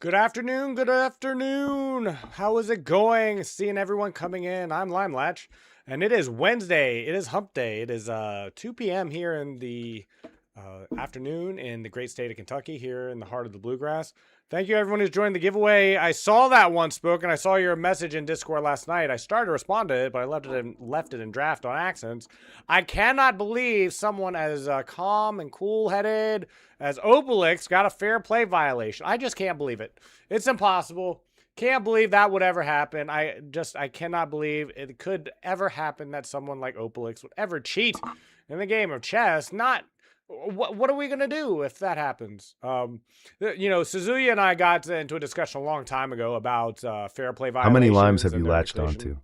Good afternoon, good afternoon. How is it going? Seeing everyone coming in. I'm Limelatch, and it is Wednesday. It is hump day. It is 2 p.m. here in the afternoon in the great state of Kentucky, here in the heart of the bluegrass. Thank you, everyone who's joined the giveaway. I saw that one, Spook, and I saw your message in Discord last night. I started to respond to it, but I left it in draft on accident. I cannot believe someone as calm and cool-headed as Obelix got a fair play violation. I just can't believe it. It's impossible. Can't believe that would ever happen. I cannot believe it could ever happen that someone like Obelix would ever cheat in the game of chess. What are we going to do if that happens? Suzuya and I got into a discussion a long time ago about fair play violations. How many limes have you latched onto?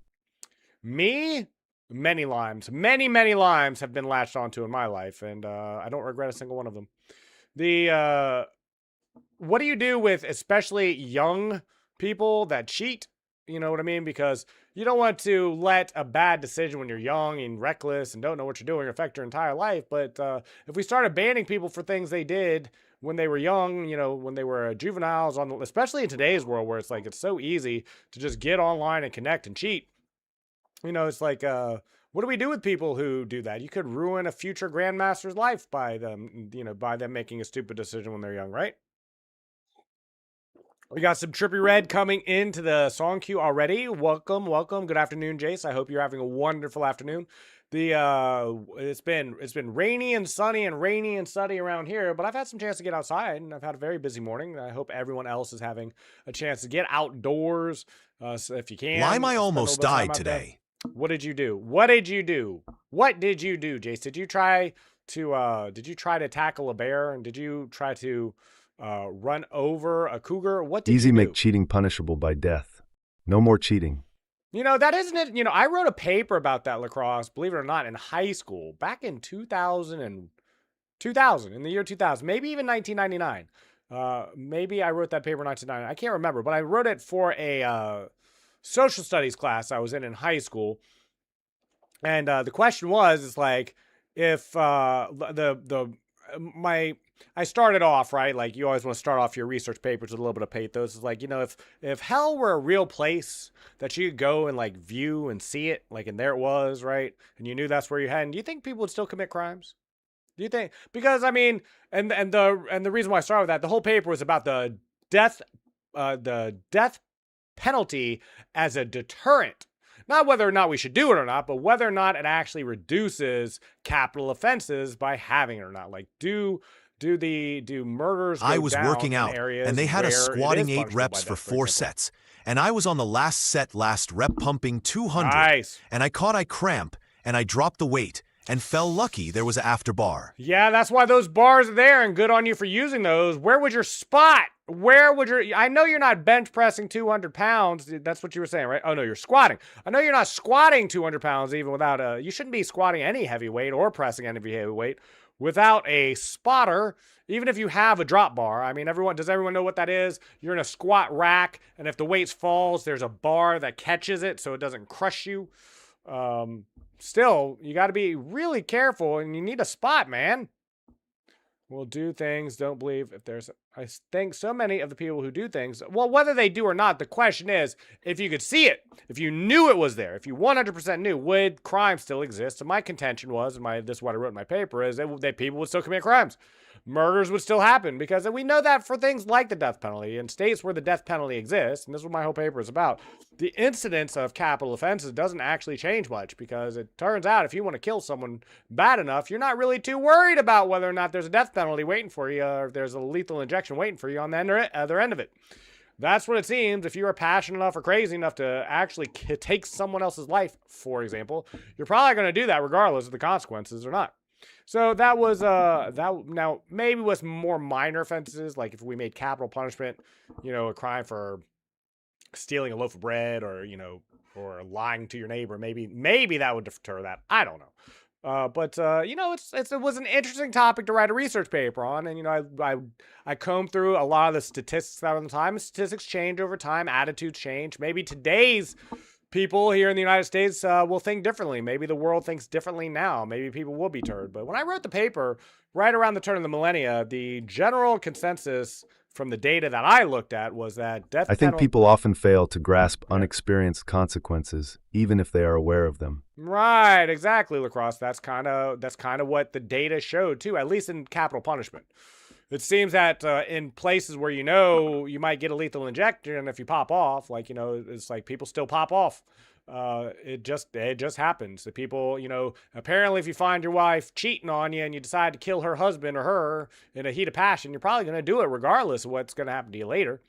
Me? Many limes. Many limes have been latched onto in my life, and I don't regret a single one of them. What do you do with especially young people that cheat? You know what I mean? Because you don't want to let a bad decision when you're young and reckless and don't know what you're doing affect your entire life. But if we started banning people for things they did when they were young, when they were juveniles, especially in today's world where it's so easy to just get online and connect and cheat. It's like, what do we do with people who do that? You could ruin a future grandmaster's life by them, by them making a stupid decision when they're young, right? We got some Trippy Red coming into the song queue already. Welcome. Good afternoon, Jace. I hope you're having a wonderful afternoon. It's been rainy and sunny around here, but I've had some chance to get outside and I've had a very busy morning. I hope everyone else is having a chance to get outdoors. So if you can. Lime, I almost died today. What did you do? What did you do, Jace? Did you try to tackle a bear, and did you try to run over a cougar? What did Easy you do? Make cheating punishable by death. No more cheating. That isn't it. I wrote a paper about that, lacrosse, believe it or not, in high school back in 2000, in the year 2000, maybe even 1999. Maybe I wrote that paper in 1999. I can't remember, but I wrote it for a social studies class I was in high school. And the question was, if I started off, right? Like, you always want to start off your research papers with a little bit of pathos. It's if hell were a real place that you could go and view and see it, and there it was, right? And you knew that's where you had. And do you think people would still commit crimes? Do you think? Because and the reason why I started with that, the whole paper was about the death penalty as a deterrent. Not whether or not we should do it or not, but whether or not it actually reduces capital offenses by having it or not. Do murders go I was down working out, and they had us squatting 8 reps for 4 sets. And I was on the last rep pumping 200. Nice. And I cramp, and I dropped the weight, and fell lucky there was an after bar. Yeah, that's why those bars are there, and good on you for using those. Where would your spot? I know you're not bench pressing 200 pounds. That's what you were saying, right? Oh, no, you're squatting. I know you're not squatting 200 pounds even without you shouldn't be squatting any heavy weight or pressing any heavy weight without a spotter, even if you have a drop bar. I mean, does everyone know what that is? You're in a squat rack, and if the weight falls, there's a bar that catches it so it doesn't crush you. Still, you got to be really careful, and you need a spot, man. We'll do things, don't believe if there's... I think so many of the people who do things... Well, whether they do or not, the question is, if you could see it, if you knew it was there, if you 100% knew, would crime still exist? And my contention was, this is what I wrote in my paper, is that people would still commit crimes. Murders would still happen, because we know that for things like the death penalty, in states where the death penalty exists, and this is what my whole paper is about, the incidence of capital offenses doesn't actually change much, because it turns out if you want to kill someone bad enough, you're not really too worried about whether or not there's a death penalty waiting for you, or if there's a lethal injection waiting for you on the other end of it. That's what it seems. If you are passionate enough or crazy enough to actually take someone else's life, for example, you're probably going to do that regardless of the consequences or not. So that was now maybe with more minor offenses, like if we made capital punishment, a crime for stealing a loaf of bread or lying to your neighbor, maybe that would deter that. I don't know. But it was an interesting topic to write a research paper on, and I combed through a lot of the statistics that were on the time. Statistics change over time, attitudes change. Maybe today's people here in the United States will think differently. Maybe the world thinks differently now. Maybe people will be turned. But when I wrote the paper right around the turn of the millennia, the general consensus from the data that I looked at was that death I think penalty. people often fail to grasp unexperienced consequences, even if they are aware of them. Right, exactly, Lacrosse. That's kind of what the data showed too, at least in capital punishment. It seems that in places where you might get a lethal injection if you pop off, like it's like people still pop off. It just happens. The people, apparently, if you find your wife cheating on you and you decide to kill her husband or her in a heat of passion, you're probably going to do it regardless of what's going to happen to you later.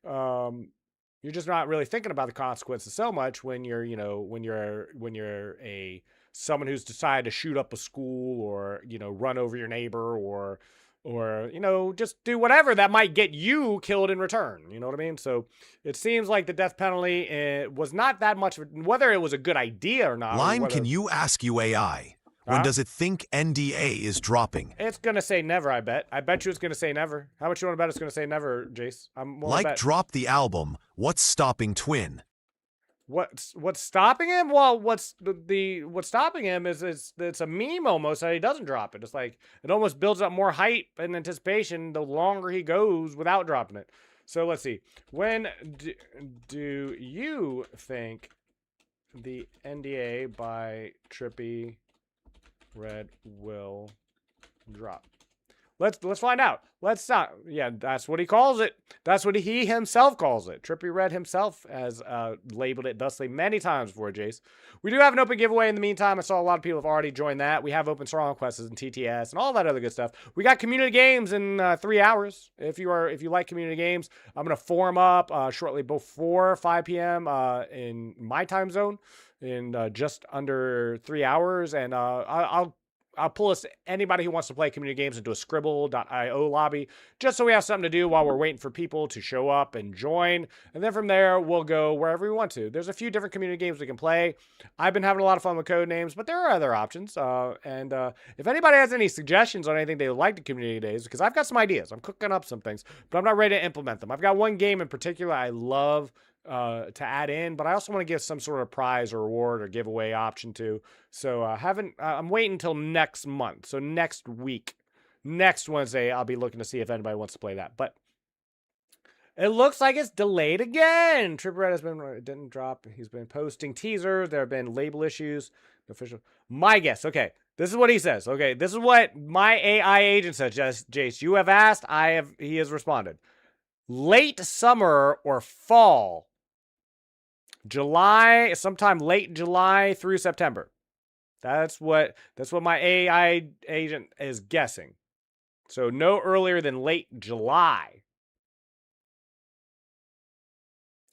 You're just not really thinking about the consequences so much when you're someone who's decided to shoot up a school or run over your neighbor or just do whatever that might get you killed in return. You know what I mean? So it seems like the death penalty was not that much of whether it was a good idea or not. Line, can you ask UAI? When does it think NDA is dropping? It's going to say never, I bet. I bet you it's going to say never. How much you want to bet it's going to say never, Jace? Drop the album. What's stopping Twin? What's stopping him? Well, what's stopping him is it's a meme almost that he doesn't drop it. It's like it almost builds up more hype and anticipation the longer he goes without dropping it. So let's see. When do you think the NDA by Trippy Red will drop? Let's find out. Let's not. Yeah, that's what he calls it. That's what he himself calls it. Trippy Red himself has labeled it thusly many times before, Jace. We do have an open giveaway in the meantime. I saw a lot of people have already joined that. We have open strong quests and TTS and all that other good stuff. We got community games in 3 hours. If you like community games, I'm gonna form up shortly before 5 p.m. In my time zone in just under 3 hours, and I'll pull anybody who wants to play community games into a Skribbl.io lobby, just so we have something to do while we're waiting for people to show up and join. And then from there, we'll go wherever we want to. There's a few different community games we can play. I've been having a lot of fun with code names, but there are other options. And if anybody has any suggestions on anything they would like to community days, because I've got some ideas. I'm cooking up some things, but I'm not ready to implement them. I've got one game in particular I love to add in, but I also want to give some sort of prize or reward or giveaway option to. So I'm waiting until next month. So next week, next Wednesday, I'll be looking to see if anybody wants to play that. But it looks like it's delayed again. Trippy Red didn't drop. He's been posting teasers. There have been label issues. Official. My guess. Okay. This is what he says. Okay. This is what my AI agent says. Jace, you have asked. He has responded. Late summer or fall. July, sometime late July through September. That's what my AI agent is guessing. So no earlier than late July.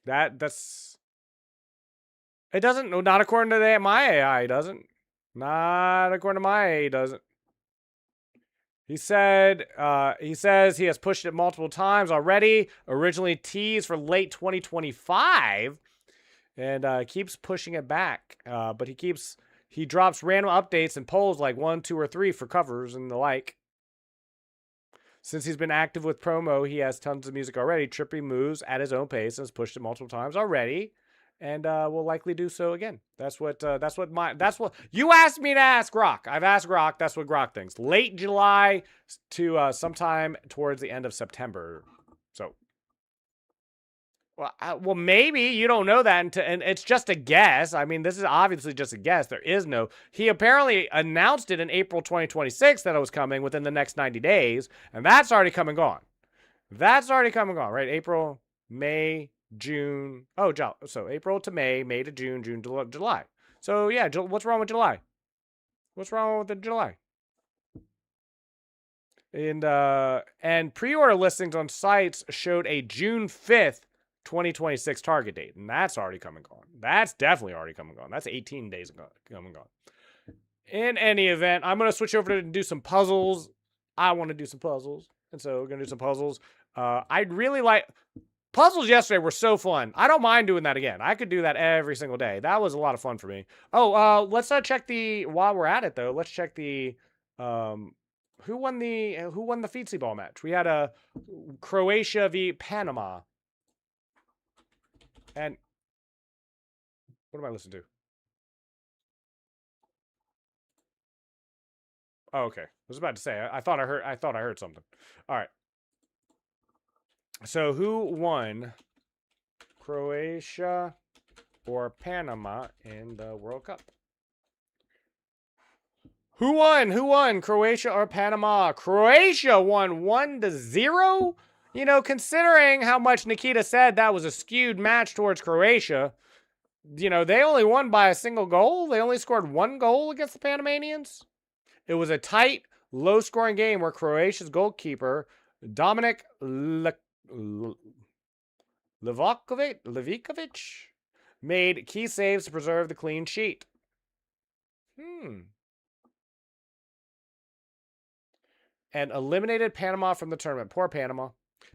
That's it doesn't, not according to my AI, it doesn't. Not according to my AI, doesn't. He says he has pushed it multiple times already. Originally teased for late 2025. And keeps pushing it back. But he drops random updates and polls like 1, 2, or 3 for covers and the like. Since he's been active with promo, he has tons of music already. Trippy moves at his own pace and has pushed it multiple times already, and will likely do so again. That's what you asked me to ask Grok. I've asked Grok. That's what Grok thinks. Late July to sometime towards the end of September. So. Well, maybe you don't know that, and it's just a guess. I mean, this is obviously just a guess. There is no. He apparently announced it in April 2026 that it was coming within the next 90 days, and that's already come and gone. That's already come and gone, right? April, May, June. Oh, so April to May, May to June, June to July. So yeah, what's wrong with July? What's wrong with the July? And pre-order listings on sites showed a June 5th. 2026 target date, and that's already come and gone. That's definitely already come and gone. That's 18 days ago, come and gone. In any event, I'm going to switch over to do some puzzles. I want to do some puzzles, and so we're going to do some puzzles. I'd really like... Puzzles yesterday were so fun. I don't mind doing that again. I could do that every single day. That was a lot of fun for me. Oh, let's check the... While we're at it, though, let's check the... Who won the Feetsy Ball match? We had a Croatia v. Panama. And what am I listening to? Oh, okay. I was about to say. I thought I heard something. All right. So who won? Croatia or Panama in the World Cup? Who won? Who won? Croatia or Panama? Croatia won 1-0. You know, considering how much Nikita said that was a skewed match towards Croatia, you know, they only won by a single goal. They only scored 1 goal against the Panamanians. It was a tight, low-scoring game where Croatia's goalkeeper, Dominik Levikovic made key saves to preserve the clean sheet. And eliminated Panama from the tournament. Poor Panama.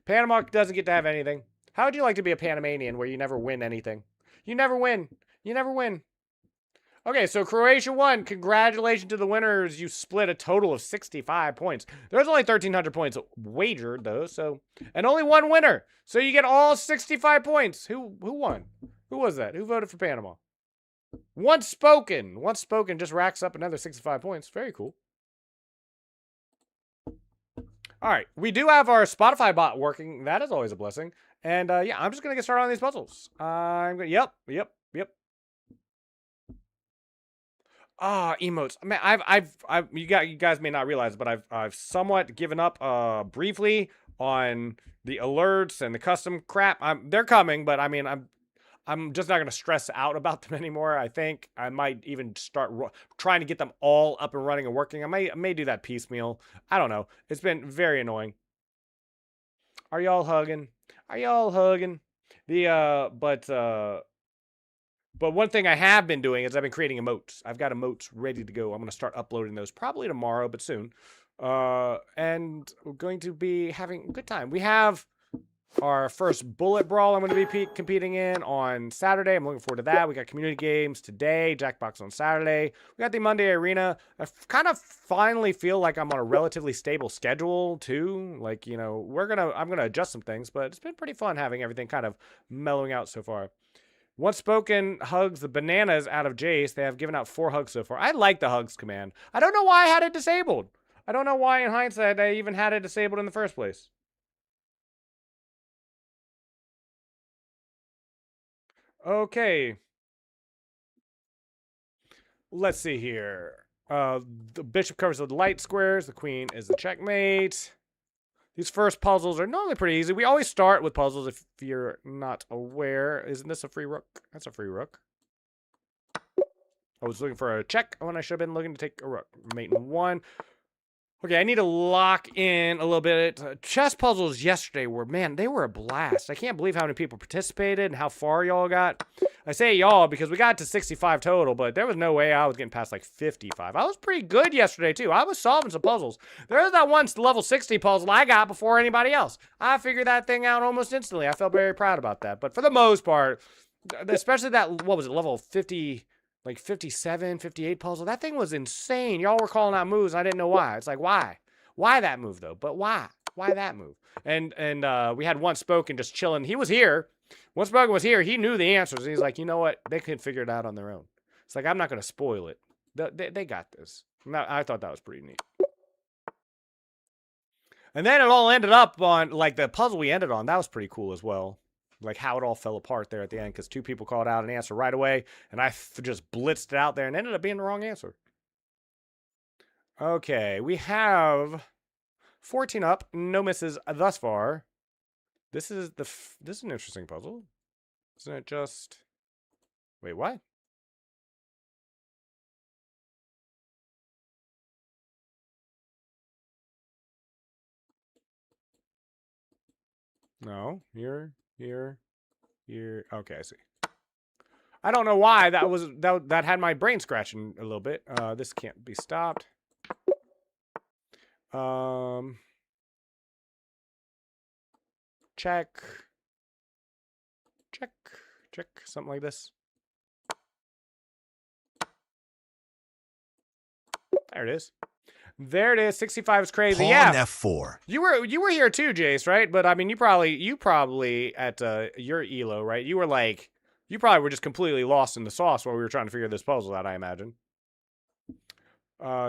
Panama doesn't get to have anything. How would you like to be a Panamanian where you never win anything? You never win. You never win. Okay, so Croatia won. Congratulations to the winners. You split a total of 65 points. There's only 1,300 points wagered, though, so... And only one winner. So you get all 65 points. Who won? Who was that? Who voted for Panama? Once Spoken. Once Spoken just racks up another 65 points. Very cool. All right, we do have our Spotify bot working. That is always a blessing. And yeah, I'm just gonna get started on these puzzles. Yep. Emotes. Man, you guys may not realize, but I've somewhat given up briefly on the alerts and the custom crap. They're coming, but I mean, I'm just not going to stress out about them anymore. I think I might even start trying to get them all up and running and working. I may do that piecemeal. I don't know. It's been very annoying. Are y'all hugging? Are y'all hugging? But one thing I have been doing is I've been creating emotes. I've got emotes ready to go. I'm going to start uploading those probably tomorrow, but soon. And we're going to be having a good time. We have our first bullet brawl I'm going to be competing in on Saturday. I'm looking forward to that. We got community games today, Jackbox on Saturday. We got the Monday Arena. I kind of finally feel like I'm on a relatively stable schedule too. Like, you know, I'm going to adjust some things, but it's been pretty fun having everything kind of mellowing out so far. Once Spoken hugs the bananas out of Jace. They have given out 4 hugs so far. I like the hugs command. I don't know why I had it disabled. I don't know why in hindsight I even had it disabled in the first place. Okay. Let's see here. The bishop covers the light squares. The queen is the checkmate. These first puzzles are normally pretty easy. We always start with puzzles if you're not aware. Isn't this a free rook? That's a free rook. I was looking for a check when I should have been looking to take a rook. Mate in 1. Okay, I need to lock in a little bit. Chess puzzles yesterday were, man, they were a blast. I can't believe how many people participated and how far y'all got. I say y'all because we got to 65 total, but there was no way I was getting past like 55. I was pretty good yesterday, too. I was solving some puzzles. There was that one level 60 puzzle I got before anybody else. I figured that thing out almost instantly. I felt very proud about that. But for the most part, especially that, what was it, level 50... like 57, 58 puzzle. That thing was insane. Y'all were calling out moves. I didn't know why. It's like, why? Why that move, though? But why? Why that move? And we had Once Spoken just chilling. He was here. Once Spoken was here. He knew the answers. And he's like, you know what? They can figure it out on their own. It's like, I'm not going to spoil it. They got this. I thought that was pretty neat. And then it all ended up on, like, the puzzle we ended on. That was pretty cool as well. Like how it all fell apart there at the end because 2 people called out an answer right away, and I just blitzed it out there and ended up being the wrong answer. Okay, we have 14 up, no misses thus far. This is an interesting puzzle. Isn't it just... Wait, what? No, here. Okay, I see. I don't know why that had my brain scratching a little bit. This can't be stopped. Check, something like this. There it is. There it is. 65 is crazy. Pawn yeah. F4. You were here too, Jace, right? But I mean, you probably at your elo, right? You probably were just completely lost in the sauce while we were trying to figure this puzzle out, I imagine.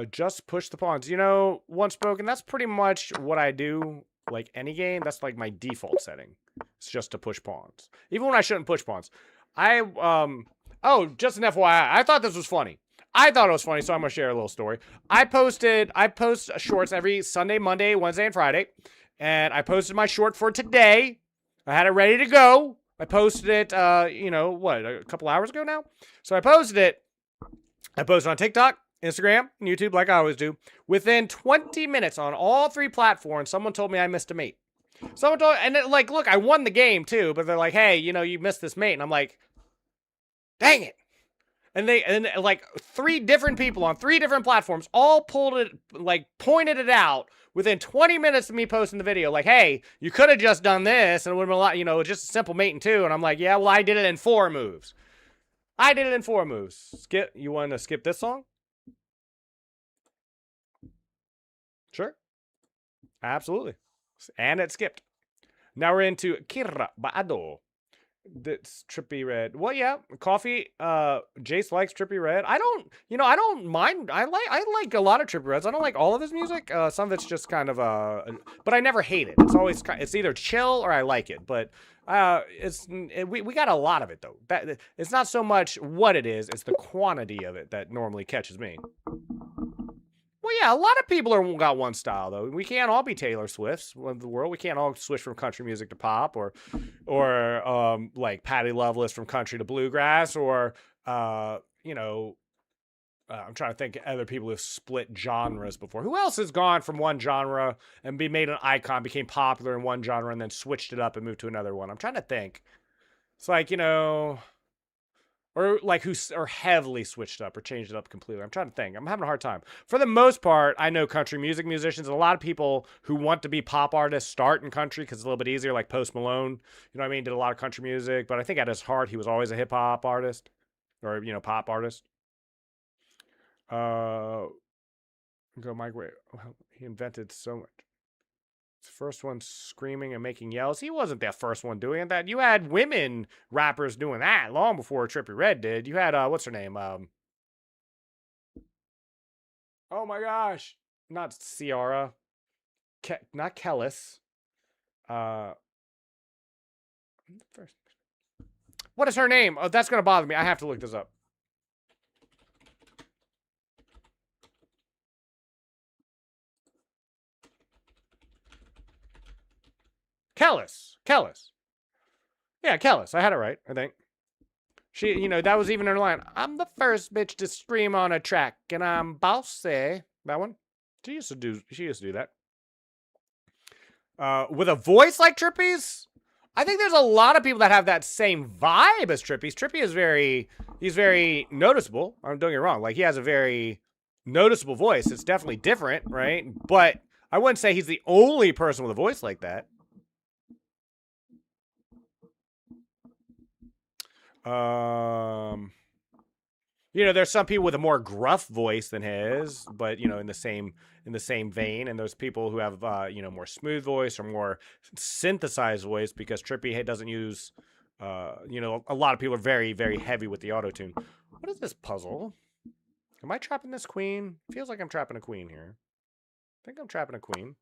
Just push the pawns. You know, Once Spoken, that's pretty much what I do like any game, that's like my default setting. It's just to push pawns. Even when I shouldn't push pawns. Oh, just an FYI, I thought this was funny. I thought it was funny, so I'm gonna share a little story. I post shorts every Sunday, Monday, Wednesday, and Friday. And I posted my short for today. I had it ready to go. I posted it, a couple hours ago now? So I posted it. I posted on TikTok, Instagram, and YouTube like I always do. Within 20 minutes on all 3 platforms, someone told me I missed a mate. Someone told, and like, look, I won the game too, but they're like, hey, you missed this mate. And I'm like, dang it. And like 3 different people on 3 different platforms all pointed it out within 20 minutes of me posting the video. Like, hey, you could have just done this and it would have been a lot, just a simple mate in 2. And I'm like, yeah, well, I did it in 4 moves. Skip, you want to skip this song? Sure. Absolutely. And it skipped. Now we're into Kira Ba'ado. That's Trippy Red. Well, yeah, Coffee. Jace likes Trippy Red. I don't mind. I like a lot of Trippy Reds. I don't like all of his music. Some of it's just kind of but I never hate it. It's either chill or I like it. But we got a lot of it though. It's not so much what it is; it's the quantity of it that normally catches me. Well, yeah, a lot of people got one style though. We can't all be Taylor Swifts of the world. We can't all switch from country music to pop, or like Patti Loveless from country to bluegrass, or I'm trying to think of other people who've split genres before. Who else has gone from one genre and made an icon, became popular in one genre, and then switched it up and moved to another one? I'm trying to think. It's like or like or heavily switched up or changed it up completely. I'm trying to think. I'm having a hard time. For the most part, I know country music musicians. A lot of people who want to be pop artists start in country because it's a little bit easier, like Post Malone. You know what I mean? Did a lot of country music, but I think at his heart, he was always a hip hop artist or, pop artist. Go Mike Ray. He invented so much. His first one screaming and making yells. He wasn't the first one doing that. You had women rappers doing that long before Trippie Redd did. You had what's her name? Oh my gosh, not Ciara, not Kellis. First. What is her name? Oh, that's gonna bother me. I have to look this up. Kellis. Yeah, Kellis. I had it right, I think. She, that was even her line. I'm the first bitch to scream on a track, and I'm bossy. That one? She used to do that. With a voice like Trippie's? I think there's a lot of people that have that same vibe as Trippie's. Trippie is he's very noticeable. I'm doing it wrong. Like, he has a very noticeable voice. It's definitely different, right? But I wouldn't say he's the only person with a voice like that. There's some people with a more gruff voice than his, but in the same vein, and there's people who have more smooth voice or more synthesized voice, because Trippie doesn't use a lot of people are very, very heavy with the auto-tune. What is this puzzle? Am I trapping this queen? Feels like I'm trapping a queen here. I think I'm trapping a queen.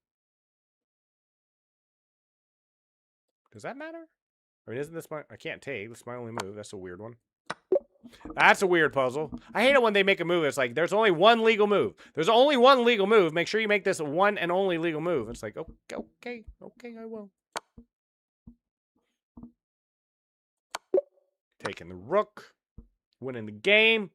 Does that matter? I mean, isn't this I can't take. This is my only move. That's a weird one. That's a weird puzzle. I hate it when they make a move. It's like, there's only one legal move. There's only one legal move. Make sure you make this one and only legal move. It's like, okay, I will. Taking the rook. Winning the game.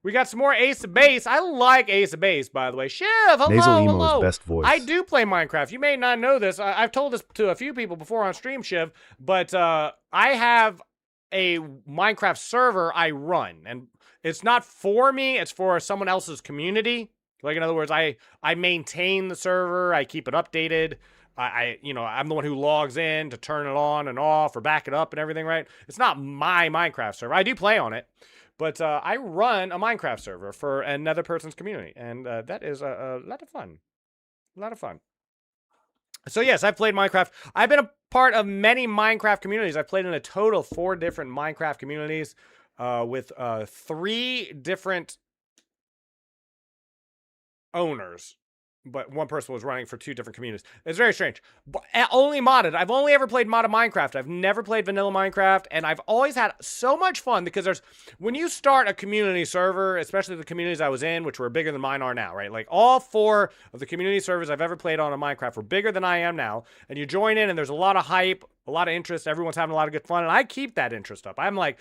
We got some more Ace of Base. I like Ace of Base, by the way. Shiv, hello, Nasal Emo's hello. best voice. I do play Minecraft. You may not know this. I've told this to a few people before on stream, Shiv, but I have a Minecraft server I run, and it's not for me. It's for someone else's community. Like, in other words, I maintain the server. I keep it updated. I'm the one who logs in to turn it on and off or back it up and everything, right? It's not my Minecraft server. I do play on it. But I run a Minecraft server for another person's community, and that is a lot of fun. A lot of fun. So yes, I've played Minecraft. I've been a part of many Minecraft communities. I've played in a total of 4 different Minecraft communities with 3 different owners. but one person was running for 2 different communities. It's very strange. But only modded. I've only ever played modded Minecraft. I've never played vanilla Minecraft, and I've always had so much fun because when you start a community server, especially the communities I was in, which were bigger than mine are now, right? Like all 4 of the community servers I've ever played on Minecraft were bigger than I am now, and you join in and there's a lot of hype, a lot of interest, everyone's having a lot of good fun, and I keep that interest up. I'm like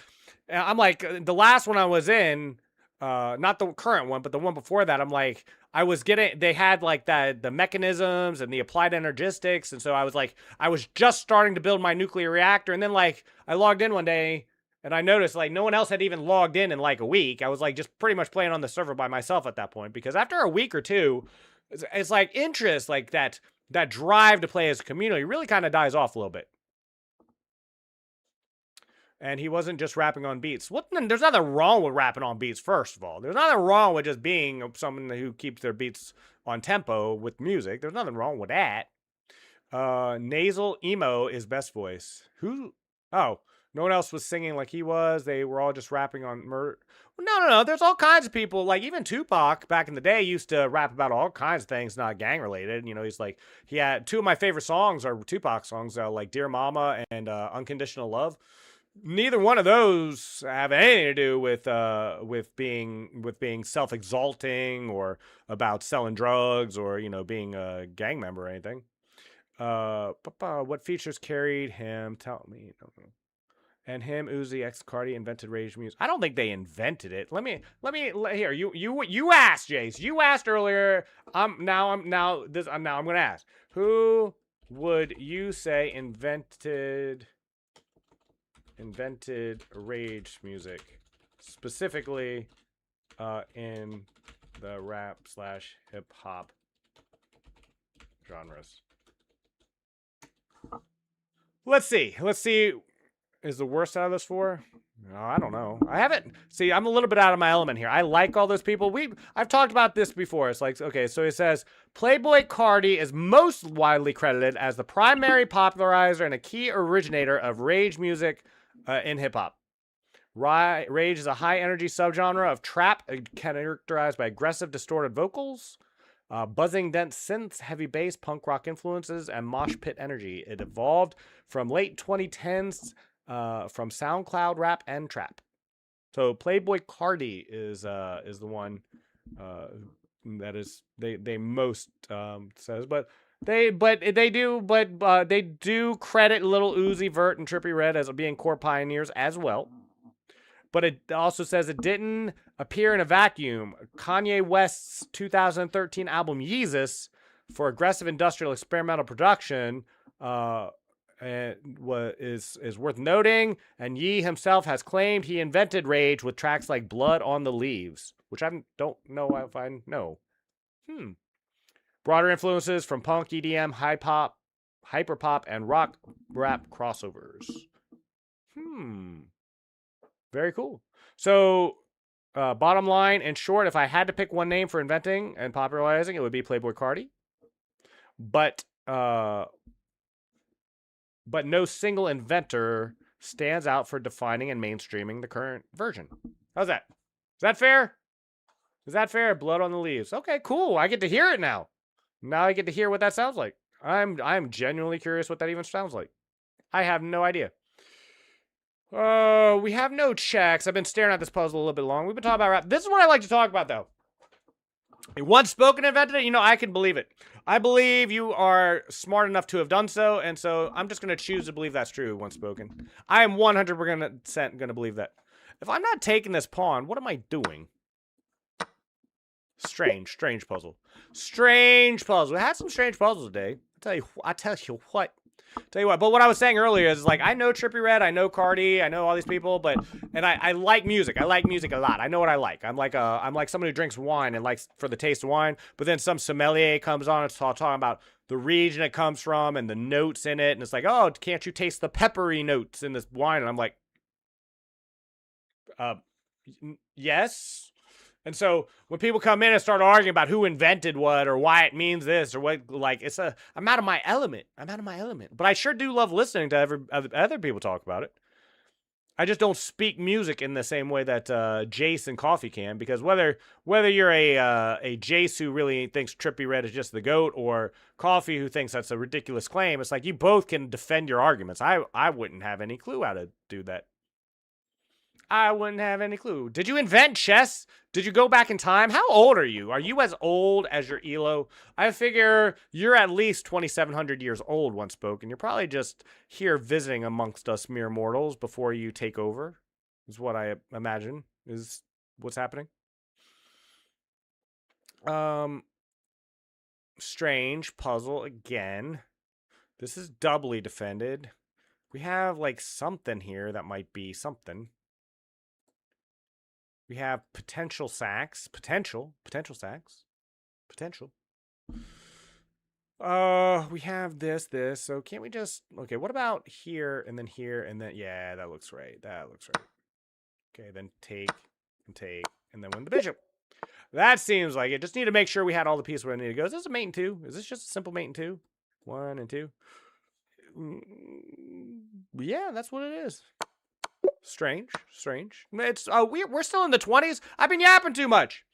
the last one I was in, not the current one, but the one before that, I'm like, they had like the mechanisms and the applied energistics. And so I was just starting to build my nuclear reactor. And then like I logged in one day and I noticed like no one else had even logged in like a week. I was like just pretty much playing on the server by myself at that point, because after a week or two, it's like interest, like that drive to play as a community really kind of dies off a little bit. And he wasn't just rapping on beats. There's nothing wrong with rapping on beats, first of all. There's nothing wrong with just being someone who keeps their beats on tempo with music. There's nothing wrong with that. Nasal emo is best voice. Who? Oh, no one else was singing like he was. They were all just rapping on murder. No. There's all kinds of people. Like even Tupac back in the day used to rap about all kinds of things not gang related. You know, he had 2 of my favorite songs are Tupac songs, like Dear Mama and Unconditional Love. Neither one of those have anything to do with being self-exalting or about selling drugs or, you know, being a gang member or anything. What features carried him? Tell me. And him, Uzi, X Cardi invented rage music. I don't think they invented it. Let me here. You asked, Jace. You asked earlier. I'm gonna ask. Who would you say invented rage music, specifically in the rap / hip hop genres? Let's see. Is the worst out of those 4? No, I don't know. I haven't. See, I'm a little bit out of my element here. I like all those people. I've talked about this before. It's like, okay, so it says, Playboi Carti is most widely credited as the primary popularizer and a key originator of rage music in hip-hop. Rage is a high-energy subgenre of trap characterized by aggressive, distorted vocals, buzzing, dense synths, heavy bass, punk rock influences, and mosh pit energy. It evolved from late 2010s from SoundCloud rap and trap. So Playboi Carti is the one that is they most says, but they do credit Lil Uzi Vert and Trippie Redd as being core pioneers as well. But it also says it didn't appear in a vacuum. Kanye West's 2013 album Yeezus, for aggressive industrial experimental production, is worth noting. And Ye himself has claimed he invented rage with tracks like Blood on the Leaves, which I don't know if I know. Broader influences from punk, EDM, hyperpop, and rock rap crossovers. Very cool. So, bottom line, in short, if I had to pick one name for inventing and popularizing, it would be Playboi Carti. But no single inventor stands out for defining and mainstreaming the current version. How's that? Is that fair? Is that fair? Blood on the Leaves. Okay, cool. I get to hear it now. Now I get to hear what that sounds like. I'm genuinely curious what that even sounds like. I have no idea. We have no checks. I've been staring at this puzzle a little bit long. We've been talking about rap. This is what I like to talk about, though. Once Spoken invented it, I can believe it. I believe you are smart enough to have done so, and so I'm just going to choose to believe that's true, Once Spoken. I am 100% going to believe that. If I'm not taking this pawn, what am I doing? Strange puzzle. Strange puzzle. We had some strange puzzles today. I tell you what. But what I was saying earlier is like, I know Trippie Redd, I know Cardi, I know all these people, and I like music. I like music a lot. I know what I like. I'm like someone who drinks wine and likes for the taste of wine, but then some sommelier comes on and talking about the region it comes from and the notes in it, and it's like, oh, can't you taste the peppery notes in this wine? And I'm like, yes. And so when people come in and start arguing about who invented what or why it means this or what, like, I'm out of my element. But I sure do love listening to other people talk about it. I just don't speak music in the same way that Jace and Coffee can, because whether you're a Jace who really thinks Trippy Red is just the GOAT, or Coffee who thinks that's a ridiculous claim, it's like you both can defend your arguments. I wouldn't have any clue how to do that. I wouldn't have any clue. Did you invent chess? Did you go back in time? How old are you? Are you as old as your Elo? I figure you're at least 2,700 years old, once spoken. You're probably just here visiting amongst us mere mortals before you take over, is what I imagine is what's happening. Strange puzzle again. This is doubly defended. We have like something here that might be something. We have potential sacks. Potential sacks. Potential. We have this. So can't we just... Okay, what about here, and then here, and then... Yeah, that looks right. That looks right. Okay, then take, and then win the bishop. That seems like it. Just need to make sure we had all the pieces where I need to go. Is this a mate and 2? Is this just a simple mate and 2? 1 and 2? Yeah, that's what it is. Strange. It's we're still in the 20s. I've been yapping too much.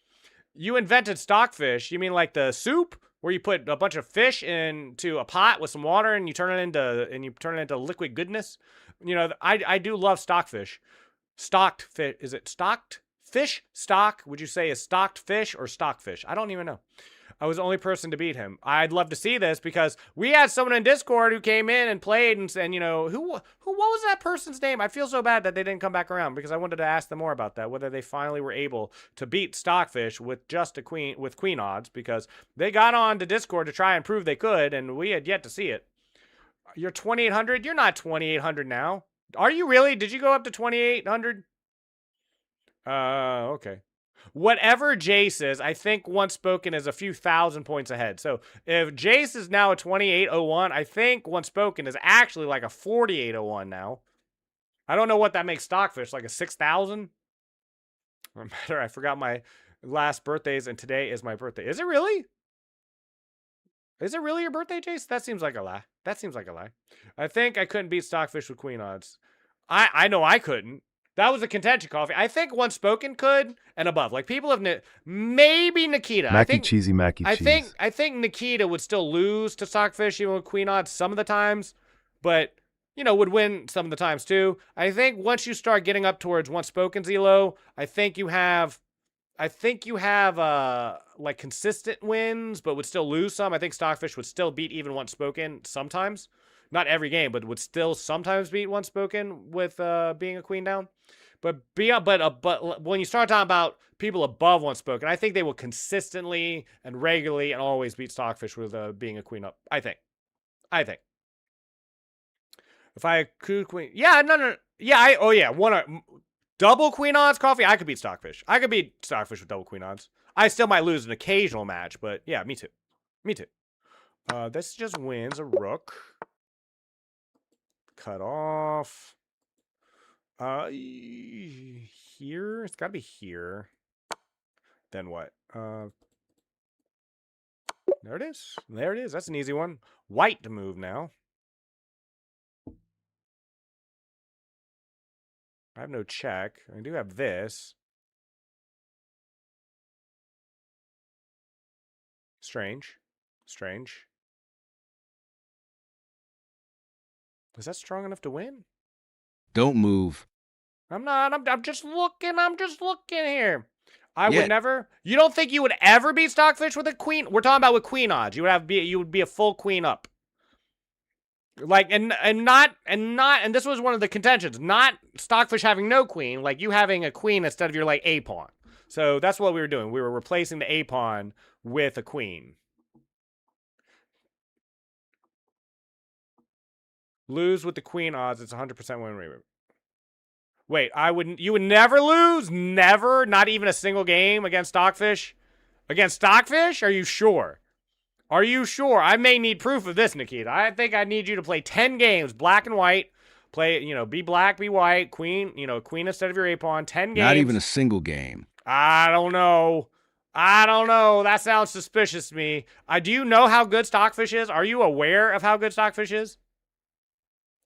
You invented stockfish. You mean like the soup where you put a bunch of fish into a pot with some water and you turn it into liquid goodness? You know, I do love stockfish. Stocked fish. Is it stocked fish? Stock? Would you say is stocked fish or stockfish? I don't even know. I was the only person to beat him. I'd love to see this because we had someone in Discord who came in and played and you know, what was that person's name? I feel so bad that they didn't come back around because I wanted to ask them more about that, whether they finally were able to beat Stockfish with just queen odds, because they got on to Discord to try and prove they could, and we had yet to see it. You're 2,800? You're not 2,800 now. Are you really? Did you go up to 2,800? Okay. Whatever Jace is, I think Once Spoken is a few thousand points ahead. So if Jace is now a 2801, I think Once Spoken is actually like a 4801 now. I don't know what that makes Stockfish, like a 6,000? Matter, I forgot my last birthdays, and today is my birthday. Is it really? Is it really your birthday, Jace? That seems like a lie. That seems like a lie. I think I couldn't beat Stockfish with queen odds. I know I couldn't. That was a contention, Coffee. I think Once Spoken could and above. Like people have maybe Nikita. Mackey cheesy. I think Nikita would still lose to Stockfish even with queen odds some of the times, but you know, would win some of the times too. I think once you start getting up towards Once Spoken's elo, I think you have like consistent wins, but would still lose some. I think Stockfish would still beat even Once Spoken sometimes. Not every game, but would still sometimes beat Once Spoken with being a queen down. But when you start talking about people above Once Spoken, I think they will consistently and regularly and always beat Stockfish with being a queen up. I think. If I could queen, yeah, no, yeah, double queen odds, Coffee. I could beat Stockfish. I could beat Stockfish with double queen odds. I still might lose an occasional match, but yeah, me too. This just wins a rook. Cut off. Here? It's gotta be here. Then what? There it is. There it is. That's an easy one. White to move now. I have no check. I do have this. Strange. Is that strong enough to win? Don't move. I'm not. I'm just looking. Here. I would never. You don't think you would ever beat Stockfish with a queen? We're talking about with queen odds. You would be a full queen up. Like and this was one of the contentions. Not Stockfish having no queen, like you having a queen instead of your like a pawn. So that's what we were doing. We were replacing the a pawn with a queen. Lose with the queen odds. It's 100% win rate. Wait, you would never lose? Never? Not even a single game against Stockfish? Against Stockfish? Are you sure? Are you sure? I may need proof of this, Nikita. I think I need you to play 10 games, black and white. Play, be black, be white, queen, queen instead of your a-pawn, 10 games. Not even a single game. I don't know. That sounds suspicious to me. Do you know how good Stockfish is? Are you aware of how good Stockfish is?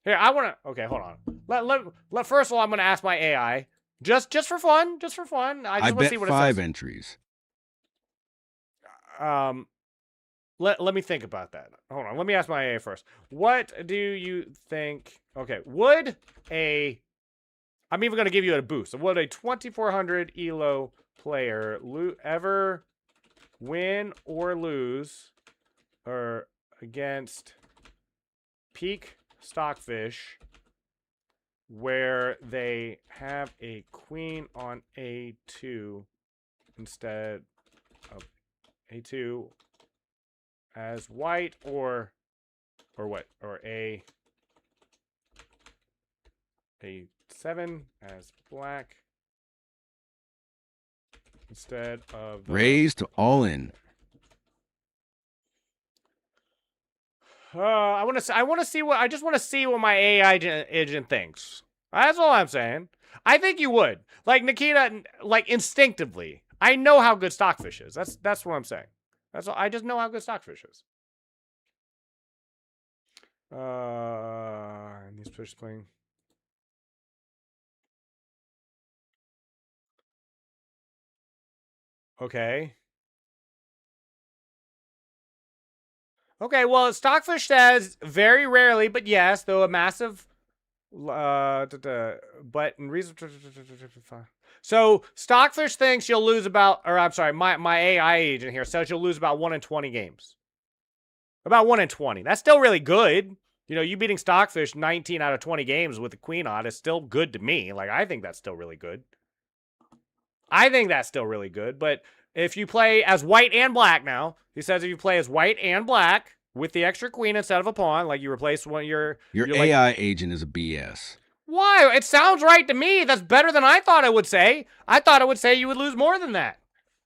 Here, okay, hold on. First of all, I'm gonna ask my AI just for fun. I just I want to bet see what it 5 says. entries. Let me think about that. Hold on. Let me ask my AI first. What do you think? Okay, would a I'm even gonna give you a boost. Would a 2400 elo player ever win or lose or against peak stockfish where they have a queen on a2 instead of a2 as white or what? Or a7 as black instead of the Raise to all in. I want to see what I just want to see what my AI agent thinks. That's all I'm saying. I think you would. Like Nikita, like instinctively. I know how good Stockfish is. That's what I'm saying. That's all. I just know how good Stockfish is. These fish playing. Okay. Okay, well, Stockfish says very rarely, but yes, though a massive but in reason. So Stockfish thinks you'll lose about, or I'm sorry, my AI agent here says you'll lose about 1 in 20 games. About 1 in 20. That's still really good. You know, you beating Stockfish 19 out of 20 games with the Queen odd is still good to me. Like, I think that's still really good. But if you play as white and black now, he says if you play as white and black with the extra queen instead of a pawn, like you replace one Your AI agent is a BS. Why? It sounds right to me. That's better than I thought it would say. I thought it would say you would lose more than that.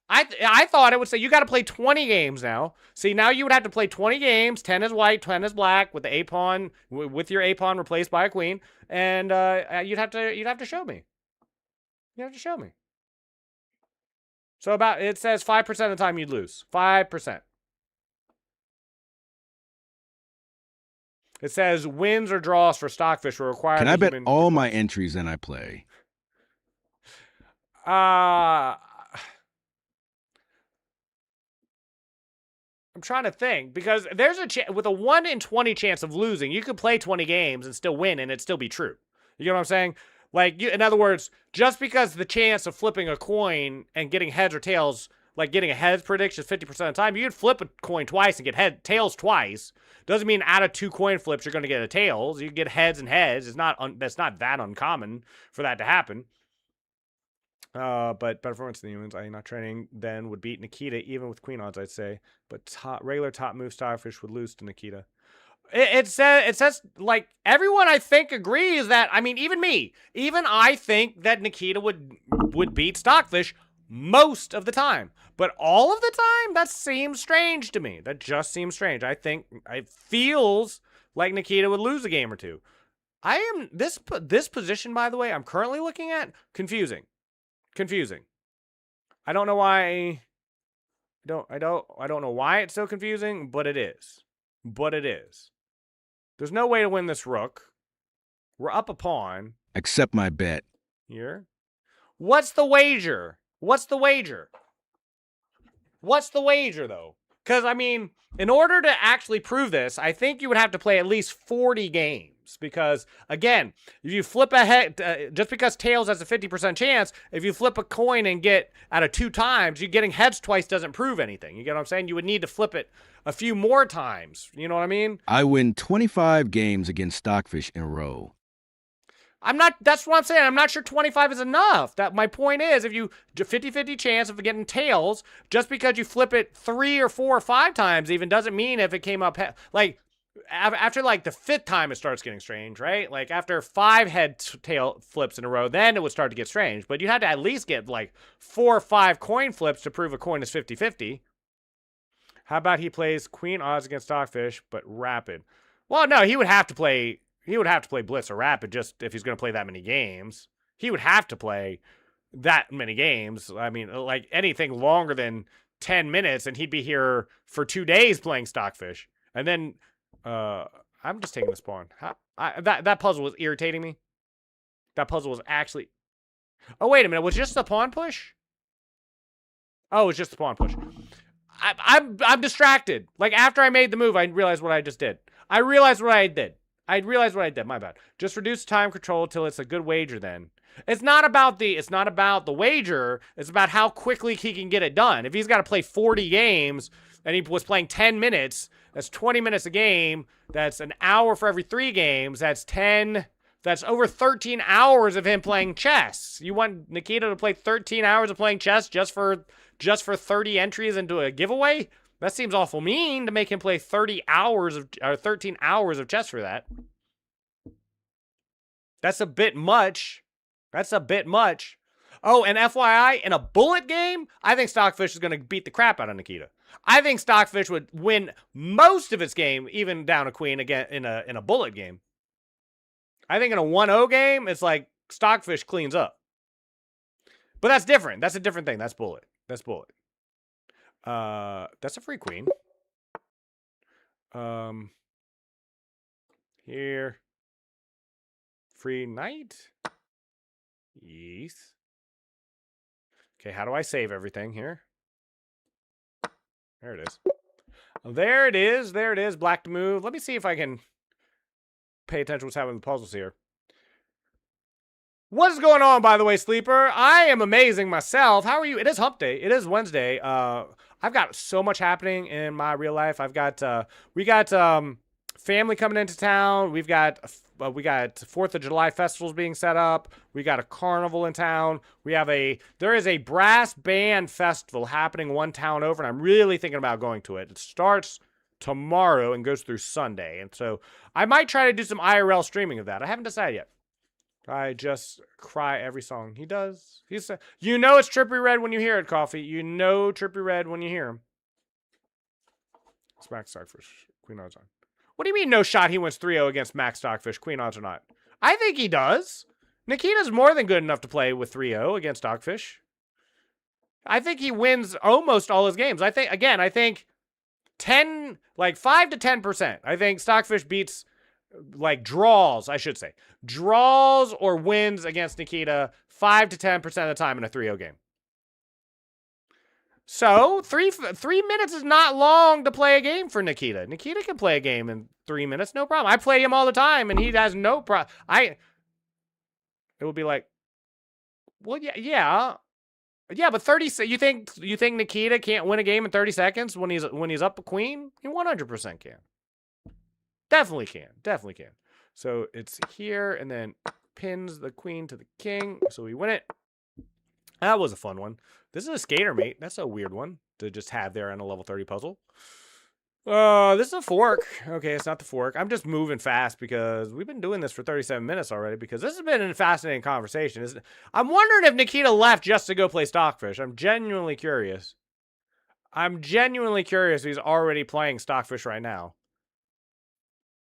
I thought it would say you got to play 20 games now. See, now you would have to play 20 games, 10 is white, 10 is black, with the a pawn, with your a pawn replaced by a queen, and you'd have to show me. You have to show me. So it says 5% of the time you'd lose. 5%. It says wins or draws for Stockfish will require. Can I bet all my entries and I play? I'm trying to think because there's with a 1 in 20 chance of losing, you could play 20 games and still win and it'd still be true. You know what I'm saying? Like, in other words, just because the chance of flipping a coin and getting heads or tails, like getting a heads prediction is 50% of the time, you could flip a coin twice and get tails twice. Doesn't mean out of 2 coin flips you're going to get a tails. You get heads and heads. That's not that uncommon for that to happen. But better performance in the humans. I not training then would beat Nikita even with queen odds, I'd say. But regular top move Starfish would lose to Nikita. It says like everyone I think agrees that, I mean, even me, even I think that Nikita would beat Stockfish most of the time. But all of the time, that seems strange to me. That just seems strange. I think it feels like Nikita would lose a game or two. I am this position, by the way, I'm currently looking at confusing. I don't know why. I don't know why it's so confusing, but it is. There's no way to win this rook. We're up a pawn. Accept my bet. Here. What's the wager, though? Because, I mean, in order to actually prove this, I think you would have to play at least 40 games. Because, again, if you flip a head, just because tails has a 50% chance, if you flip a coin and get out of 2 times, you getting heads twice doesn't prove anything. You get what I'm saying? You would need to flip it a few more times. You know what I mean? I win 25 games against Stockfish in a row. That's what I'm saying. I'm not sure 25 is enough. My point is, if you 50-50 chance of getting tails, just because you flip it 3 or 4 or 5 times even doesn't mean if it came up, like, after like the 5th time it starts getting strange, right? Like after 5 head tail flips in a row, then it would start to get strange. But you had to at least get like 4 or 5 coin flips to prove a coin is 50-50. How about he plays queen odds against Stockfish, but rapid? Well, no, he would have to play Blitz or Rapid just if he's going to play that many games. He would have to play that many games. I mean, like anything longer than 10 minutes and he'd be here for 2 days playing Stockfish. And then I'm just taking this pawn. That puzzle was irritating me. That puzzle was actually... Oh, wait a minute. Was it just the pawn push? Oh, it was just the pawn push. I'm distracted. Like, after I made the move, I realized what I just did. I realized what I did. My bad. Just reduce time control till it's a good wager then. It's not about the wager. It's about how quickly he can get it done. If he's got to play 40 games and he was playing 10 minutes, that's 20 minutes a game. That's an hour for every 3 games. That's over 13 hours of him playing chess. You want Nikita to play 13 hours of playing chess just for 30 entries into a giveaway? That seems awful mean to make him play 13 hours of chess for that. That's a bit much. Oh, and FYI, in a bullet game, I think Stockfish is going to beat the crap out of Nikita. I think Stockfish would win most of its game, even down a queen again in a bullet game. I think in a 1-0 game, it's like Stockfish cleans up. But that's different. That's a different thing. That's bullet. That's a free queen. Here. Free knight. Yes. Okay, how do I save everything here? There it is. There it is. There it is. Black to move. Let me see if I can pay attention to what's happening with the puzzles here. What is going on, by the way, Sleeper? I am amazing myself. How are you? It is hump day. It is Wednesday. I've got so much happening in my real life. We got family coming into town. We got 4th of July festivals being set up. We got a carnival in town. There is a brass band festival happening one town over, and I'm really thinking about going to it. It starts tomorrow and goes through Sunday. And so I might try to do some IRL streaming of that. I haven't decided yet. I just cry every song. He does. You know it's Trippy Red when you hear it, Coffee. You know Trippy Red when you hear him. It's Max Stockfish. Queen odds on. What do you mean no shot he wins 3-0 against Max Stockfish? Queen odds or not? I think he does. Nikita's more than good enough to play with 3-0 against Stockfish. I think he wins almost all his games. I think 5 to 10%. I think Stockfish beats... draws, I should say. Draws or wins against Nikita 5 to 10% of the time in a 3-0 game. So, 3 minutes is not long to play a game for Nikita. Nikita can play a game in 3 minutes, no problem. I play him all the time, and he has no problem. It would be like, well, yeah, but 30. You think Nikita can't win a game in 30 seconds when he's up a queen? He 100% can. Definitely can. So it's here, and then pins the queen to the king, so we win it. That was a fun one. This is a skater mate. That's a weird one to just have there in a level 30 puzzle. This is a fork. Okay, it's not the fork. I'm just moving fast because we've been doing this for 37 minutes already because this has been a fascinating conversation. I'm wondering if Nikita left just to go play Stockfish. I'm genuinely curious. If he's already playing Stockfish right now.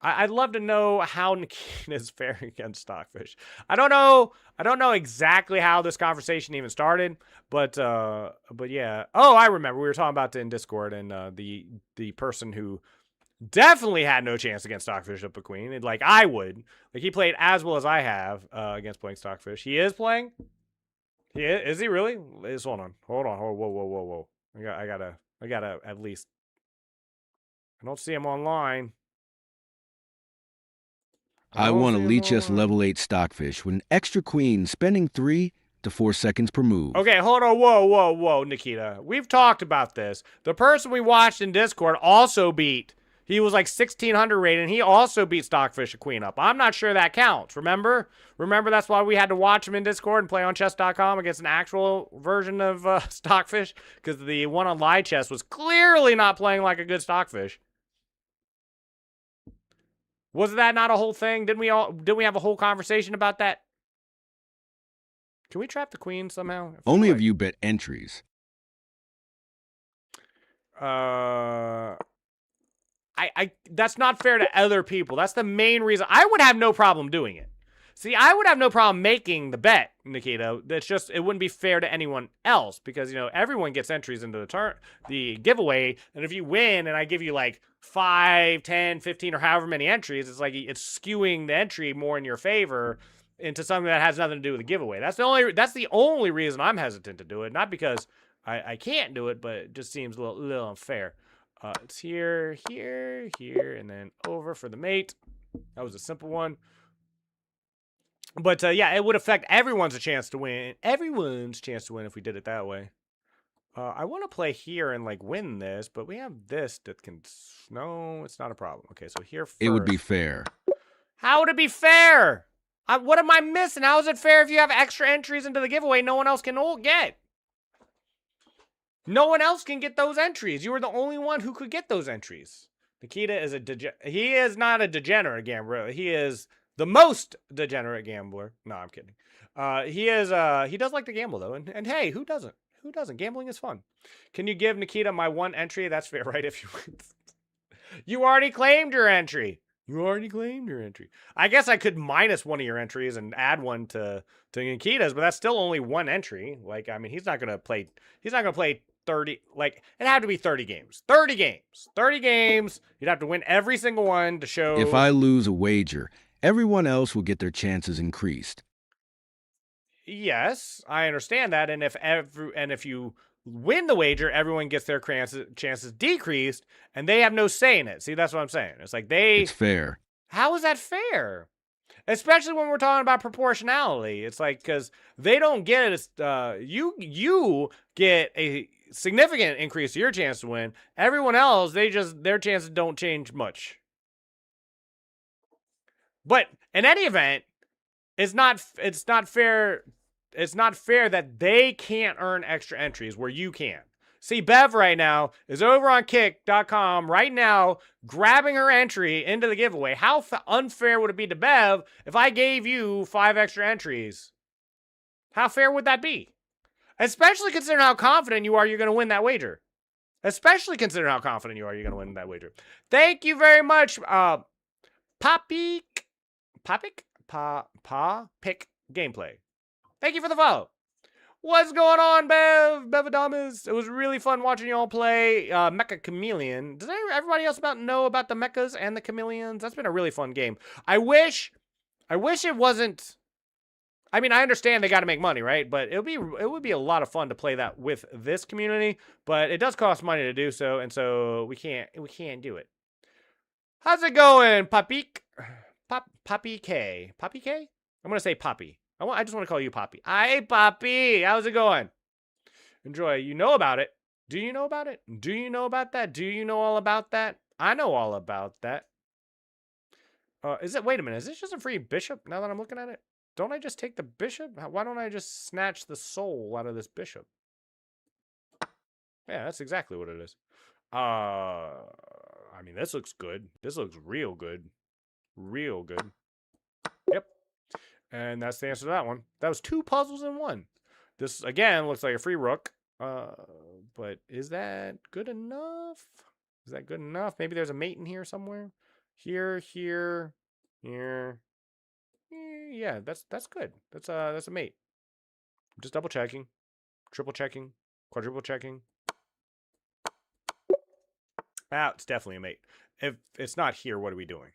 I'd love to know how Nikita is faring against Stockfish. I don't know exactly how this conversation even started, but yeah. Oh, I remember we were talking about it in Discord, and the person who definitely had no chance against Stockfish up a queen, like I would. Like he played as well as I have against playing Stockfish. He is playing. Is he really? Hold on. Whoa. I gotta at least. I don't see him online. I want to leech us level 8 Stockfish with an extra queen, spending 3 to 4 seconds per move. Okay, hold on. Whoa, Nikita. We've talked about this. The person we watched in Discord also beat. He was like 1600 rated, and he also beat Stockfish a queen up. I'm not sure that counts. Remember, that's why we had to watch him in Discord and play on chess.com against an actual version of Stockfish, because the one on live chess was clearly not playing like a good Stockfish. Was that not a whole thing? Didn't we have a whole conversation about that? Can we trap the queen somehow? Only if you bet entries. That's not fair to other people. That's the main reason. I would have no problem doing it. See, I would have no problem making the bet, Nikita. That's just, it wouldn't be fair to anyone else because, everyone gets entries into the giveaway. And if you win and I give you like 5, 10, 15, or however many entries, it's like it's skewing the entry more in your favor. into something that has nothing to do with the giveaway. That's the only reason I'm hesitant to do it. Not because I can't do it, but it just seems a little unfair. It's here, here, here, and then over for the mate. That was a simple one. But yeah, it would affect everyone's chance to win. Everyone's chance to win if we did it that way. I want to play here and like win this, but we have this that can. No, it's not a problem. Okay, so here first. It would be fair. How would it be fair? What am I missing? How is it fair if you have extra entries into the giveaway no one else can get? No one else can get those entries. You were the only one who could get those entries. Nikita is he is not a degenerate gambler. He is the most degenerate gambler. No, I'm kidding. He does like to gamble though. And hey, who doesn't? Who doesn't? Gambling is fun. Can you give Nikita my one entry? That's fair, right? If you you already claimed your entry. You already claimed your entry. I guess I could minus one of your entries and add one to Nikita's, but that's still only one entry. Like, I mean, he's not gonna play 30, like, it had to be 30 games. 30 games. 30 games. You'd have to win every single one to show. If I lose a wager, everyone else will get their chances increased. Yes, I understand that. And if you win the wager, everyone gets their chances decreased, and they have no say in it. See, that's what I'm saying. It's like It's fair. How is that fair? Especially when we're talking about proportionality. It's like, because they don't get it. You get a significant increase to your chance to win. Everyone else, their chances don't change much. But in any event, it's not fair. It's not fair that they can't earn extra entries where you can. See, Bev right now is over on Kick.com right now, grabbing her entry into the giveaway. How unfair would it be to Bev if I gave you 5 extra entries? How fair would that be? Especially considering how confident you are you're going to win that wager. Especially considering how confident you are you're going to win that wager. Thank you very much, Pick Gameplay. Thank you for the follow. What's going on, Bevadamas? It was really fun watching y'all play Mecha Chameleon. Does everybody else know about the mechas and the chameleons? That's been a really fun game. I wish it wasn't. I mean, I understand they got to make money, right? But it would be a lot of fun to play that with this community. But it does cost money to do so, and so we can't do it. How's it going, Poppy K? Poppy K? I'm gonna say Poppy. I just want to call you Poppy. Hey, Poppy. How's it going? Enjoy. You know about it. Do you know about it? Do you know about that? Do you know all about that? I know all about that. Wait a minute. Is this just a free bishop now that I'm looking at it? Don't I just take the bishop? Why don't I just snatch the soul out of this bishop? Yeah, that's exactly what it is. I mean, this looks good. This looks real good. Real good. Yep. And that's the answer to that one. That was 2 puzzles in 1. This, again, looks like a free rook. But is that good enough? Is that good enough? Maybe there's a mate in here somewhere. Here. Yeah, that's good. That's a mate. Just double checking. Triple checking. Quadruple checking. It's definitely a mate. If it's not here, what are we doing?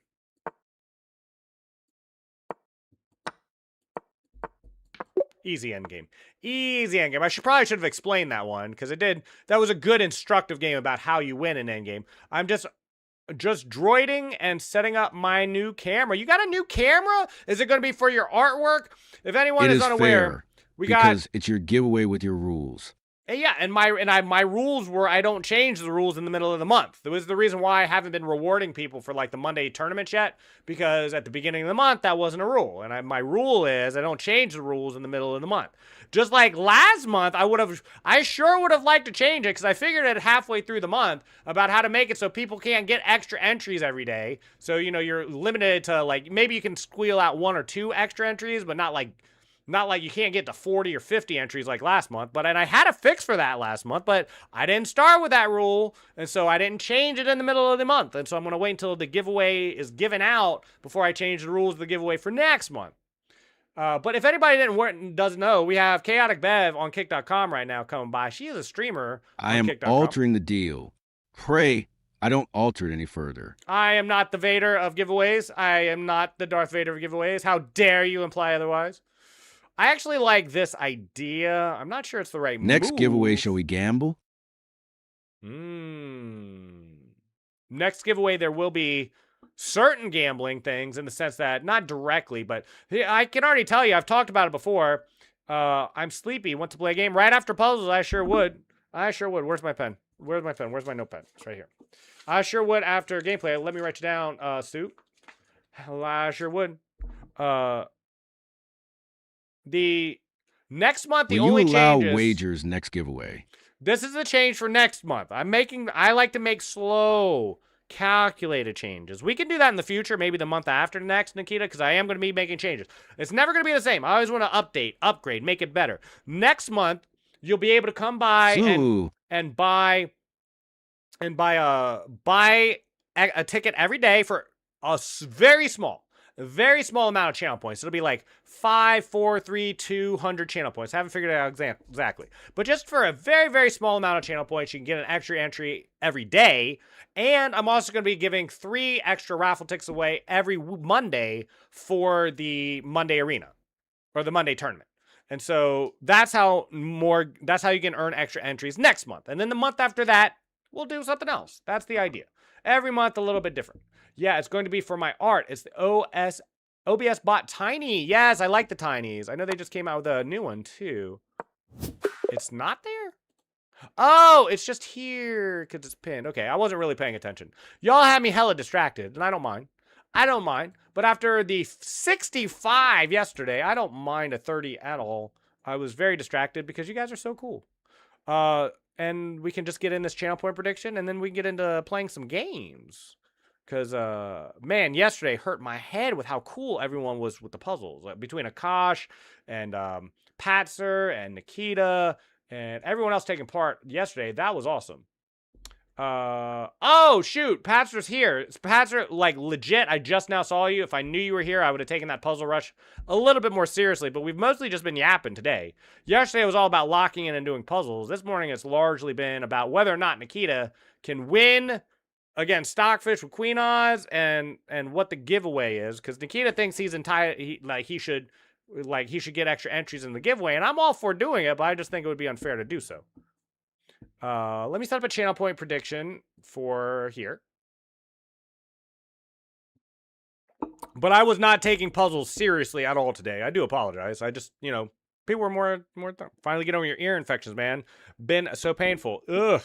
Easy endgame. Easy endgame. I probably should have explained that one, because that was a good instructive game about how you win an endgame. I'm just droiding and setting up my new camera. You got a new camera? Is it going to be for your artwork? If anyone is unaware, because it's your giveaway with your rules. Yeah, and my rules were I don't change the rules in the middle of the month. That was the reason why I haven't been rewarding people for like the Monday tournament yet, because at the beginning of the month that wasn't a rule, and my rule is I don't change the rules in the middle of the month. Just like last month, I sure would have liked to change it, because I figured it halfway through the month about how to make it so people can't get extra entries every day. So you're limited to like maybe you can squeal out 1 or 2 extra entries, but not like you can't get to 40 or 50 entries like last month. And I had a fix for that last month, but I didn't start with that rule, and so I didn't change it in the middle of the month. And so I'm going to wait until the giveaway is given out before I change the rules of the giveaway for next month. But if anybody doesn't know, we have Chaotic Bev on Kick.com right now coming by. She is a streamer. I am altering the deal. Pray I don't alter it any further. I am not the Vader of giveaways. I am not the Darth Vader of giveaways. How dare you imply otherwise? I actually like this idea. I'm not sure it's the right Next move. giveaway, shall we gamble? Next giveaway, there will be certain gambling things in the sense that, not directly, but I can already tell you, I've talked about it before. I'm sleepy, want to play a game right after puzzles. I sure would. I sure would. Where's my pen? Where's my pen? Where's my notepad? It's right here. I sure would after gameplay. Let me write you down, Sue. I sure would. The next month, the only change. Will you allow changes, wagers next giveaway? This is the change for next month. I like to make slow, calculated changes. We can do that in the future, maybe the month after next, Nikita, because I am going to be making changes. It's never going to be the same. I always want to update, upgrade, make it better. Next month, you'll be able to come by and buy a ticket every day for a very small amount of channel points. It'll be like 5, 4, 3, 200 channel points. I haven't figured it out exactly. But just for a very, very small amount of channel points, you can get an extra entry every day. And I'm also going to be giving 3 extra raffle tickets away every Monday for the Monday Arena or the Monday tournament. And so that's how you can earn extra entries next month. And then the month after that, we'll do something else. That's the idea. Every month, a little bit different. Yeah, it's going to be for my art. It's the OBS bot Tiny. Yes, I like the Tinies. I know they just came out with a new one, too. It's not there? Oh, it's just here because it's pinned. Okay, I wasn't really paying attention. Y'all had me hella distracted, and I don't mind. I don't mind. But after the 65 yesterday, I don't mind a 30 at all. I was very distracted because you guys are so cool. And we can just get in this channel point prediction, and then we can get into playing some games. Because, man, yesterday hurt my head with how cool everyone was with the puzzles. Like, between Akash and Patzer and Nikita and everyone else taking part yesterday, that was awesome. Oh, shoot, Patzer's here. Patzer, like, legit, I just now saw you. If I knew you were here, I would have taken that puzzle rush a little bit more seriously. But we've mostly just been yapping today. Yesterday was all about locking in and doing puzzles. This morning it's largely been about whether or not Nikita can win against Stockfish with Queen Oz and what the giveaway is, because Nikita thinks he should get extra entries in the giveaway, and I'm all for doing it, but I just think it would be unfair to do so. Let me set up a channel point prediction for here. But I was not taking puzzles seriously at all today. I do apologize. I just, people were more finally get over your ear infections, man. Been so painful. Ugh.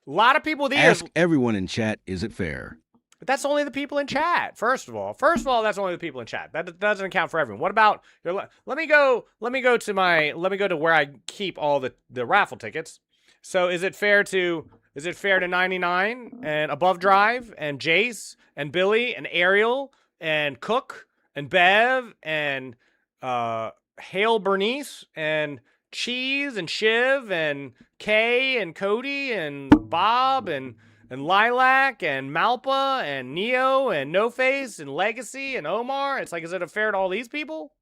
A lot of people with ears. Ask everyone in chat, is it fair? But that's only the people in chat. First of all, that's only the people in chat. That doesn't account for everyone. What about let me go to where I keep all the raffle tickets. So is it fair to 99 and Above Drive and Jace and Billy and Ariel and Cook and Bev and Hale Bernice and Cheese and Shiv and Kay and Cody and Bob and Lilac and Malpa and Neo and No Face and Legacy and Omar? It's like, is it fair to all these people?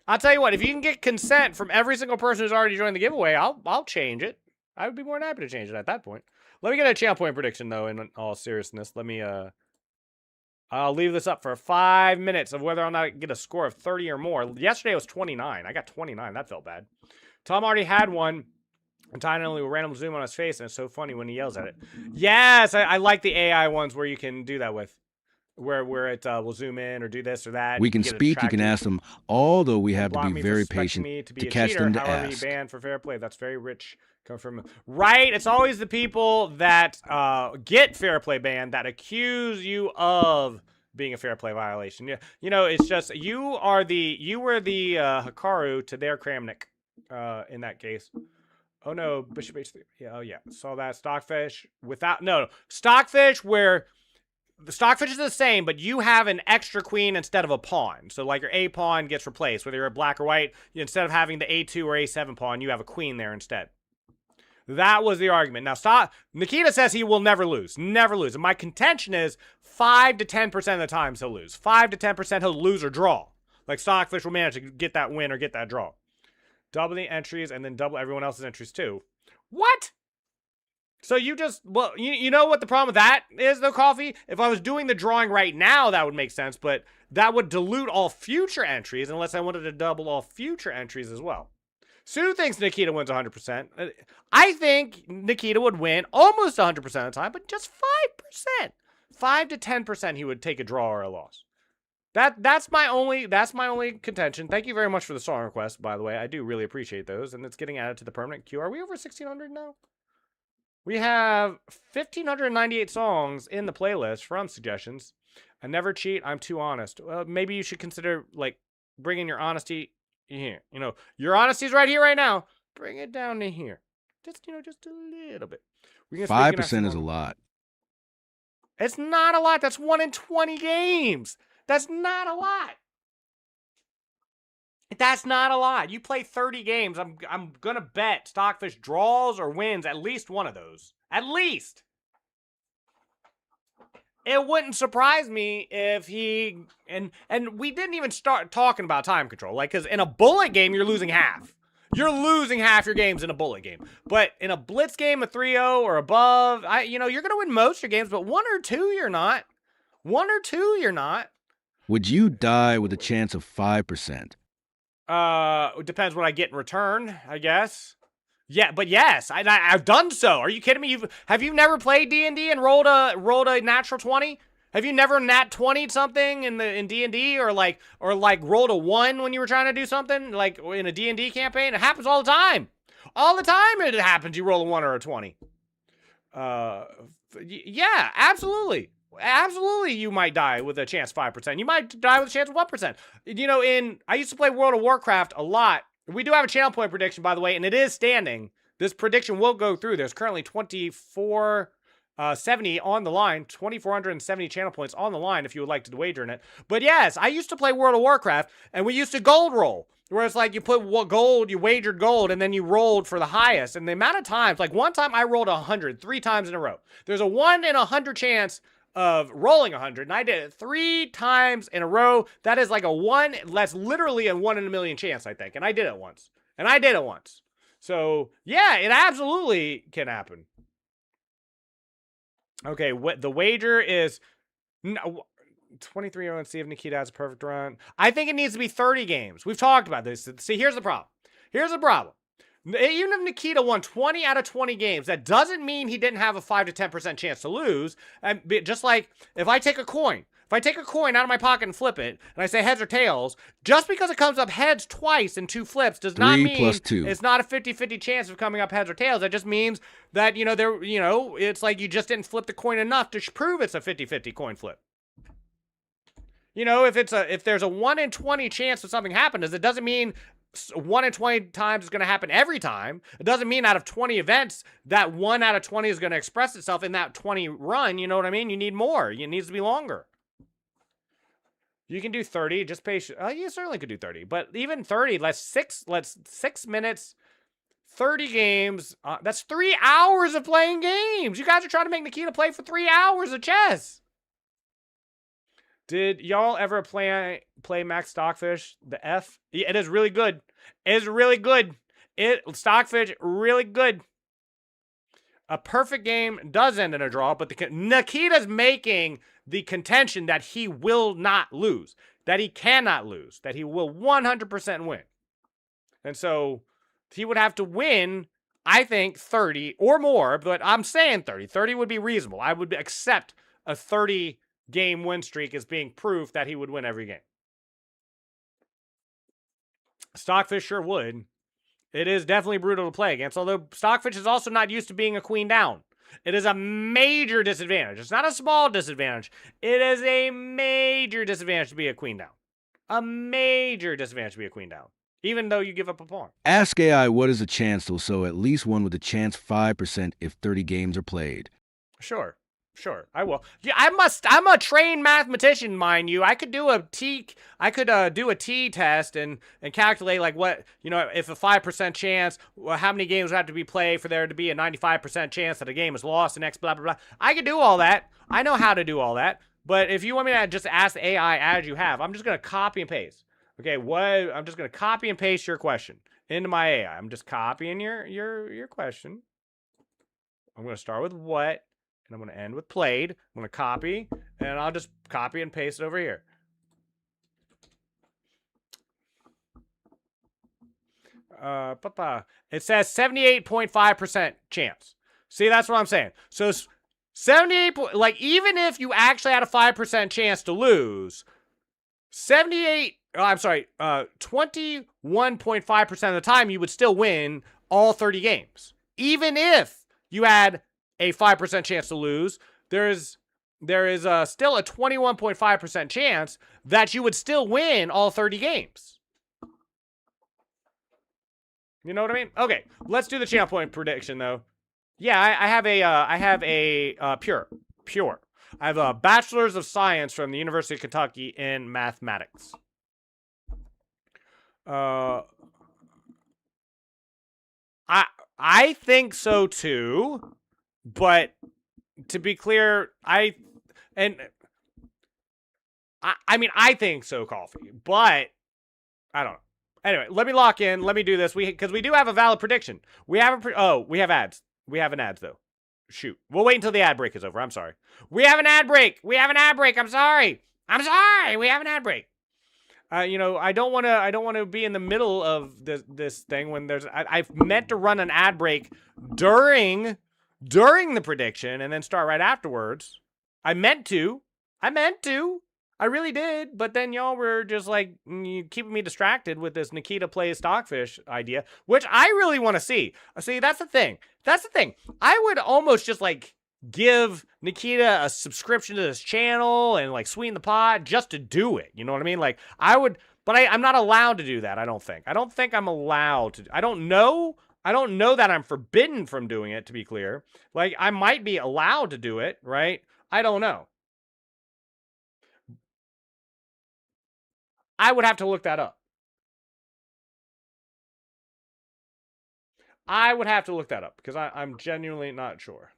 I'll tell you what, if you can get consent from every single person who's already joined the giveaway, I'll change it. I would be more than happy to change it at that point. Let me get a channel point prediction, though, in all seriousness. I'll leave this up for 5 minutes of whether or not I get a score of 30 or more. Yesterday was 29. I got 29. That felt bad. Tom already had one. And Tyne only will random zoom on his face, and it's so funny when he yells at it. Yes, I like the AI ones where you can do that with. Where it will zoom in or do this or that. We can speak, you can ask them, although we have to be very patient to catch them to ask. Banned for fair play. That's very rich. Come from right. It's always the people that get fair play banned that accuse you of being a fair play violation. It's just you were the Hikaru to their Kramnik in that case. Oh no, Bishop H3. Yeah, oh yeah, saw that Stockfish Stockfish where. The Stockfish is the same, but you have an extra queen instead of a pawn. So, like, your A pawn gets replaced. Whether you're a black or white, instead of having the A2 or A7 pawn, you have a queen there instead. That was the argument. Now, Nikita says he will never lose. Never lose. And my contention is 5 to 10% of the times he'll lose. 5 to 10% he'll lose or draw. Like, Stockfish will manage to get that win or get that draw. Double the entries and then double everyone else's entries, too. What? So you just, well, you know what the problem with that is, though, Coffee? If I was doing the drawing right now, that would make sense, but that would dilute all future entries unless I wanted to double all future entries as well. Sue thinks Nikita wins 100%. I think Nikita would win almost 100% of the time, but just 5%. 5 to 10% he would take a draw or a loss. That's my only contention. Thank you very much for the song request, by the way. I do really appreciate those, and it's getting added to the permanent queue. Are we over 1,600 now? We have 1,598 songs in the playlist from suggestions. I never cheat. I'm too honest. Well, maybe you should consider, like, bringing your honesty here. You know, your honesty's right here, right now. Bring it down to here. Just, just a little bit. 5% is a lot. It's not a lot. That's 1 in 20 games. That's not a lot. That's not a lot. You play 30 games. I'm going to bet Stockfish draws or wins at least one of those. At least. It wouldn't surprise me if he... And we didn't even start talking about time control. Like, because in a bullet game, you're losing half. You're losing half your games in a bullet game. But in a blitz game, a 3-0 or above, you're going to win most of your games, but 1 or 2, you're not. 1 or 2, you're not. Would you die with a chance of 5%? It depends what I get in return, I guess. Yeah, but yes, I've done so. Are you kidding me? Have you never played D&D and rolled a natural 20? Have you never nat 20'd something in D&D or like rolled a 1 when you were trying to do something like in a D&D campaign? It happens all the time. All the time it happens. You roll a 1 or a 20. Yeah, absolutely. Absolutely, you might die with a chance of 5%. You might die with a chance of 1%. I used to play World of Warcraft a lot. We do have a channel point prediction, by the way, and it is standing. This prediction will go through. There's currently 2,470 on the line, 2,470 channel points on the line if you would like to wager in it. But yes, I used to play World of Warcraft, and we used to gold roll, where it's like you put gold, you wagered gold, and then you rolled for the highest. And the amount of times, like one time I rolled 100 3 times in a row. There's a 1 in 100 chance of rolling 100, and I did it 3 times in a row. That is like that's literally a 1 in a million chance, I think. And I did it once. So, yeah, it absolutely can happen. Okay, the wager is 23 and see if Nikita has a perfect run. I think it needs to be 30 games. We've talked about this. See, here's the problem. Even if Nikita won 20 out of 20 games, that doesn't mean he didn't have a 5 to 10% chance to lose. And just like if I take a coin out of my pocket and flip it, and I say heads or tails, just because it comes up heads twice in 2 flips does not mean it's not a 50-50 chance of coming up heads or tails. That just means that, it's like you just didn't flip the coin enough to prove it's a 50-50 coin flip. If there's a 1 in 20 chance of something happening, it doesn't mean 1 in 20 times is going to happen every time. It doesn't mean out of 20 events that 1 out of 20 is going to express itself in that 20 run. You know what I mean? You need more. It needs to be longer. You can do 30. Just patient. You certainly could do 30, but even 30. Let's 6 minutes. 30 games. That's 3 hours of playing games. You guys are trying to make Nikita play for 3 hours of chess. Did y'all ever play Max Stockfish? The F? Yeah, it is really good. It is really good. Stockfish, really good. A perfect game does end in a draw, but Nikita's making the contention that he will not lose, that he cannot lose, that he will 100% win. And so he would have to win, I think, 30 or more, but I'm saying 30. 30 would be reasonable. I would accept a 30-game win streak as being proof that he would win every game. Stockfish sure would. It is definitely brutal to play against, although Stockfish is also not used to being a queen down. It is a major disadvantage. It's not a small disadvantage. It is a major disadvantage to be a queen down. A major disadvantage to be a queen down, even though you give up a pawn. Ask AI what is the chance to so at least one with a chance 5% if 30 games are played. Sure, I will. Yeah, I'm a trained mathematician, mind you. I could do a T test and calculate like what, if a 5% chance, how many games would have to be played for there to be a 95% chance that a game is lost and X blah blah blah. I could do all that. I know how to do all that. But if you want me to just ask the AI as you have, I'm just gonna copy and paste. Okay, I'm just gonna copy and paste your question into my AI. I'm just copying your question. I'm going to start with what, and I'm going to end with played. I'm going to copy, and I'll just copy and paste it over here. It says 78.5% chance. See, that's what I'm saying. So 78, like, even if you actually had a 5% chance to lose, 21.5% of the time you would still win all 30 games. Even if you had a 5% chance to lose, there is still a 21.5% chance that you would still win all 30 games. You know what I mean? Okay, let's do the channel point prediction though. Yeah, I have a pure. I have a bachelor's of science from the University of Kentucky in mathematics. I think so too, but to be clear, I mean I think so, Coffee, but I don't know. Anyway, let me lock in. Let me do this. Because we do have a valid prediction. We have we have ads. We have an ads though. Shoot. We'll wait until the ad break is over. I'm sorry. We have an ad break. We have an ad break. I'm sorry. We have an ad break. You know, I don't want to be in the middle of this thing when I've meant to run an ad break during the prediction and then start right afterwards. I meant to. I really did, but then y'all were just like keeping me distracted with this Nikita plays Stockfish idea, which I really want to see. See, that's the thing. I would almost just like give Nikita a subscription to this channel and like sweeten the pot just to do it. You know what I mean? Like I would, but I'm not allowed to do that. I don't think I'm allowed to. I don't know that I'm forbidden from doing it, to be clear. Like I might be allowed to do it, right? I don't know. I would have to look that up. Because I'm genuinely not sure.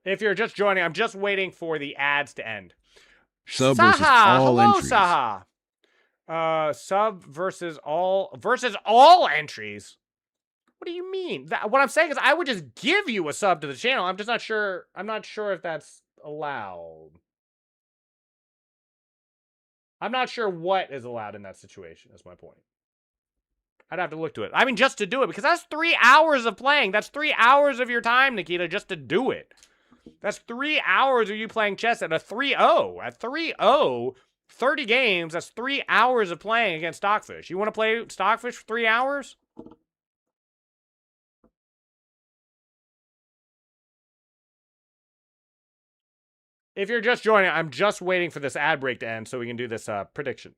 If you're just joining, I'm just waiting for the ads to end. Sub Saha, versus all hello, entries. Saha. Sub versus all entries. What do you mean? What I'm saying is I would just give you a sub to the channel. I'm just not sure. I'm not sure if that's allowed. I'm not sure what is allowed in that situation, is my point. I'd have to look to it. I mean, just to do it, because that's 3 hours of playing. That's 3 hours of your time, Nikita, just to do it. That's 3 hours of you playing chess at a 3-0. At 3-0, 30 games, that's 3 hours of playing against Stockfish. You want to play Stockfish for 3 hours? If you're just joining, I'm just waiting for this ad break to end so we can do this prediction.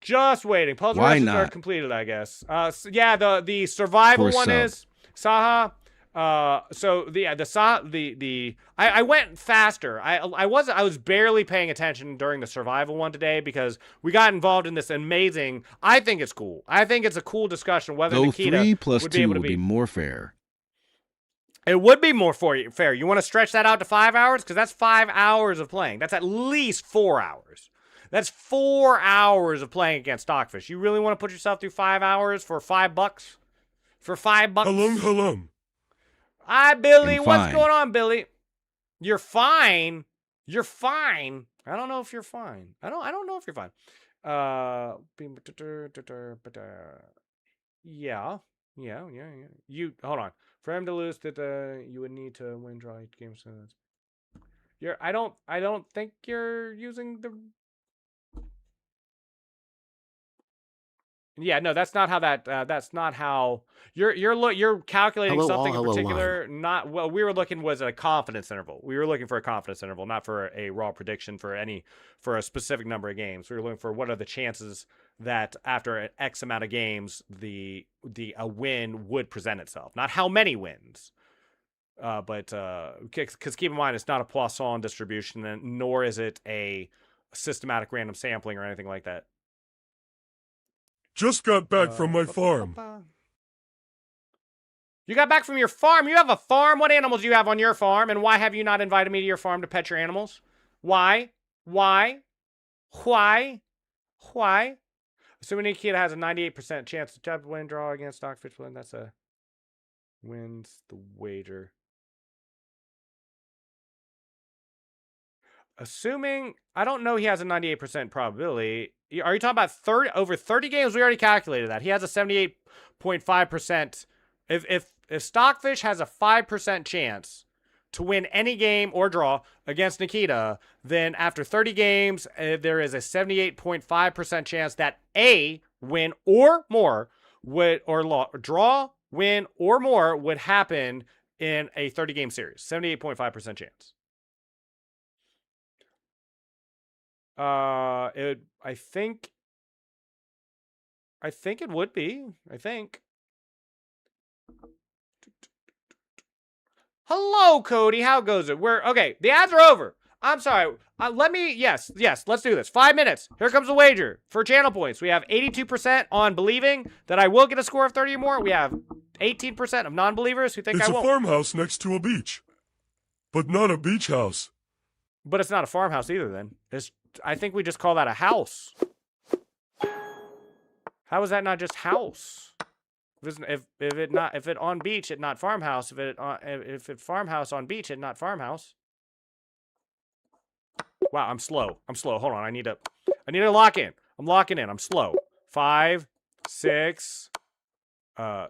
Just waiting. Puzzle Why rushes not? are completed, I guess. Yeah, the survival one is Saha. So I went faster. I was barely paying attention during the survival one today because we got involved in this amazing. I think it's cool. I think it's a cool discussion whether Though Nikita 3 plus would be 2 able to would be more fair. It would be more fair. You want to stretch that out to 5 hours? Because that's 5 hours of playing. That's at least 4 hours. That's 4 hours of playing against Stockfish. You really want to put yourself through 5 hours for $5? For $5? Hello. Hi, Billy. I'm What's fine. going on, Billy? You're fine. You're fine. I don't know if you're fine. I don't know if you're fine. Yeah. You hold on. For him to lose, that you would need to win, draw each game. So that's I don't think you're using the. Yeah, no, that's not how that's not how you're calculating Hello, something all, in hello, particular. Not well, we were looking was a confidence interval. We were looking for a confidence interval, not for a raw prediction for a specific number of games. We were looking for what are the chances that after an X amount of games, a win would present itself. Not how many wins. But because keep in mind, it's not a Poisson distribution, and nor is it a systematic random sampling or anything like that. Just got back from my farm. You got back from your farm. You have a farm. What animals do you have on your farm? And why have you not invited me to your farm to pet your animals? Why? Why? Why? Why? Assuming Nikita has a 98% chance to win draw against Stockfish Win, that's a wins the wager. Assuming, I don't know he has a 98% probability. Are you talking about over 30 games? We already calculated that. He has a 78.5%. If Stockfish has a 5% chance to win any game or draw against Nikita, then after 30 games, there is a 78.5% chance that A, win or more would, or draw, win or more would happen in a 30-game series. 78.5% chance. I think it would be. I think. Hello, Cody. How goes it? Okay. The ads are over. I'm sorry. Yes, let's do this. 5 minutes. Here comes the wager for channel points. We have 82% on believing that I will get a score of 30 or more. We have 18% of non-believers who think I won't. It's a farmhouse next to a beach, but not a beach house. But it's not a farmhouse either then. I think we just call that a house. How is that not just house? If it on beach, it not farmhouse. If it farmhouse on beach, it not farmhouse. Wow, I'm slow. Hold on, I need to lock in. I'm locking in. I'm slow. 5, 6,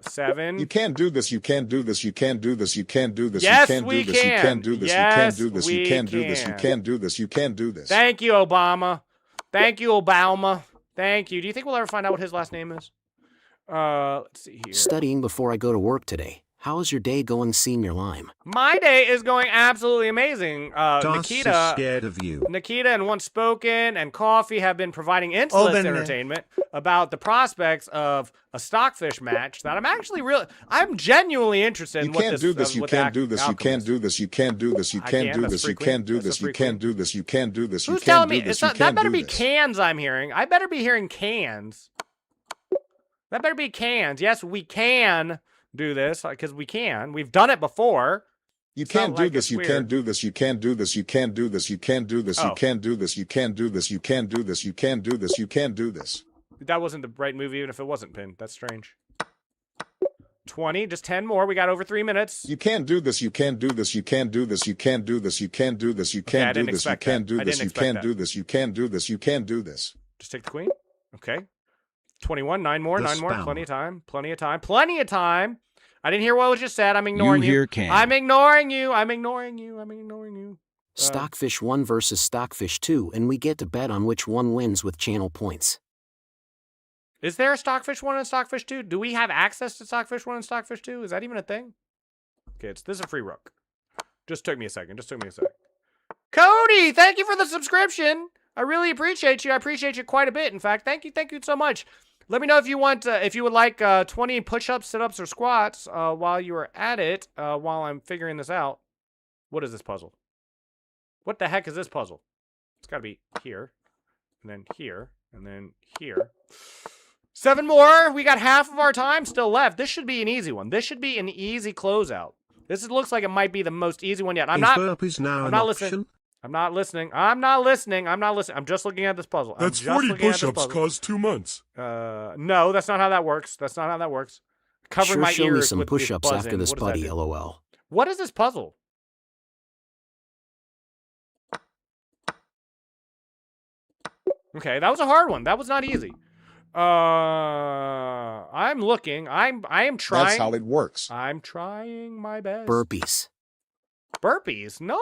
7. You can't do this. You can't do this. You can't do this. You can't do this. Yes, you can't we do this. can. You can't do this. Yes, you can't do this. we You can't do this. You can. can't do this. You can't do this. Thank you, Obama. Thank you, Obama. Thank you. Do you think we'll ever find out what his last name is? Let's see here. Studying before I go to work today. How's your day going, Senior Lime? My day is going absolutely amazing. Nikita is scared of you. Nikita and Once Spoken and Coffee have been providing endless entertainment about the prospects of a Stockfish match that I'm genuinely interested in. You can't do this. You can't do this. You can't do this. You can't do this. You can't do this. You can't do this. You can't do this. You can't do this. Who's telling me? That better be cans I'm hearing. I better be hearing cans. That better be cans. Yes, we can do this because we can. We've done it before. You can't do this. You can't do this. You can't do this. You can't do this. You can't do this. You can't do this. You can't do this. You can't do this. You can't do this. You can't do this. That wasn't the right move, even if it wasn't pinned. That's strange. 20, just 10 more. We got over 3 minutes. You can't do this. You can't do this. You can't do this. You can't do this. You can't do this. You can't do this. You can't do this. You can't do this. You can't do this. You can't do this. Just take the queen. Okay. 21, 9 more, 9 more. Plenty of time. Plenty of time. Plenty of time. I didn't hear what was just said. I'm ignoring you. You hear can. I'm ignoring you. I'm ignoring you. I'm ignoring you. Stockfish 1 versus Stockfish 2, and we get to bet on which one wins with channel points. Is there a Stockfish 1 and Stockfish 2? Do we have access to Stockfish 1 and Stockfish 2? Is that even a thing? Okay, this is a free rook. Just took me a second. Cody, thank you for the subscription. I really appreciate you. I appreciate you quite a bit, in fact. Thank you so much. Let me know if you want, if you would like 20 push-ups, sit-ups, or squats while you are at it, while I'm figuring this out. What is this puzzle? What the heck is this puzzle? It's got to be here, and then here, and then here. 7 more. We got half of our time still left. This should be an easy one. This should be an easy closeout. This looks like it might be the most easy one yet. I'm not listening. I'm not listening. I'm just looking at this puzzle. That's 40 push-ups cost 2 months. No, that's not how that works. Covering my show ears me some with push-ups buzzing. after this, What does that buddy. do? LOL. What is this puzzle? Okay, that was a hard one. That was not easy. I'm looking. I am trying. That's how it works. I'm trying my best. Burpees. Burpees? No.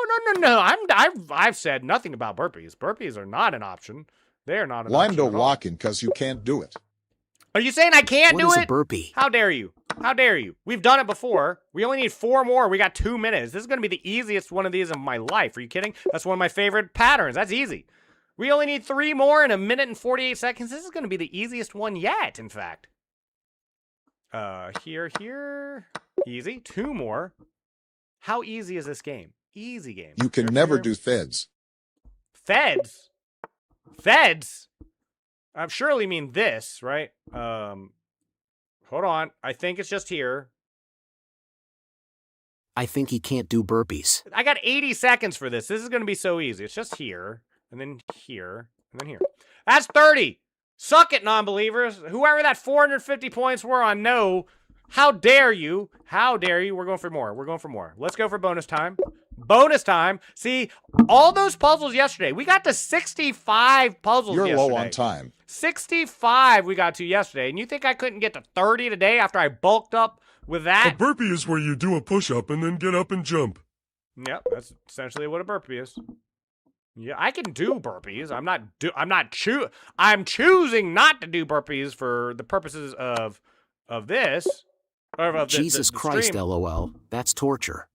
I've said nothing about burpees. Burpees are not an option. They are not an Lime option. don't walk in because you can't do it. Are you saying I can't do it? What is a burpee? How dare you? How dare you? We've done it before. We only need 4 more. We got 2 minutes. This is going to be the easiest one of these of my life. Are you kidding? That's one of my favorite patterns. That's easy. We only need 3 more in 1 minute and 48 seconds. This is going to be the easiest one yet, in fact. Here. Easy. 2 more. How easy is this game? Easy game. You can never do feds. Feds? Feds? I surely mean this, right? Hold on. I think it's just here. I think he can't do burpees. I got 80 seconds for this. This is going to be so easy. It's just here, and then here, and then here. That's 30. Suck it, non-believers. Whoever that 450 points were on no, how dare you? How dare you? We're going for more. We're going for more. Let's go for bonus time. Bonus time. See, all those puzzles yesterday. We got to 65 puzzles You're yesterday. low on time. 65 we got to yesterday. And you think I couldn't get to 30 today after I bulked up with A that? burpee is where you do a push-up and then get up and jump. Yep, that's essentially what a burpee is. Yeah, I can do burpees. I'm choosing not to do burpees for the purposes of this. Of Jesus the Christ, stream. LOL. That's torture.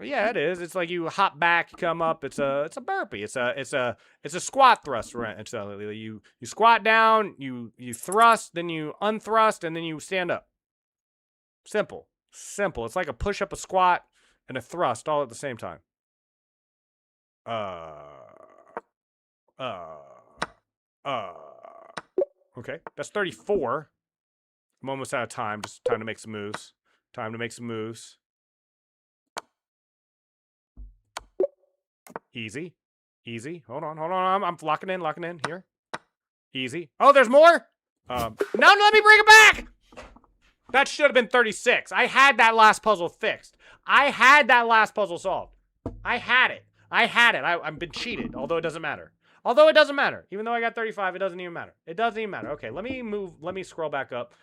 Yeah, it is. It's like you hop back, come up. It's a burpee. It's a squat thrust. Right? It's you squat down, you thrust, then you unthrust, and then you stand up. Simple. It's like a push up, a squat, and a thrust all at the same time. Okay, that's 34. I'm almost out of time. Just time to make some moves. Easy. Hold on. I'm locking in here. Easy. Oh, there's more? No, let me bring it back! That should have been 36. I had that last puzzle fixed. I had that last puzzle solved. I had it. I've been cheated, although it doesn't matter. Even though I got 35, it doesn't even matter. Okay, let me scroll back up.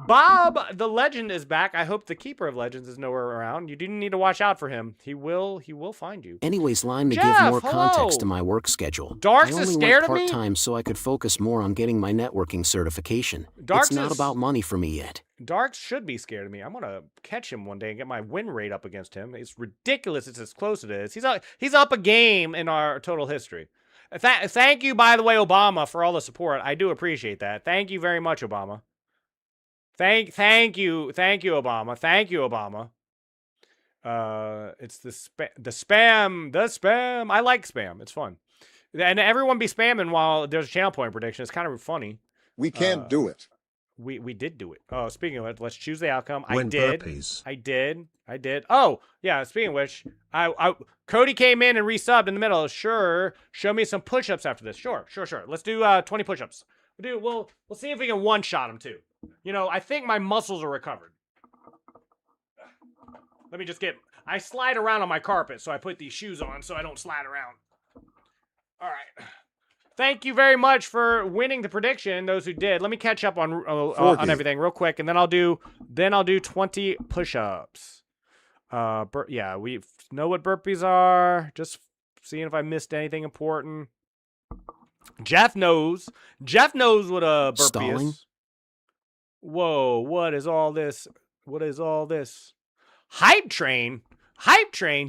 Bob the Legend is back. I hope the Keeper of Legends is nowhere around. You do need to watch out for him. He will find you. Anyways, Lime, to Jeff, give more hello. context to my work schedule. Darks I is only scared went of me? part-time so I could focus more on getting my networking certification. Darks It's not is- about money for me yet. Darks should be scared of me. I'm gonna catch him one day and get my win rate up against him. It's ridiculous. It's as close as it is. He's up a game in our total history. Thank you, by the way, Obama, for all the support. I do appreciate that. Thank you very much, Obama. Thank you, Obama. Thank you, Obama. It's the spam. I like spam. It's fun, and everyone be spamming while there's a channel point prediction. It's kind of funny. We can't do it. We did do it. Oh, speaking of it, let's choose the outcome. Win I did. burpees. I did. Oh, yeah. Speaking of which, Cody came in and resubbed in the middle. Sure. Show me some push-ups after this. Sure. Let's do 20 push-ups. We'll see if we can one-shot them too. You know, I think my muscles are recovered. Let me just I slide around on my carpet, so I put these shoes on so I don't slide around. All right. Thank you very much for winning the prediction. Those who did. Let me catch up on everything real quick, and then I'll do 20 push-ups. Yeah, we know what burpees are. Just seeing if I missed anything important. Jeff knows. Jeff knows what a burpee Stalling? is. Whoa! What is all this? Hype train.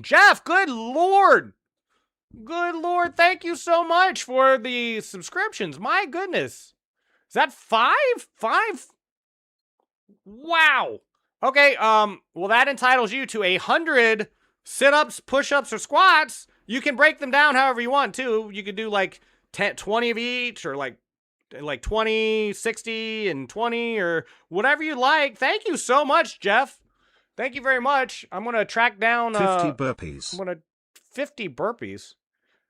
Jeff, good lord. Thank you so much for the subscriptions. My goodness. Is that 5? 5? Wow. Okay, well, that entitles you to 100 sit-ups, push-ups, or squats. You can break them down however you want, too. You could do, like, 10, 20 of each, or, like 20, 60, and 20, or whatever you like. Thank you so much, Jeff. Thank you very much. I'm going to track down... 50 burpees. 50 burpees?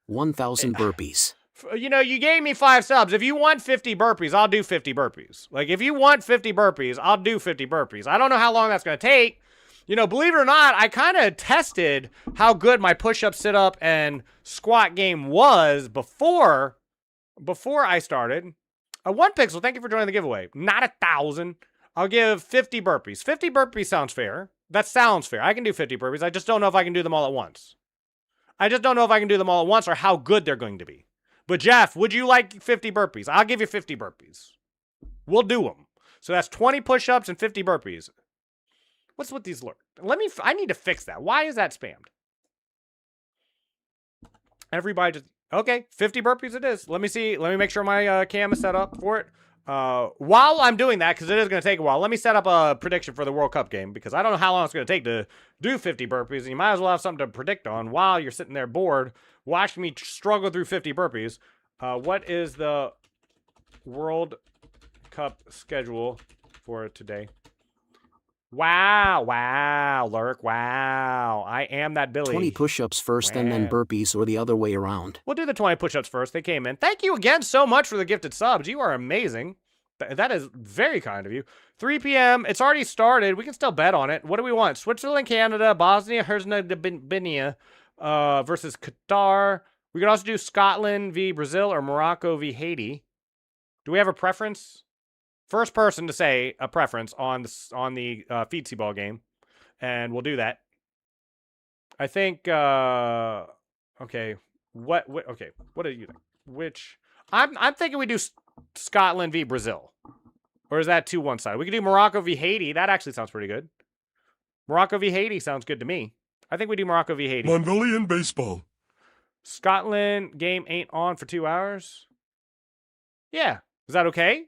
1,000 burpees. You know, you gave me 5 subs. If you want 50 burpees, I'll do 50 burpees. Like, if you want 50 burpees, I'll do 50 burpees. I don't know how long that's going to take. You know, believe it or not, I kind of tested how good my push-up, sit-up, and squat game was before I started. 1pixel, thank you for joining the giveaway. Not 1,000. I'll give 50 burpees. 50 burpees sounds fair. That sounds fair. I can do 50 burpees. I just don't know if I can do them all at once. Or how good they're going to be. But Jeff, would you like 50 burpees? I'll give you 50 burpees. We'll do them. So that's 20 push-ups and 50 burpees. What's with these? I need to fix that. Why is that spammed? Everybody just, okay, 50 burpees it is. Let me see. Let me make sure my cam is set up for it. While I'm doing that, because it is going to take a while, let me set up a prediction for the World Cup game, because I don't know how long it's going to take to do 50 burpees, and you might as well have something to predict on while you're sitting there bored, watching me struggle through 50 burpees. What is the World Cup schedule for today? Wow, wow, Lurk, wow. I am that Billy. 20 push-ups first and then burpees, or the other way around. We'll do the 20 push-ups first. They came in. Thank you again so much for the gifted subs. You are amazing. That is very kind of you. 3 p.m. It's already started. We can still bet on it. What do we want? Switzerland, Canada, Bosnia, Herzegovina versus Qatar. We could also do Scotland v. Brazil or Morocco v. Haiti. Do we have a preference? First person to say a preference on the feetsy ball game, and we'll do that. I think. Okay. What? Okay. What do you think? Which? I'm thinking we do Scotland v Brazil, or is that too one sided? We could do Morocco v Haiti. That actually sounds pretty good. Morocco v Haiti sounds good to me. I think we do Morocco v Haiti. Mongolian baseball. Scotland game ain't on for 2 hours. Yeah. Is that okay?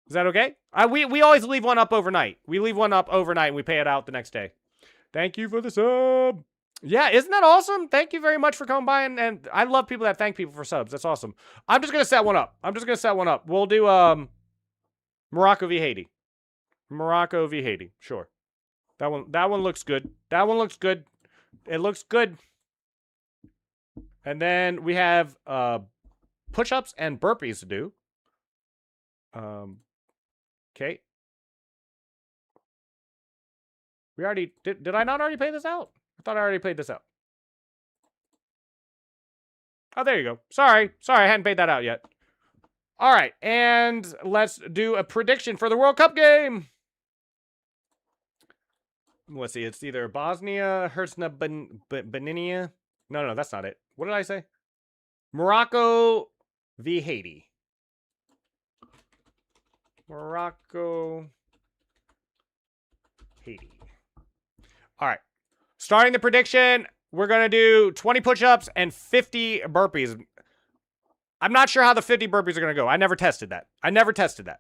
Is that okay? We always leave one up overnight. We leave one up overnight and we pay it out the next day. Thank you for the sub. Yeah, isn't that awesome? Thank you very much for coming by. And I love people that thank people for subs. That's awesome. I'm just going to set one up. We'll do Morocco v Haiti. Morocco v Haiti. Sure. That one looks good. That one looks good. It looks good. And then we have push-ups and burpees to do. Okay. We already did I not already pay this out? I thought I already paid this out. Oh, there you go. Sorry, I hadn't paid that out yet. All right, and let's do a prediction for the World Cup game. Let's see. It's either Bosnia, Herzegovina. No, that's not it. What did I say? Morocco v Haiti. Morocco, Haiti. All right. Starting the prediction, we're going to do 20 push-ups and 50 burpees. I'm not sure how the 50 burpees are going to go. I never tested that.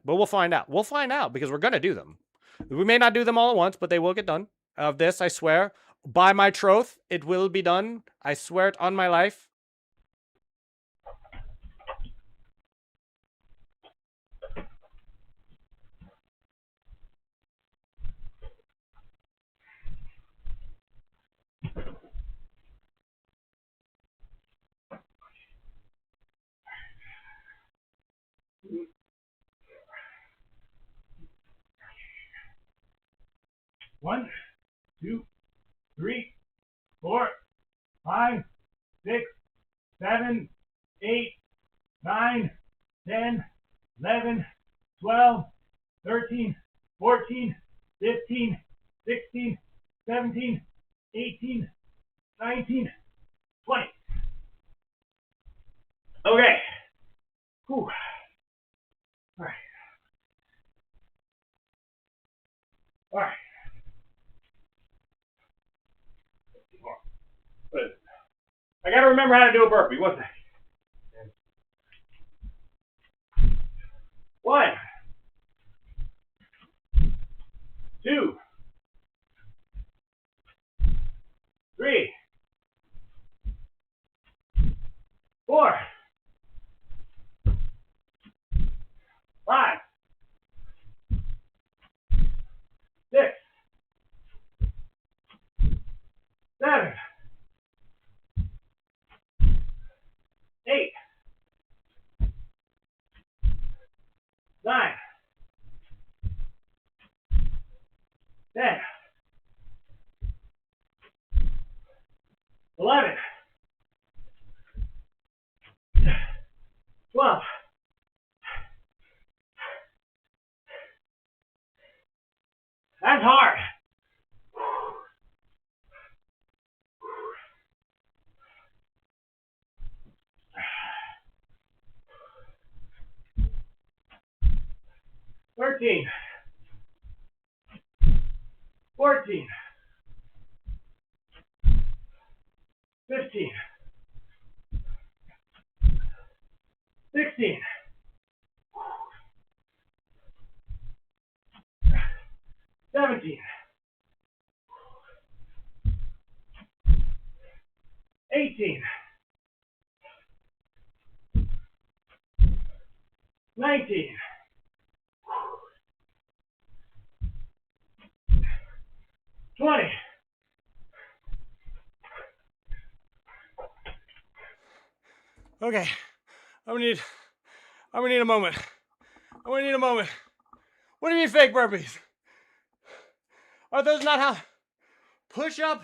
But we'll find out. We'll find out because we're going to do them. We may not do them all at once, but they will get done. Of this, I swear. By my troth, it will be done. I swear it on my life. One, 2, 3, 4, 5, 6, 7, 8, 9, 10, 11, 12, 13, 14, 15, 16, 17, 18, 19, 20. Okay. Whew. All right. All right. I gotta remember how to do a burpee. What's that? 1, 2, 3, 4, 5, 6, 7, 8, 9, 10, 11, 12. That's hard. Thirteen, 14, 15, 16, 17, 18, 19, 20. Okay. I'm gonna need a moment. I'm gonna need a moment. What do you mean fake burpees? Are those not how? Push up,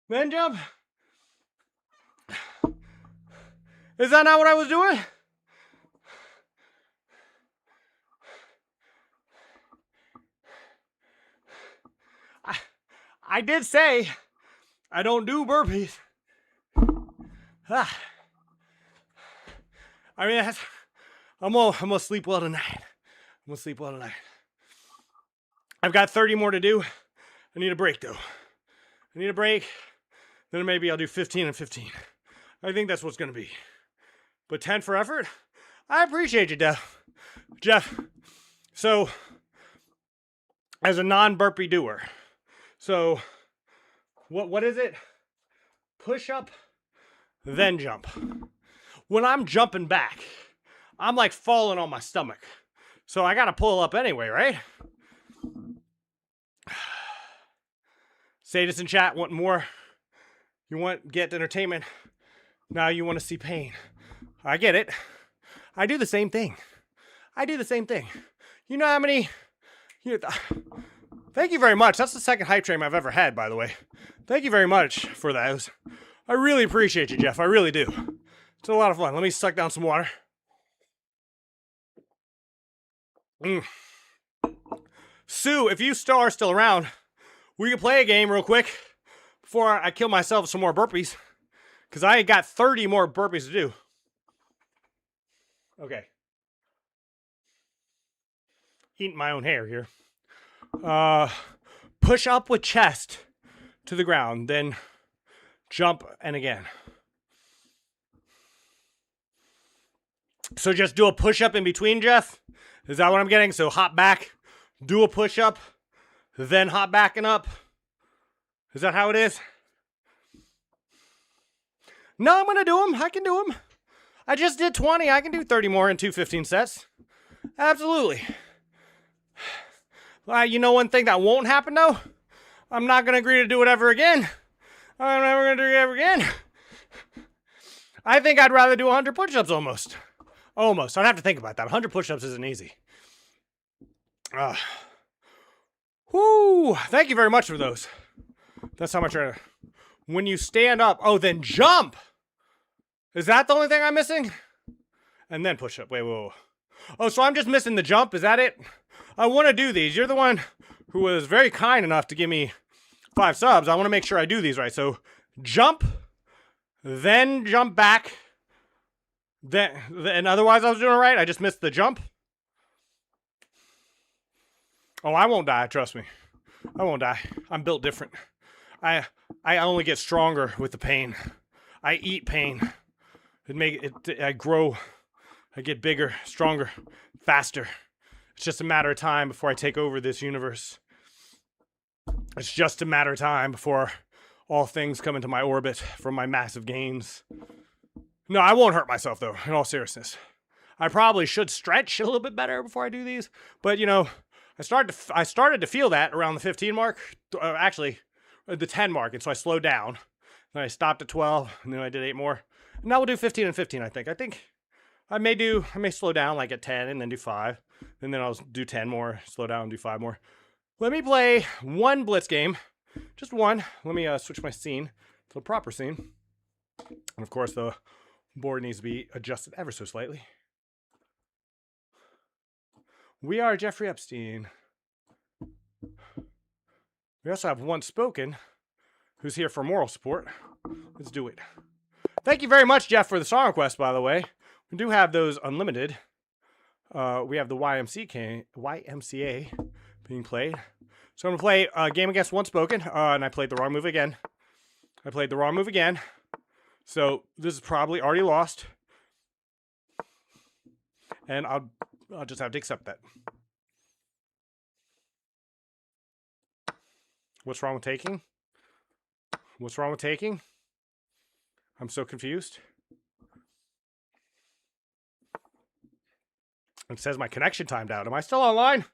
then jump? Is that not what I was doing? I did say I don't do burpees. I mean, I'm gonna sleep well tonight. I'm gonna sleep well tonight. I've got 30 more to do. I need a break though. I need a break. Then maybe I'll do 15 and 15. I think that's what's gonna be. But 10 for effort? I appreciate you, Jeff. So, as a non-burpee doer, so what is it? Push up, then jump. When I'm jumping back, I'm like falling on my stomach. So I gotta pull up anyway, right? Sadist in chat, want more? You want get entertainment? Now you want to see pain. I get it. I do the same thing. You know how many... Thank you very much. That's the second hype train I've ever had, by the way. Thank you very much for those. I really appreciate you, Jeff. I really do. It's a lot of fun. Let me suck down some water. Sue, if you are still around, we can play a game real quick before I kill myself with some more burpees. Because I got 30 more burpees to do. Okay. Eating my own hair here. Push up with chest to the ground, then jump and again. So just do a push up in between, Jeff? Is that what I'm getting? So hop back, do a push up, then hop back and up. Is that how it is? No, I'm going to do them. I can do them. I just did 20. I can do 30 more in 2 15 sets. Absolutely. You know one thing that won't happen, though? I'm not going to agree to do it ever again. I'm never going to do it ever again. I think I'd rather do 100 push-ups almost. Almost. I'd have to think about that. 100 push-ups isn't easy. Whoo! Thank you very much for those. That's how much I... When you stand up... Oh, then jump! Is that the only thing I'm missing? And then push up. Wait, whoa. Oh, so I'm just missing the jump? Is that it? I want to do these. You're the one who was very kind enough to give me 5 subs. I want to make sure I do these right. So jump, then jump back. And otherwise I was doing it right. I just missed the jump. Oh, I won't die. Trust me. I won't die. I'm built different. I only get stronger with the pain. I eat pain. I grow. I get bigger, stronger, faster. It's just a matter of time before I take over this universe. It's just a matter of time before all things come into my orbit from my massive gains. No, I won't hurt myself, though, in all seriousness. I probably should stretch a little bit better before I do these. But, you know, I started to feel that around the 15 mark. Actually, the 10 mark. And so I slowed down. Then I stopped at 12. And then I did 8 more. And now we'll do 15 and 15, I think. I may slow down like at 10 and then do 5. And then I'll do 10 more, slow down, and do 5 more. Let me play one blitz game. Just one. Let me switch my scene to the proper scene. And of course, the board needs to be adjusted ever so slightly. We are Jeffrey Epstein. We also have One Spoken, who's here for moral support. Let's do it. Thank you very much, Jeff, for the song request, by the way. We do have those unlimited. We have the YMCA being played. So I'm going to play a game against One Spoken, and I played the wrong move again. So this is probably already lost. And I'll just have to accept that. What's wrong with taking? I'm so confused. It says my connection timed out. Am I still online? Are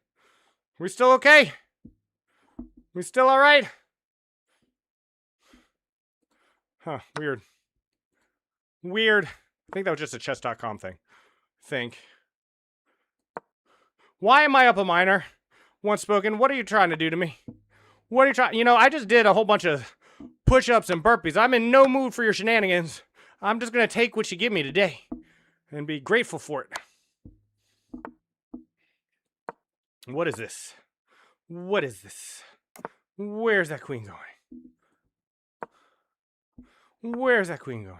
we still okay? We still all right? Huh, weird. Weird. I think that was just a chess.com thing. Why am I up a minor? Once spoken, what are you trying to do to me? What are you trying? You know, I just did a whole bunch of push-ups and burpees. I'm in no mood for your shenanigans. I'm just going to take what you give me today and be grateful for it. What is this? What is this? Where's that queen going? Where's that queen going?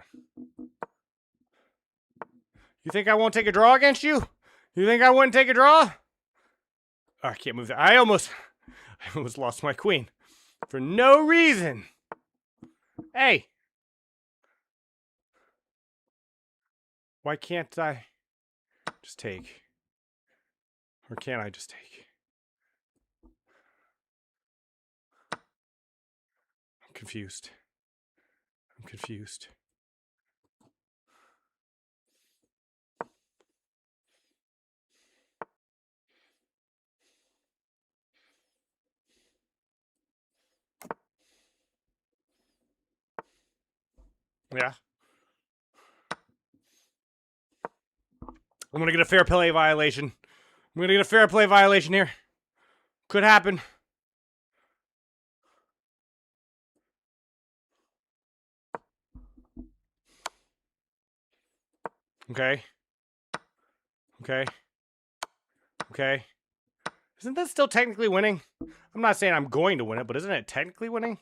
You think I won't take a draw against you? You think I wouldn't take a draw? Oh, I can't move that. I almost lost my queen. For no reason. Hey. Why can't I just take? Or can I just take? I'm confused. I'm confused. Yeah. I'm gonna get a fair play violation. I'm gonna get a fair play violation here. Could happen. Okay. Okay. Okay. Isn't that still technically winning? I'm not saying I'm going to win it, but isn't it technically winning?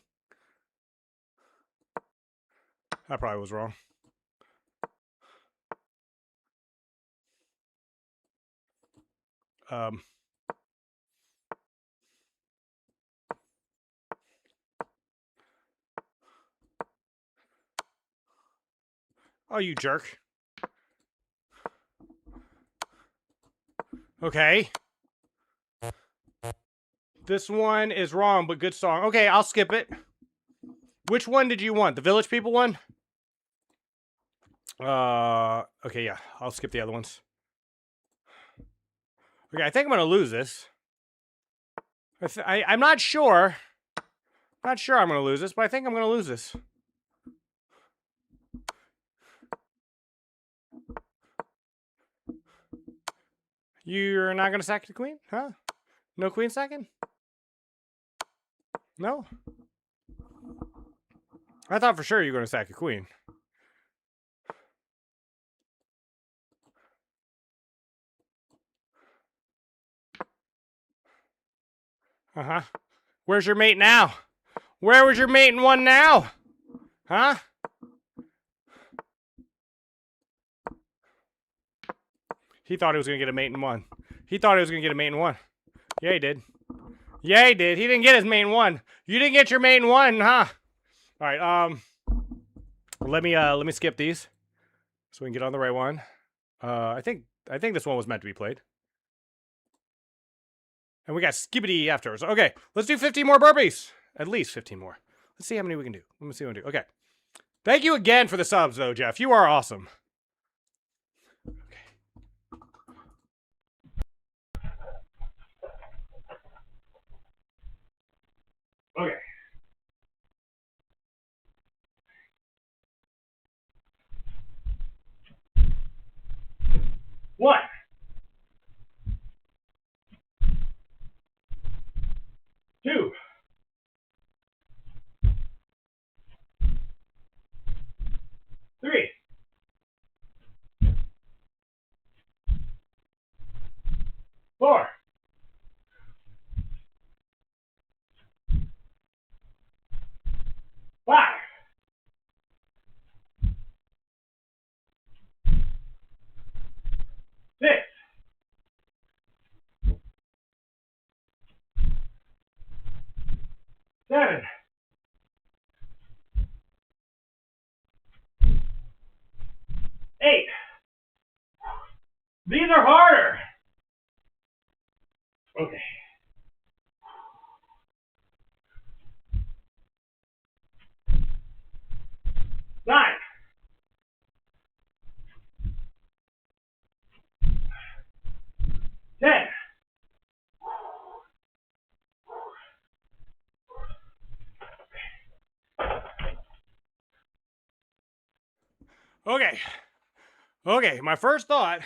I probably was wrong. Oh, you jerk. Okay. This one is wrong, but good song. Okay, I'll skip it. Which one did you want? The Village People one? Okay, yeah. I'll skip the other ones. Okay, I think I'm going to lose this. I'm not sure. Not sure I'm going to lose this, but I think I'm going to lose this. You're not going to sack the queen? Huh? No queen sacking? No? I thought for sure you were going to sack a queen. Uh-huh. Where's your mate now? Where was your mate in one now? Huh? He thought he was going to get a mate in one. He thought he was going to get a mate in one. Yeah, he did. Yeah, he did. He didn't get his mate in one. You didn't get your mate in one, huh? All right, let me skip these so we can get on the right one. I think this one was meant to be played. And we got skibbity afterwards. Okay, let's do 15 more burpees. At least 15 more. Let's see how many we can do. Let me see what we can do. Okay. Thank you again for the subs, though, Jeff. You are awesome. Okay. One. Two. Three. Four. Five. Six. Seven. 8. These are harder. Okay. 9. 10. Okay. Okay, my first thought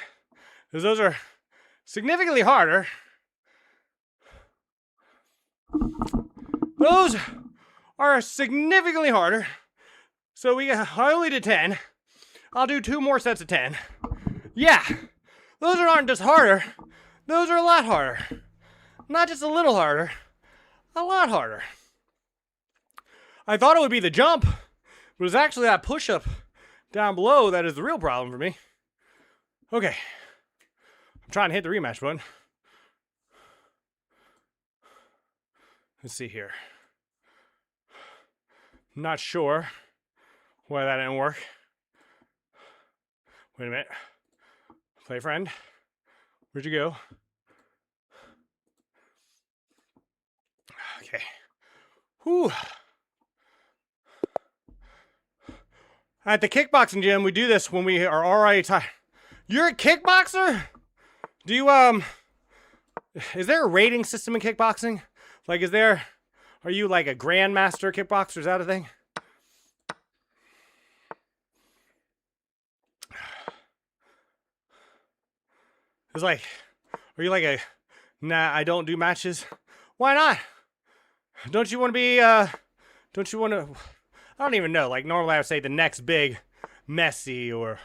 is those are significantly harder. Those are significantly harder. So I only did 10. I'll do 2 more sets of 10. Yeah, those aren't just harder. Those are a lot harder. Not just a little harder, a lot harder. I thought it would be the jump, but it's actually that push-up down below that is the real problem for me. Okay, I'm trying to hit the rematch button. Let's see here. Not sure why that didn't work. Wait a minute. Play friend, where'd you go? Okay. Whew. At the kickboxing gym, we do this when we are already tired. You're a kickboxer? Do you, is there a rating system in kickboxing? Like, are you like a grandmaster kickboxer? Is that a thing? It's like, are you like a, nah, I don't do matches? Why not? Don't you want to be, don't you want to, I don't even know. Like, normally I would say the next big Messi or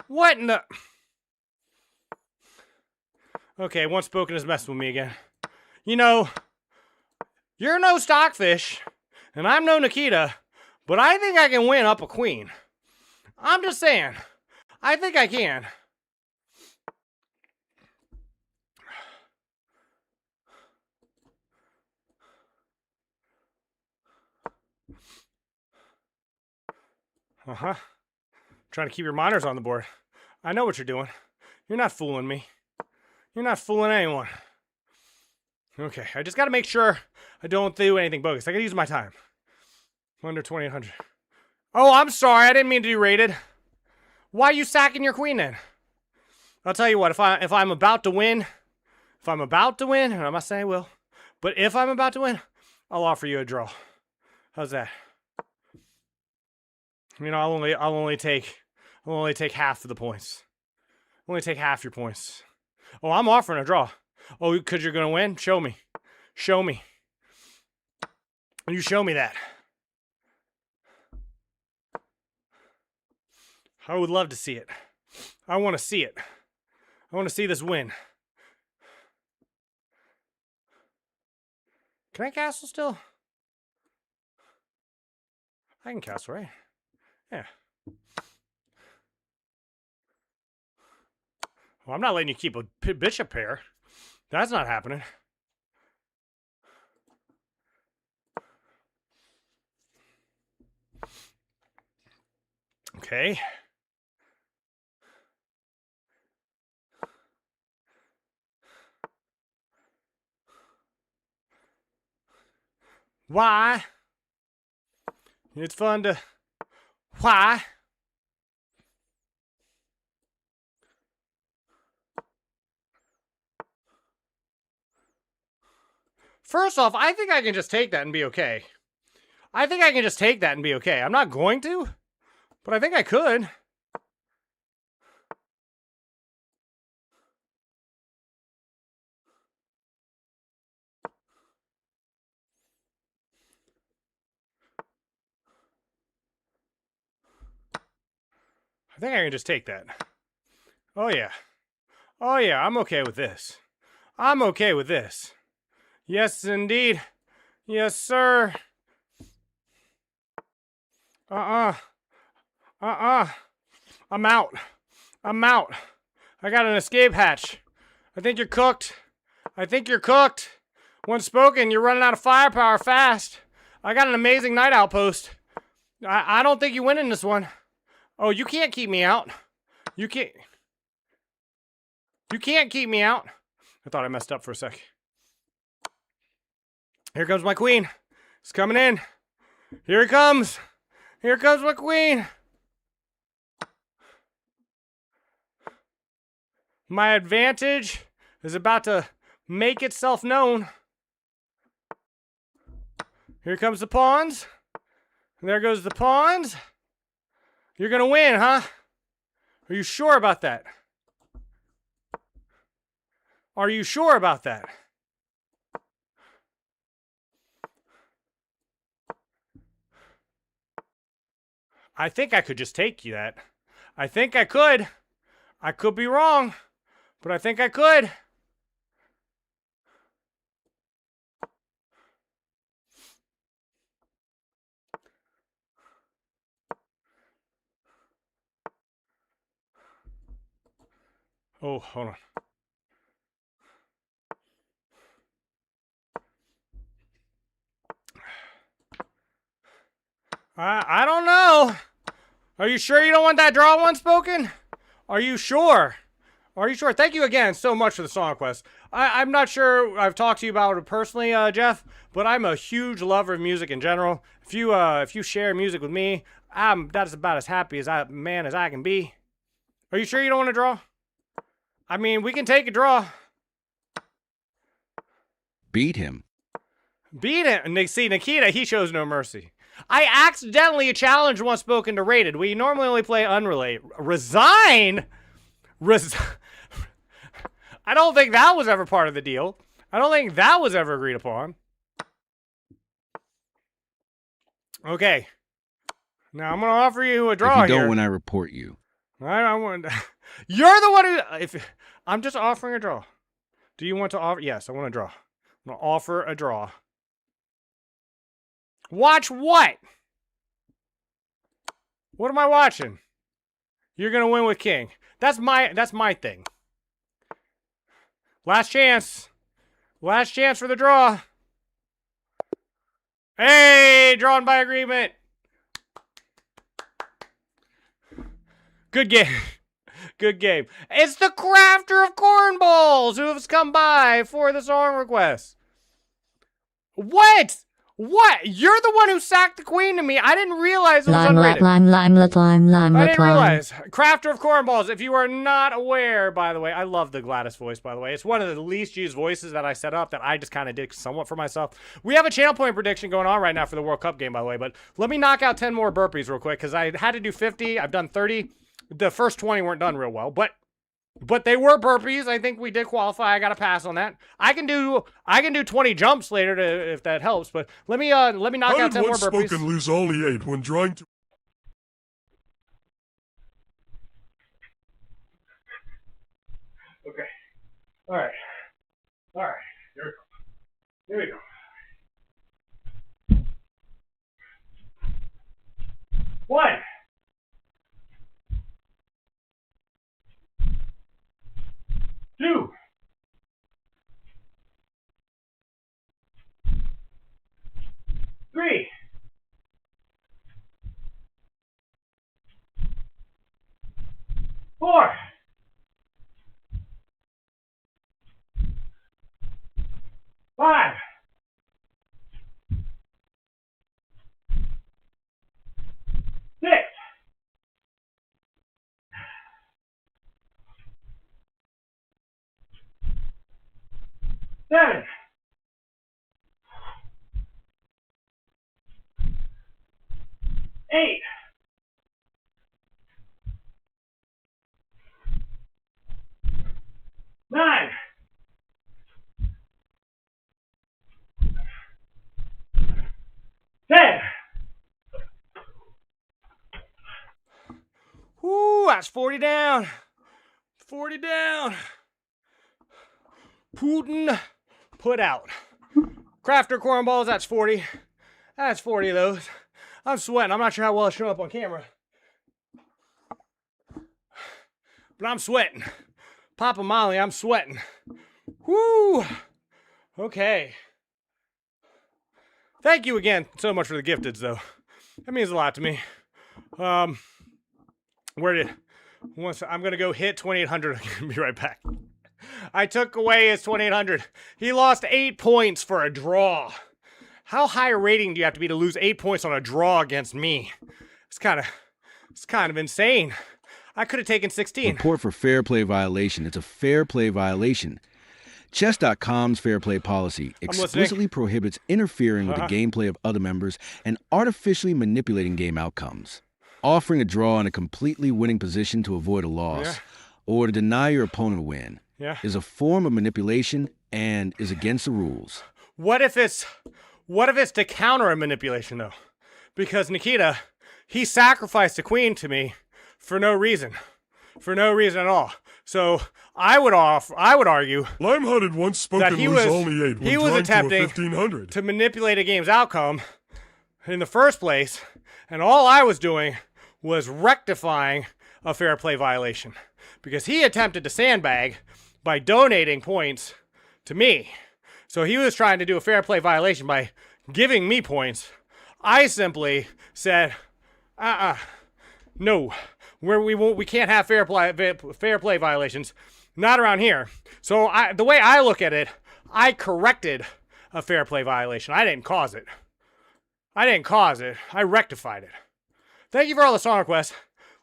what in the, okay, once spoken is messing with me again. You know, you're no Stockfish, and I'm no Nikita, but I think I can win up a queen. I'm just saying, I think I can. Uh-huh. Trying to keep your minors on the board. I know what you're doing. You're not fooling me. You're not fooling anyone. Okay, I just got to make sure I don't do anything bogus. I got to use my time. Under 2,800. Oh, I'm sorry. I didn't mean to be rated. Why are you sacking your queen then? I'll tell you what. If I'm about to win, and I'm not saying I will, but if I'm about to win, I'll offer you a draw. How's that? You know, I'll only take half of the points. I'll only take half your points. Oh, I'm offering a draw. Oh, because you're gonna win? Show me. Show me. You show me that. I would love to see it. I want to see it. I want to see this win. Can I castle still? I can castle, right? Yeah. Well, I'm not letting you keep a bishop pair. That's not happening. Okay. Why? It's fun to... Why? First off, I think I can just take that and be okay. I'm not going to, but I think I could. I think I can just take that. Oh, yeah. Oh, yeah, I'm okay with this. I'm okay with this. Yes, indeed. Yes, sir. I'm out. I'm out. I got an escape hatch. I think you're cooked. Once spoken, you're running out of firepower fast. I got an amazing night outpost. I don't think you win in this one. Oh, you can't keep me out. You can't keep me out. I thought I messed up for a sec. Here comes my queen. It's coming in. Here it comes. Here comes my queen. My advantage is about to make itself known. Here comes the pawns. There goes the pawns. You're gonna win, huh? Are you sure about that? Are you sure about that? I think I could just take you that. I think I could. I could be wrong, but I think I could. Oh, hold on. I don't know. Are you sure you don't want that draw one spoken? Are you sure? Are you sure? Thank you again so much for the song request. I'm not sure I've talked to you about it personally, Jeff, but I'm a huge lover of music in general. If you share music with me, that's about as happy as I can be. Are you sure you don't want to draw? I mean, we can take a draw. Beat him. Beat him. See, Nikita, he shows no mercy. I accidentally challenged one spoken to rated. We normally only play unrelated. Resign? I don't think that was ever part of the deal. I don't think that was ever agreed upon. Okay. Now I'm going to offer you a draw here. If you don't, when I report you. I want. You're the one who. I'm just offering a draw. Do you want to offer? Yes, I want to draw. I'm going to offer a draw. Watch what? What am I watching? You're going to win with king. That's my thing. Last chance. Last chance for the draw. Hey, drawn by agreement. Good game. Good game. It's the crafter of cornballs who has come by for the song request. What? What? You're the one who sacked the queen to me. I didn't realize it was unrated. I didn't realize. Crafter of cornballs. If you are not aware, by the way, I love the Gladys voice, by the way. It's one of the least used voices that I set up that I just kind of did somewhat for myself. We have a channel point prediction going on right now for the World Cup game, by the way, but let me knock out 10 more burpees real quick because I had to do 50. I've done 30. The first 20 weren't done real well, but they were burpees. I think we did qualify. I got to pass on that. I can do 20 jumps later if that helps, but let me knock out 10 more burpees. How did one spoken lose all he ate when trying to... Okay. All right. Here we go. One. Two. Three. Four. Five. Six. 7. 8. 9. 10. Ooh, that's 40 down. 40 down. Putin put out. Crafter cornballs, that's 40. That's 40 of those. I'm sweating. I'm not sure how well it's showing up on camera. But I'm sweating. Papa Molly, I'm sweating. Woo! Okay. Thank you again so much for the gifteds, though. That means a lot to me. I'm gonna go hit 2800. I'll be right back. I took away his 2800. He lost 8 points for a draw. How high a rating do you have to be to lose 8 points on a draw against me? It's kind of insane. I could have taken 16. Report for fair play violation. It's a fair play violation. Chess.com's fair play policy explicitly prohibits interfering with the gameplay of other members and artificially manipulating game outcomes. offering a draw in a completely winning position to avoid a loss, or to deny your opponent a win, is a form of manipulation and is against the rules. What if it's to counter a manipulation, though? Because Nikita, he sacrificed a queen to me for no reason. For no reason at all. So I would argue Limehearted once spoke that and he lose was, only 8 when he was drawing attempting to a 1500. to manipulate a game's outcome in the first place, and all I was doing was rectifying a fair play violation. Because he attempted to sandbag by donating points to me. So he was trying to do a fair play violation by giving me points. I simply said, no, we can't have fair play violations, not around here. So the way I look at it, I corrected a fair play violation. I didn't cause it. I rectified it. Thank you for all the song requests.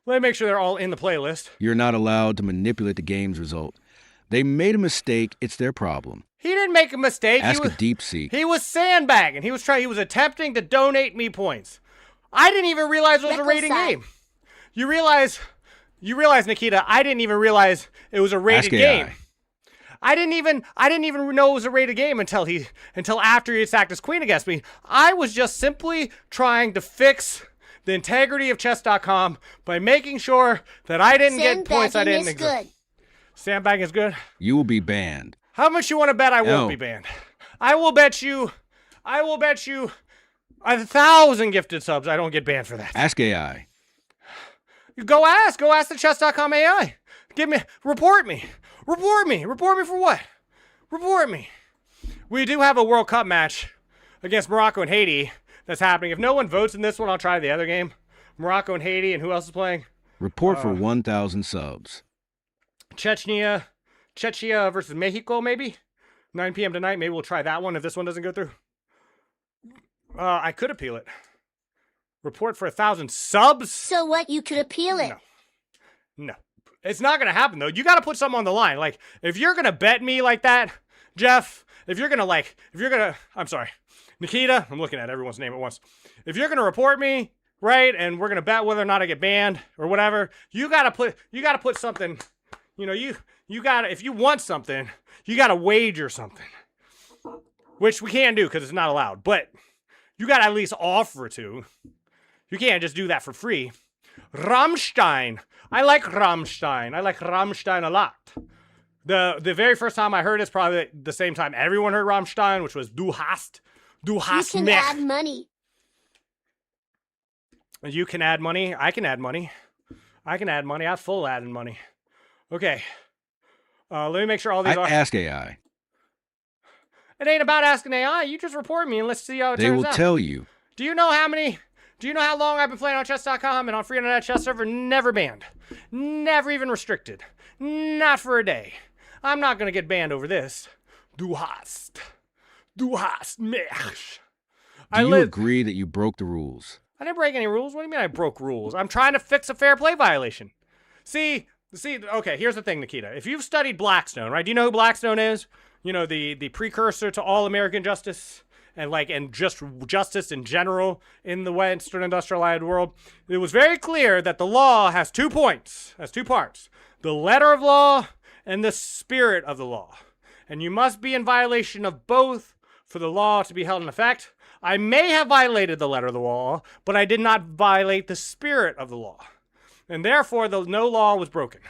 Let me make sure they're all in the playlist. You're not allowed to manipulate the game's result. They made a mistake. It's their problem. He didn't make a mistake. Ask a deep seek. He was sandbagging. He was attempting to donate me points. I didn't even realize it was a rated game. You realize, Nikita, I didn't even realize it was a rated game. I didn't even know it was a rated game until after he attacked his queen against me. I was just simply trying to fix the integrity of chess.com by making sure that I didn't get points I didn't exist. Sandbagging is good. You will be banned. How much you want to bet I won't be banned? I will bet you 1,000 gifted subs I don't get banned for that. Ask AI. Go ask the chess.com AI. Report me for what? Report me. We do have a World Cup match against Morocco and Haiti that's happening. If no one votes in this one, I'll try the other game. Morocco and Haiti, and who else is playing? Report for 1,000 subs. Chechnya versus Mexico, maybe? 9 p.m. tonight. Maybe we'll try that one if this one doesn't go through. I could appeal it. Report for 1,000 subs? So what? You could appeal it. No. It's not going to happen, though. You got to put something on the line. Like, if you're going to bet me like that, Jeff, I'm sorry, Nikita, I'm looking at everyone's name at once. If you're going to report me, right, and we're going to bet whether or not I get banned or whatever, you got to put something, you got to, if you want something, you got to wager something, which we can't do because it's not allowed, but you got to at least offer to. You can't just do that for free. Rammstein. I like Rammstein. I like Rammstein a lot. The very first time I heard it's probably the same time everyone heard Rammstein, which was Du hast You can mich. add money. You can add money. I can add money. I have full adding money. Okay. Let me make sure all these are. Ask AI. It ain't about asking AI. You just report me and let's see how it turns out. They will tell you. Do you know how long I've been playing on chess.com and on free internet chess server? Never banned. Never even restricted. Not for a day. I'm not going to get banned over this. Du hast mich. Do you agree that you broke the rules? I didn't break any rules. What do you mean I broke rules? I'm trying to fix a fair play violation. See, okay, here's the thing, Nikita. If you've studied Blackstone, right? Do you know who Blackstone is? You know, the precursor to all American justice and just justice in general in the Western industrialized world. It was very clear that the law has 2 points, has 2 parts. The letter of law and the spirit of the law. And you must be in violation of both for the law to be held in effect. I may have violated the letter of the law, but I did not violate the spirit of the law. And therefore, no law was broken.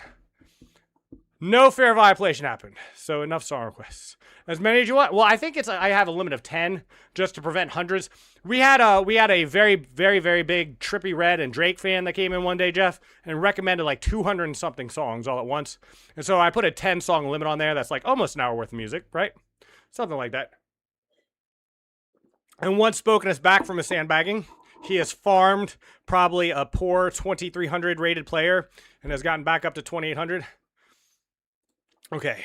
No fair violation happened. So enough song requests. As many as you want. Well, I think I have a limit of 10 just to prevent hundreds. We had a very, very, very big Trippie Redd and Drake fan that came in one day, Jeff, and recommended like 200 and something songs all at once. And so I put a 10 song limit on there. That's like almost an hour worth of music, right? Something like that. And once spoken us back from his sandbagging, he has farmed probably a poor 2,300 rated player and has gotten back up to 2,800. Okay.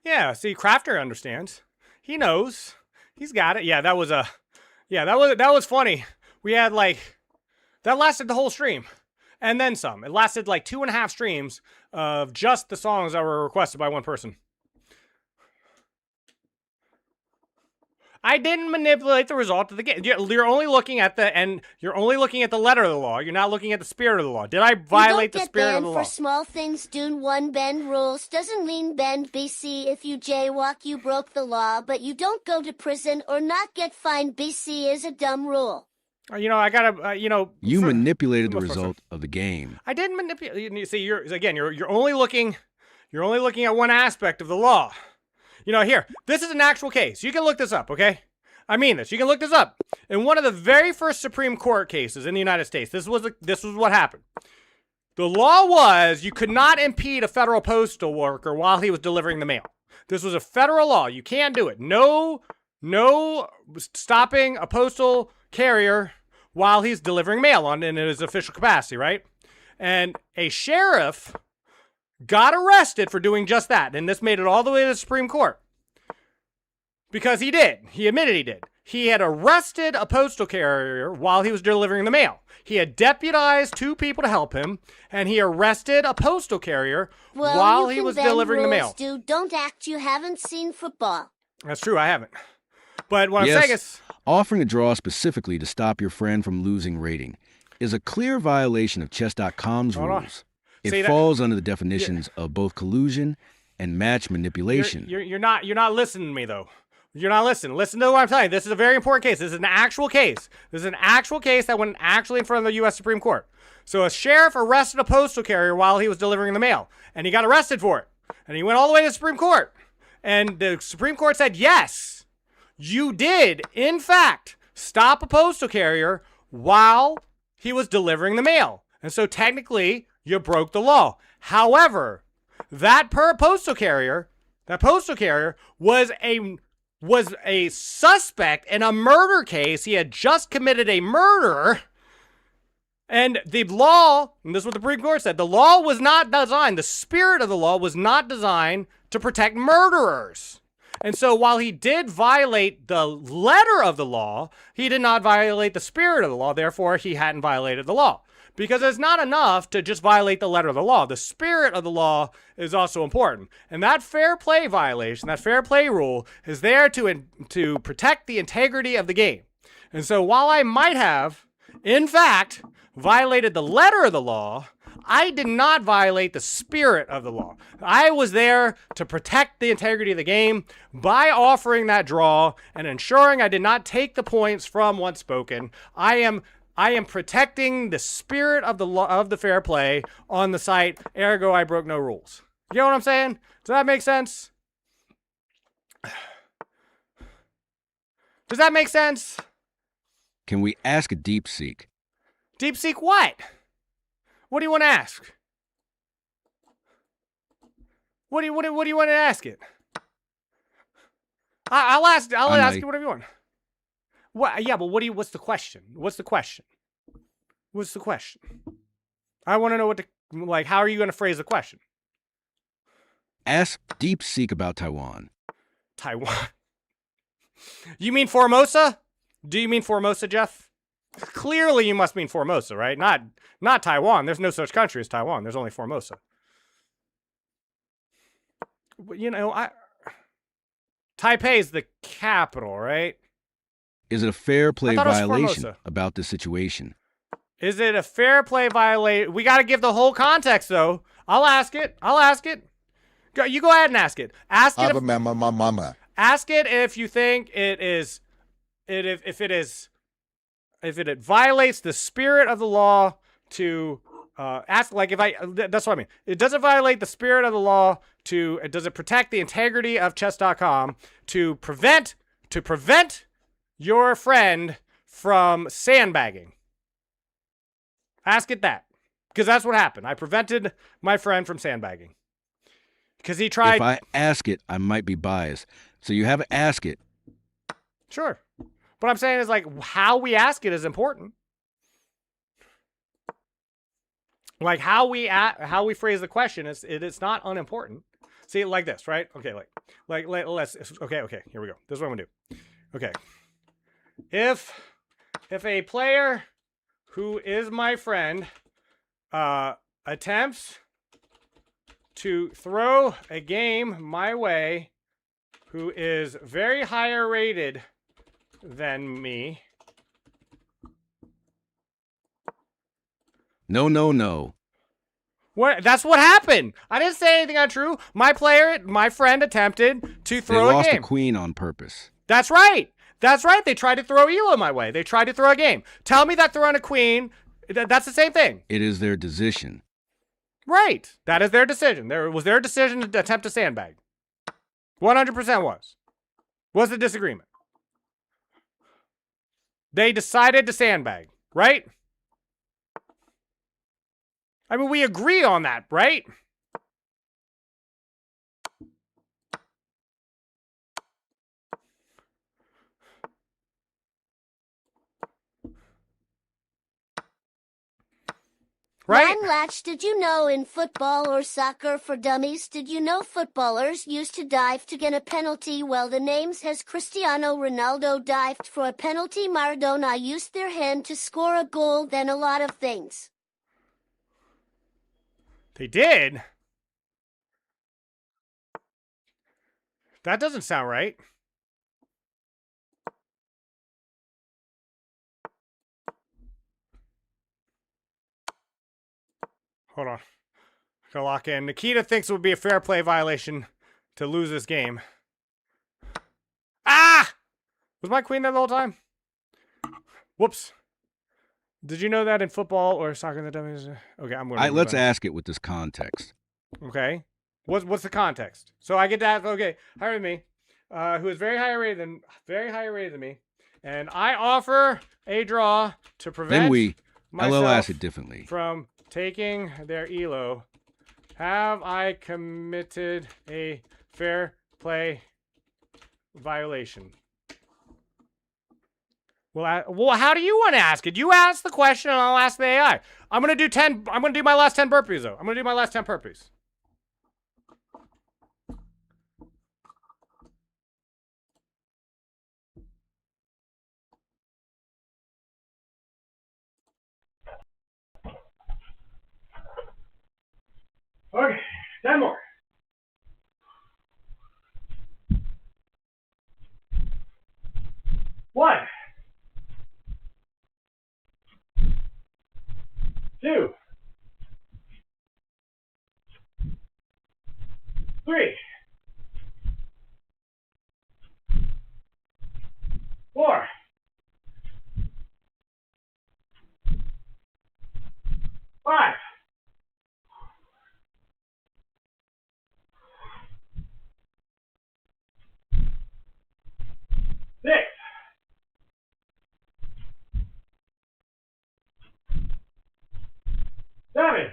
Yeah, see, Crafter understands. He knows. He's got it. Yeah, that was funny. We had that lasted the whole stream. And then some. It lasted like 2.5 streams of just the songs that were requested by one person. I didn't manipulate the result of the game. You're only looking at you're only looking at the letter of the law. You're not looking at the spirit of the law. Did I violate the spirit of the law? You don't get banned for small things. Dune 1 bend rules doesn't mean bend BC. If you jaywalk, you broke the law, but you don't go to prison or not get fined. BC is a dumb rule. You know, I gotta, You manipulated the result of the game. I didn't manipulate. You see, you're only looking at one aspect of the law. You know, here, this is an actual case. You can look this up, okay? I mean this. You can look this up. In one of the very first Supreme Court cases in the United States, this was what happened. The law was you could not impede a federal postal worker while he was delivering the mail. This was a federal law. You can't do it. No stopping a postal carrier while he's delivering mail in his official capacity, right? And a sheriff got arrested for doing just that. And this made it all the way to the Supreme Court. Because he did. He admitted he did. He had arrested a postal carrier while he was delivering the mail. He had deputized 2 people to help him, and he arrested a postal carrier while he was delivering the mail. Dude, don't act you haven't seen football. That's true, I haven't. But what I'm saying is... offering a draw specifically to stop your friend from losing rating is a clear violation of chess.com's rules. It falls under the definitions of both collusion and match manipulation. You're not listening to me, though. You're not listening. Listen to what I'm telling you. This is a very important case. This is an actual case. This is an actual case that went actually in front of the U.S. Supreme Court. So a sheriff arrested a postal carrier while he was delivering the mail, and he got arrested for it. And he went all the way to the Supreme Court. And the Supreme Court said, yes, you did, in fact, stop a postal carrier while he was delivering the mail. And so technically, you broke the law. However, that postal carrier was a suspect in a murder case. He had just committed a murder. And the law, and this is what the Supreme Court said, the law was not designed, the spirit of the law was not designed to protect murderers. And so while he did violate the letter of the law, he did not violate the spirit of the law. Therefore, he hadn't violated the law. Because it's not enough to just violate the letter of the law. The spirit of the law is also important. And that fair play violation, that fair play rule, is there to protect the integrity of the game. And so while I might have, in fact, violated the letter of the law, I did not violate the spirit of the law. I was there to protect the integrity of the game by offering that draw and ensuring I did not take the points from once spoken. I am protecting the spirit of the law, of the fair play on the site. Ergo, I broke no rules. You know what I'm saying? Does that make sense? Does that make sense? Can we ask a deep seek? Deep seek what? What do you want to ask? What do you want to ask it? I'll ask you whatever you want. What? Yeah, but what's the question? What's the question? What's the question? I want to know how are you going to phrase the question? Ask deep seek about Taiwan. Taiwan? You mean Formosa? Do you mean Formosa, Jeff? Clearly you must mean Formosa, right? Not Taiwan. There's no such country as Taiwan. There's only Formosa. You know, Taipei is the capital, right? Is it a fair play violation about this situation? Is it a fair play violation? We got to give the whole context, though. I'll ask it. You go ahead and ask it. Ask it. Ask it if you think it is. If it violates the spirit of the law to ask, that's what I mean. It doesn't violate the spirit of the law does it protect the integrity of chess.com to prevent your friend from sandbagging? Ask it that. Because that's what happened. I prevented my friend from sandbagging. Because he tried. If I ask it, I might be biased. So you have to ask it. Sure. What I'm saying is how we ask it is important. How we phrase the question it's not unimportant. See, like this, right? Okay, let's okay, here we go. This is what I'm gonna do. Okay. If a player who is my friend attempts to throw a game my way who is very higher rated than me. No, no, no. What? That's what happened. I didn't say anything untrue. My friend attempted to throw a game. They lost a queen on purpose. That's right. That's right. They tried to throw Elo my way. They tried to throw a game. Tell me that throwing a queen, that's the same thing. It is their decision. Right. That is their decision. There was their decision to attempt to sandbag. 100% was. Was the disagreement. They decided to sandbag, right? I mean, we agree on that, right? Right? Ron Latch, did you know in football or soccer for dummies, did you know footballers used to dive to get a penalty? Well, the names has Cristiano Ronaldo dived for a penalty. Maradona used their hand to score a goal, then a lot of things. They did? That doesn't sound right. Hold on. Gotta lock in. Nikita thinks it would be a fair play violation to lose this game. Ah! Was my queen there the whole time? Whoops. Did you know that in football or soccer the dummies? Okay, I'm going to let's ask it with this context. Okay. What's the context? So I get to ask, okay, hire me, who is very higher rated than me, and I offer a draw to prevent Then we myself ask it differently. From taking their Elo. Have I committed a fair play violation? Well, how do you want to ask it? You ask the question and I'll ask the AI. I'm going to do my last 10 burpees though. I'm going to do my last 10 burpees. Okay, 10 more. One. 2. 3. 4. 5. 6. 7.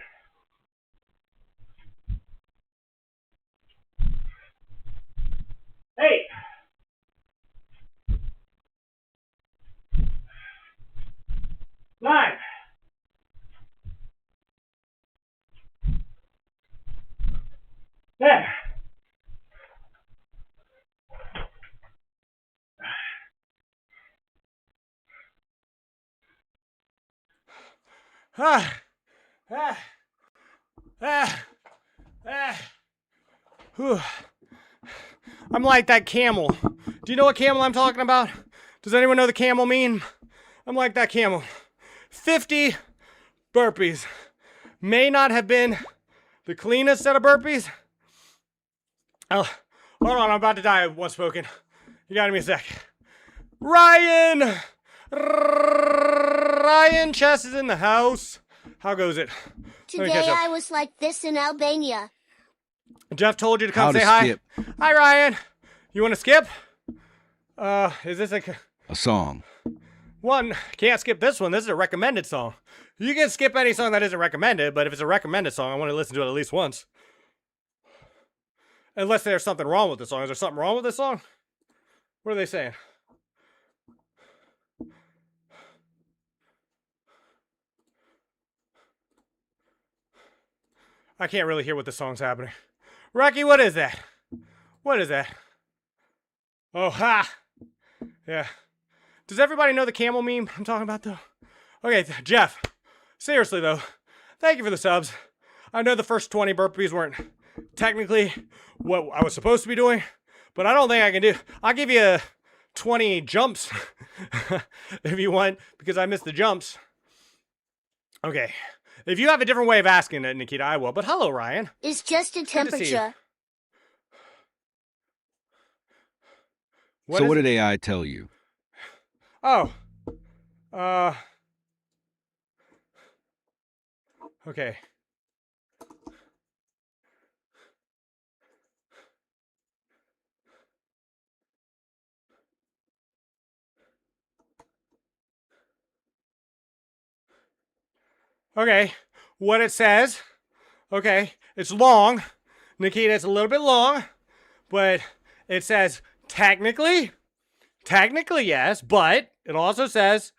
8. 9. 10. Whew. I'm like that camel. Do you know what camel I'm talking about? Does anyone know the camel meme? I'm like that camel. 50 burpees. May not have been the cleanest set of burpees. Oh, hold on, I'm about to die once spoken. You got me a sec. Ryan Chess is in the house. How goes it? Today I was like this in Albania. Jeff told you to come say hi. Skip. Hi, Ryan. You want to skip? Is this a song? One, can't skip this one. This is a recommended song. You can skip any song that isn't recommended, but if it's a recommended song, I want to listen to it at least once. Unless there's something wrong with the song. Is there something wrong with this song? What are they saying? I can't really hear what the song's happening. Rocky, what is that? What is that? Oh, ha! Yeah. Does everybody know the camel meme I'm talking about, though? Okay, Jeff. Seriously, though. Thank you for the subs. I know the first 20 burpees weren't technically what I was supposed to be doing, but I don't think I can do. I'll give you 20 jumps if you want, because I missed the jumps. Okay. If you have a different way of asking it, Nikita, I will. But hello, Ryan. It's just a temperature. So what did AI tell you? Oh. Okay. Okay, what it says, okay, it's long. Nikita, it's a little bit long, but it says technically yes, but it also says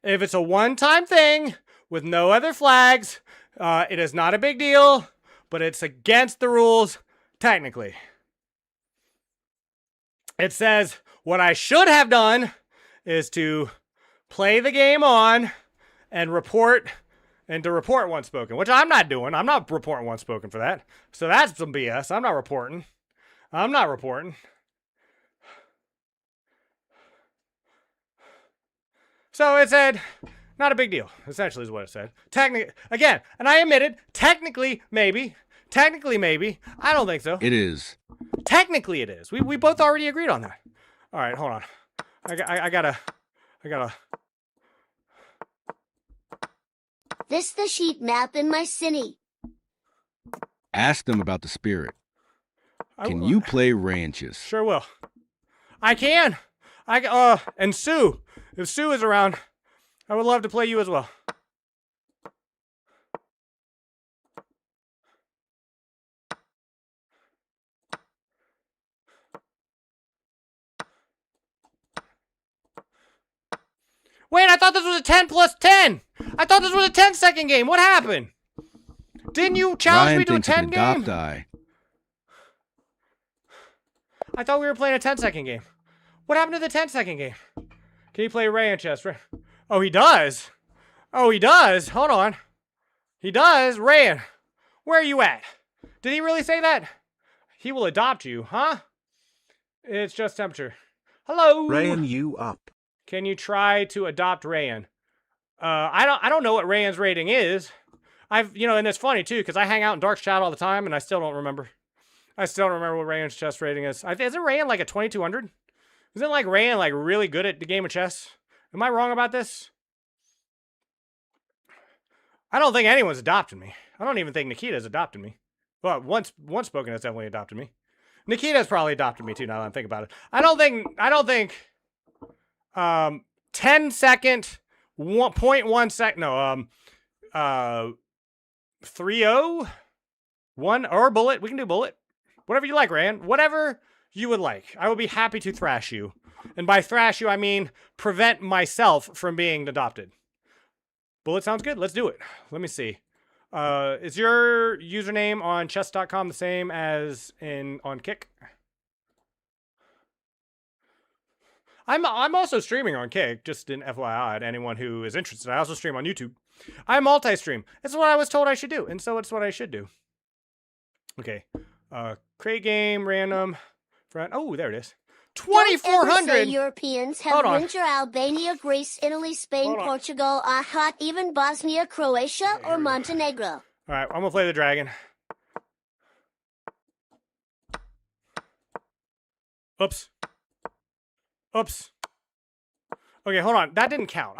if it's a one-time thing with no other flags, it is not a big deal, but it's against the rules technically. It says what I should have done is to play the game on and report once spoken, which I'm not doing. I'm not reporting once spoken for that. So that's some BS. I'm not reporting. So it said, not a big deal, essentially is what it said. Again, and I admitted, technically, maybe. I don't think so. It is. Technically, it is. We both already agreed on that. All right, hold on. I gotta. This the sheet map in my city. Ask them about the spirit. Can you play ranches? Sure will. I can. And Sue. If Sue is around, I would love to play you as well. Wait, I thought this was a 10 plus 10. I thought this was a 10-second game. What happened? Didn't you challenge me to a 10 game? I thought we were playing a 10-second game. What happened to the 10-second game? Can you play Ray and chess? Oh, he does. Hold on. He does. Rayan, where are you at? Did he really say that? He will adopt you, huh? It's just temperature. Hello. Rayan, you up. Can you try to adopt Rayan? I don't know what Rayan's rating is. And it's funny too, because I hang out in Dark's chat all the time, and I still don't remember. What Rayan's chess rating is. Isn't Rayan like a 2200? Isn't like Rayan like really good at the game of chess? Am I wrong about this? I don't think anyone's adopted me. I don't even think Nikita's adopted me. Well, once spoken has definitely adopted me. Nikita's probably adopted me too. Now that I think about it, I don't think. 10 second, 1.1 sec. No, 3-0, 1 or bullet. We can do bullet. Whatever you like, Rand. Whatever you would like. I will be happy to thrash you. And by thrash you, I mean prevent myself from being adopted. Bullet sounds good. Let's do it. Let me see. Is your username on chess.com the same as on Kick? I'm also streaming on Kick, just an FYI to anyone who is interested. I also stream on YouTube. I multi-stream. It's what I was told I should do, and so it's what I should do. Okay. Create game, random, front. Oh, there it is. 2,400! Europeans have winter Albania, Greece, Italy, Spain, Portugal, hot, even Bosnia, Croatia, or Montenegro. All right, I'm going to play the dragon. Oops. Okay, hold on. That didn't count.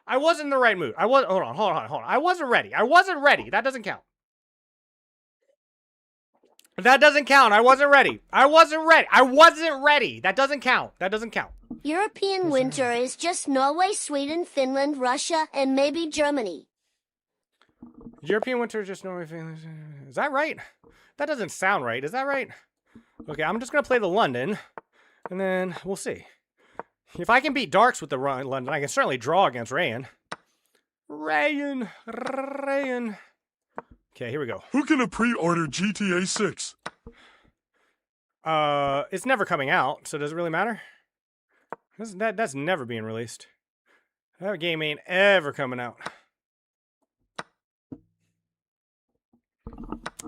I wasn't in the right mood. Hold on. I wasn't ready. That doesn't count. That doesn't count. I wasn't ready. That doesn't count. European winter is just Norway, Sweden, Finland, Russia, and maybe Germany. European winter is just Norway, Finland. Is that right? That doesn't sound right. Is that right? Okay, I'm just going to play the London, and then we'll see. If I can beat Darks with the London, I can certainly draw against Rayan. Rayan. Okay, here we go. Who can pre-order GTA 6? It's never coming out, so does it really matter? That's never being released. That game ain't ever coming out.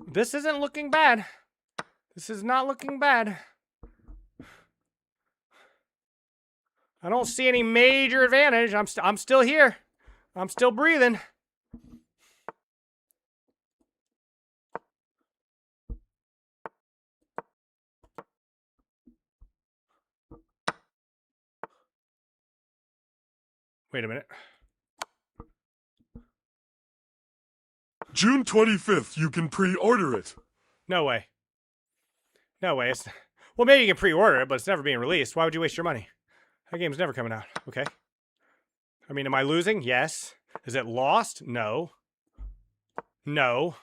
This isn't looking bad. This is not looking bad. I don't see any major advantage. I'm still here. I'm still breathing. Wait a minute. June 25th, you can pre-order it. No way. No way. Well, maybe you can pre-order it, but it's never being released. Why would you waste your money? That game's never coming out. Okay. I mean, am I losing? Yes. Is it lost? No. No.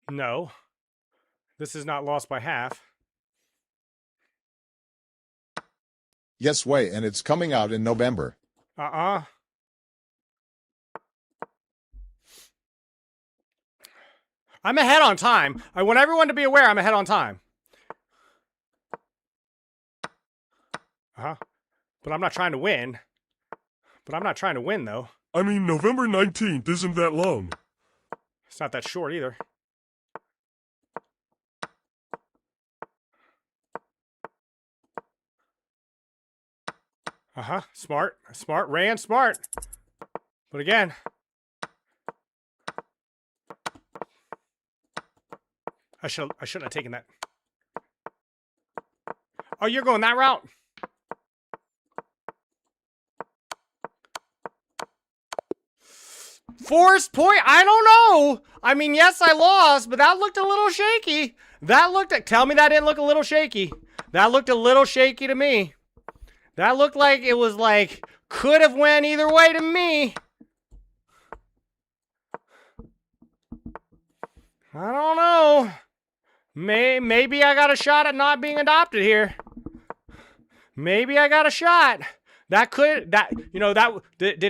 No. This is not lost by half. Yes way, and it's coming out in November. Uh-uh. I'm ahead on time. I want everyone to be aware I'm ahead on time. Uh-huh. But I'm not trying to win. Though. I mean, November 19th isn't that long. It's not that short either. Uh-huh. Smart. Ran smart. But again... I shouldn't have taken that. Oh, you're going that route? Forced point? I don't know. I mean, yes, I lost, but that looked a little shaky. Tell me that didn't look a little shaky. That looked a little shaky to me. That looked like it was like, could have went either way to me. I don't know. Maybe I got a shot at not being adopted here. Maybe I got a shot. Did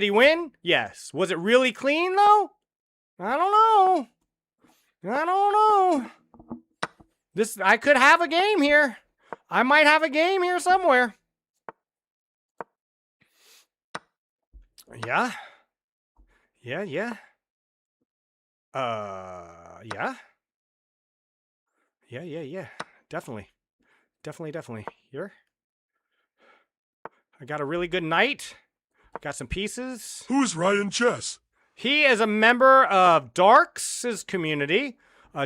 he win? Yes. Was it really clean though? I don't know. I could have a game here. I might have a game here somewhere. Yeah. Yeah. Yeah. Definitely. Here. I got a really good knight. Got some pieces. Who's Ryan Chess? He is a member of Darks' community.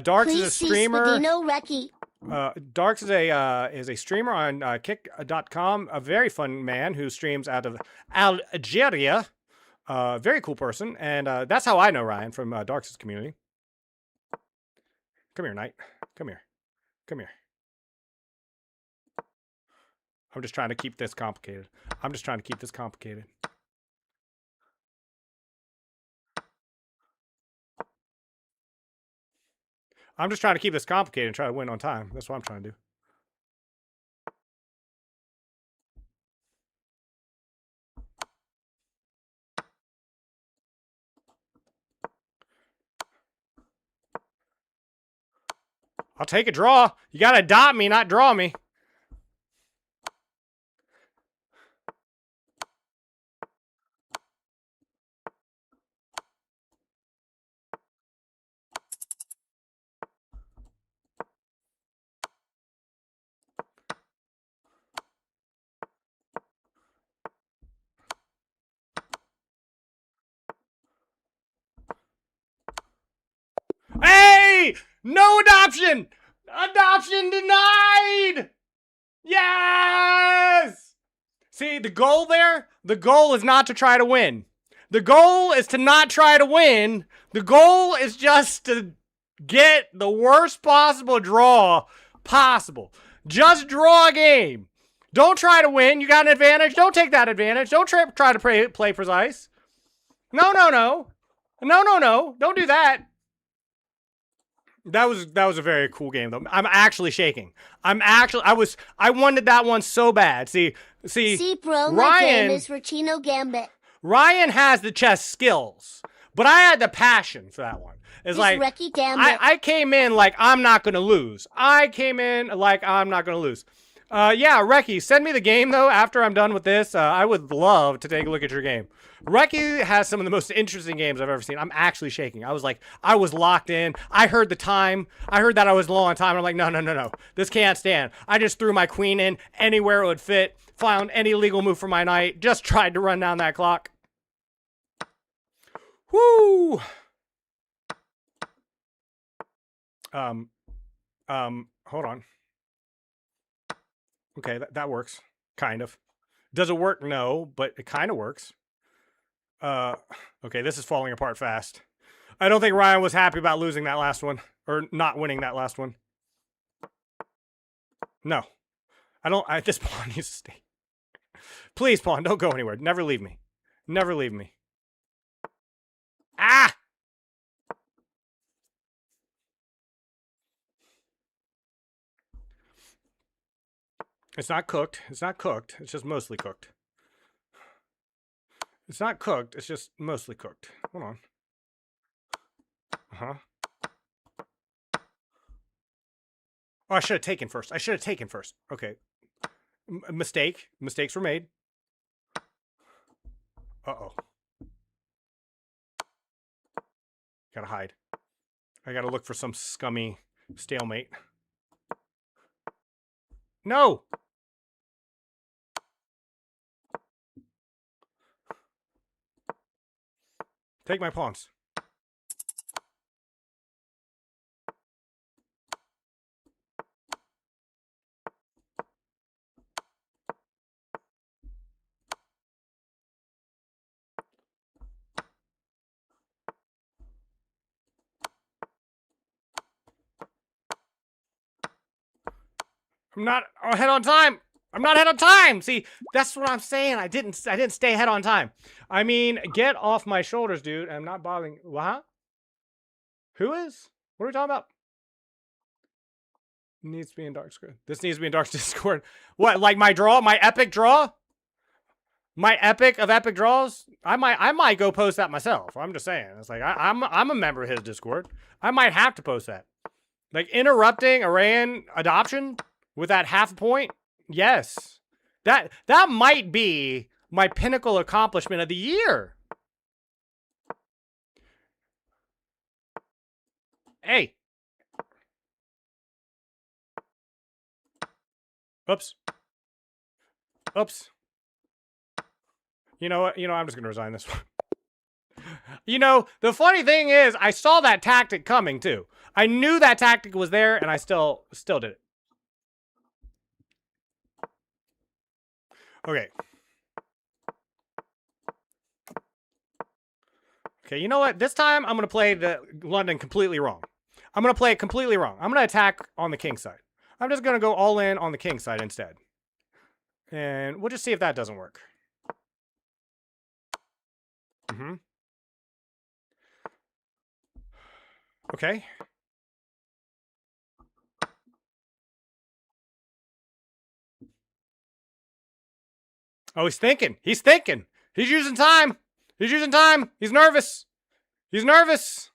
Darks is a streamer. Darks is a streamer on kick.com. A very fun man who streams out of Algeria. Very cool person. And that's how I know Ryan, from Darks' community. Come here, knight. Come here. I'm just trying to keep this complicated. I'm just trying to keep this complicated and try to win on time. That's what I'm trying to do. I'll take a draw. You gotta adopt me, not draw me. Hey! No adoption! Adoption denied! Yes! See, the goal is not to try to win. The goal is to not try to win. The goal is just to get the worst possible draw possible. Just draw a game. Don't try to win. You got an advantage. Don't take that advantage. Don't try to play precise. No. Don't do that. That was a very cool game though. I'm actually shaking. I wanted that one so bad. See, bro, Ryan, my game is Rachino Gambit. Ryan has the chess skills, but I had the passion for that one. It's like I came in like I'm not gonna lose. Yeah, Reki, send me the game, though, after I'm done with this. I would love to take a look at your game. Reki has some of the most interesting games I've ever seen. I'm actually shaking. I was locked in. I heard the time. I heard that I was low on time. I'm like, no. This can't stand. I just threw my queen in anywhere it would fit, found any legal move for my knight, just tried to run down that clock. Woo! Hold on. Okay, that works. Kind of. Does it work? No, but it kind of works. Okay, this is falling apart fast. I don't think Ryan was happy about losing that last one. Or not winning that last one. No. This pawn needs to stay. Please, pawn, don't go anywhere. Never leave me. Never leave me. Ah! It's not cooked. It's not cooked. It's just mostly cooked. It's not cooked. It's just mostly cooked. Hold on. Uh-huh. Oh, I should have taken first. Okay. Mistake. Mistakes were made. Uh-oh. Gotta hide. I gotta look for some scummy stalemate. No! Take my pawns. I'm not ahead on time. I'm not ahead on time. See, that's what I'm saying. I didn't stay ahead on time. I mean, get off my shoulders, dude. I'm not bothering. What? Who is? What are we talking about? Needs to be in dark Discord. This needs to be in dark Discord. What? Like my draw? My epic draw? My epic of epic draws? I might go post that myself. I'm just saying. It's like I'm a member of his Discord. I might have to post that. Like interrupting Iran adoption with that half point. Yes. That might be my pinnacle accomplishment of the year. Hey. Oops. Oops. You know what? I'm just going to resign this one. The funny thing is, I saw that tactic coming, too. I knew that tactic was there, and I still did it. Okay. Okay, you know what? This time, I'm going to play the London completely wrong. I'm going to play it completely wrong. I'm going to attack on the king side. I'm just going to go all in on the king side instead. And we'll just see if that doesn't work. Mm-hmm. Okay. Oh, he's thinking. He's thinking. He's using time. He's using time. He's nervous. He's nervous.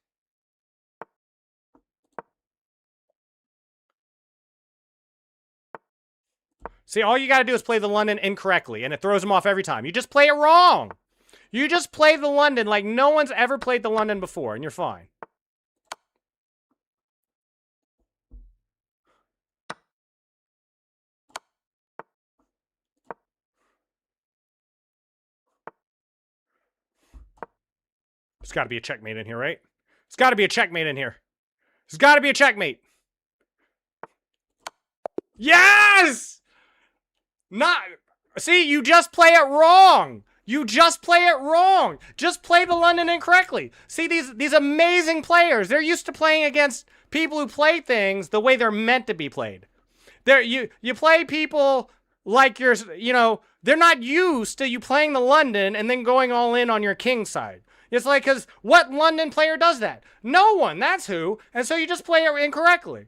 See, all you got to do is play the London incorrectly, and it throws him off every time. You just play it wrong. You just play the London like no one's ever played the London before, and you're fine. There's got to be a checkmate in here, right? There's got to be a checkmate in here. There's got to be a checkmate. Yes! Not... See, you just play it wrong. You just play it wrong. Just play the London incorrectly. See, these amazing players, they're used to playing against people who play things the way they're meant to be played. You play people like you're, they're not used to you playing the London and then going all in on your king side. It's like, because what London player does that? No one, that's who. And so you just play it incorrectly.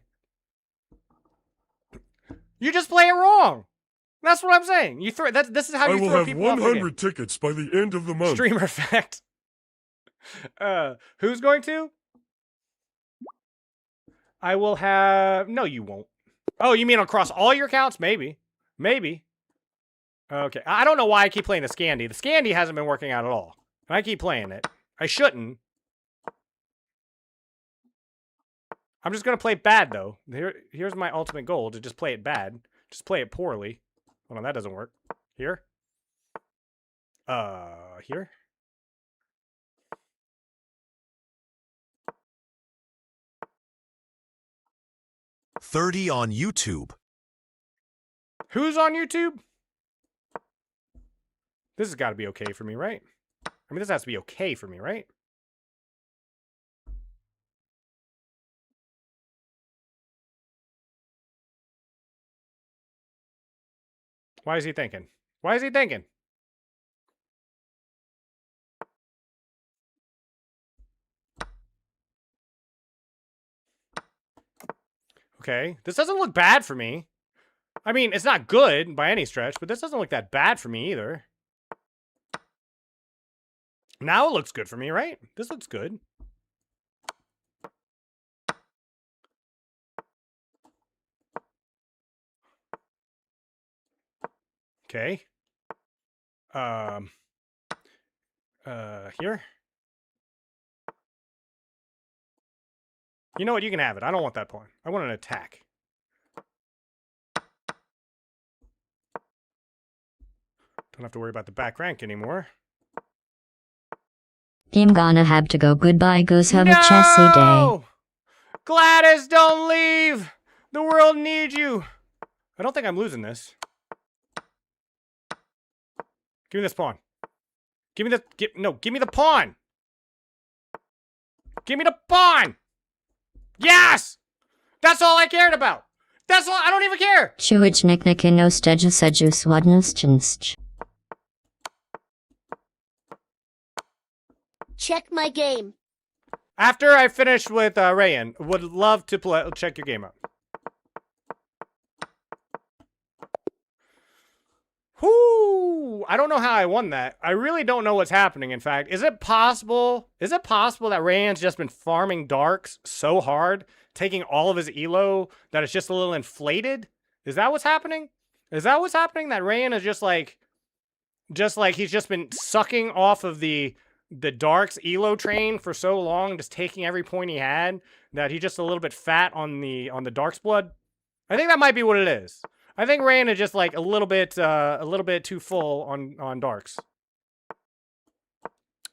You just play it wrong. That's what I'm saying. You throw this is how you throw people off. I will have 100 tickets by the end of the month. Streamer effect. Who's going to? I will have... No, you won't. Oh, you mean across all your accounts? Maybe. Maybe. Okay. I don't know why I keep playing the Scandi. The Scandi hasn't been working out at all. And I keep playing it. I shouldn't. I'm just going to play it bad, though. Here's my ultimate goal, to just play it bad. Just play it poorly. Hold on, that doesn't work. Here? Here? $30 on YouTube. Who's on YouTube? This has got to be okay for me, right? I mean, this has to be okay for me, right? Why is he thinking? Why is he thinking? Okay, this doesn't look bad for me. I mean, it's not good by any stretch, but this doesn't look that bad for me either. Now it looks good for me, right? This looks good. Okay. Here. You know what? You can have it. I don't want that pawn. I want an attack. Don't have to worry about the back rank anymore. I'm gonna have to go. Goodbye, goose. Have a chessy day. Gladys, don't leave! The world needs you! I don't think I'm losing this. Give me this pawn. Give me the... give me the pawn! Give me the pawn! Yes! That's all I cared about! That's all... I don't even care! Check my game. After I finish with Rayan, would love to check your game out. Whoo! I don't know how I won that. I really don't know what's happening, in fact. Is it possible that Rayan's just been farming darks so hard, taking all of his elo, that it's just a little inflated? Is that what's happening? Is that what's happening? That Rayan is just like he's just been sucking off of the darks elo train for so long, just taking every point he had, that he's just a little bit fat on the dark's blood? I think that might be what it is. I think Rayan is just like a little bit too full on darks.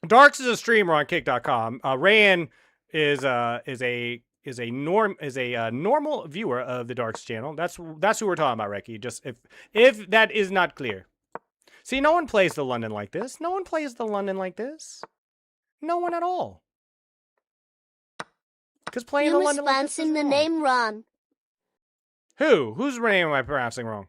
Darks is a streamer on kick.com. Rayan is a normal viewer of the Darks channel. That's who we're talking about, Reki. Just if that is not clear. See, no one plays the London like this. No one plays the London like this. No one at all. Because playing the London like this is the wrong. name Ron. Who? Whose name am I pronouncing wrong?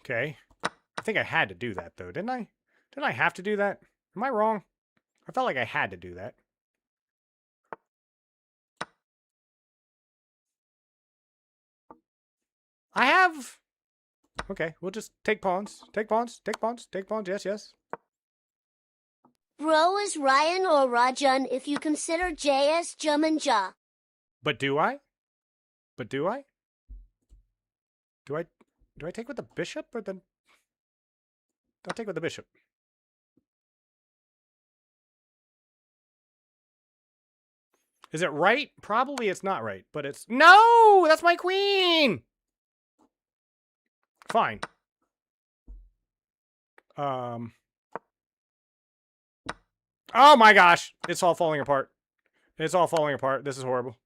Okay. I think I had to do that, though, didn't I? Didn't I have to do that? Am I wrong? I felt like I had to do that. I have... Okay, we'll just take pawns. Take pawns. Take pawns. Take pawns. Yes, yes. Bro is Ryan or Rajan if you consider JS Jumanja. But do I? But do I? Do I take with the bishop or the... I'll take with the bishop. Is it right? Probably it's not right, but it's... No! That's my queen! Fine. Oh my gosh! It's all falling apart. It's all falling apart. This is horrible.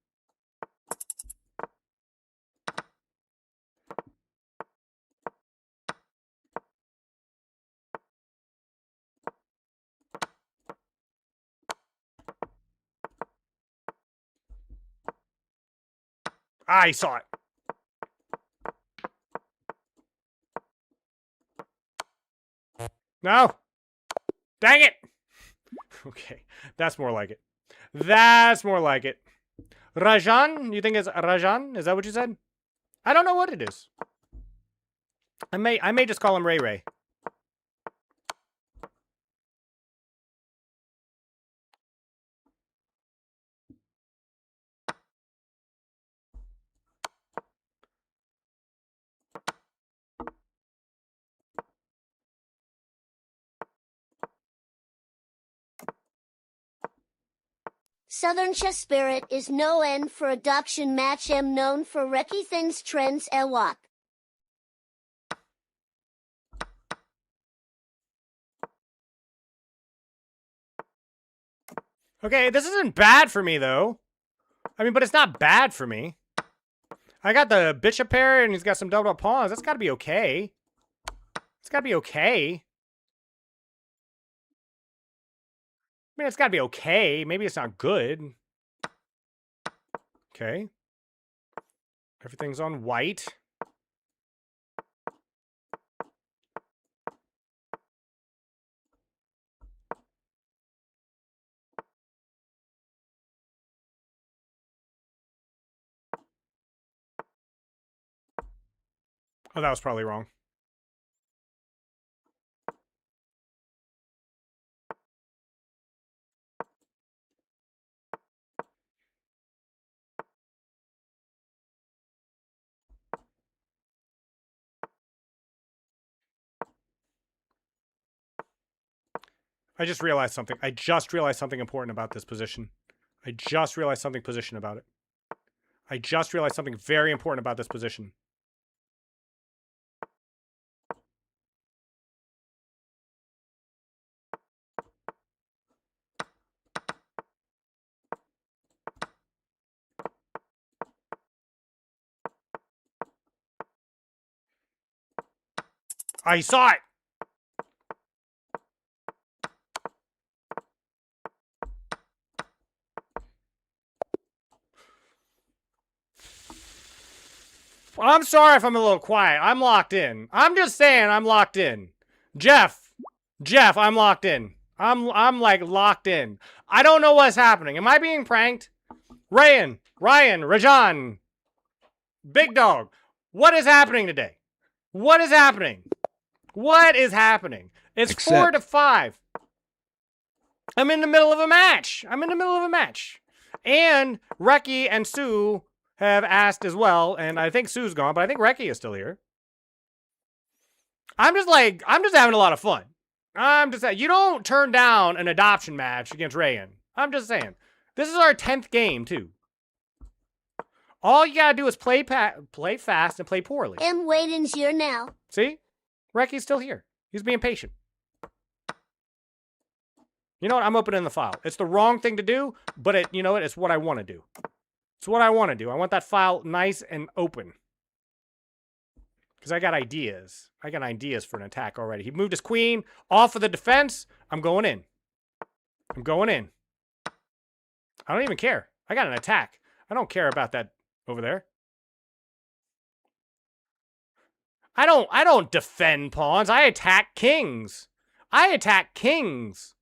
I saw it. No. Dang it. Okay. That's more like it. That's more like it. Rajan? You think it's Rajan? Is that what you said? I don't know what it is. I may just call him Ray Ray. Southern Chess Spirit is no end for adoption match am known for Reki things trends ewok. Okay, this isn't bad for me, though. I mean, but it's not bad for me. I got the bishop pair, and he's got some double up pawns. That's got to be okay. It's got to be okay. I mean, it's got to be okay. Maybe it's not good. Okay. Everything's on white. Oh, that was probably wrong. I just realized something. I just realized something important about this position. I just realized something position about it. I just realized something very important about this position. I saw it! I'm sorry if I'm a little quiet. I'm locked in. I'm just saying I'm locked in. Jeff, I'm locked in. I'm like locked in. I don't know what's happening. Am I being pranked? Ryan, Rajan, Big Dog, what is happening today? What is happening? What is happening? It's 4-5. I'm in the middle of a match. And Reki and Sue have asked as well, and I think Sue's gone, but I think Reki is still here. I'm just having a lot of fun. You don't turn down an adoption match against Rayan. I'm just saying. This is our 10th game, too. All you gotta do is play fast and play poorly. I'm waiting's here now. See? Reki's still here. He's being patient. You know what? I'm opening the file. It's the wrong thing to do, but you know what? It's what I want to do. It's what I want to do. I want that file nice and open. Because I got ideas. I got ideas for an attack already. He moved his queen off of the defense. I'm going in. I'm going in. I don't even care. I got an attack. I don't care about that over there. I don't defend pawns. I attack kings. I attack kings.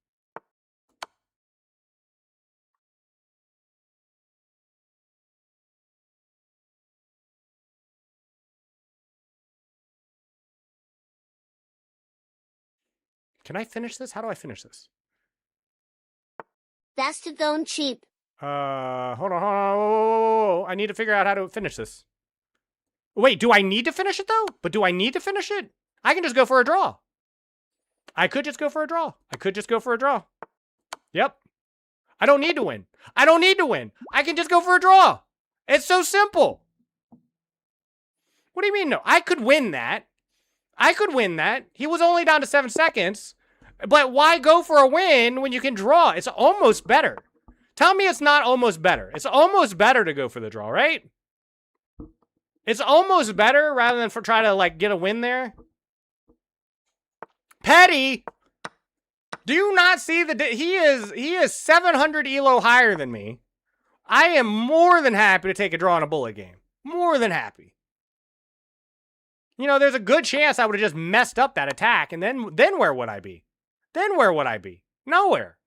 Can I finish this? How do I finish this? That's to go cheap. Hold on. Whoa. I need to figure out how to finish this. Wait, do I need to finish it, though? But do I need to finish it? I can just go for a draw. I could just go for a draw. Yep. I don't need to win. I can just go for a draw. It's so simple. What do you mean, no? I could win that. He was only down to 7 seconds. But why go for a win when you can draw? It's almost better. Tell me it's not almost better. It's almost better to go for the draw, right? It's almost better rather than try to like get a win there. Petty, do you not see he is 700 elo higher than me? I am more than happy to take a draw in a bullet game. More than happy. You know, there's a good chance I would have just messed up that attack, and then where would I be? Nowhere.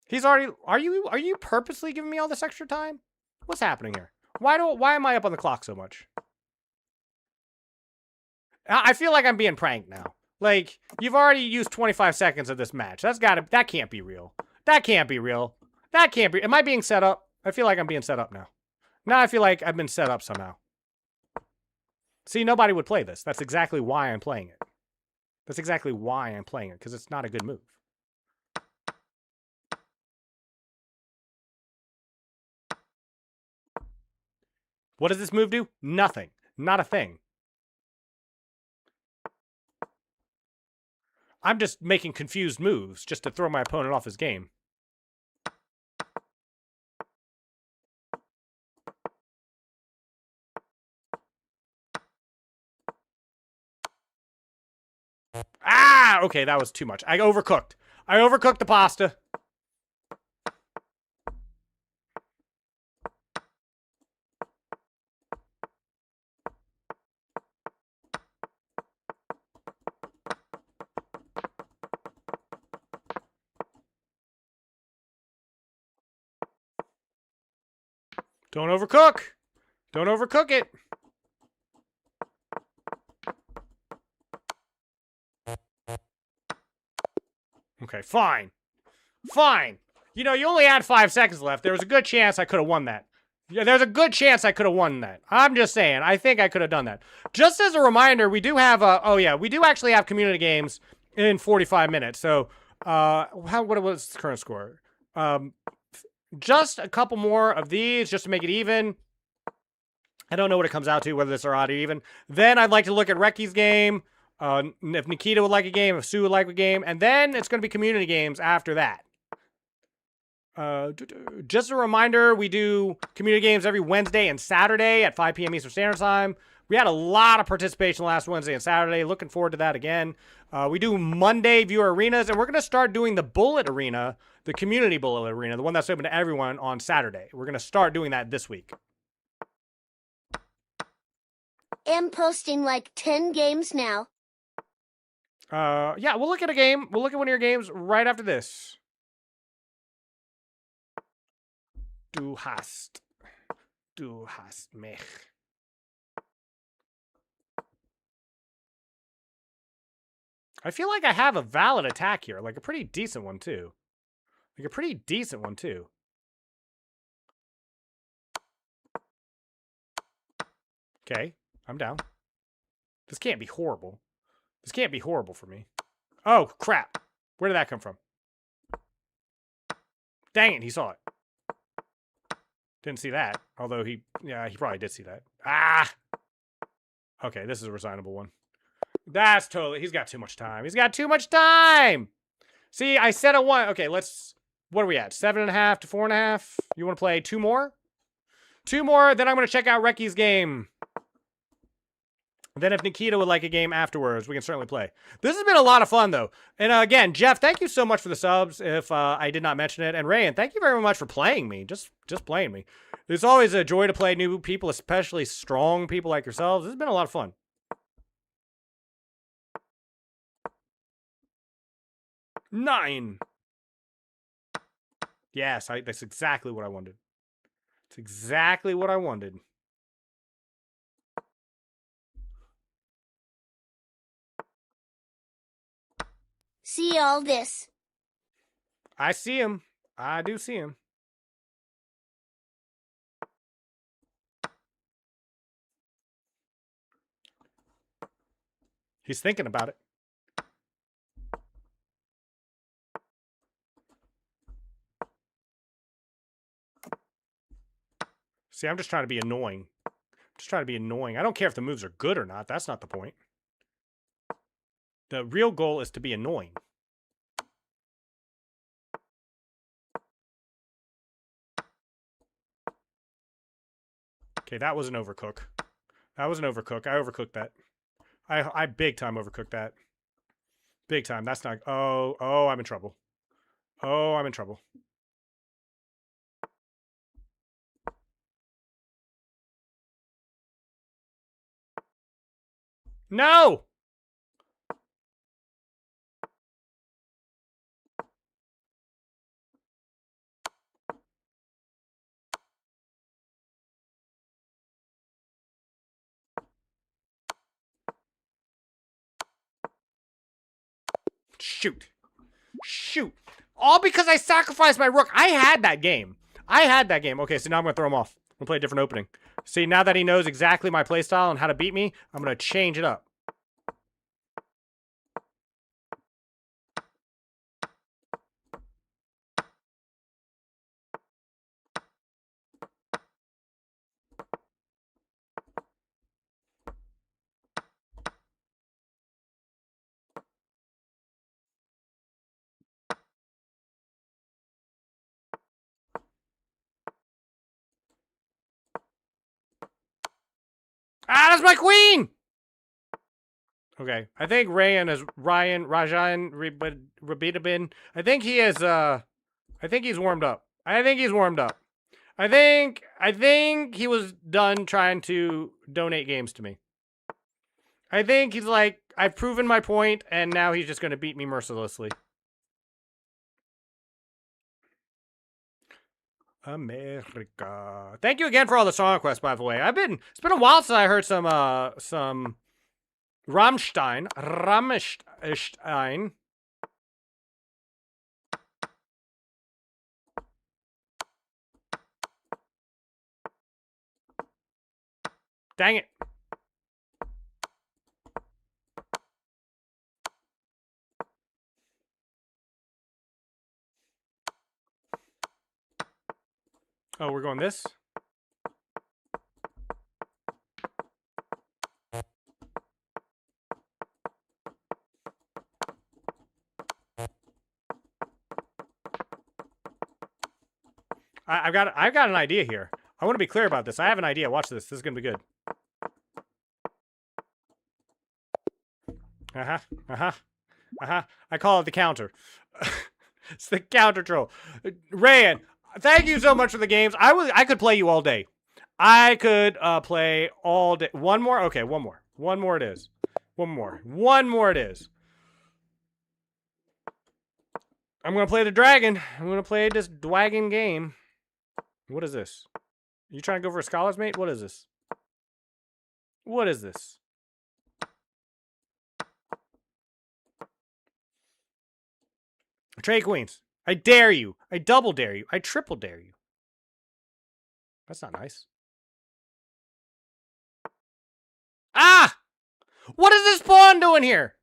He's already. Are you purposely giving me all this extra time? What's happening here? Why am I up on the clock so much? I feel like I'm being pranked now. Like, you've already used 25 seconds of this match. That can't be real. That can't be real. That can't be. Am I being set up? I feel like I'm being set up now. Now I feel like I've been set up somehow. See, nobody would play this. That's exactly why I'm playing it. That's exactly why I'm playing it, because it's not a good move. What does this move do? Nothing. Not a thing. I'm just making confused moves just to throw my opponent off his game. Ah! Okay, that was too much. I overcooked. I overcooked the pasta. Don't overcook. Don't overcook it. Okay, fine. Fine. You know, you only had 5 seconds left. There was a good chance I could have won that. Yeah, there's a good chance I could have won that. I'm just saying. I think I could have done that. Just as a reminder, we do have we do actually have community games in 45 minutes. So, what was the current score? Just a couple more of these just to make it even. I don't know what it comes out to, whether it's odd or even. Then I'd like to look at Recky's game. If Nikita would like a game, if Sue would like a game, and then it's going to be community games after that. Just a reminder, we do community games every Wednesday and Saturday at 5 p.m. Eastern Standard Time. We had a lot of participation last Wednesday and Saturday. Looking forward to that again. We do Monday viewer arenas, and we're going to start doing the bullet arena, the community bullet arena, the one that's open to everyone on Saturday. We're going to start doing that this week. I'm posting like 10 games now. Yeah, we'll look at a game. We'll look at one of your games right after this. Du hast mich. I feel like I have a valid attack here, like a pretty decent one too. Okay, I'm down. This can't be horrible. This can't be horrible for me. Oh, crap. Where did that come from? Dang it, he saw it. Didn't see that. Although he probably did see that. Ah! Okay, this is a resignable one. That's totally, he's got too much time. He's got too much time! See, I said a 1. Okay, let's, what are we at? 7.5 to 4.5? You want to play 2 more? 2 more, then I'm going to check out Recky's game. Then if Nikita would like a game afterwards, we can certainly play. This has been a lot of fun, though. And again, Jeff, thank you so much for the subs, if I did not mention it. And Rayan, thank you very much for playing me, just playing me. It's always a joy to play new people, especially strong people like yourselves. This has been a lot of fun. Nine. Yes, that's exactly what I wanted. It's exactly what I wanted. See all this? I see him. I do see him. He's thinking about it. See, I'm just trying to be annoying. I don't care if the moves are good or not. That's not the point. The real goal is to be annoying. Okay, that was an overcook. I overcooked that. I big time overcooked that. Big time. That's not... Oh, I'm in trouble. Oh, I'm in trouble. No! Shoot. Shoot. All because I sacrificed my rook. I had that game. Okay, so now I'm going to throw him off. I'm going to play a different opening. See, now that he knows exactly my playstyle and how to beat me, I'm going to change it up. Ah, that's my queen! Okay, I think Rajan Rabitabin. I think he is, I think he's warmed up. I think he was done trying to donate games to me. I think he's like, I've proven my point, and now he's just going to beat me mercilessly. America. Thank you again for all the song requests, by the way. It's been a while since I heard some Rammstein. Dang it. Oh, we're going this? I've got an idea here. I want to be clear about this. I have an idea. Watch this. This is going to be good. I call it the counter. It's the counter troll. Rayan, thank you so much for the games. I could play you all day. I could play all day. One more? Okay, one more. One more it is. One more it is. I'm going to play the dragon. I'm going to play this dragon game. What is this? You trying to go for a scholar's mate? What is this? What is this? Trade queens. I dare you. I double dare you. I triple dare you. That's not nice. Ah! What is this pawn doing here?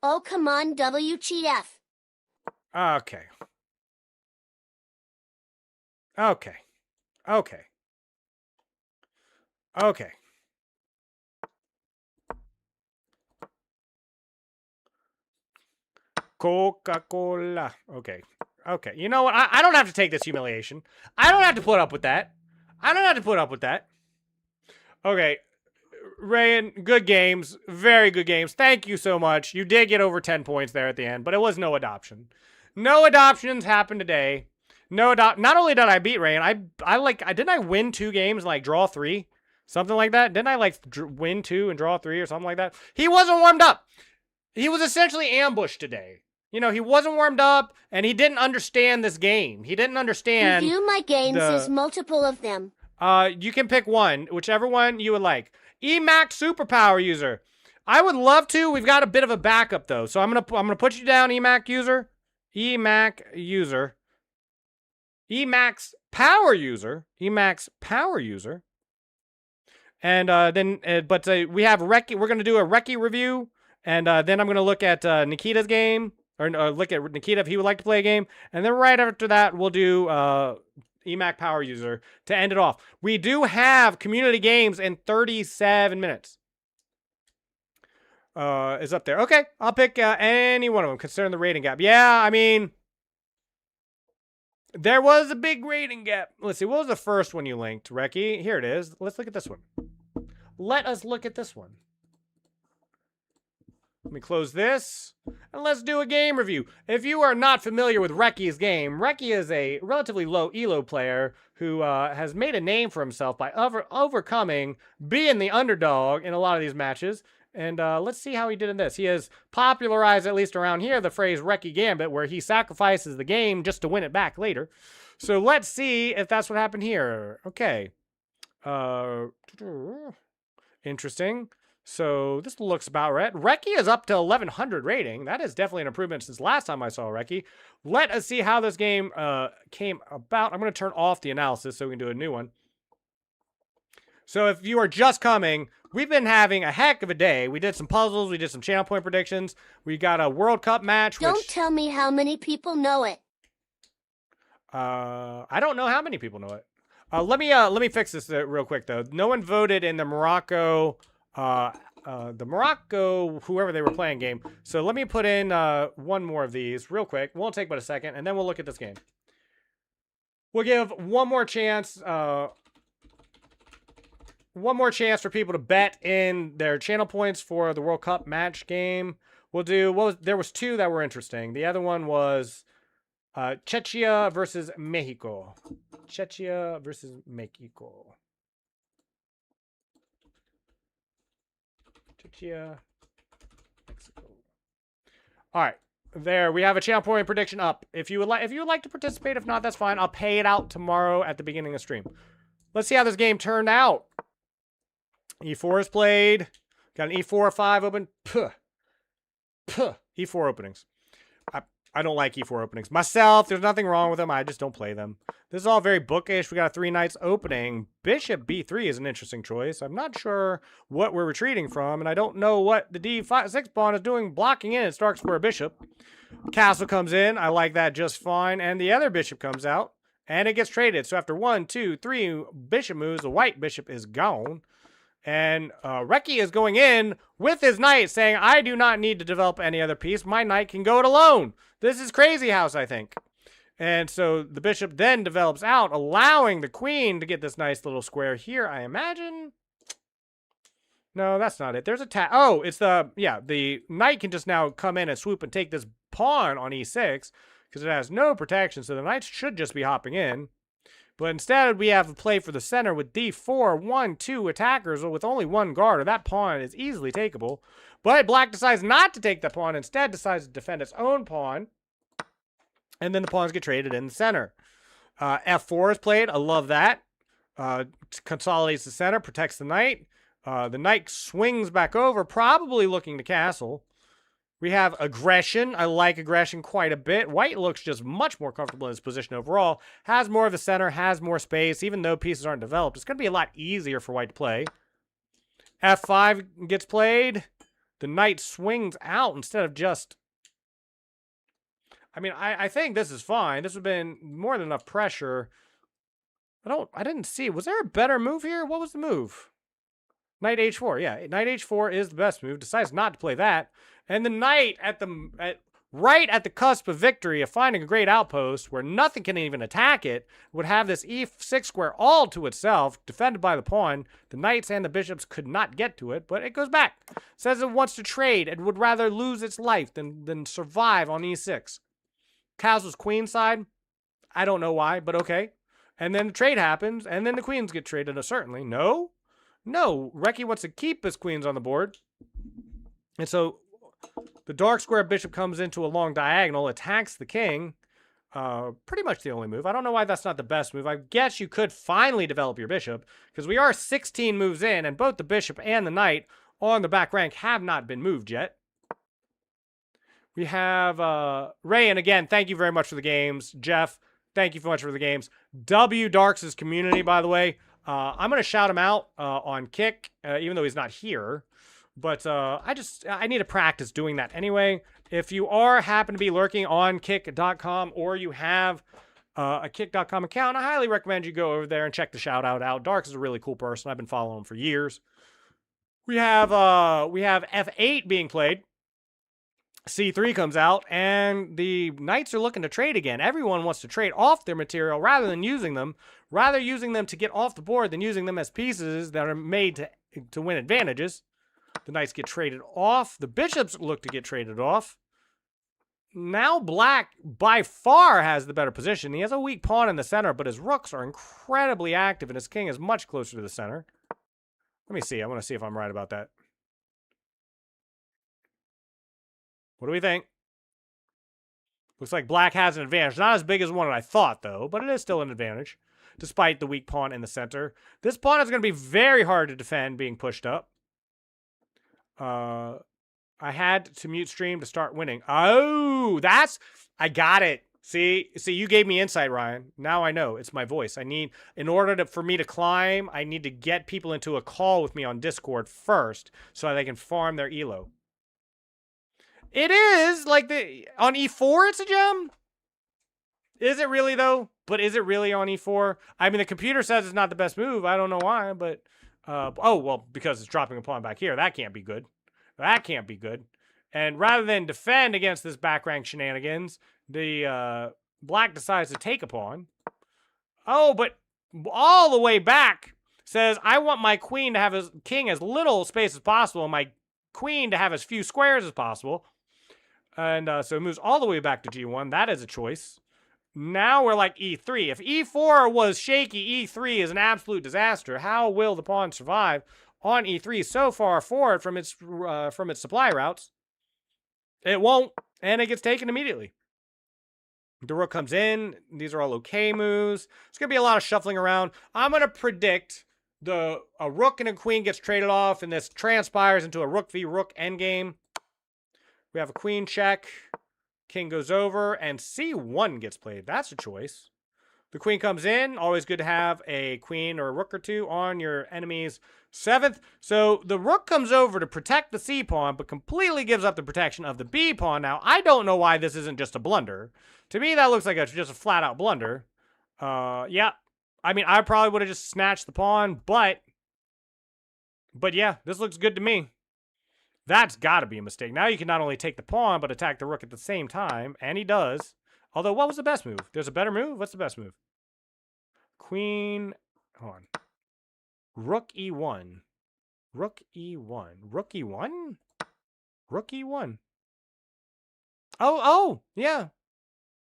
Oh, come on, WTF. Okay. Okay. Okay. Okay. Coca-Cola. Okay. Okay. You know what? I don't have to take this humiliation. I don't have to put up with that. Okay. Rayan, good games. Very good games. Thank you so much. You did get over 10 points there at the end, but it was no adoption. No adoptions happened today. Not only did I beat Rayan, didn't I win 2 games and like draw 3? Something like that? Didn't I like win 2 and draw 3 or something like that? He wasn't warmed up. He was essentially ambushed today. You know, he wasn't warmed up and he didn't understand this game. He didn't understand. Review my games as multiple of them. You can pick one, whichever one you would like. EMAC superpower user. I would love to. We've got a bit of a backup though. So I'm gonna put you down, EMAC user. EMAC user. Emax power user. Emax power user. And we have Reki. We're going to do a Reki review. And then I'm going to look at Nikita's game. Or look at Nikita if he would like to play a game. And then right after that, we'll do EMAC power user to end it off. We do have community games in 37 minutes. Is up there. Okay, I'll pick any one of them considering the rating gap. Yeah, I mean... There was a big rating gap. Let's see. What was the first one you linked, Reki? Here it is. Let's look at this one. Let us look at this one. Let me close this. And let's do a game review. If you are not familiar with Reki's game, Reki is a relatively low elo player who has made a name for himself by overcoming, being the underdog in a lot of these matches. And let's see how he did in this. He has popularized, at least around here, the phrase Reki Gambit, where he sacrifices the game just to win it back later. So let's see if that's what happened here. Okay. Interesting. So this looks about right. Reki is up to 1100 rating. That is definitely an improvement since last time I saw Reki. Let us see how this game came about. I'm going to turn off the analysis so we can do a new one. So if you are just coming, we've been having a heck of a day. We did some puzzles. We did some channel point predictions. We got a World Cup match. Don't tell me how many people know it. I don't know how many people know it. Let me fix this real quick though. No one voted in the Morocco whoever they were playing game. So let me put in one more of these real quick. Won't take but a second, and then we'll look at this game. We'll give one more chance. One more chance for people to bet in their channel points for the World Cup match game. We'll do, there was two that were interesting. The other one was Czechia versus Mexico. Czechia versus Mexico. Czechia, Mexico. All right. There, we have a channel point prediction up. If you would like to participate, if not, that's fine. I'll pay it out tomorrow at the beginning of stream. Let's see how this game turned out. E4 is played. Got an E4, 5 open. E4 openings. I don't like E4 openings. Myself, there's nothing wrong with them. I just don't play them. This is all very bookish. We got a 3 knights opening. Bishop B3 is an interesting choice. I'm not sure what we're retreating from, and I don't know what the D6 pawn is doing blocking in at Stark Square Bishop. Castle comes in. I like that just fine. And the other bishop comes out, and it gets traded. So after 1, 2, 3 bishop moves, the white bishop is gone. And Reki is going in with his knight saying, I do not need to develop any other piece. My knight can go it alone. This is crazy house, I think. And so the bishop then develops out, allowing the queen to get this nice little square here, I imagine. No, that's not it. There's a oh, it's the knight can just now come in and swoop and take this pawn on e6 because it has no protection. So the knight should just be hopping in. But instead, we have a play for the center with d4, 1, 2 attackers with only one guard. Or that pawn is easily takeable. But black decides not to take the pawn. Instead, decides to defend its own pawn. And then the pawns get traded in the center. F4 is played. I love that. Consolidates the center, protects the knight. The knight swings back over, probably looking to castle. We have aggression. I like aggression quite a bit. White looks just much more comfortable in his position overall. Has more of the center, has more space. Even though pieces aren't developed, it's going to be a lot easier for white to play. F5 gets played. The knight swings out instead of just... I mean, I think this is fine. This would have been more than enough pressure. I didn't see. Was there a better move here? What was the move? Knight h4. Yeah, knight h4 is the best move. Decides not to play that. And the knight right at the cusp of victory, of finding a great outpost where nothing can even attack it, would have this e6 square all to itself, defended by the pawn. The knights and the bishops could not get to it, but it goes back. Says it wants to trade and would rather lose its life than survive on e6. Castle's queen side, I don't know why, but okay. And then the trade happens, and then the queens get traded, certainly. No, Reki wants to keep his queens on the board. And so the dark square bishop comes into a long diagonal, attacks the king. Pretty much the only move. I don't know why that's not the best move. I guess you could finally develop your bishop, because we are 16 moves in, and both the bishop and the knight on the back rank have not been moved yet. We have Ray, and again, thank you very much for the games. Jeff, thank you so much for the games. W Darks' community, by the way. I'm going to shout him out on Kick, even though he's not here. But I need to practice doing that anyway. If you happen to be lurking on kick.com or you have a kick.com account, I highly recommend you go over there and check the shout out. Darks is a really cool person. I've been following him for years. We have F8 being played. C3 comes out, and the knights are looking to trade again. Everyone wants to trade off their material rather than using them. Rather using them to get off the board than using them as pieces that are made to win advantages. The knights get traded off. The bishops look to get traded off. Now black, by far, has the better position. He has a weak pawn in the center, but his rooks are incredibly active, and his king is much closer to the center. Let me see. I want to see if I'm right about that. What do we think? Looks like black has an advantage. Not as big as one I thought, though, but it is still an advantage, despite the weak pawn in the center. This pawn is going to be very hard to defend being pushed up. I had to mute stream to start winning. Oh, I got it. See, you gave me insight, Ryan. Now I know. It's my voice. In order for me to climb, I need to get people into a call with me on Discord first so they can farm their elo. It is like on E4 it's a gem? Is it really though? But is it really on E4? I mean, the computer says it's not the best move. I don't know why, but oh, well, because it's dropping a pawn back here. That can't be good. That can't be good. And rather than defend against this back rank shenanigans, the black decides to take a pawn. Oh, but all the way back says, I want my queen to have his king as little space as possible and my queen to have as few squares as possible. And so it moves all the way back to G1. That is a choice. Now we're like E3. If E4 was shaky, E3 is an absolute disaster. How will the pawn survive on E3 so far forward from its supply routes? It won't, and it gets taken immediately. The rook comes in. These are all okay moves. It's going to be a lot of shuffling around. I'm going to predict a rook and a queen gets traded off, and this transpires into a rook v rook endgame. We have a queen check. King goes over, and C1 gets played. That's a choice. The queen comes in. Always good to have a queen or a rook or two on your enemy's 7th. So the rook comes over to protect the C pawn, but completely gives up the protection of the B pawn. Now, I don't know why this isn't just a blunder. To me, that looks like just a flat-out blunder. Yeah. I mean, I probably would have just snatched the pawn, but yeah, this looks good to me. That's got to be a mistake. Now you can not only take the pawn, but attack the rook at the same time, and he does. Although, what was the best move? There's a better move? What's the best move? Queen, hold on. Rook E1. Rook E1. Rook E1? Rook E1. Oh, yeah.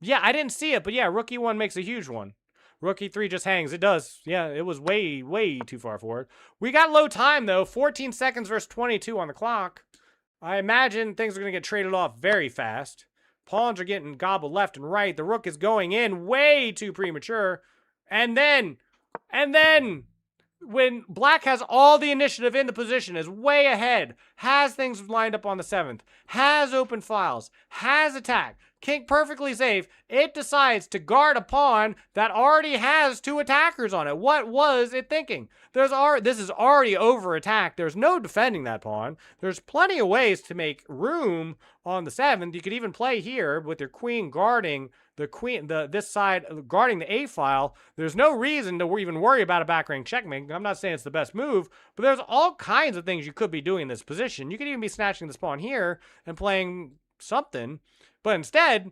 Yeah, I didn't see it, but yeah, rook E1 makes a huge one. Rook E3 just hangs. It does. Yeah, it was way, way too far forward. We got low time, though. 14 seconds versus 22 on the clock. I imagine things are going to get traded off very fast. Pawns are getting gobbled left and right. The rook is going in way too premature. And then, when black has all the initiative in the position, is way ahead, has things lined up on the 7th, has open files, has attack, king perfectly safe, it decides to guard a pawn that already has 2 attackers on it. What was it thinking? This is already over attacked. There's no defending that pawn. There's plenty of ways to make room on the 7th. You could even play here with your queen guarding the queen, this side guarding the A file. There's no reason to even worry about a back rank checkmate. I'm not saying it's the best move, but there's all kinds of things you could be doing in this position. You could even be snatching this pawn here and playing something. But instead,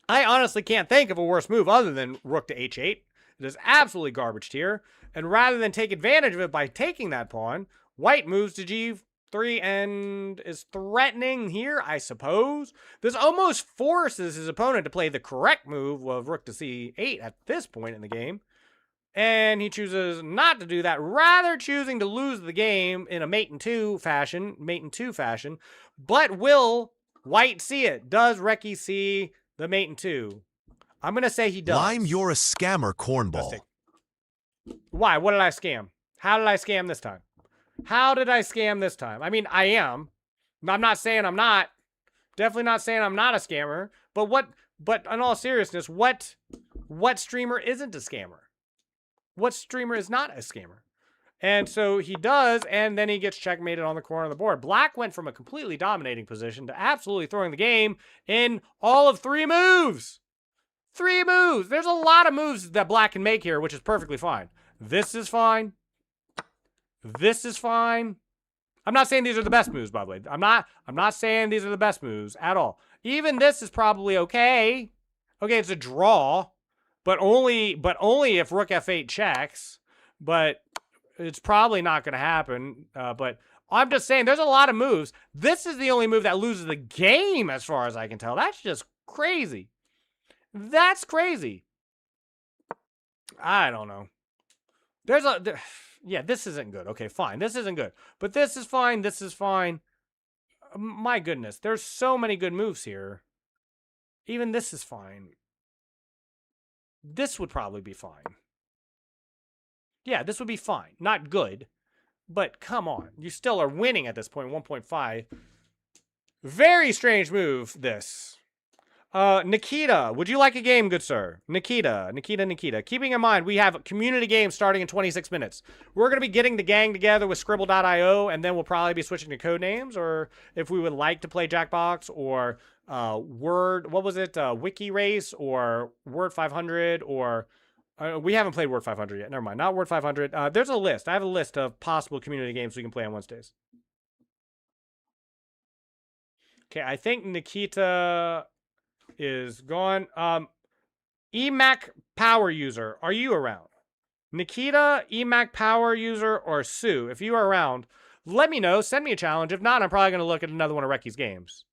I honestly can't think of a worse move other than rook to h8. It is absolutely garbage here. And rather than take advantage of it by taking that pawn, white moves to g3 and is threatening here, I suppose. This almost forces his opponent to play the correct move of rook to c8 at this point in the game. And he chooses not to do that, rather choosing to lose the game in a mate in 2 fashion, but will white see it? Does Reki see the mate in 2? I'm going to say he does. Lime, you're a scammer, cornball. Why? What did I scam? How did I scam this time? How did I scam this time? I mean, I am. I'm not saying I'm not. Definitely not saying I'm not a scammer. But in all seriousness, what streamer isn't a scammer? What streamer is not a scammer? And so he does, and then he gets checkmated on the corner of the board. Black went from a completely dominating position to absolutely throwing the game in all of 3 moves. 3 moves. There's a lot of moves that black can make here, which is perfectly fine. This is fine. This is fine. I'm not saying these are the best moves, by the way. I'm not saying these are the best moves at all. Even this is probably okay. Okay, it's a draw, but only if rook f8 checks. But it's probably not going to happen. But I'm just saying there's a lot of moves. This is the only move that loses the game as far as I can tell. That's just crazy. That's crazy. I don't know. Yeah, this isn't good. Okay, fine. This isn't good. But this is fine. This is fine. My goodness. There's so many good moves here. Even this is fine. This would probably be fine. Yeah, this would be fine. Not good. But come on. You still are winning at this point, 1.5. Very strange move, this. Nikita, would you like a game, good sir? Nikita. Keeping in mind, we have community games starting in 26 minutes. We're going to be getting the gang together with Skribbl.io, and then we'll probably be switching to code names, or if we would like to play Jackbox, or Word, what was it? Wiki Race, or Word 500, or... we haven't played Word 500 yet. Never mind. Not Word 500. There's a list. I have a list of possible community games we can play on Wednesdays. Okay, I think Nikita... is gone. EMAC power user, are you around? Nikita, EMAC power user, or Sue? If you are around, let me know. Send me a challenge. If not, I'm probably going to look at another one of Recky's games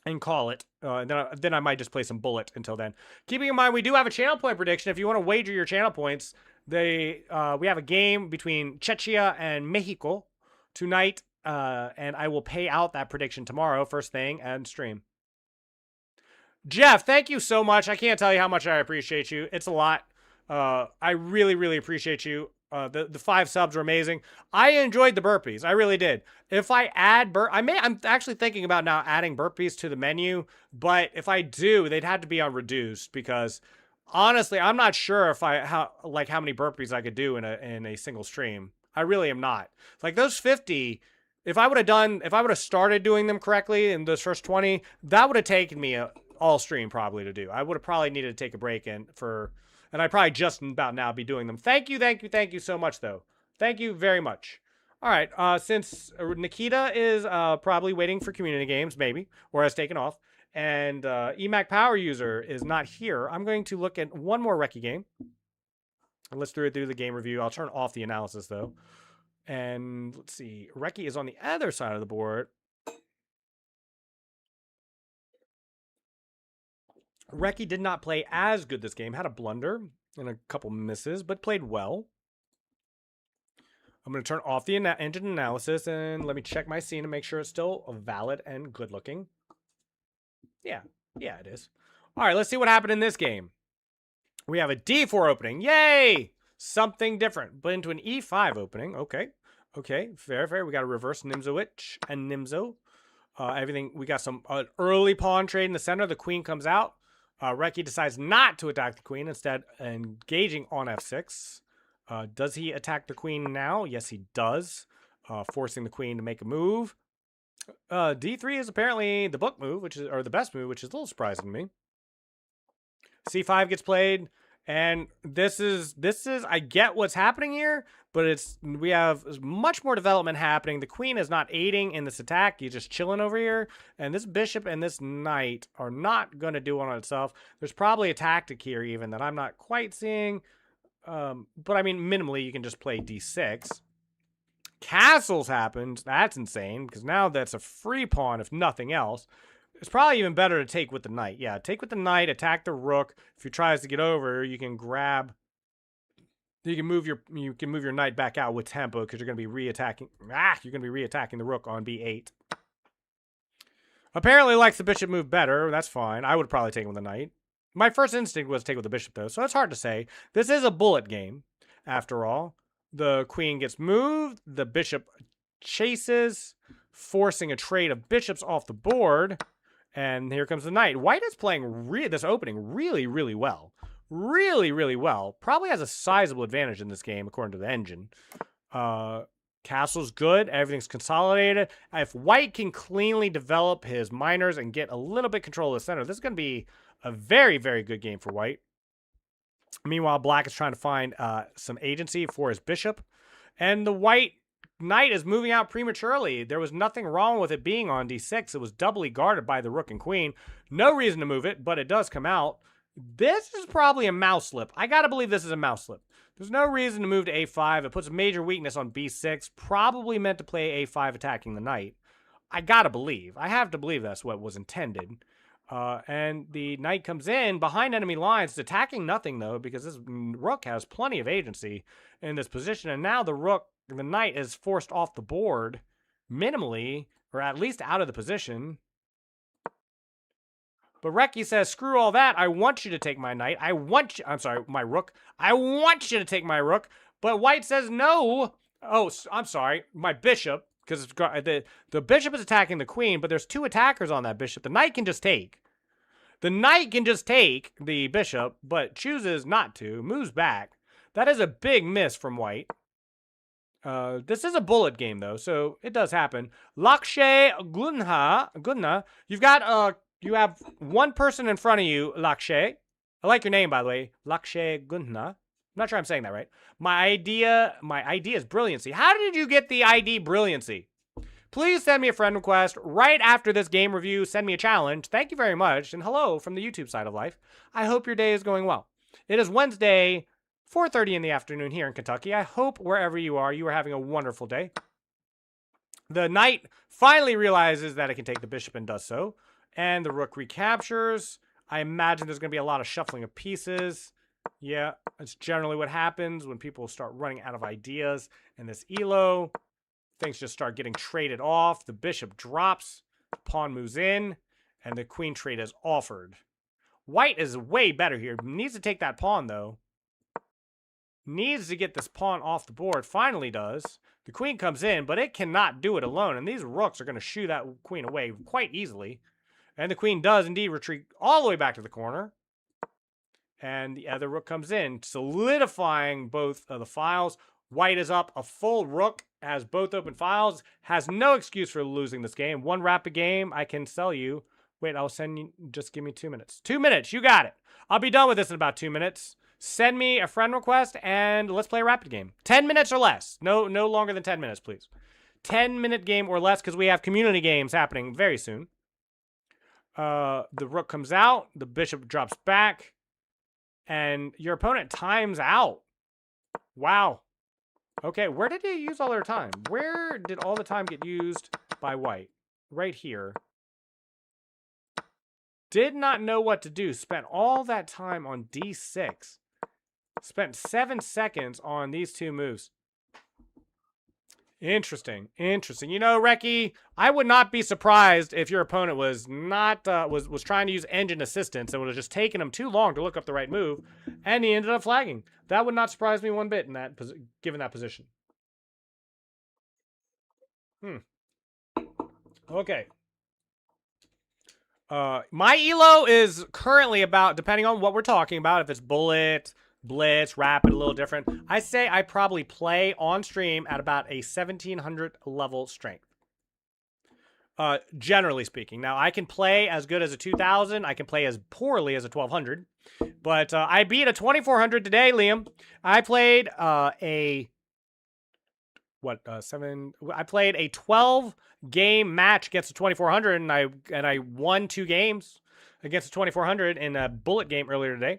and call it. Then I might just play some Bullet until then. Keeping in mind, we do have a channel point prediction. If you want to wager your channel points, we have a game between Czechia and Mexico tonight, and I will pay out that prediction tomorrow, first thing, and stream. Jeff, thank you so much. I can't tell you how much I appreciate you. It's a lot. I really, really appreciate you. The 5 subs are amazing. I enjoyed the burpees. I really did. If I add I'm actually thinking about now adding burpees to the menu, but if I do, they'd have to be on reduced because honestly, I'm not sure if how many burpees I could do in a single stream. I really am not. Like those 50, if I would have started doing them correctly in those first 20, that would have taken me all stream probably to do. I would have probably needed to take a break and I'd probably just about now be doing them. Thank you so much though. Thank you very much. All right, since Nikita is probably waiting for community games, maybe, or has taken off, and EMAC power user is not here, I'm going to look at one more Recce game. And let's do the game review. I'll turn off the analysis though. And let's see, Recce is on the other side of the board. Recce did not play as good this game. Had a blunder and a couple misses, but played well. I'm going to turn off the engine analysis and let me check my scene to make sure it's still valid and good looking. Yeah, it is. All right, let's see what happened in this game. We have a D4 opening. Yay! Something different, but into an E5 opening. Okay, fair. We got a reverse Nimzowitch and Nimzo. Everything. We got some early pawn trade in the center. The queen comes out. Recce decides not to attack the queen, instead engaging on f6. Does he attack the queen now? Yes, he does, forcing the queen to make a move. D3 is apparently the book move, or the best move, which is a little surprising to me. C5 gets played, and this is I get what's happening here, but we have much more development happening. The queen is not aiding in this attack. He's just chilling over here, and this bishop and this knight are not going to do it on itself. There's probably a tactic here even that I'm not quite seeing, but I mean, minimally, you can just play d6. Castles happened. That's insane, because now that's a free pawn, if nothing else. It's probably even better to take with the knight. Yeah, take with the knight, attack the rook. If he tries to get over, you can grab... You can move your knight back out with tempo because you're going to be re-attacking. You're going to be re-attacking the rook on b8. Apparently likes the bishop move better. That's fine. I would probably take him with the knight. My first instinct was to take with the bishop though, so it's hard to say. This is a bullet game, after all. The queen gets moved. The bishop chases, forcing a trade of bishops off the board. And here comes the knight. White is playing this opening really, really well. Really well. Probably has a sizable advantage in this game, according to the engine. Castle's good. Everything's consolidated. If White can cleanly develop his minors and get a little bit control of the center, this is going to be a very, very good game for White. Meanwhile, Black is trying to find some agency for his bishop. And the White knight is moving out prematurely. There was nothing wrong with it being on d6. It was doubly guarded by the rook and queen. No reason to move it, but it does come out. This is probably a mouse slip. I gotta believe this is a mouse slip. There's no reason to move to a5. It puts a major weakness on b6. Probably meant to play a5 attacking the knight. I gotta believe. I have to believe that's what was intended. And the knight comes in behind enemy lines. It's attacking nothing, though, because this rook has plenty of agency in this position. And now the knight is forced off the board minimally, or at least out of the position. But Recce says, screw all that. I want you to take my knight. I'm sorry, my rook. I want you to take my rook. But White says, no, Oh, I'm sorry. My bishop, because the bishop is attacking the queen, but there's 2 attackers on that bishop. The knight can just take. The knight can just take the bishop, but chooses not to. Moves back. That is a big miss from white. This is a bullet game, though, so it does happen. Lakshay Gunna. You have one person in front of you, Lakshay. I like your name, by the way. Lakshay Gunna. I'm not sure I'm saying that right. My ID is Brilliancy. How did you get the ID Brilliancy? Please send me a friend request right after this game review. Send me a challenge. Thank you very much. And hello from the YouTube side of life. I hope your day is going well. It is Wednesday, 4:30 in the afternoon here in Kentucky. I hope wherever you are having a wonderful day. The knight finally realizes that it can take the bishop and does so. And the rook recaptures. I imagine there's going to be a lot of shuffling of pieces. Yeah, that's generally what happens when people start running out of ideas. And this elo, things just start getting traded off. The bishop drops, the pawn moves in, and the queen trade is offered. White is way better here. Needs to take that pawn, though. Needs to get this pawn off the board. Finally does. The queen comes in, but it cannot do it alone. And these rooks are going to shoo that queen away quite easily. And the queen does indeed retreat all the way back to the corner. And the other rook comes in, solidifying both of the files. White is up a full rook, has both open files, has no excuse for losing this game. One rapid game, I can sell you. Wait, I'll send you, just give me 2 minutes. 2 minutes, you got it. I'll be done with this in about 2 minutes. Send me a friend request and let's play a rapid game. 10 minutes or less. No longer than 10 minutes, please. 10-minute game or less because we have community games happening very soon. The rook comes out. The bishop drops back. And your opponent times out. Wow. Okay, where did they use all their time? Where did all the time get used by white? Right here. Did not know what to do. Spent all that time on d6. Spent 7 seconds on these 2 moves. Interesting. Interesting. You know, Reki, I would not be surprised if your opponent was not was trying to use engine assistance and would have just taken him too long to look up the right move, and he ended up flagging. That would not surprise me one bit in that given that position. Okay. My elo is currently about, depending on what we're talking about, if it's bullet, blitz, rapid, a little different. I say I probably play on stream at about a 1700 level strength. Generally speaking. Now, I can play as good as a 2000. I can play as poorly as a 1200. But I beat a 2400 today, Liam. I played I played a 12-game match against a 2400, and I won 2 games against a 2400 in a bullet game earlier today.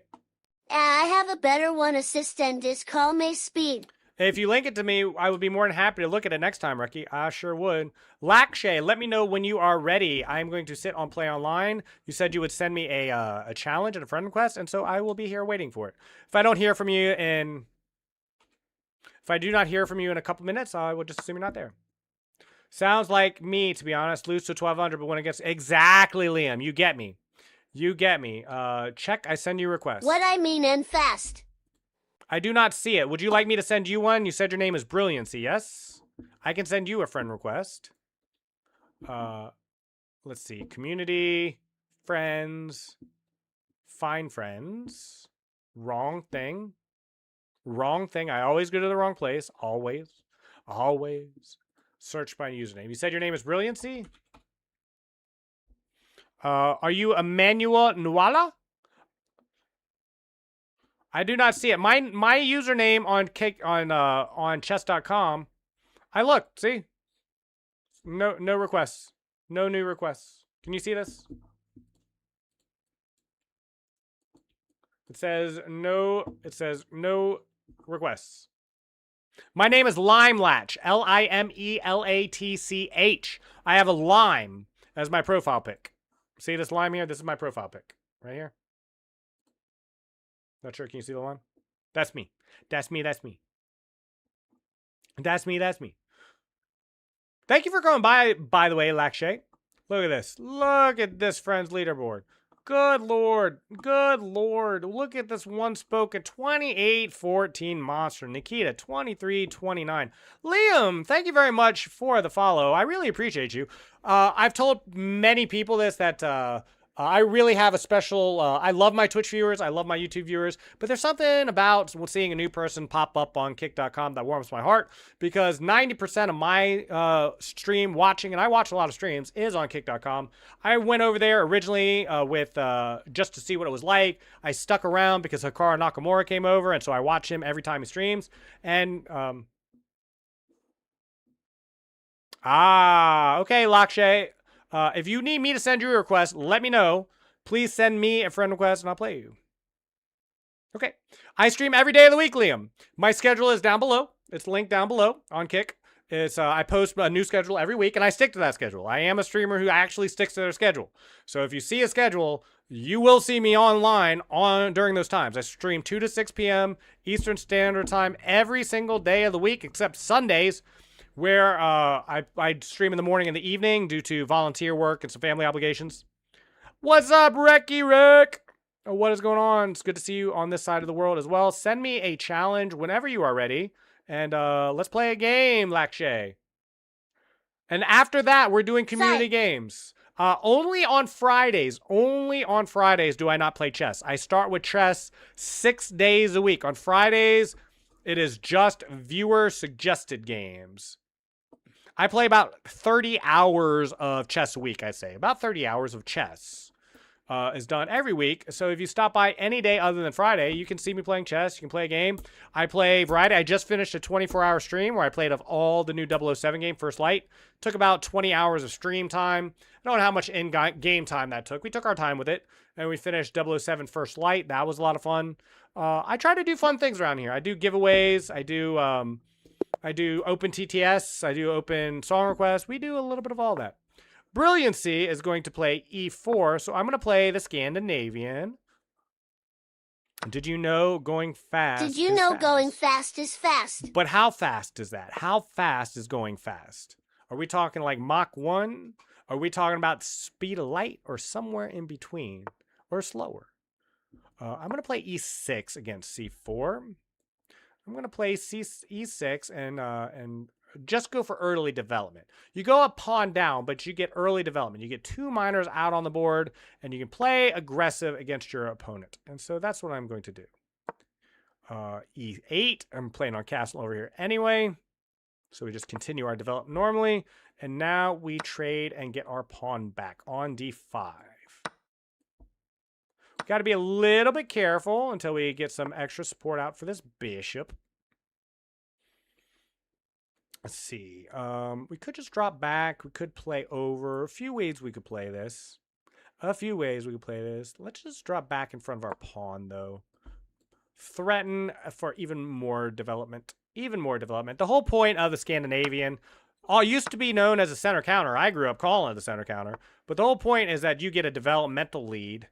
I have a better one, assistant. Is call me Speed. If you link it to me, I would be more than happy to look at it next time, Reki. I sure would. Lakshay, let me know when you are ready. I'm going to sit on Play Online. You said you would send me a challenge and a friend request, and so I will be here waiting for it. If I don't hear from you if I do not hear from you in a couple minutes, I will just assume you're not there. Sounds like me, to be honest. Lose to 1200, but when it gets... Exactly, Liam. You get me. You get me. Check. I send you requests. What I mean and fast. I do not see it. Would you like me to send you one? You said your name is Brilliancy, yes? I can send you a friend request. Let's see. Community. Friends. Find friends. Wrong thing. Wrong thing. I always go to the wrong place. Always. Always. Search by username. You said your name is Brilliancy? Are you Emmanuel Nwala? I do not see it. My username on chess.com. I looked, see? No requests. No new requests. Can you see this? It says no requests. My name is Limelatch. Limelatch. I have a lime as my profile pic. See this lime here? This is my profile pic. Right here. Not sure. Can you see the lime? That's me. That's me. That's me. That's me. That's me. Thank you for coming by the way, Lakshay. Look at this. Look at this friend's leaderboard. Good Lord. Good Lord. Look at this one spoken 28-14 monster. Nikita, 23-29. Liam, thank you very much for the follow. I really appreciate you. I've told many people this, that I really have a special, I love my Twitch viewers, I love my YouTube viewers, but there's something about seeing a new person pop up on kick.com that warms my heart, because 90% of my stream watching, and I watch a lot of streams, is on kick.com. I went over there originally with just to see what it was like. I stuck around because Hikaru Nakamura came over, and so I watch him every time he streams. And okay, Lakshay. If you need me to send you a request, let me know. Please send me a friend request and I'll play you. Okay. I stream every day of the week, Liam. My schedule is down below. It's linked down below on Kick. It's I post a new schedule every week and I stick to that schedule. I am a streamer who actually sticks to their schedule. So if you see a schedule, you will see me online during those times. I stream 2 to 6 p.m. Eastern Standard Time every single day of the week except Sundays, where I stream in the morning and the evening due to volunteer work and some family obligations. What's up, Recky Rick? What is going on? It's good to see you on this side of the world as well. Send me a challenge whenever you are ready, and let's play a game, Lakshay. And after that, we're doing community games. Only on Fridays do I not play chess. I start with chess 6 days a week. On Fridays, it is just viewer-suggested games. I play about 30 hours of chess a week, I say. About 30 hours of chess is done every week. So if you stop by any day other than Friday, you can see me playing chess. You can play a game. I play variety. I just finished a 24-hour stream where I played of all the new 007 game, First Light. Took about 20 hours of stream time. I don't know how much in-game time that took. We took our time with it, and we finished 007 First Light. That was a lot of fun. I try to do fun things around here. I do giveaways. I do open TTS. I do open song requests. We do a little bit of all that. Brilliancy is going to play E4, so I'm going to play the Scandinavian. Did you know going fast Did you know going fast is fast? But how fast is that? How fast is going fast? Are we talking like Mach 1? Are we talking about speed of light or somewhere in between or slower? I'm going to play E6 against C4. I'm going to play E6 and just go for early development. You go up pawn down, but you get early development. You get 2 minors out on the board, and you can play aggressive against your opponent. And so that's what I'm going to do. E8, I'm playing on castle over here anyway. So we just continue our development normally. And now we trade and get our pawn back on D5. Got to be a little bit careful until we get some extra support out for this bishop. Let's see. We could just drop back. We could play over. A few ways we could play this. Let's just drop back in front of our pawn, though. Threaten for even more development. The whole point of the Scandinavian used to be known as a center counter. I grew up calling it the center counter. But the whole point is that you get a developmental lead.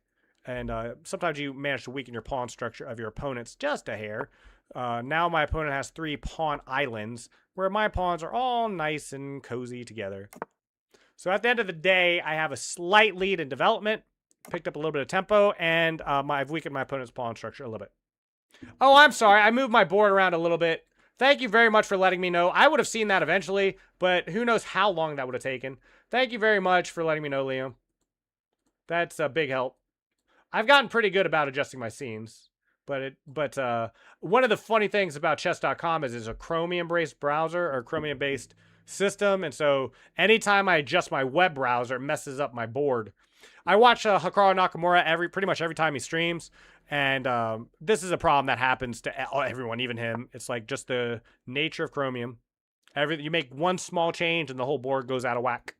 And sometimes you manage to weaken your pawn structure of your opponents just a hair. Now my opponent has 3 pawn islands, where my pawns are all nice and cozy together. So at the end of the day, I have a slight lead in development, picked up a little bit of tempo, and I've weakened my opponent's pawn structure a little bit. Oh, I'm sorry. I moved my board around a little bit. Thank you very much for letting me know. I would have seen that eventually, but who knows how long that would have taken. Thank you very much for letting me know, Liam. That's a big help. I've gotten pretty good about adjusting my scenes, but one of the funny things about chess.com is it's a Chromium-based browser or Chromium-based system, and so anytime I adjust my web browser, it messes up my board. I watch Hikaru Nakamura pretty much every time he streams, and this is a problem that happens to everyone, even him. It's like just the nature of Chromium. You make one small change and the whole board goes out of whack.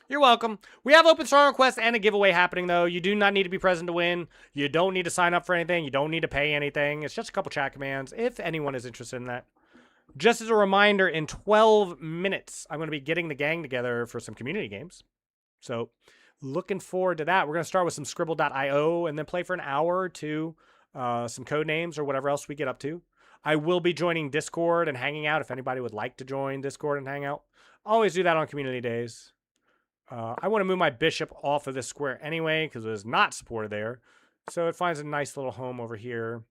You're welcome. We have open song requests and a giveaway happening, though. You do not need to be present to win. You don't need to sign up for anything. You don't need to pay anything. It's just a couple chat commands, if anyone is interested in that. Just as a reminder, in 12 minutes, I'm going to be getting the gang together for some community games. So, looking forward to that. We're going to start with some Skribbl.io and then play for an hour or two, some code names or whatever else we get up to. I will be joining Discord and hanging out if anybody would like to join Discord and hang out. Always do that on community days. I want to move my bishop off of this square anyway because it is not supported there. So it finds a nice little home over here.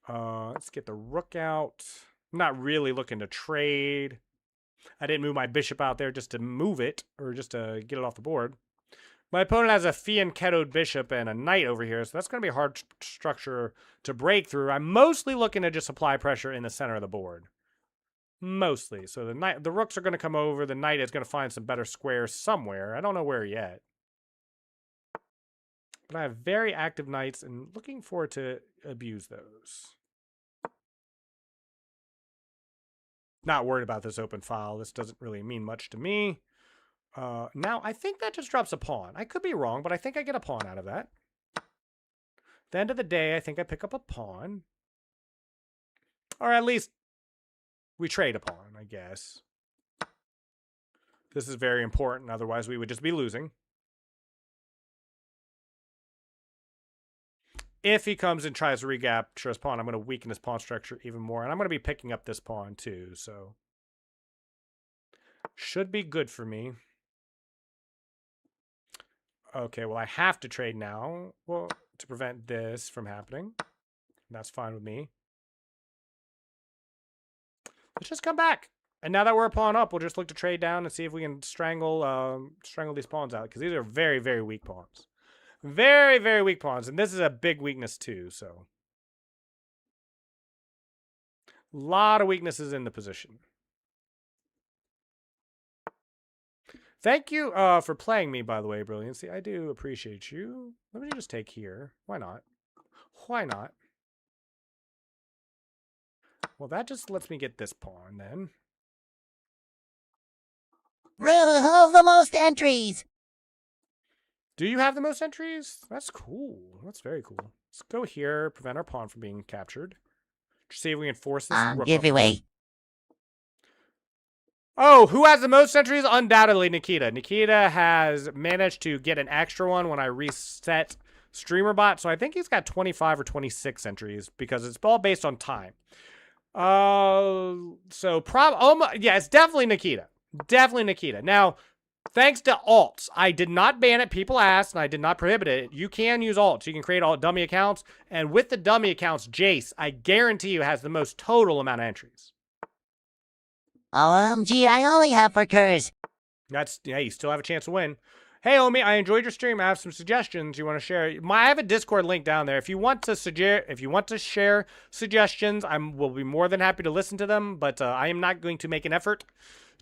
Let's get the rook out. I'm not really looking to trade. I didn't move my bishop out there just to move it or just to get it off the board. My opponent has a fianchettoed bishop and a knight over here, so that's going to be a hard structure to break through. I'm mostly looking to just apply pressure in the center of the board. Mostly. So the rooks are going to come over. The knight is going to find some better squares somewhere. I don't know where yet. But I have very active knights and looking forward to abuse those. Not worried about this open file. This doesn't really mean much to me. Now, I think that just drops a pawn. I could be wrong, but I think I get a pawn out of that. At the end of the day, I think I pick up a pawn. Or at least we trade a pawn, I guess. This is very important. Otherwise, we would just be losing. If he comes and tries to recapture his pawn, I'm going to weaken his pawn structure even more. And I'm going to be picking up this pawn too, so should be good for me. Okay, well, I have to trade now, well, to prevent this from happening. That's fine with me. Let's just come back. And now that we're a pawn up, we'll just look to trade down and see if we can strangle these pawns out, because these are very, very weak pawns. Very, very weak pawns, and this is a big weakness too, so. A lot of weaknesses in the position. Thank you for playing me, by the way, Brilliancy. I do appreciate you. Let me just take here. Why not? Why not? Well, that just lets me get this pawn, then. Rule hold the most entries. Do you have the most entries? That's cool. That's very cool. Let's go here, prevent our pawn from being captured. See if we can force this. Give away. Oh, who has the most entries? Undoubtedly Nikita. Nikita has managed to get an extra one when I reset StreamerBot. So I think he's got 25 or 26 entries because it's all based on time. Yeah, it's definitely Nikita. Definitely Nikita. Now, thanks to alts, I did not ban it. People asked, and I did not prohibit it. You can use alts. You can create all dummy accounts. And with the dummy accounts, Jace, I guarantee you, has the most total amount of entries. OMG, I only have for Kurz. Yeah, you still have a chance to win. Hey, Omi, I enjoyed your stream. I have some suggestions you want to share. I have a Discord link down there. If you want to share suggestions, will be more than happy to listen to them. But I am not going to make an effort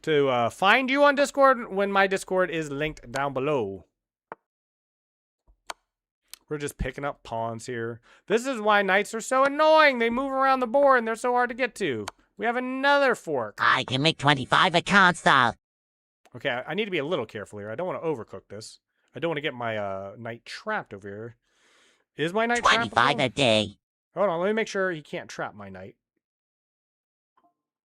to find you on Discord when my Discord is linked down below. We're just picking up pawns here. This is why knights are so annoying. They move around the board and they're so hard to get to. We have another fork. I can make 25 accounts, though. Okay, I need to be a little careful here. I don't want to overcook this. I don't want to get my knight trapped over here. Is my knight trapped? 25 a day. Hold on, let me make sure he can't trap my knight.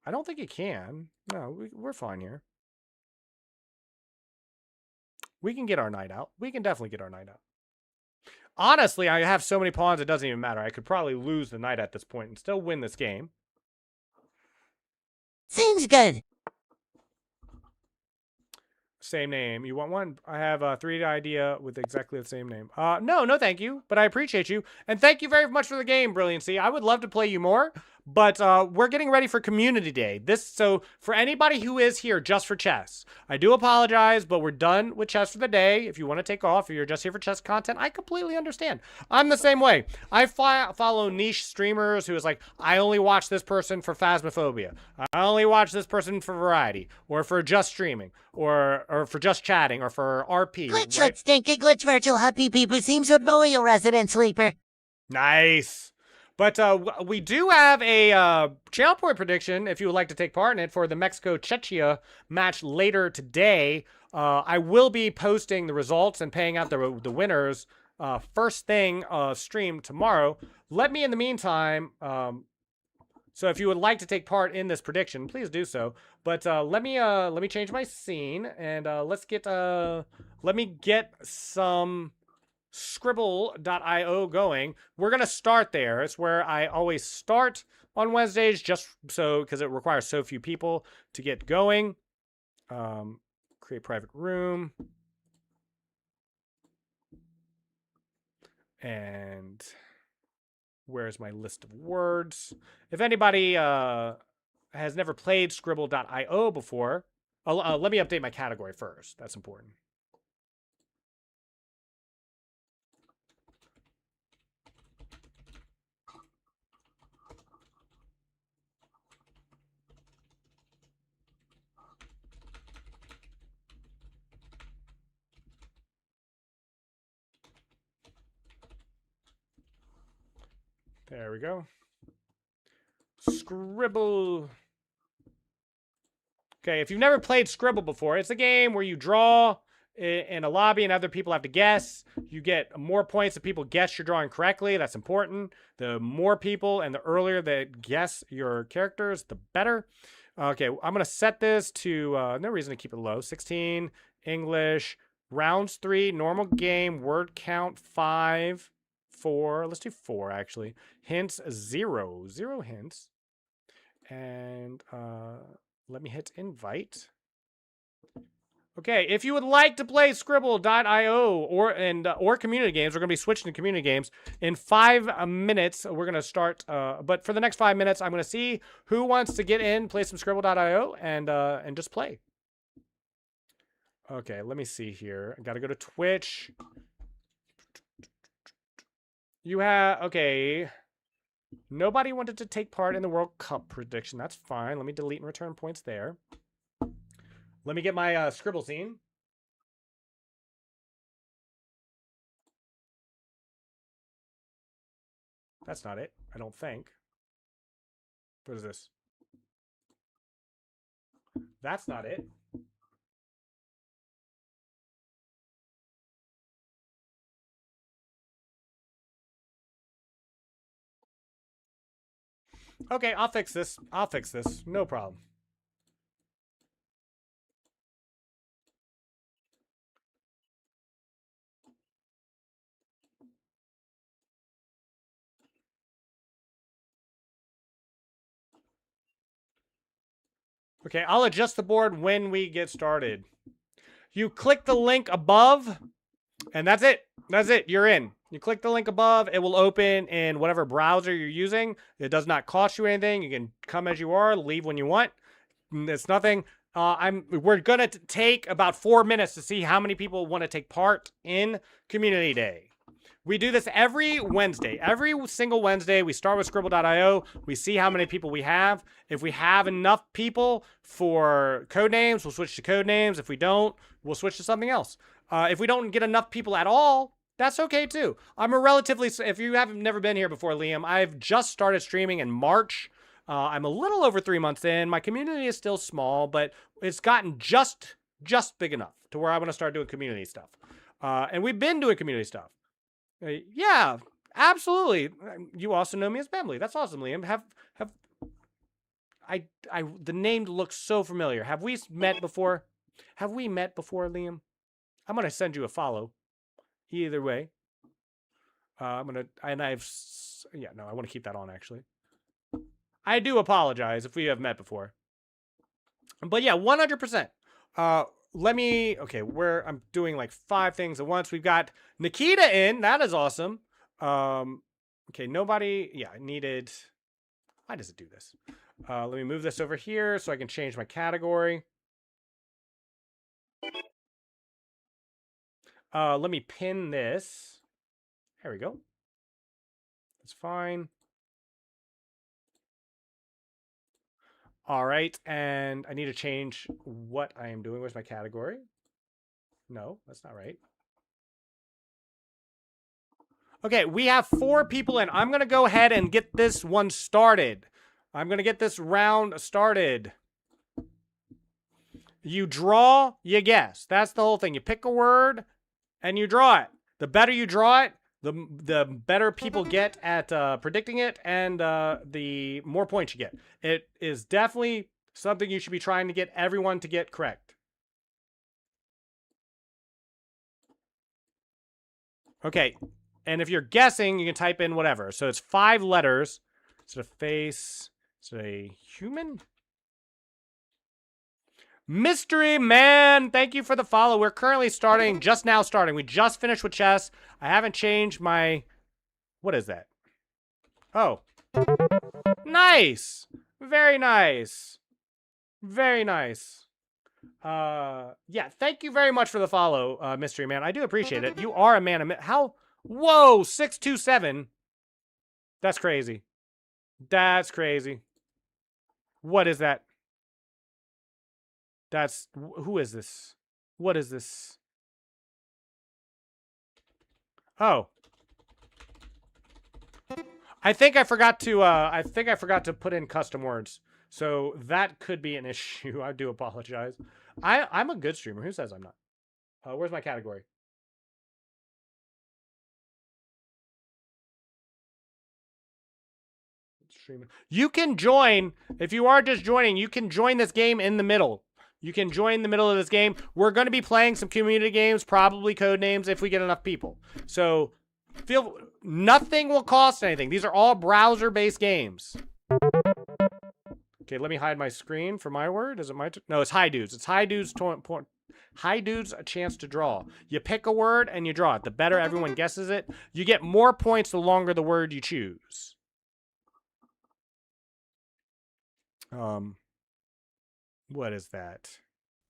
I don't think he can. No, we're fine here. We can get our knight out. We can definitely get our knight out. Honestly, I have so many pawns, it doesn't even matter. I could probably lose the knight at this point and still win this game. Seems good. Same name. You want one? I have a 3D idea with exactly the same name. No, thank you. But I appreciate you. And thank you very much for the game, Brilliancy. I would love to play you more. But we're getting ready for Community Day. So for anybody who is here just for chess, I do apologize, but we're done with chess for the day. If you want to take off, if you're just here for chess content, I completely understand. I'm the same way. I follow niche streamers who is like, I only watch this person for Phasmophobia. I only watch this person for variety, or for just streaming, or for just chatting, or for RP. Glitch, right? Stinky glitch virtual happy people seems a loyal resident sleeper. Nice. But we do have a channel point prediction, if you would like to take part in it, for the Mexico-Czechia match later today. I will be posting the results and paying out the winners first thing stream tomorrow. Let me, in the meantime, so if you would like to take part in this prediction, please do so. But let me change my scene, and let me get some Skribbl.io going. We're going to start there. It's where I always start on Wednesdays, just so because it requires so few people to get going. Create private room. And where's my list of words? If anybody has never played Skribbl.io before, let me update my category first. That's important. There we go. Skribbl. Okay, if you've never played Skribbl before, it's a game where you draw in a lobby and other people have to guess. You get more points if people guess you're drawing correctly. That's important. The more people and the earlier they guess your characters, the better. Okay, I'm going to set this to, no reason to keep it low. 16, English, rounds 3, normal game, word count 5. 4. Let's do 4 actually. Hints 0. 0 hints. And let me hit invite. Okay, if you would like to play Skribbl.io or community games, we're going to be switching to community games in 5 minutes. We're going to start, but for the next 5 minutes, I'm going to see who wants to get in, play some Skribbl.io, and just play. Okay, let me see here. I got to go to Twitch. You have, okay. Nobody wanted to take part in the World Cup prediction. That's fine. Let me delete and return points there. Let me get my Skribbl scene. That's not it, I don't think. What is this? That's not it. Okay, I'll fix this. I'll fix this. No problem. Okay, I'll adjust the board when we get started. You click the link above, and that's it. That's it. You're in. You click the link above. It will open in whatever browser you're using. It does not cost you anything. You can come as you are, leave when you want. It's nothing. We're going to take about 4 minutes to see how many people want to take part in Community Day. We do this every Wednesday. Every single Wednesday, we start with Skribbl.io. We see how many people we have. If we have enough people for code names, we'll switch to code names. If we don't, we'll switch to something else. If we don't get enough people at all, that's okay too. I'm a relatively, if you haven't never been here before, Liam, I've just started streaming in March. I'm a little over 3 months in. My community is still small, but it's gotten just big enough to where I want to start doing community stuff. And we've been doing community stuff. Yeah, absolutely. You also know me as Bemley. That's awesome, Liam. The name looks so familiar. Have we met before? Have we met before, Liam? I'm gonna send you a follow. Either way, I want to keep that on actually. I do apologize if we have met before. But yeah, 100%. I'm doing like 5 things at once. We've got Nikita in. That is awesome. Okay, nobody. Yeah, I needed. Why does it do this? Let me move this over here so I can change my category. Let me pin this. There we go. That's fine. All right, and I need to change what I am doing. Where's my category? No, that's not right. Okay, we have 4 people in. I'm going to go ahead and get this one started. I'm going to get this round started. You draw, you guess. That's the whole thing. You pick a word and you draw it. The better you draw it, the better people get at predicting it, and the more points you get. It is definitely something you should be trying to get everyone to get correct. Okay, and if you're guessing, you can type in whatever. So it's 5 letters. Is it a face? Is it a human? Mystery Man, thank you for the follow. We're currently starting, just now starting. We just finished with chess. I haven't changed my... What is that? Oh. Nice. Very nice. Very nice. Yeah, thank you very much for the follow, Mystery Man. I do appreciate it. You are a man of... How? Whoa, 627. That's crazy. That's crazy. What is that? That's... Who is this? What is this? Oh. I think I forgot to put in custom words. So that could be an issue. I do apologize. I'm a good streamer. Who says I'm not? Where's my category? Streaming. You can join, if you are just joining, you can join this game in the middle. You can join the middle of this game. We're going to be playing some community games, probably code names if we get enough people. So nothing will cost anything. These are all browser-based games. Okay, let me hide my screen for my word. Is it my no, it's High Dudes. It's High Dudes High Dudes a chance to draw. You pick a word and you draw it. The better everyone guesses it, you get more points the longer the word you choose. What is that?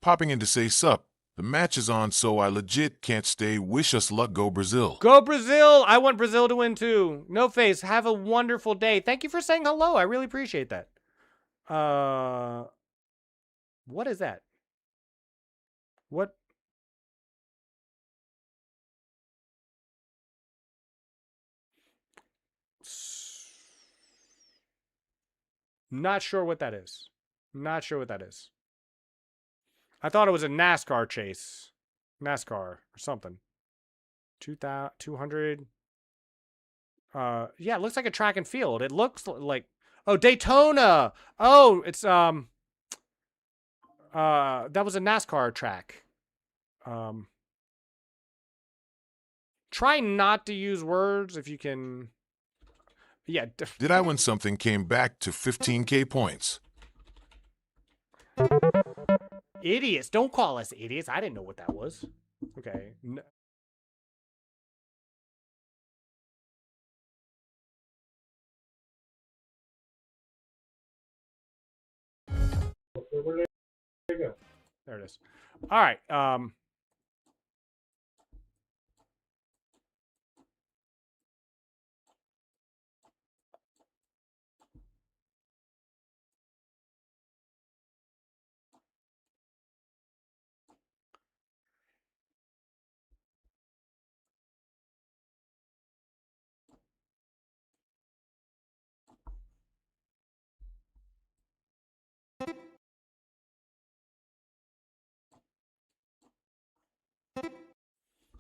Popping in to say sup. The match is on, so I legit can't stay. Wish us luck. Go Brazil. Go Brazil! I want Brazil to win too. No face. Have a wonderful day. Thank you for saying hello. I really appreciate that. What is that? What? Not sure what that is. Not sure what that is. I thought it was a NASCAR chase. NASCAR or something. 200. Yeah, it looks like a track and field. It looks like... Oh, Daytona! Oh, it's, that was a NASCAR track. Try not to use words if you can... Yeah. Did I win something? Came back to 15K points. Idiots. Don't call us idiots. I didn't know what that was. Okay. Where did it go? There it is. All right.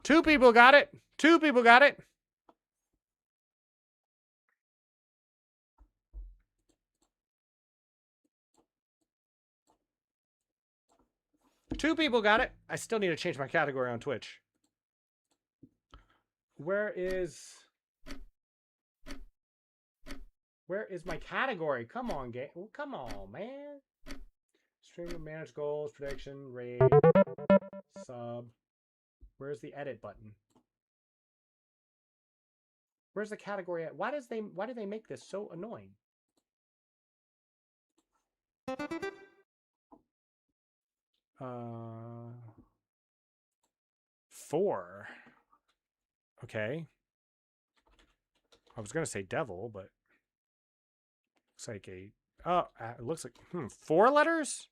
Two people got it. Two people got it. Two people got it. I still need to change my category on Twitch. Where is my category? Come on, game. Come on, man. Stream, manage goals, prediction, raid, sub. Where's the edit button? Where's the category at? Why do they make this so annoying? Four. Okay. I was gonna say devil, but looks like a... Oh, it looks like... 4 letters?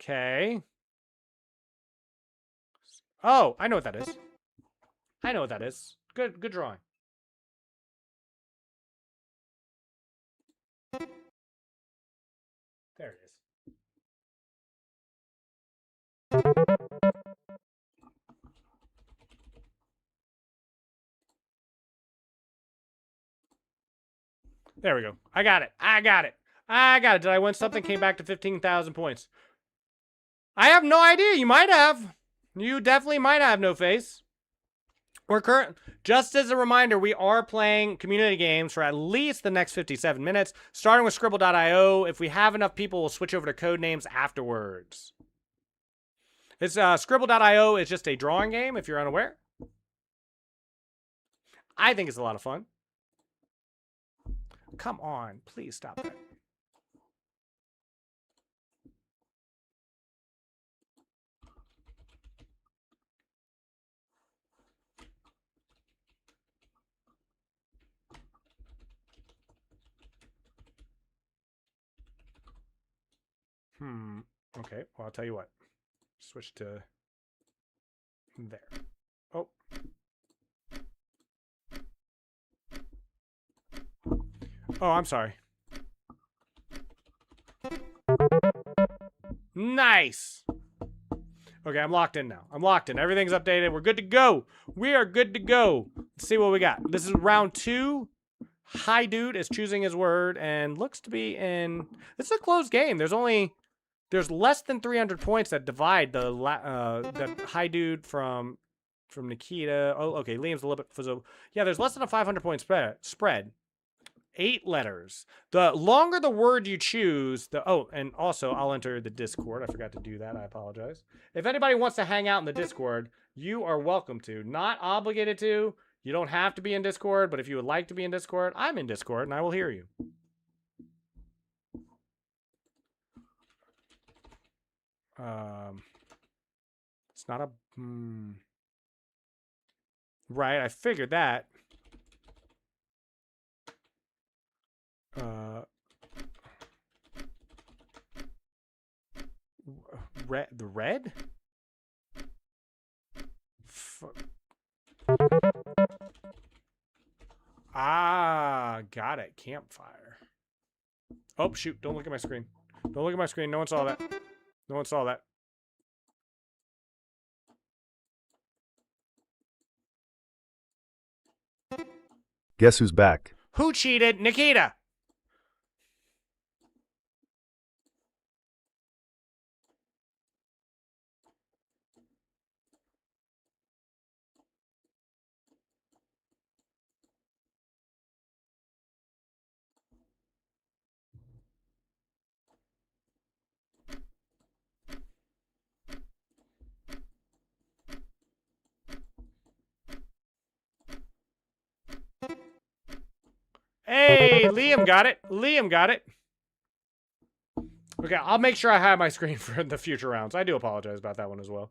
Okay. Oh, I know what that is. I know what that is. Good drawing. There it is. There we go. I got it. I got it. I got it. Did I win something? Came back to 15,000 points. I have no idea. You might have. You definitely might have, No Face. Just as a reminder, we are playing community games for at least the next 57 minutes, starting with Skribbl.io. If we have enough people, we'll switch over to code names afterwards. It's Skribbl.io is just a drawing game, if you're unaware. I think it's a lot of fun. Come on, please stop that. Okay, well, I'll tell you what. Switch to there. Oh. Oh, I'm sorry. Nice. Okay, I'm locked in now. I'm locked in. Everything's updated. We're good to go. We are good to go. Let's see what we got. This is round 2. Hi Dude is choosing his word and looks to be in... This is a closed game. There's less than 300 points that divide the Hi Dude from Nikita. Oh, okay. Liam's a little bit... So, yeah, there's less than a 500 point spread. 8 letters. The longer the word you choose, oh, and also I'll enter the Discord. I forgot to do that. I apologize. If anybody wants to hang out in the Discord, you are welcome to. Not obligated to. You don't have to be in Discord, but if you would like to be in Discord, I'm in Discord and I will hear you. It's not a... Right, I figured that. The red? Got it. Campfire. Oh, shoot. Don't look at my screen. Don't look at my screen. No one saw that. No one saw that. Guess who's back? Who cheated? Nikita! Hey, Liam got it. Liam got it. Okay, I'll make sure I have my screen for the future rounds. I do apologize about that one as well.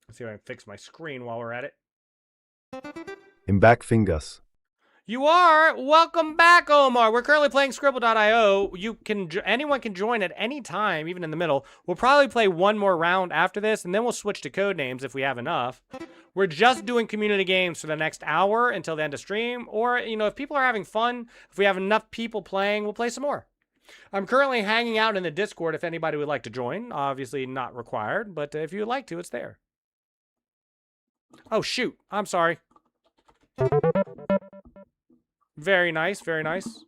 Let's see if I can fix my screen while we're at it. I'm back, Fingus. You are? Welcome back, Omar. We're currently playing Skribbl.io. Anyone can join at any time, even in the middle. We'll probably play one more round after this, and then we'll switch to code names if we have enough. We're just doing community games for the next hour until the end of stream. Or, you know, if people are having fun, if we have enough people playing, we'll play some more. I'm currently hanging out in the Discord if anybody would like to join. Obviously not required, but if you'd like to, it's there. Oh, shoot. I'm sorry. Very nice, very nice.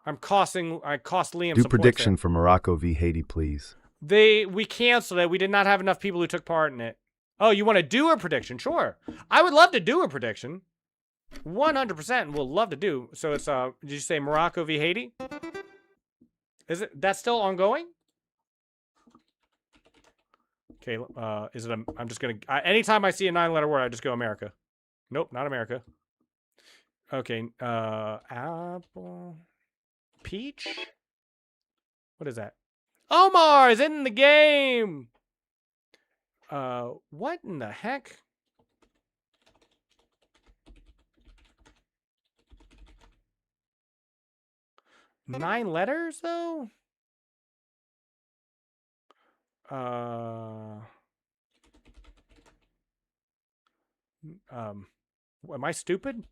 I cost Liam Do some prediction points for Morocco v Haiti, please. We canceled it. We did not have enough people who took part in it. Oh, you want to do a prediction? Sure. I would love to do a prediction. 100% we'll love to do. So it's did you say Morocco v Haiti? Is it that's still ongoing? Okay, is it I'm just going to anytime I see a 9-letter word, I just go America. Nope, not America. Okay, apple, peach. What is that? Omar is in the game. What in the heck? Nine letters though? Am I stupid?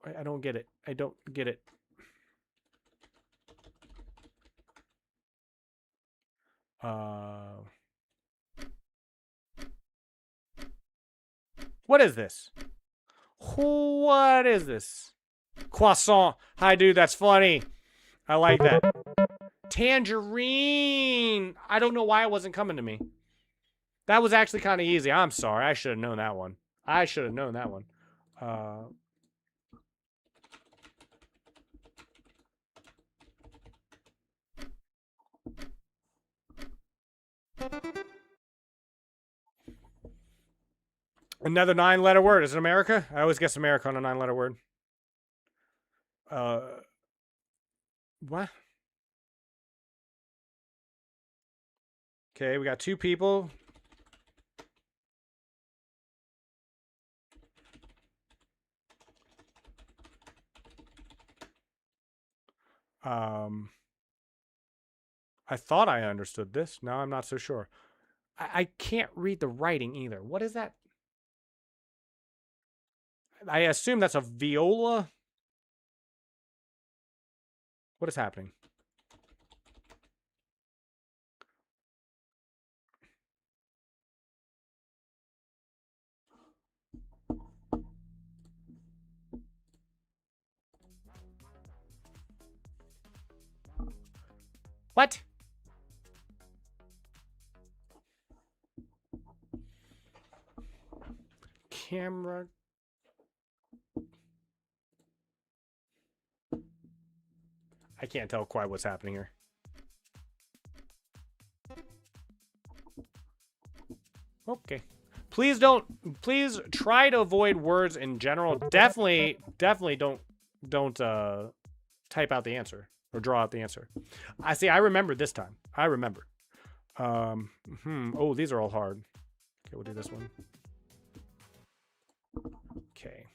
I don't get it. I don't get it. What is this? What is this? Croissant. Hi, dude. That's funny. I like that. Tangerine. I don't know why it wasn't coming to me. That was actually kind of easy. I'm sorry. I should have known that one. I should have known that one. Another 9-letter word. Is it America? I always guess America on a 9-letter word. What? Okay, we got 2 people. I thought I understood this. Now I'm not so sure. I can't read the writing either. What is that? I assume that's a viola. What is happening? What? Camera. I can't tell quite what's happening here. Okay. Please try to avoid words in general. Definitely don't type out the answer or draw out the answer. I remember this time. I remember. Oh, these are all hard. Okay, we'll do this one. Okay.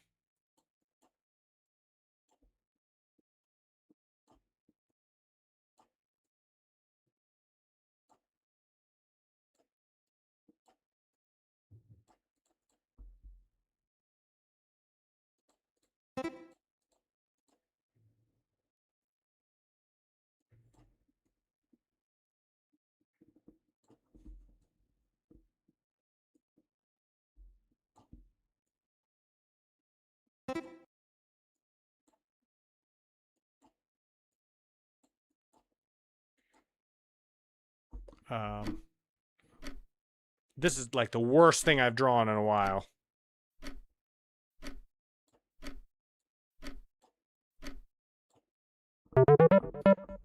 This is like the worst thing I've drawn in a while.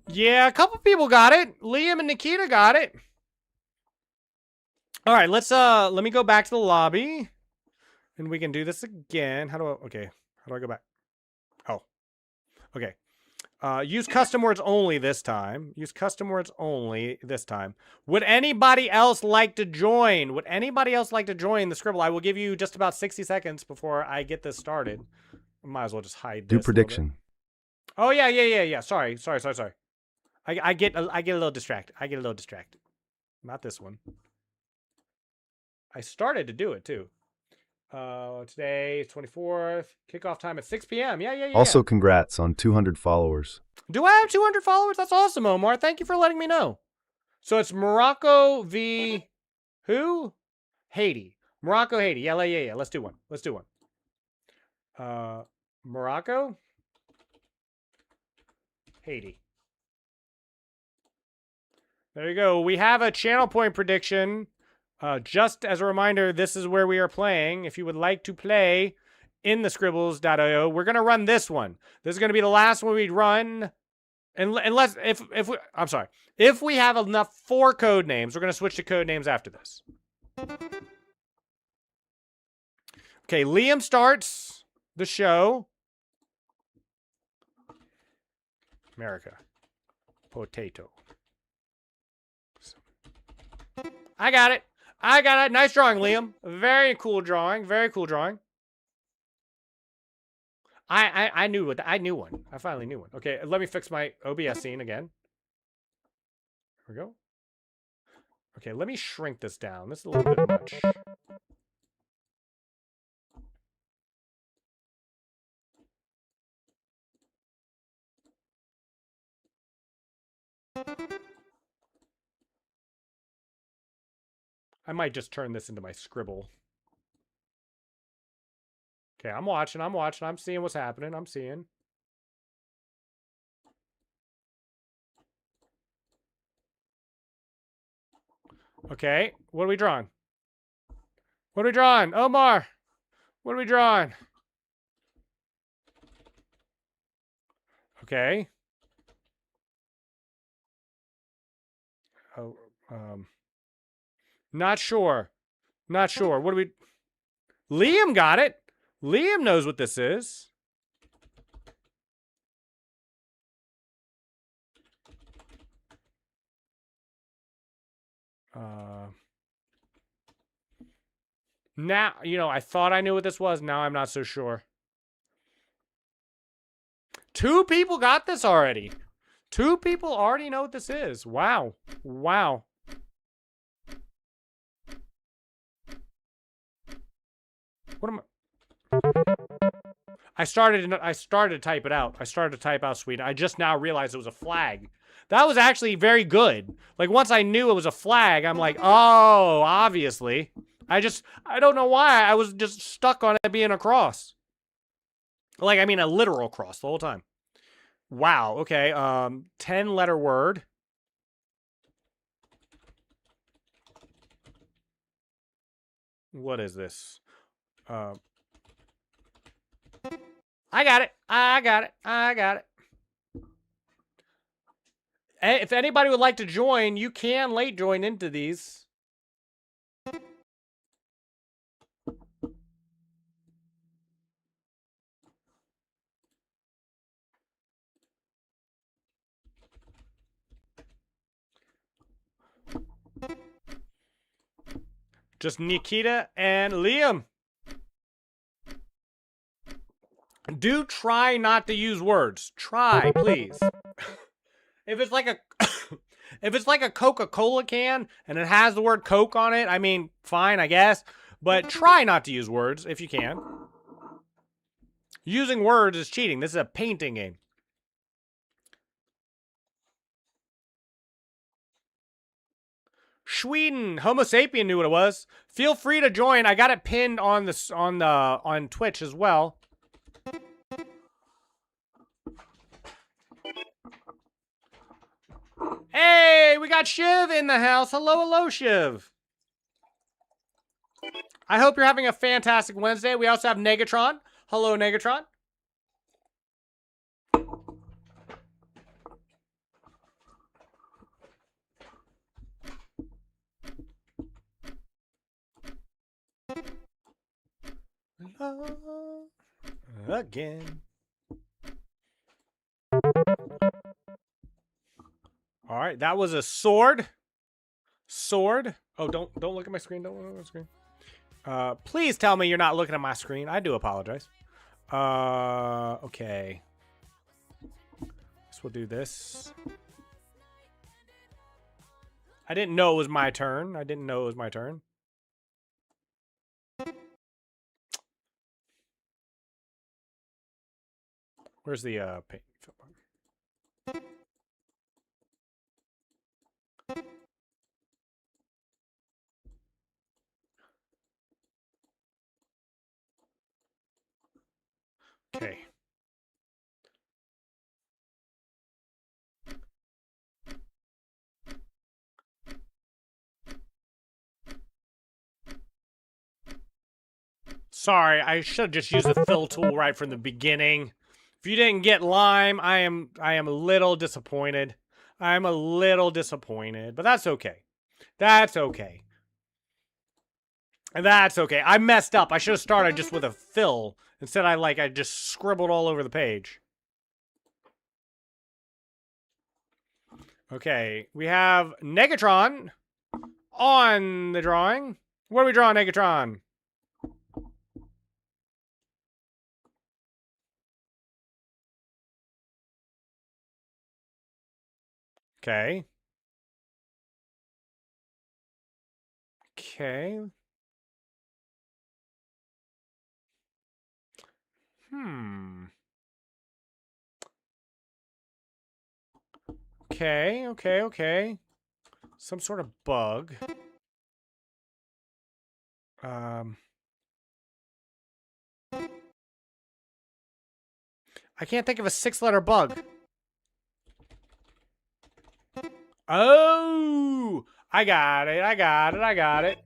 Yeah, a couple people got it. Liam and Nikita got it. All right, let me go back to the lobby and we can do this again. How do I go back? Oh. Okay. Use custom words only this time. Use custom words only this time. Would anybody else like to join? Would anybody else like to join the Skribbl? I will give you just about 60 seconds before I get this started. Might as well just hide this. Do prediction. Oh yeah. Sorry. I get a little distracted. Not this one. I started to do it too. Today is 24th. Kickoff time at 6 p.m. Yeah. Also, congrats on 200 followers. Do I have 200 followers? That's awesome, Omar. Thank you for letting me know. So it's Morocco v. who? Haiti. Morocco, Haiti. Yeah. Let's do one. Morocco, Haiti. There you go. We have a channel point prediction. Just as a reminder, this is where we are playing. If you would like to play in the Skribbles.io, we're going to run this one. This is going to be the last one we run. Unless, if we have enough 4 code names, we're going to switch to code names after this. Okay, Liam starts the show. America. Potato. I got it. Nice drawing, Liam. Very cool drawing. I knew one. I finally knew one. Okay, let me fix my OBS scene again. Here we go. Okay, let me shrink this down. This is a little bit much. I might just turn this into my Skribbl. Okay, I'm watching. I'm seeing what's happening. I'm seeing. Okay, what are we drawing? What are we drawing? Omar, what are we drawing? Okay. Oh, not sure. Not sure. What do we... Liam got it. Liam knows what this is. Now, you know, I thought I knew what this was. Now I'm not so sure. 2 people got this already. 2 people already know what this is. Wow. Wow. What am I? I started to type it out. I started to type out Sweden. I just now realized it was a flag. That was actually very good. Like, once I knew it was a flag, I'm like, oh, obviously. I don't know why. I was just stuck on it being a cross. Like, I mean, a literal cross the whole time. Wow. Okay. 10-letter word. What is this? I got it. I got it. I got it. If anybody would like to join, you can late join into these. Just Nikita and Liam. Do try not to use words. Try, please. If it's like a if it's like a Coca-Cola can and it has the word Coke on it, I mean, fine, I guess. But try not to use words if you can. Using words is cheating. This is a painting game. Sweden, Homo sapien knew what it was. Feel free to join. I got it pinned on on Twitch as well. Hey, we got Shiv in the house. Hello, hello, Shiv. I hope you're having a fantastic Wednesday. We also have Negatron. Hello, Negatron. Again. All right, that was a sword. Sword. Oh, don't look at my screen. Don't look at my screen. Please tell me you're not looking at my screen. I do apologize. Okay. So we'll do this. I didn't know it was my turn. I didn't know it was my turn. Where's the paint? Okay. Sorry, I should have just used the fill tool right from the beginning. If you didn't get lime, I am a little disappointed. I'm a little disappointed, but that's okay. That's okay. That's okay. I messed up. I should have started just with a fill. Instead, I just scribbled all over the page. Okay, we have Negatron on the drawing. What are we drawing, Negatron? Okay. Okay. Okay, okay, okay. Some sort of bug. I can't think of a 6-letter bug. Oh! I got it, I got it, I got it.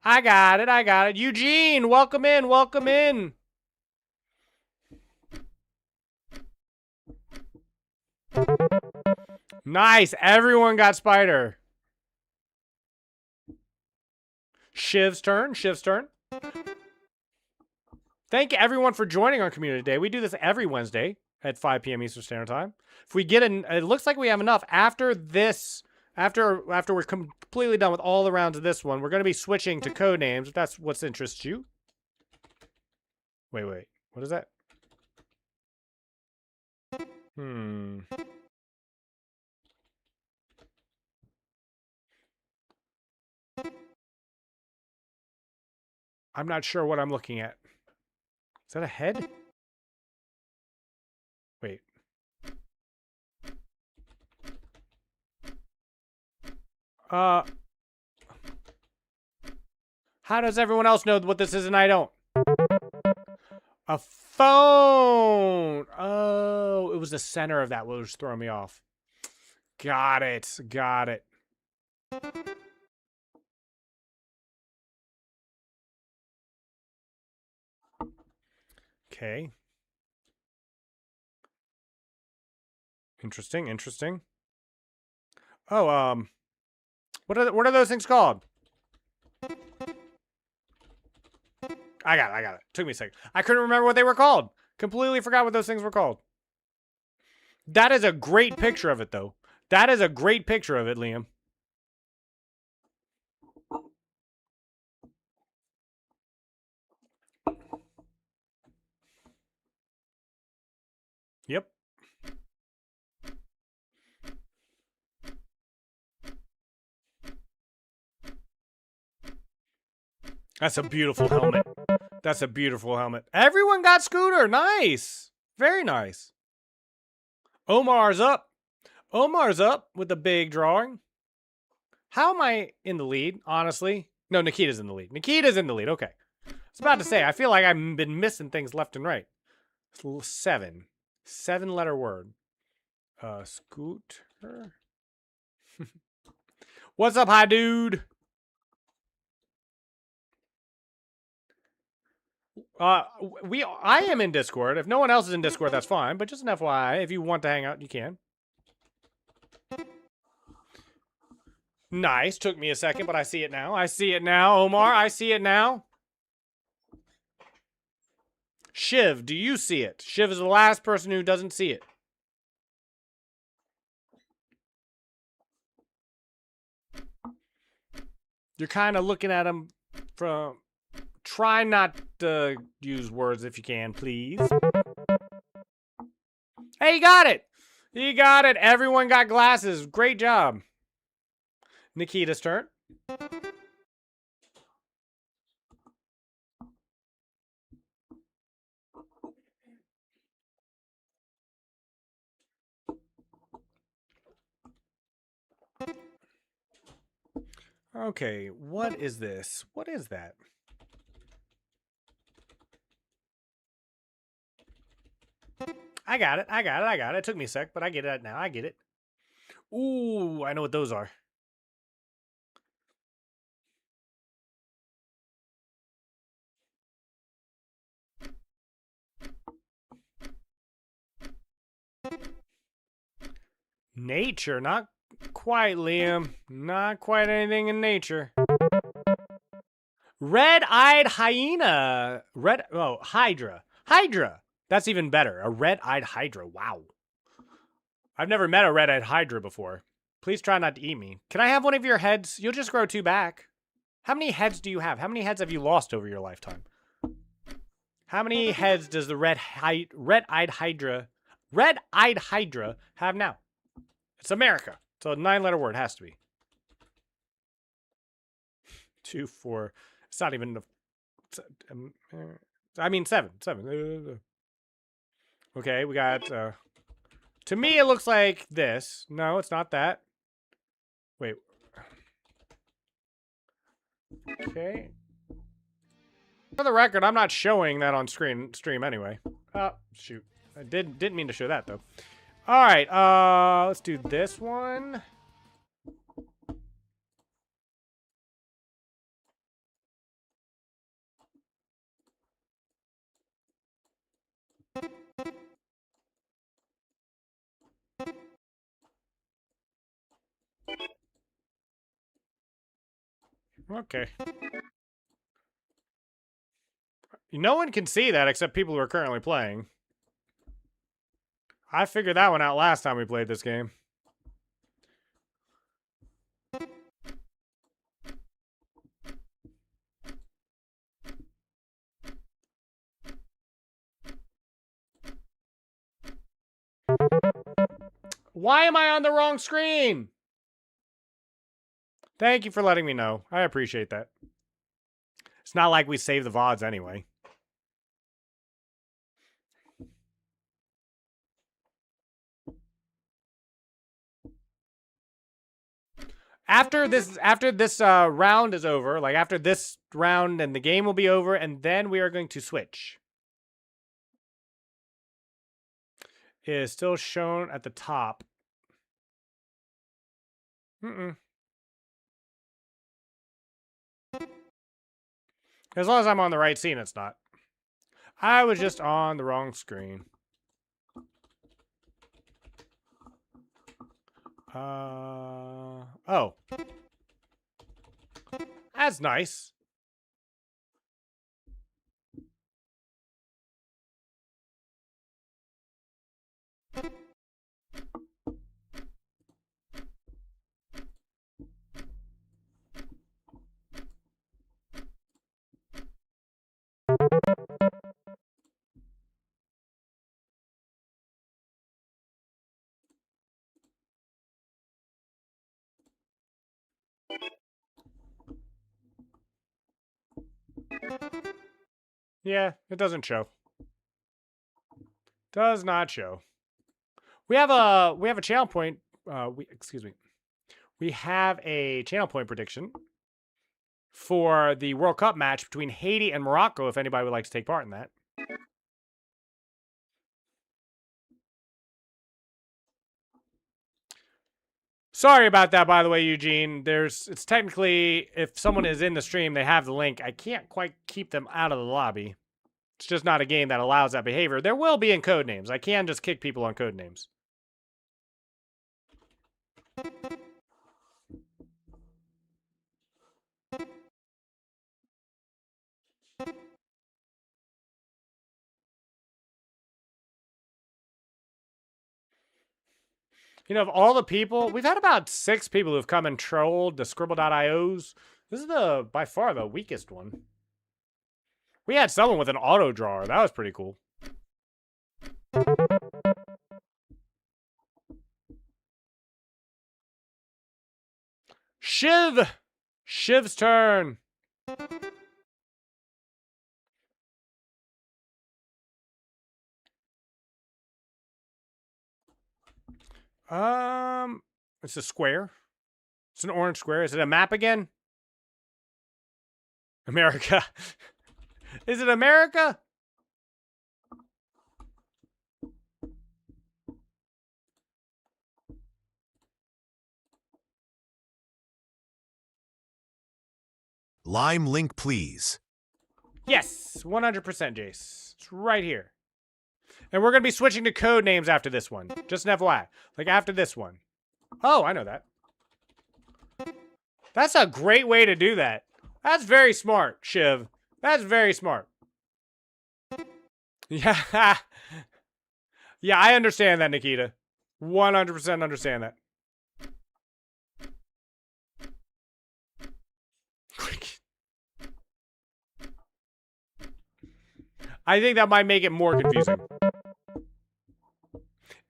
I got it. I got it. Eugene, welcome in. Welcome in. Nice. Everyone got spider. Shiv's turn. Shiv's turn. Thank everyone for joining our community day. We do this every Wednesday at 5 p.m. Eastern Standard Time. If we get in, it looks like we have enough. After this, after we're completely done with all the rounds of this one, we're going to be switching to code names, if that's what interests you. Wait. What is that? I'm not sure what I'm looking at. Is that a head? Wait. How does everyone else know what this is and I don't? A phone! Oh, it was the center of that what was throwing me off. Got it. Got it. Okay. Interesting, interesting. Oh, what are those things called? I got it. Took me a second. I couldn't remember what they were called. Completely forgot what those things were called. That is a great picture of it, though. That is a great picture of it, Liam. Yep. That's a beautiful helmet. That's a beautiful helmet. Everyone got Scooter. Nice. Very nice. Omar's up. Omar's up with a big drawing. How am I in the lead, honestly? No, Nikita's in the lead. Nikita's in the lead. Okay. I was about to say, I feel like I've been missing things left and right. 7. 7-letter word. Scooter. What's up, hi dude? I am in Discord. If no one else is in Discord, that's fine. But just an FYI, if you want to hang out, you can. Nice. Took me a second, but I see it now. I see it now, Omar. I see it now. Shiv, do you see it? Shiv is the last person who doesn't see it. You're kind of looking at him from... Try not to use words if you can, please. Hey, you got it! You got it! Everyone got glasses. Great job. Nikita's turn. Okay, what is this? What is that? I got it. It took me a sec, but I get it now. I get it. Ooh, I know what those are. Nature, not quite, Liam. Not quite anything in nature. Red-eyed hyena. Hydra. Hydra. That's even better. A red-eyed hydra. Wow. I've never met a red-eyed hydra before. Please try not to eat me. Can I have one of your heads? You'll just grow 2 back. How many heads do you have? How many heads have you lost over your lifetime? How many heads does the red-eyed hydra have now? It's America. So a 9-letter word has to be. 2, 4. It's not even. I mean 7. 7. Okay, we got. To me, it looks like this. No, it's not that. Wait. Okay. For the record, I'm not showing that on stream anyway. Oh, shoot. I didn't mean to show that though. All right, let's do this one. Okay. No one can see that except people who are currently playing. I figured that one out last time we played this game. Why am I on the wrong screen? Thank you for letting me know. I appreciate that. It's not like we save the VODs anyway. After this round is over, like after this round, and the game will be over, and then we are going to switch. It is still shown at the top. As long as I'm on the right scene, it's not. I was just on the wrong screen. Oh. That's nice. Yeah, it doesn't show. Does not show. We have a channel point. Excuse me. We have a channel point prediction for the World Cup match between Haiti and Morocco. If anybody would like to take part in that. Sorry about that, by the way, Eugene. It's technically, if someone is in the stream, they have the link. I can't quite keep them out of the lobby. It's just not a game that allows that behavior. There will be in Codenames. I can just kick people on Codenames. You know, of all the people, we've had about 6 people who've come and trolled the Skribbl.ios. This is by far the weakest one. We had someone with an auto drawer. That was pretty cool. Shiv! Shiv's turn. It's a square. It's an orange square. Is it a map again? America. Is it America? Lime link, please. Yes, 100%, Jace. It's right here. And we're going to be switching to code names after this one. Just an FYI. Like after this one. Oh, I know that. That's a great way to do that. That's very smart, Shiv. That's very smart. Yeah. Yeah, I understand that, Nikita. 100% understand that. I think that might make it more confusing.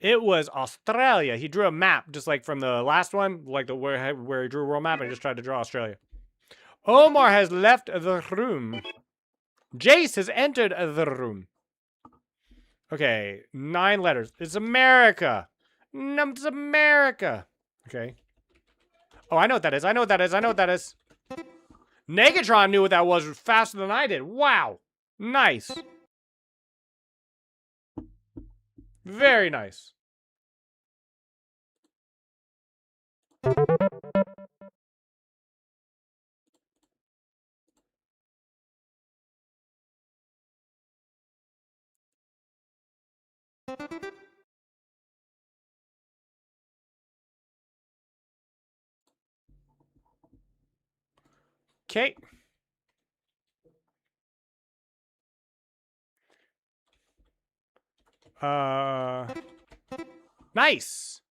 It was Australia. He drew a map, just like from the last one, like the where he drew a world map, and he just tried to draw Australia. Omar has left the room. Jace has entered the room. Okay, 9 letters. It's America. It's America. Okay. Oh, I know what that is. I know what that is. I know what that is. Negatron knew what that was faster than I did. Wow. Nice. Very nice. Okay. Nice.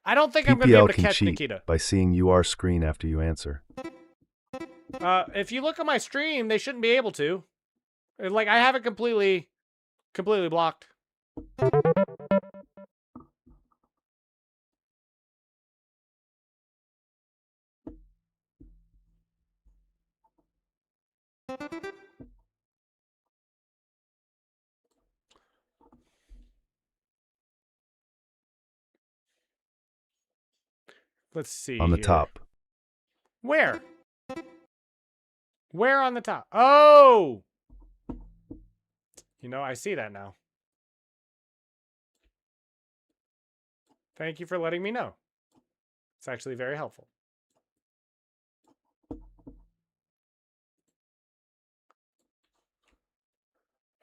I don't think I'm going to be able to can catch cheat Nikita. by seeing UR screen after you answer. If you look at my stream, they shouldn't be able to. Like, I have it completely blocked. Let's see. On the top. Where? Where on the top? Oh! You know, I see that now. Thank you for letting me know. It's actually very helpful.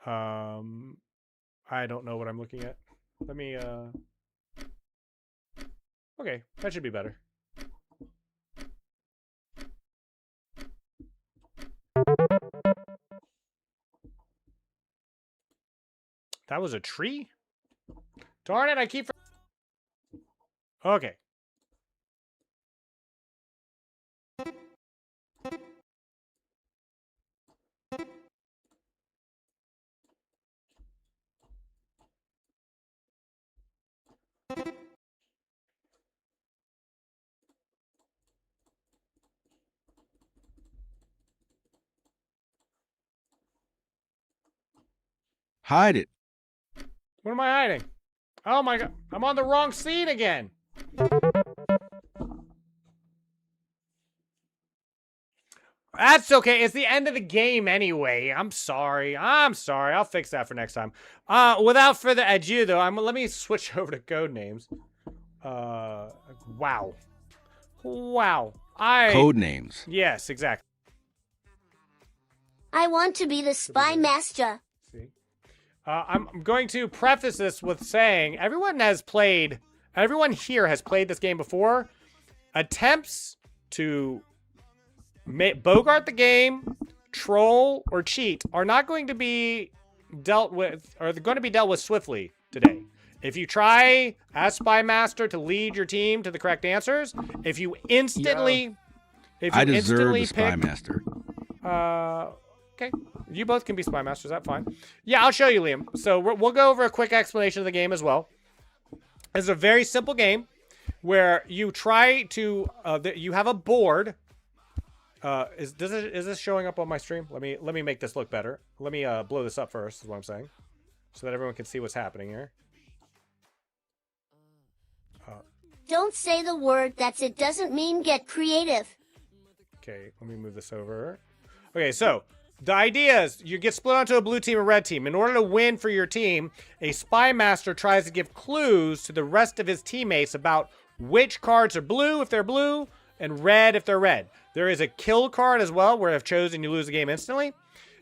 I don't know what I'm looking at. Let me, okay, that should be better. That was a tree? Darn it, I keep... Okay. Hide it. What am I hiding? Oh my god, I'm on the wrong scene again. That's okay. It's the end of the game anyway. I'm sorry. I'll fix that for next time. Without further ado, though, let me switch over to code names. Wow. Code names. Yes, exactly. I want to be the spy master. See, I'm going to preface this with saying everyone here has played this game before. Attempts to bogart the game, troll, or cheat are not going to be dealt with, or they're going to be dealt with swiftly today. If you try, as Spy Master, to lead your team to the correct answers, if you instantly... I deserve the Spy Master. Okay. You both can be Spy Masters, that's fine. Yeah, I'll show you, Liam. So we'll go over a quick explanation of the game as well. It's a very simple game where you try to... you have a board... Is this showing up on my stream? Let me make this look better. Let me blow this up first, is what I'm saying, so that everyone can see what's happening here. Don't say the word it doesn't mean get creative. Okay, let me move this over. Okay, so the idea is you get split onto a blue team and red team. In order to win for your team, a Spy Master tries to give clues to the rest of his teammates about which cards are blue if they're blue and red if they're red. There is a kill card as well, where if chosen, you lose the game instantly.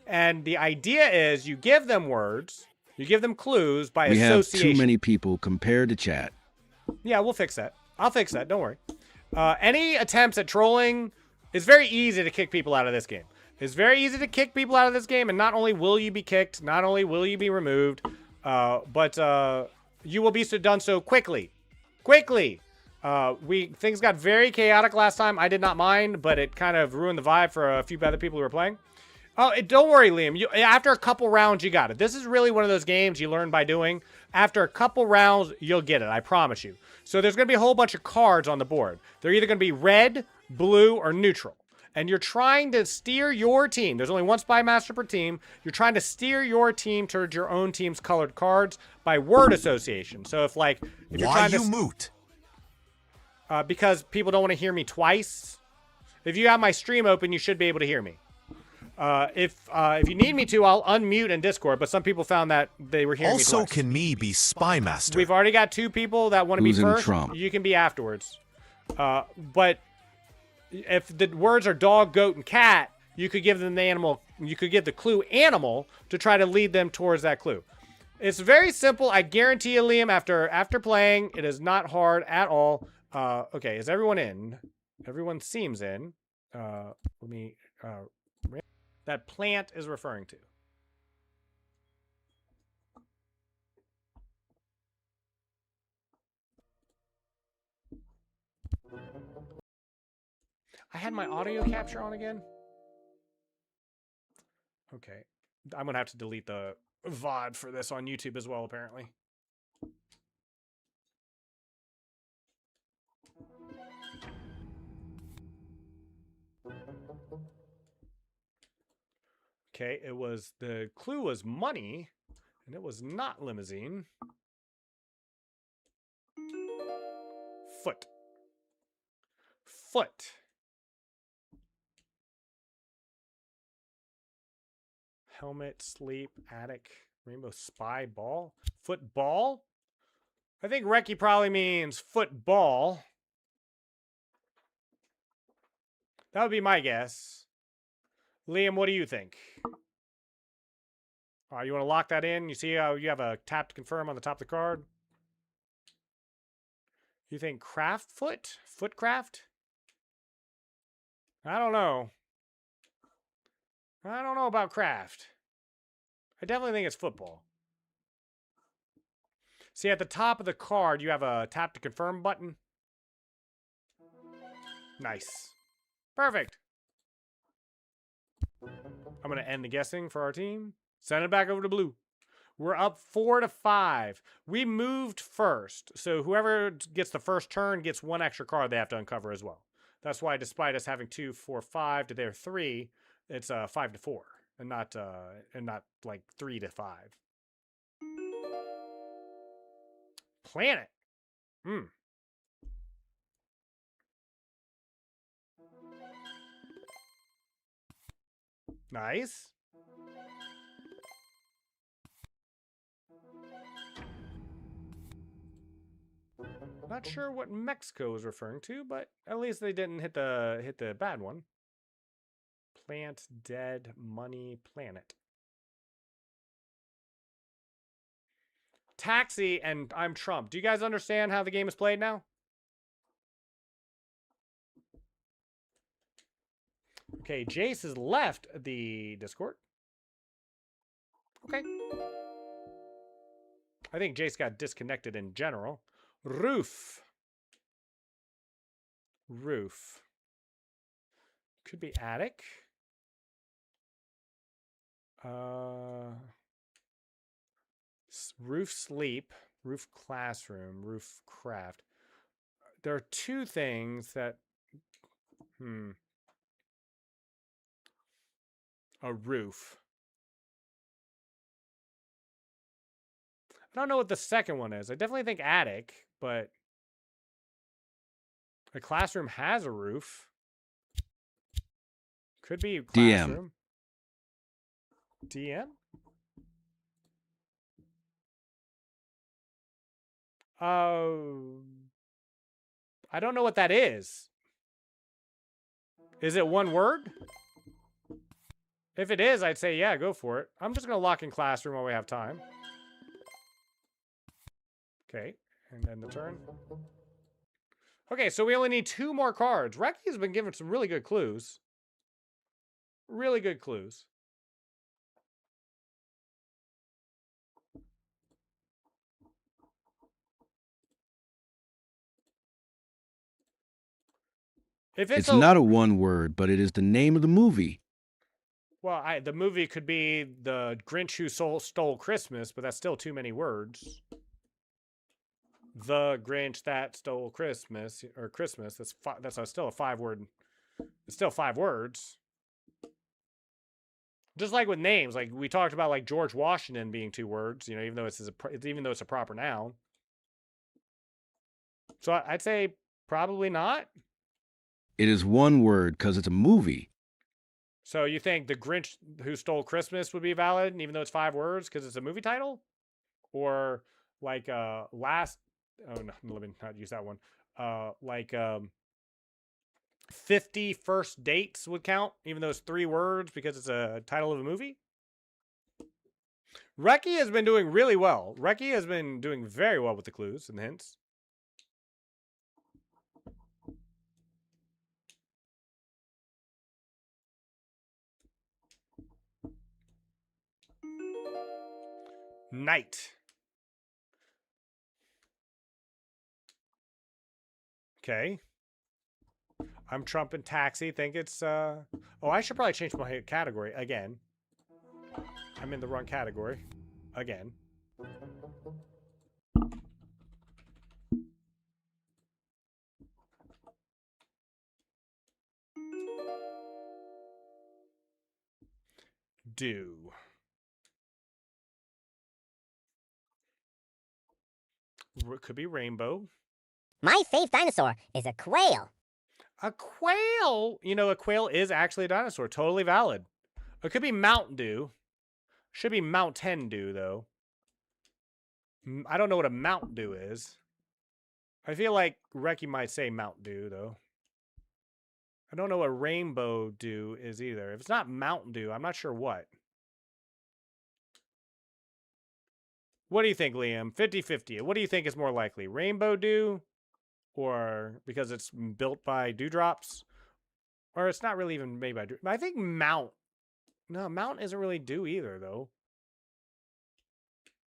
And the idea is you give them words, you give them clues by association. We have too many people compared to chat. Yeah, we'll fix that. I'll fix that, don't worry. Any attempts at trolling, it's very easy to kick people out of this game. It's very easy to kick people out of this game, and not only will you be kicked, not only will you be removed, but you will be done so quickly. Things got very chaotic last time. I did not mind, but it kind of ruined the vibe for a few other people who were playing. Oh, don't worry, Liam. After a couple rounds, you got it. This is really one of those games you learn by doing. After a couple rounds, you'll get it. I promise you. So there's going to be a whole bunch of cards on the board. They're either going to be red, blue, or neutral. And you're trying to steer your team. There's only one Spy Master per team. You're trying to steer your team towards your own team's colored cards by word association. So if you're trying to... Why you moot? Because people don't want to hear me twice. If you have my stream open, you should be able to hear me. If you need me to, I'll unmute in Discord, but some people found that they were hearing me twice. Also, can me be Spy Master? We've already got 2 people that want to be first. Trump? You can be afterwards. But if the words are dog, goat, and cat, you could give them the animal. You could give the clue animal to try to lead them towards that clue. It's very simple. I guarantee you, Liam, after playing, it is not hard at all. Okay, is everyone in? Everyone seems in. let me, that plant is referring to. I had my audio capture on again. Okay. I'm going to have to delete the VOD for this on YouTube as well, apparently. Okay, it was, the clue was money, and it was not limousine. Foot. Foot. Helmet, sleep, attic, rainbow spy, ball. Football? I think Reki probably means football. That would be my guess. Liam, what do you think? You want to lock that in? You see how you have a tap to confirm on the top of the card? You think craft foot? Footcraft? I don't know. I don't know about craft. I definitely think it's football. See, at the top of the card, you have a tap to confirm button. Nice. Perfect. I'm going to end the guessing for our team. Send it back over to blue. We're up 4-5. We moved first. So whoever gets the first turn gets one extra card they have to uncover as well. That's why despite us having 2, 4, 5 to their 3, it's 5-4 and not like 3-5. Planet. Nice. Not sure what Mexico is referring to, but at least they didn't hit the bad one. Plant, dead, money, planet. Taxi and I'm Trump. Do you guys understand how the game is played now? Okay, Jace has left the Discord. Okay. I think Jace got disconnected in general. Roof. Roof. Could be attic. Roof sleep. Roof classroom. Roof craft. There are two things that... A roof. I don't know what the second one is. I definitely think attic, but a classroom has a roof. Could be classroom. DM? I don't know what that is. Is it one word? If it is, I'd say, yeah, go for it. I'm just going to lock in classroom while we have time. Okay, and then the turn. Okay, so we only need 2 more cards. Reki has been given some really good clues. Really good clues. It's not a one word, but it is the name of the movie. Well, the movie could be The Grinch Who Stole Christmas, but that's still too many words. The Grinch That Stole Christmas, or Christmas. That's still a 5-word. It's still 5 words. Just like with names, like we talked about, like George Washington being 2 words. You know, even though it's a proper noun. So I'd say probably not. It is one word because it's a movie. So you think The Grinch Who Stole Christmas would be valid, even though it's 5 words because it's a movie title? Or like last... Oh, no, let me not use that one. Like 50 First Dates would count, even though it's 3 words because it's a title of a movie? Reki has been doing really well. Reki has been doing very well with the clues and the hints. Knight. Okay. I'm Trump and Taxi. Think it's, Oh, I should probably change my category again. I'm in the wrong category. Again. Do. Could be rainbow. My fave dinosaur is a quail. A quail? You know, a quail is actually a dinosaur. Totally valid. It could be Mountain Dew. Should be Mountain Dew, though. I don't know what a Mountain Dew is. I feel like Reki might say Mountain Dew, though. I don't know what Rainbow Dew is either. If it's not Mountain Dew, I'm not sure what. What do you think, Liam? 50-50. What do you think is more likely? Rainbow Dew? Or because it's built by dewdrops? Or it's not really even made by dew. I think Mount. No, Mount isn't really dew either, though.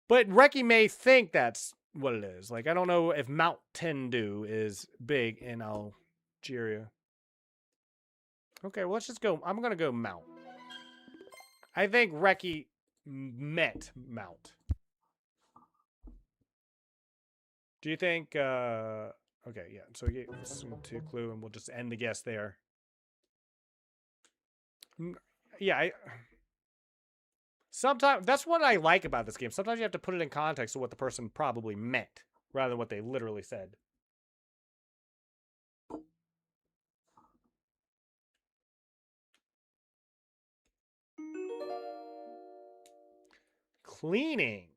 But Reki may think that's what it is. Like, I don't know if Mountain Dew is big in Algeria. Okay, well, let's just go. I'm going to go Mount. I think Reki meant Mount. Do you think... Okay, yeah. So we get some two clue, and we'll just end the guess there. Yeah, sometimes that's what I like about this game. Sometimes you have to put it in context of what the person probably meant, rather than what they literally said. Cleaning.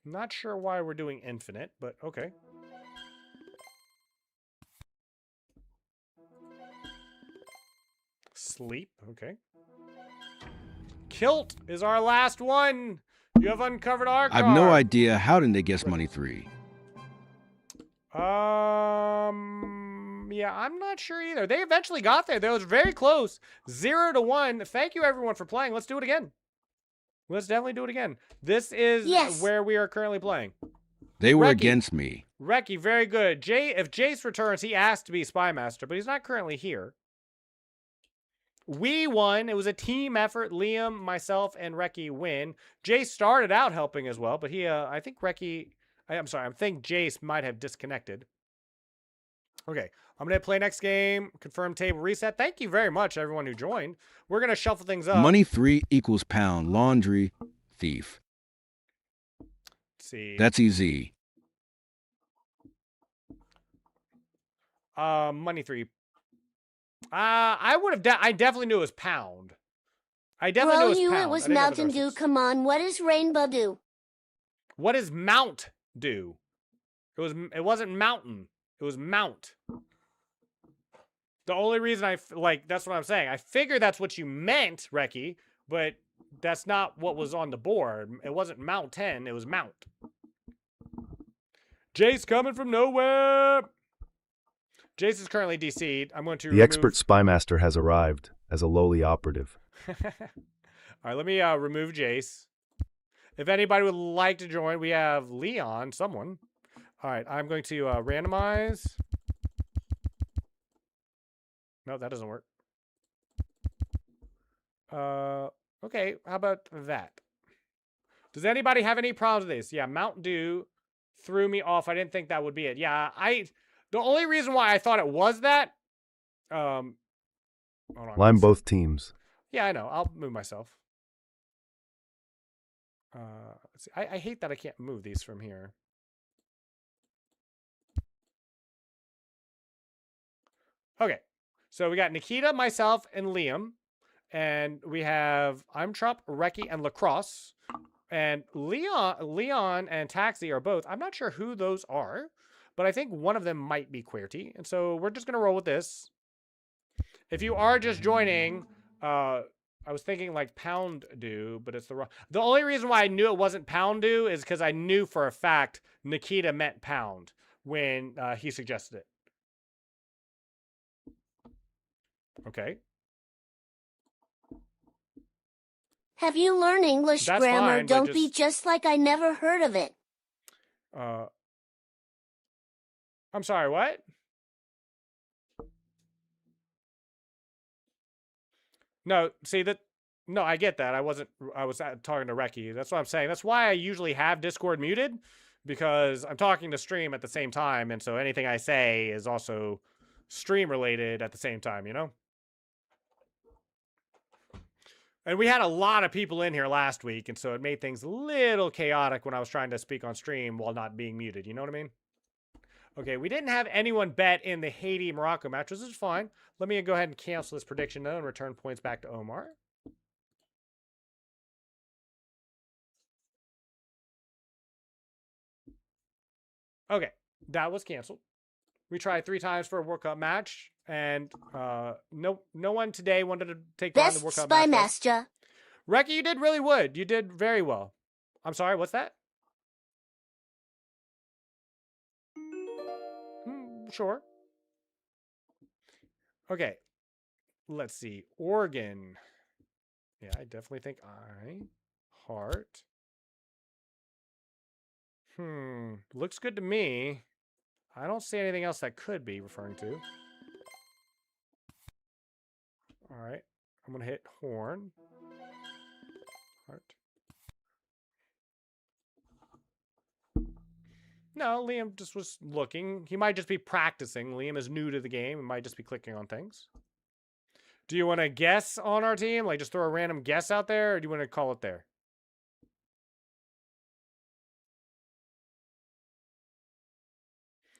Not sure why we're doing infinite, but okay. Sleep, okay. Kilt is our last one. You have uncovered our card. I've no idea. How did they guess money 3? Yeah, I'm not sure either. They eventually got there. That was very close. 0-1. Thank you, everyone, for playing. Let's do it again. Let's definitely do it again. This is where we are currently playing. They were against me. Reki, very good. If Jace returns, he asked to be Spy Master, but he's not currently here. We won. It was a team effort. Liam, myself, and Reki win. Jace started out helping as well, but he, I think Reki... I'm sorry, I think Jace might have disconnected. Okay, I'm going to play next game. Confirm table reset. Thank you very much, everyone who joined. We're going to shuffle things up. Money 3 equals pound. Laundry, thief. Let's see. That's easy. Money 3. I would have. I definitely knew it was pound. I definitely knew it was pound. It was Mountain Dew. Come on, what is Rainbow Dew? What is Mount Dew? It wasn't mountain. It was Mount. The only reason that's what I'm saying. I figured that's what you meant, Reki, but that's not what was on the board. It wasn't Mount 10, it was Mount. Jace coming from nowhere. Jace is currently DC'd. I'm going to The expert spy master has arrived as a lowly operative. All right, let me remove Jace. If anybody would like to join, we have Leon, someone. All right, I'm going to randomize. No, that doesn't work. Okay, how about that? Does anybody have any problems with this? Yeah, Mountain Dew threw me off. I didn't think that would be it. Yeah, the only reason why I thought it was that, hold on. Line both teams. Yeah, I know. I'll move myself. Let's see. I hate that I can't move these from here. Okay, so we got Nikita, myself, and Liam. And we have I'm Trump, Reki, and Lacrosse. And Leon and Taxi are both. I'm not sure who those are, but I think one of them might be QWERTY. And so we're just going to roll with this. If you are just joining, I was thinking like Pound Dew, but it's the wrong. The only reason why I knew it wasn't Pound Dew is because I knew for a fact Nikita meant pound when he suggested it. Okay. Have you learned English That's grammar? fine, Don't be just like I never heard of it. I'm sorry, what? No, see that. No, I get that. I was talking to Reki. That's what I'm saying. That's why I usually have Discord muted, because I'm talking to stream at the same time, and so anything I say is also stream related at the same time, you know? And we had a lot of people in here last week, and so it made things a little chaotic when I was trying to speak on stream while not being muted. You know what I mean? Okay, we didn't have anyone bet in the Haiti-Morocco match, which is fine. Let me go ahead and cancel this prediction, though, and return points back to Omar. Okay, that was canceled. We tried 3 times for a World Cup match, and no one today wanted to take part in the World Cup match. Master. Reki, you did really good. You did very well. I'm sorry, what's that? Sure. Okay. Let's see. Organ. Yeah, I definitely think Heart. Looks good to me. I don't see anything else that could be referring to. All right. I'm going to hit Horn. Heart. No, Liam just was looking. He might just be practicing. Liam is new to the game and might just be clicking on things. Do you want to guess on our team? Like just throw a random guess out there, or do you want to call it there?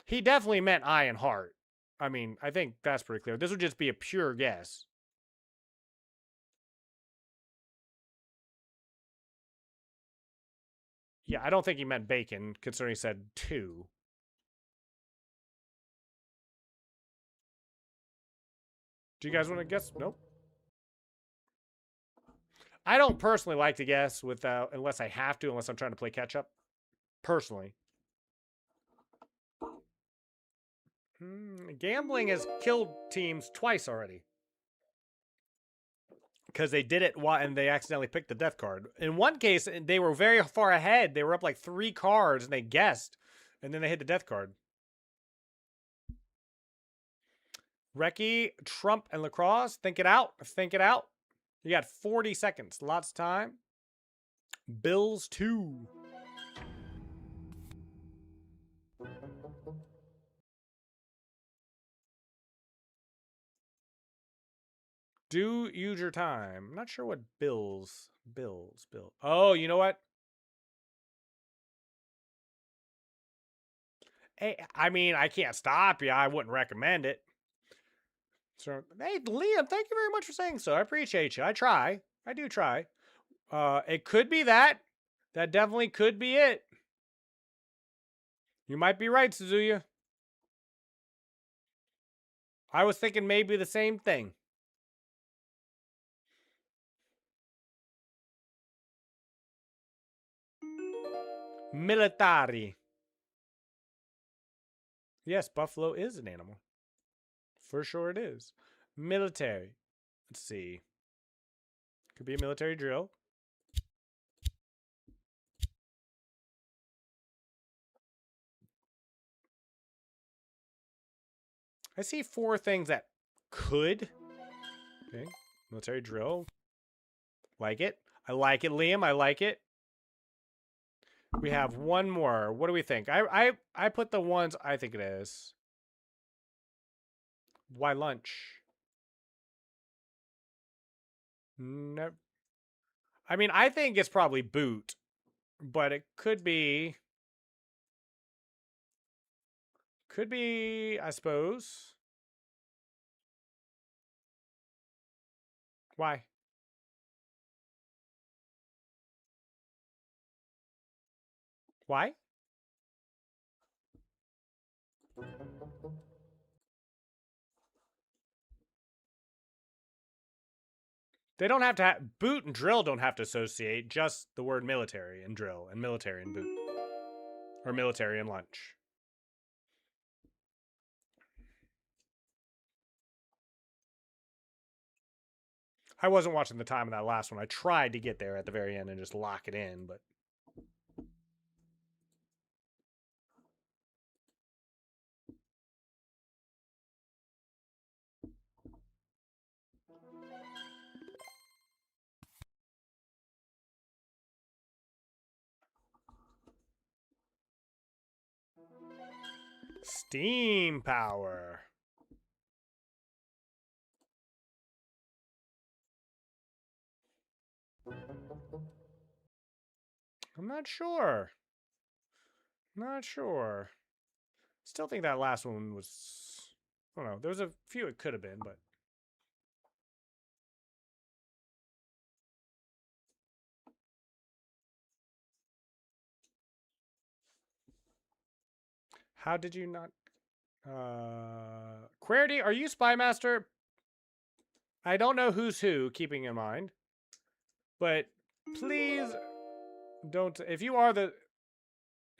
He definitely meant eye and heart. I mean, I think that's pretty clear. This would just be a pure guess. Yeah, I don't think he meant bacon, considering he said 2. Do you guys want to guess? Nope. I don't personally like to guess without, unless I have to, unless I'm trying to play catch up. Personally. Gambling has killed teams twice already. Because they did it and they accidentally picked the death card. In one case, they were very far ahead. They were up like 3 cards and they guessed. And then they hit the death card. Reki, Trump, and Lacrosse. Think it out. Think it out. You got 40 seconds. Lots of time. Bills 2. Do use your time. I'm not sure what Bills. Oh, you know what? Hey, I mean, I can't stop you. I wouldn't recommend it. So, hey, Liam, thank you very much for saying so. I appreciate you. I try. I do try. It could be that. That definitely could be it. You might be right, Suzuya. I was thinking maybe the same thing. Militari. Yes, buffalo is an animal. For sure it is. Military. Let's see. Could be a military drill. I see 4 things that could. Okay. Military drill. Like it. I like it, Liam. I like it. We have one more. What do we think? I put the ones I think it is. Why lunch? No. I mean, I think it's probably boot, but it could be. Could be, I suppose. Why? Why? They don't have to have, boot and drill don't have to associate, just the word military and drill and military and boot. Or military and lunch. I wasn't watching the time of that last one. I tried to get there at the very end and just lock it in, but... Steam power. I'm not sure. Not sure. Still think that last one was... I don't know. There was a few it could have been, but... How did you not... Querity, are you Spy Master? I don't know who's who, keeping in mind. But please don't... If you are the...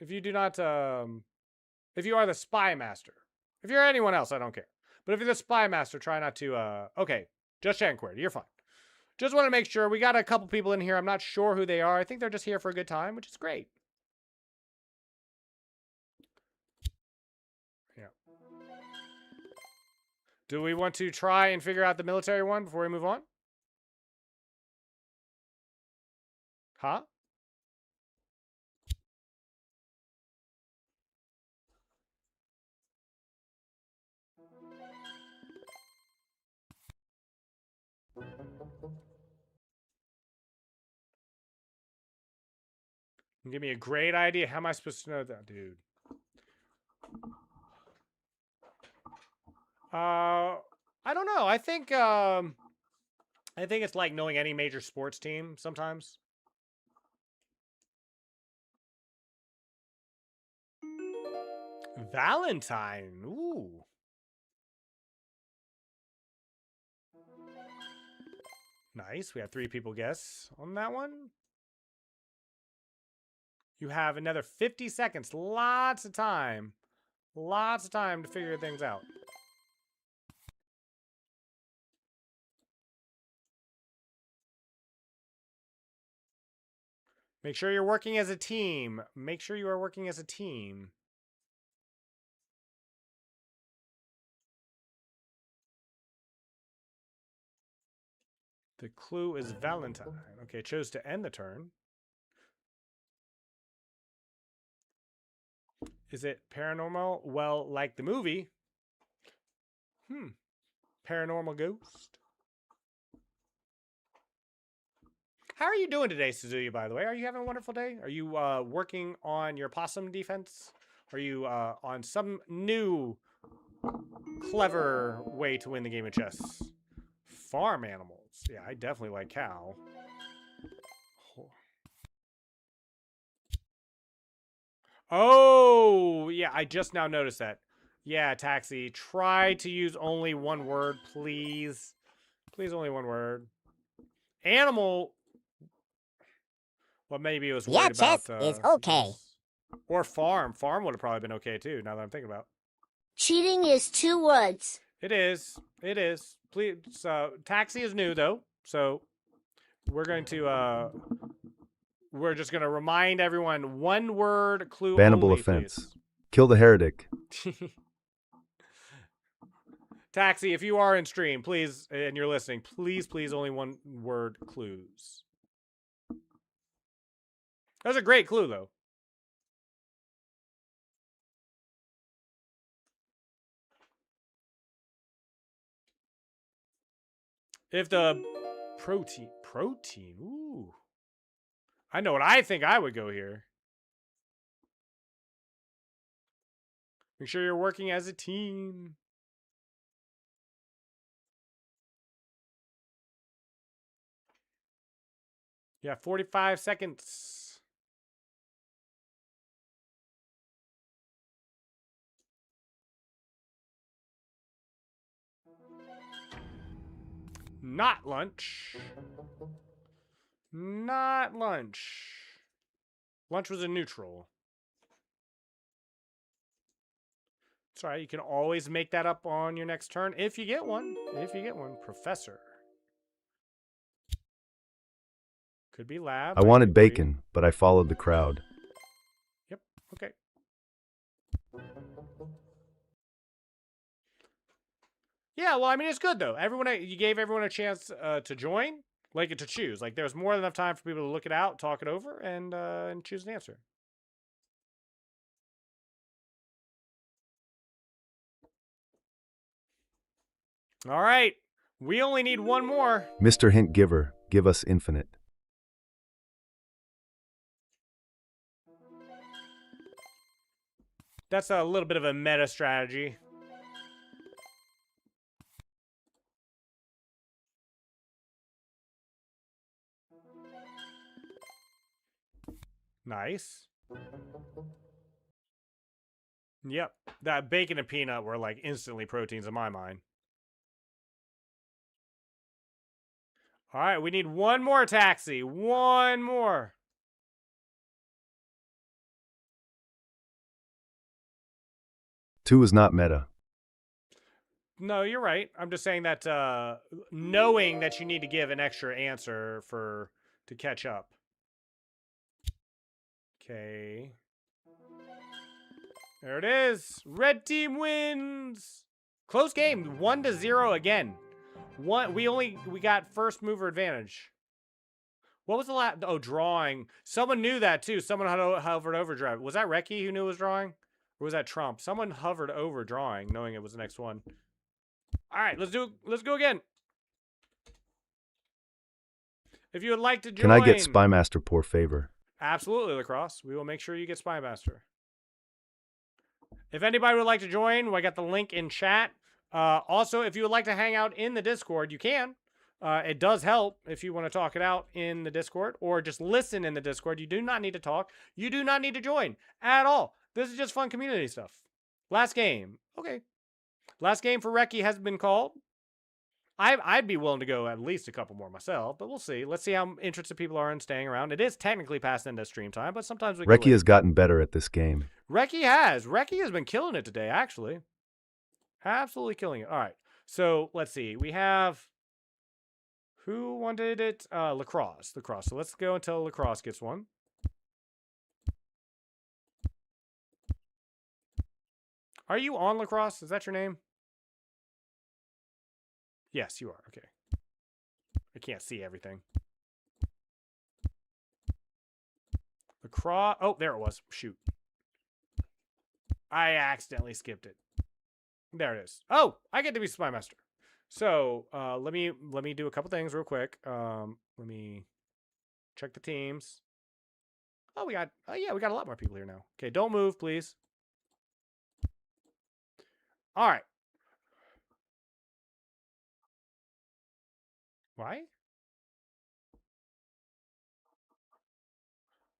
If you do not... if you are the Spy Master. If you're anyone else, I don't care. But if you're the Spy Master, try not to... Okay, just checking Querity, you're fine. Just want to make sure. We got a couple people in here. I'm not sure who they are. I think they're just here for a good time, which is great. Yeah. Do we want to try and figure out the military one before we move on? Huh? Give me a great idea. How am I supposed to know that, dude? I don't know. I think it's like knowing any major sports team sometimes. Valentine. Ooh. Nice. We have 3 people guess on that one. You have another 50 seconds. Lots of time. Lots of time to figure things out. Make sure you're working as a team. Make sure you are working as a team. The clue is Valentine. Okay, chose to end the turn. Is it paranormal? Well, like the movie. Paranormal ghost. How are you doing today, Suzuki, by the way? Are you having a wonderful day? Are you working on your possum defense? Are you on some new clever way to win the game of chess? Farm animals. Yeah, I definitely like cow. Oh, yeah, I just now noticed that. Yeah, Taxi, try to use only one word, please. Please, only one word. Animal. Well, maybe it was worried about... chess is okay. Or farm. Farm would have probably been okay, too, now that I'm thinking about it. Cheating is 2 words. It is. It is. Please. Taxi is new, though. So we're going to... we're just going to remind everyone, one word clue Bannable only, offense. please. Kill the heretic. Taxi, if you are in stream, please, and you're listening, please, only one word clues. That was a great clue, though. If the protein, ooh. I know what I think I would go here. Make sure you're working as a team. Yeah, 45 seconds. Not lunch. Not lunch. Lunch was a neutral. It's all right. You can always make that up on your next turn if you get one. If you get one. Professor. Could be lab. I wanted bacon, but I followed the crowd. Yep. Okay. Yeah, well, I mean, it's good, though. You gave everyone a chance to join, like to choose. Like, there's more than enough time for people to look it out, talk it over, and choose an answer. All right. We only need one more. Mr. Hint Giver, give us infinite. That's a little bit of a meta strategy. Nice. Yep. That bacon and peanut were like instantly proteins in my mind. All right, we need one more taxi. One more. Two is not meta. No, you're right. I'm just saying that knowing that you need to give an extra answer to catch up. Okay. There it is. Red team wins. Close game. 1-0 again. We got first mover advantage. What was the last? Oh, drawing. Someone knew that too. Someone hovered over drive. Was that Reki who knew it was drawing? Or was that Trump? Someone hovered over drawing, knowing it was the next one. All right, let's go again. If you would like to join. Can I get Spymaster por favor? Absolutely, Lacrosse. We will make sure you get Spymaster. If anybody would like to join, I got the link in chat. Also, if you would like to hang out in the Discord, you can. It does help if you want to talk it out in the Discord or just listen in the Discord. You do not need to talk. You do not need to join at all. This is just fun community stuff. Last game. Okay. Last game for Reki has been called. I'd be willing to go at least a couple more myself, but we'll see. Let's see how interested people are in staying around. It is technically past into stream time, but sometimes we go Reki has gotten better at this game. Reki has been killing it today, actually. Absolutely killing it. All right. So let's see. We have who wanted it? Lacrosse. So let's go until Lacrosse gets one. Are you on Lacrosse? Is that your name? Yes, you are. Okay. I can't see everything. Lacrosse. Oh, there it was. Shoot. I accidentally skipped it. There it is. Oh, I get to be Spymaster. So let me do a couple things real quick. Let me check the teams. Oh, we got a lot more people here now. Okay, don't move, please. All right. Why?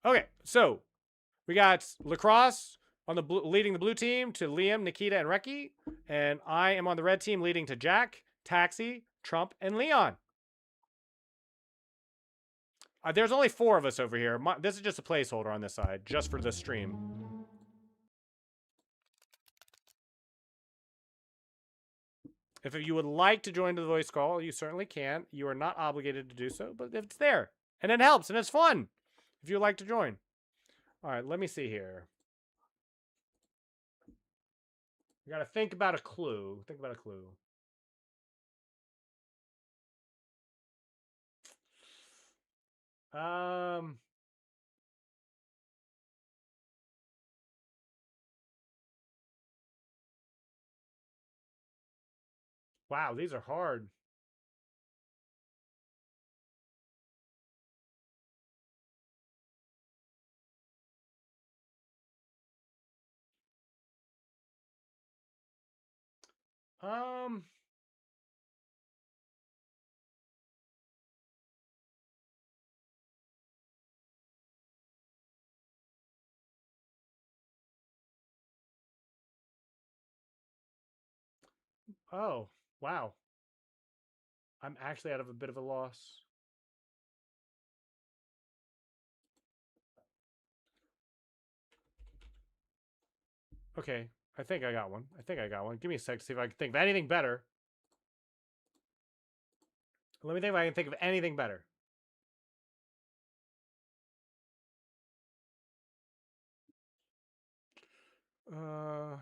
Okay, so we got Lacrosse on the leading the blue team to Liam, Nikita, and Reki, and I am on the red team leading to Jack, Taxi, Trump, and Leon. There's only 4 of us over here. This is just a placeholder on this side, just for the stream. If you would like to join the voice call, you certainly can. You are not obligated to do so, but if it's there, and it helps, and it's fun, if you'd like to join. All right, let me see here. You got to think about a clue. Think about a clue. Wow, these are hard. Oh, wow. I'm actually out of a bit of a loss. Okay, I think I got one. Give me a sec to see if I can think of anything better. Let me think if I can think of anything better. Hello,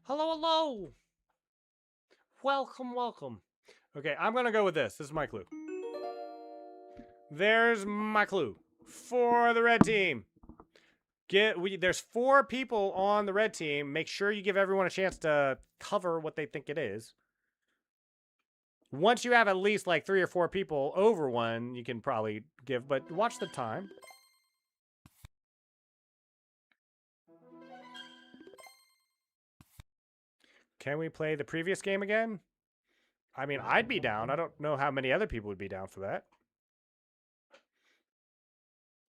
hello. Welcome, welcome. Okay, I'm gonna go with this. This is my clue. There's my clue for the red team. There's 4 people on the red team. Make sure you give everyone a chance to cover what they think it is. Once you have at least like 3 or 4 people over one, you can probably give, but watch the time. Can we play the previous game again? I mean, I'd be down. I don't know how many other people would be down for that.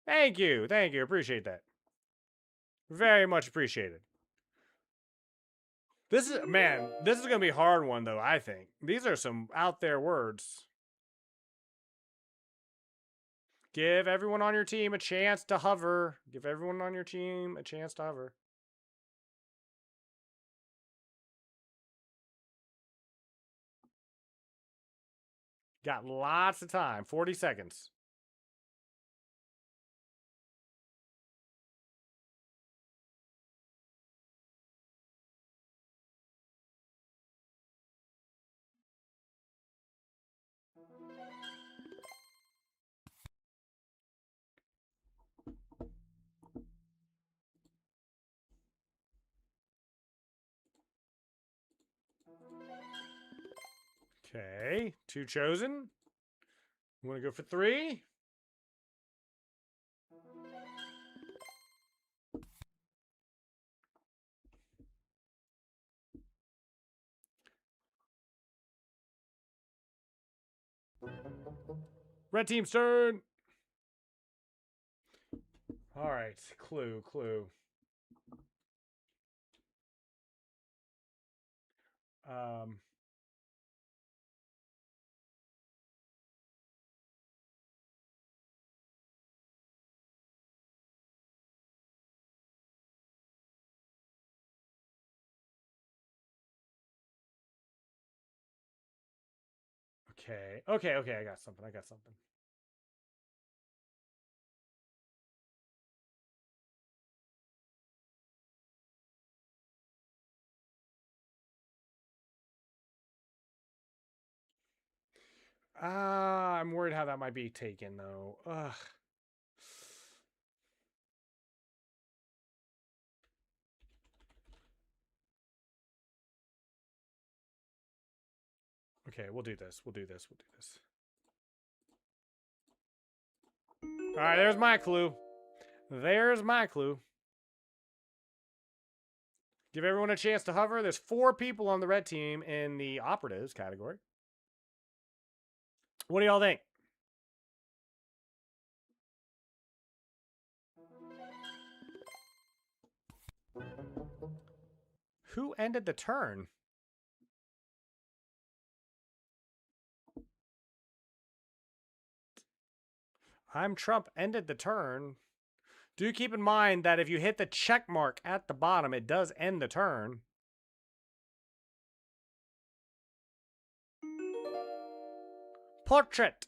Thank you. Thank you. Appreciate that. Very much appreciated. This is, man, this is going to be a hard one, though, I think. These are some out there words. Give everyone on your team a chance to hover. Give everyone on your team a chance to hover. Got lots of time. 40 seconds. Okay, 2 chosen. You want to go for 3? Red team's turn. All right, clue. Okay, I got something. I'm worried how that might be taken, though. Ugh. Okay, we'll do this. All right, there's my clue. Give everyone a chance to hover. There's 4 people on the red team in the operatives category. What do y'all think? Who ended the turn? I'm Trump ended the turn. Do keep in mind that if you hit the check mark at the bottom, it does end the turn. Portrait.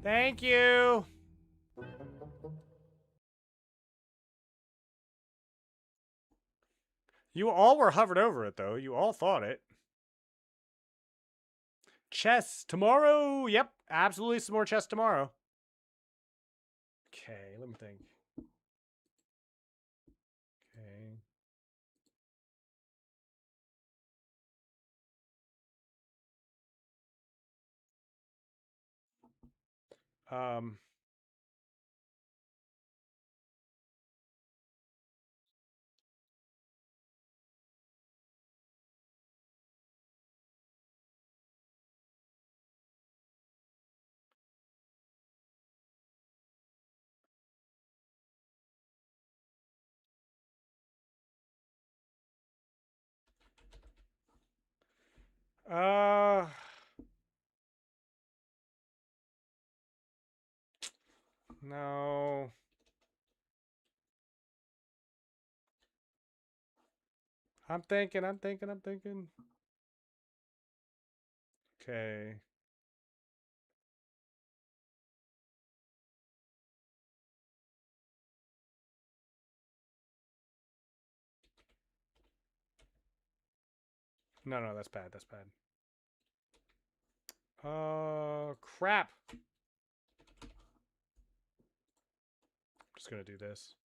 Thank you. You all were hovered over it, though. You all thought it. Chess tomorrow. Yep, absolutely some more chess tomorrow. Okay, let me think. Okay. No. I'm thinking. Okay. No, that's bad. That's bad. Crap. I'm just gonna do this.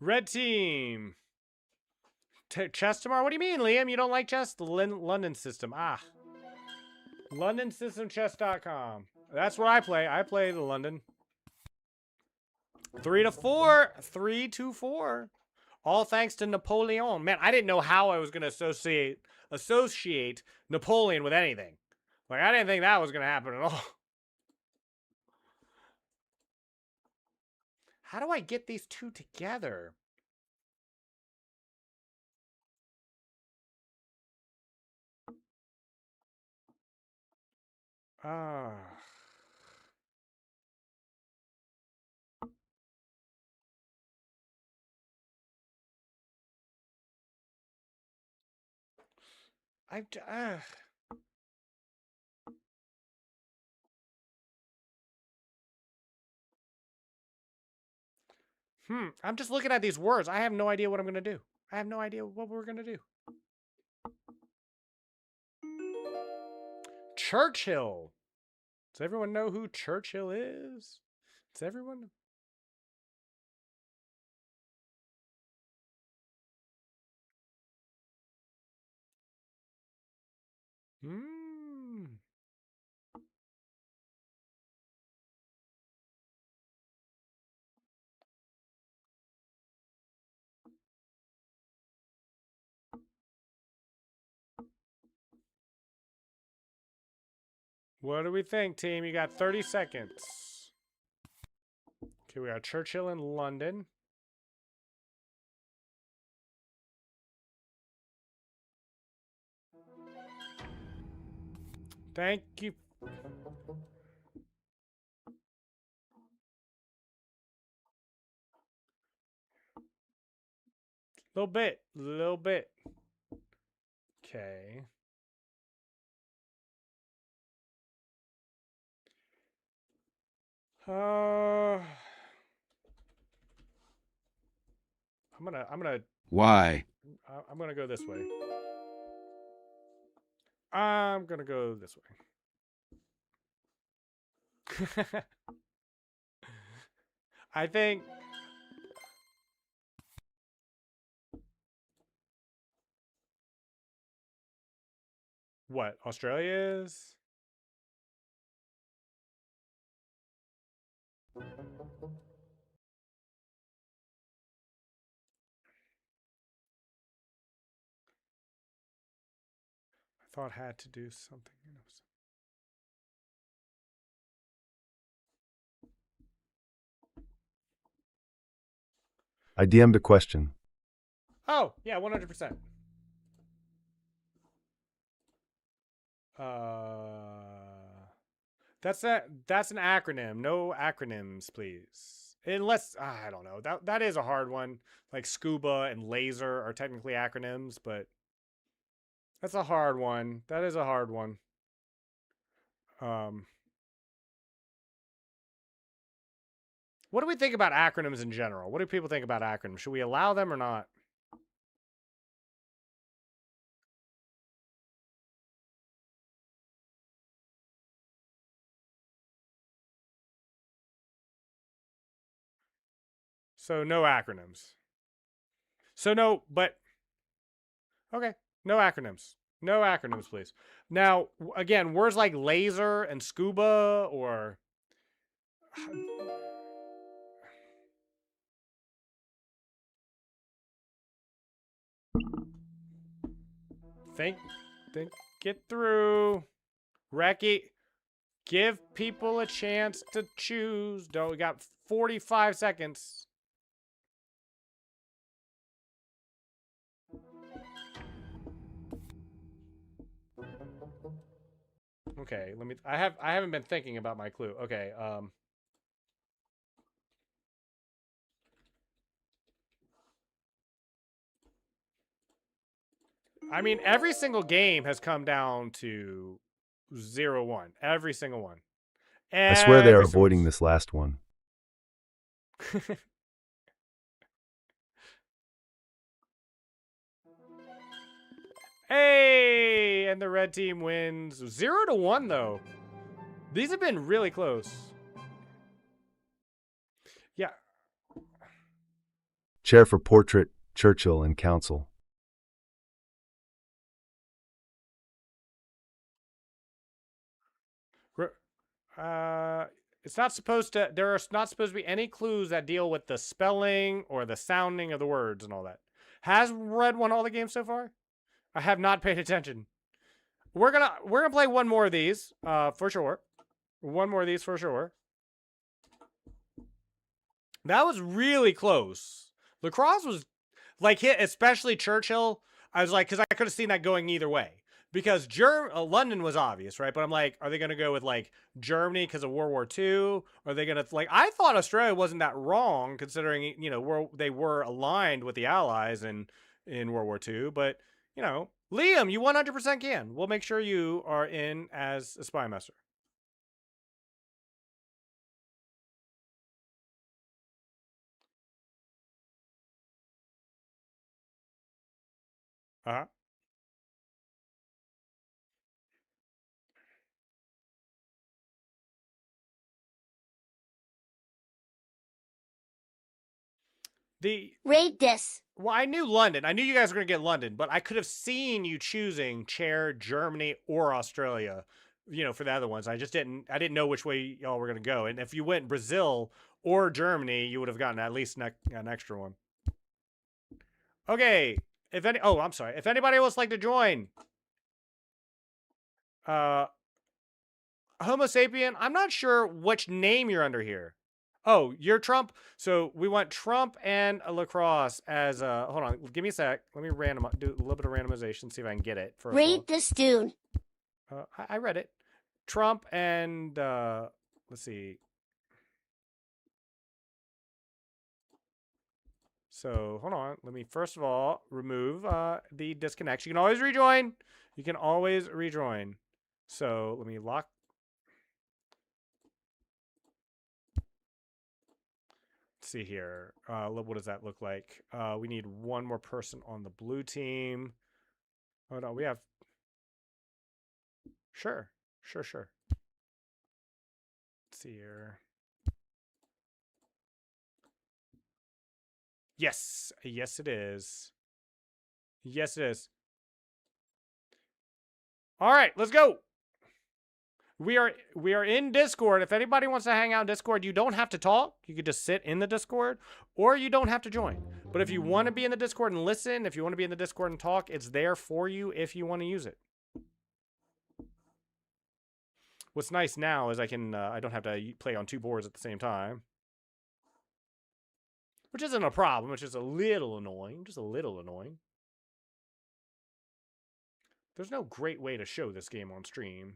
Red team. Chess tomorrow? What do you mean, Liam? You don't like chess? The London system. Ah. LondonSystemChess.com. That's where I play. I play the London. 3-4. 3-4. All thanks to Napoleon. Man, I didn't know how I was going to associate Napoleon with anything. Like, I didn't think that was going to happen at all. How do I get these two together? Ah. I'm just looking at these words. I have no idea what I'm going to do. I have no idea what we're going to do. Churchill. Does everyone know who Churchill is? Does everyone? What do we think, team? You got 30 seconds. Okay, we got Churchill in London. Thank you. Little bit. Okay. I'm gonna. Why? I'm gonna go this way. I'm gonna go this way. I think. What? Australia is? I thought had to do something. I DM'd a question. Oh, yeah, 100%. That's an acronym. No acronyms, please. Unless I don't know. That is a hard one. Like scuba and laser are technically acronyms, but that's a hard one. That is a hard one. What do we think about acronyms in general? What do people think about acronyms? Should we allow them or not? So no acronyms. So no, but okay, no acronyms. No acronyms, please. Now, again, words like laser and scuba or think, get through. Reki. Give people a chance to choose. Don't we got 45 seconds. Okay, let me I haven't been thinking about my clue. Okay, I mean, every single game has come down to 0-1. Every single one. I swear they are avoiding this last one. Hey, and the red team wins 0-1 though. These have been really close. Yeah. Chair for portrait, Churchill and council. It's not supposed to, there are not supposed to be any clues that deal with the spelling or the sounding of the words and all that. Has Red won all the games so far? I have not paid attention. We're gonna play one more of these, for sure. One more of these for sure. That was really close. Lacrosse was like hit, especially Churchill. I was like, because I could have seen that going either way. Because London was obvious, right? But I'm like, are they going to go with like Germany because of World War II? Are they going to like? I thought Australia wasn't that wrong considering they were aligned with the Allies in World War II. But Liam, you 100% can. We'll make sure you are in as a spy master. Uh-huh. Rate this. Well, I knew London. I knew you guys were going to get London, but I could have seen you choosing chair, Germany, or Australia, for the other ones. I didn't know which way y'all were going to go. And if you went Brazil or Germany, you would have gotten at least an extra one. Okay. I'm sorry. If anybody else like to join, Homo sapien, I'm not sure which name you're under here. Oh, you're Trump. So we want Trump and a lacrosse as a. Hold on, give me a sec. Let me do a little bit of randomization, see if I can get it. Read this, dude. I read it. Trump and let's see. So hold on. Let me first of all remove the disconnection. You can always rejoin. You can always rejoin. So let me lock. See here. What does that look like? We need one more person on the blue team. Oh no, we have. Sure. Let's see here. Yes, it is. Yes, it is. All right, let's go. We are in Discord. If anybody wants to hang out in Discord, you don't have to talk. You could just sit in the Discord, or you don't have to join. But if you want to be in the Discord and listen, if you want to be in the Discord and talk, it's there for you if you want to use it. What's nice now is I don't have to play on two boards at the same time. Which isn't a problem, it's just a little annoying. There's no great way to show this game on stream.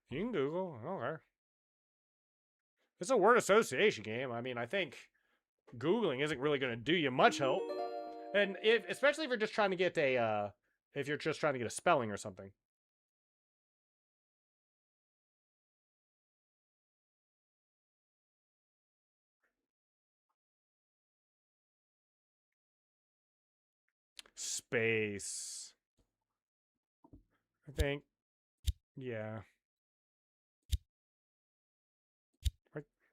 You can Google. Okay. It's a word association game. I mean, I think Googling isn't really going to do you much help. And especially if you're just trying to get a spelling or something. Space. I think. Yeah.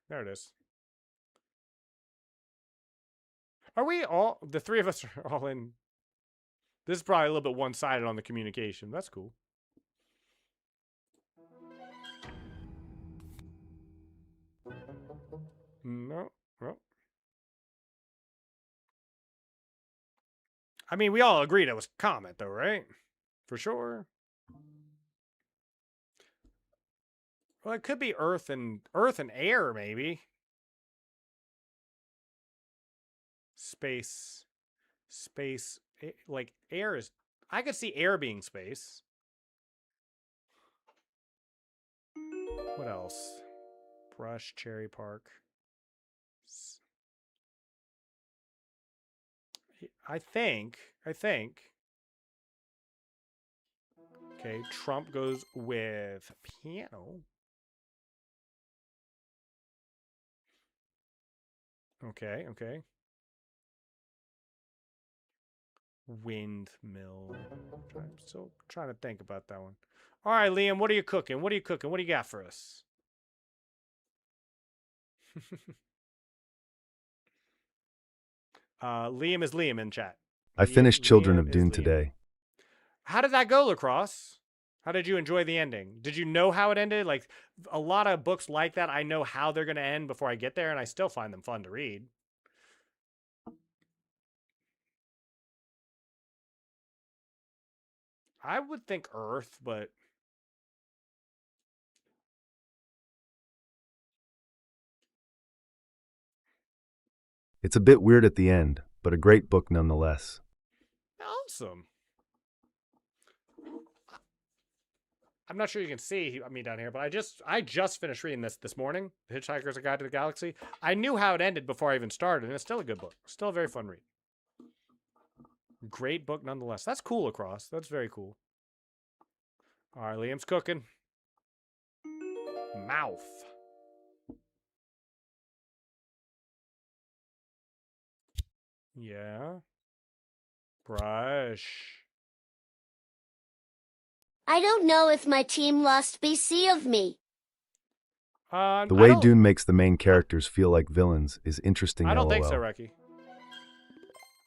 There it is. Are we the three of us are all in? This is probably a little bit one-sided on the communication. That's cool. No. Well. I mean, we all agreed it was comet, though, right? For sure. Well, it could be Earth and air, maybe. Space, like air is. I could see air being space. What else? Brush, Cherry Park. I think. Okay, Trump goes with piano. Okay. Windmill. I'm still trying to think about that one. All right, Liam, what are you cooking? What do you got for us? Liam is Liam in chat. I finished Children of Dune today. How did that go, Lacrosse? How did you enjoy the ending? Did you know how it ended? Like, a lot of books like that, I know how they're going to end before I get there, and I still find them fun to read. I would think Earth, but... It's a bit weird at the end, but a great book nonetheless. Awesome. I'm not sure you can see me down here, but I just finished reading this morning, The Hitchhiker's Guide to the Galaxy. I knew how it ended before I even started, and it's still a good book. Still a very fun read. Great book nonetheless. That's cool, Across. That's very cool. All right, Liam's cooking. Mouth. Yeah. Brush. I don't know if my team lost BC of me. The way Dune makes the main characters feel like villains is interesting. I don't think so, Reki.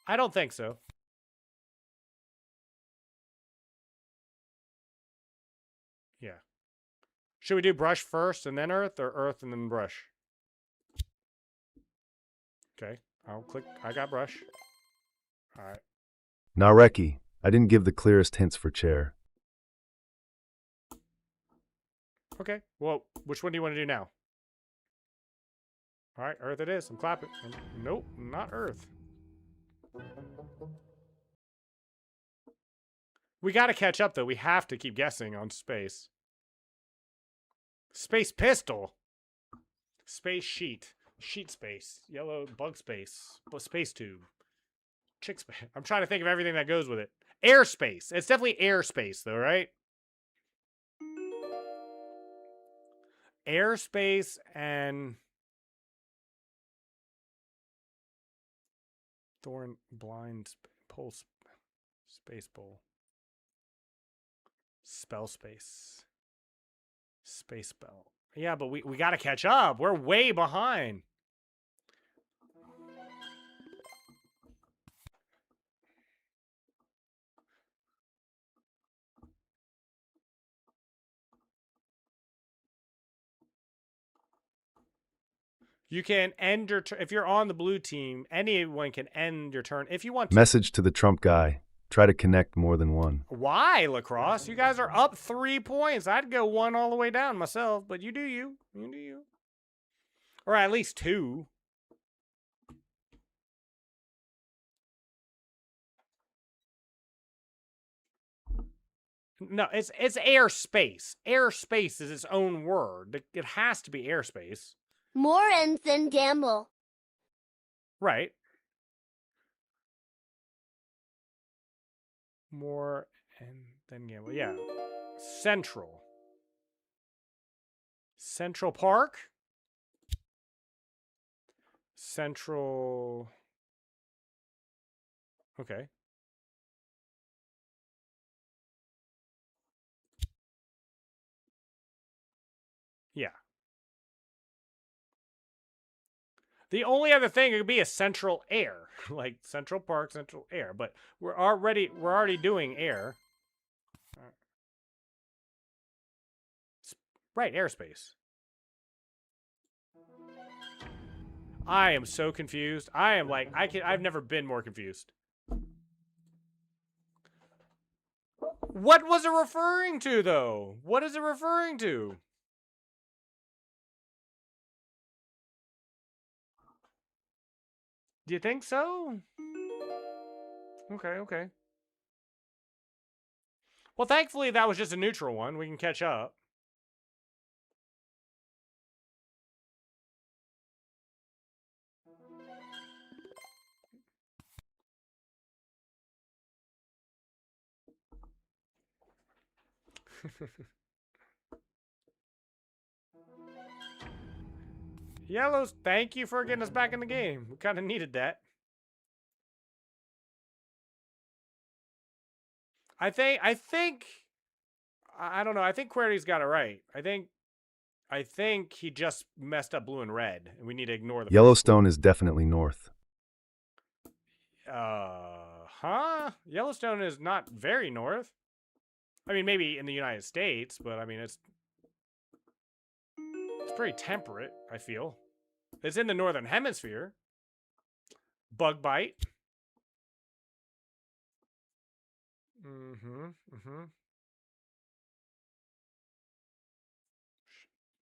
I don't think so. Yeah. Should we do brush first and then earth, or earth and then brush? Okay. I'll click. I got brush. All right. Now, Reki, I didn't give the clearest hints for chair. Okay. Well, which one do you want to do now? All right, earth it is. I'm clapping. Nope, not earth. We got to catch up, though. We have to keep guessing on space. Space pistol. Space sheet. Sheet space. Yellow bug space. Space tube. Chick space. I'm trying to think of everything that goes with it. Airspace. It's definitely airspace, though, right? Airspace and thorn blind pulse space bowl. Spell space. Space spell. Yeah, but we got to catch up. We're way behind. You can end your turn. If you're on the blue team, anyone can end your turn if you want to. Message to the Trump guy. Try to connect more than one. Why, Lacrosse? You guys are up 3 points. I'd go 1 all the way down myself, but you do you. You do you. Or at least 2. No, it's airspace. Airspace is its own word. It has to be airspace. More ends than gamble. Right. More and then gamble. Yeah. Central. Central Park. Central. Okay. Yeah. The only other thing could be a central air, like Central Park, Central Air, but we're already doing air. Right, airspace. I am so confused. I am like, I've never been more confused. What was it referring to, though? What is it referring to? Do you think so? Okay, okay. Well, thankfully, that was just a neutral one. We can catch up. Yellows, thank you for getting us back in the game. We kind of needed that. I don't know. I think QWERTY's got it right. I think he just messed up blue and red, and we need to ignore the Yellowstone is definitely north. Huh? Yellowstone is not very north. I mean, maybe in the United States, but I mean, it's pretty temperate, I feel. It's in the northern hemisphere. Bug bite.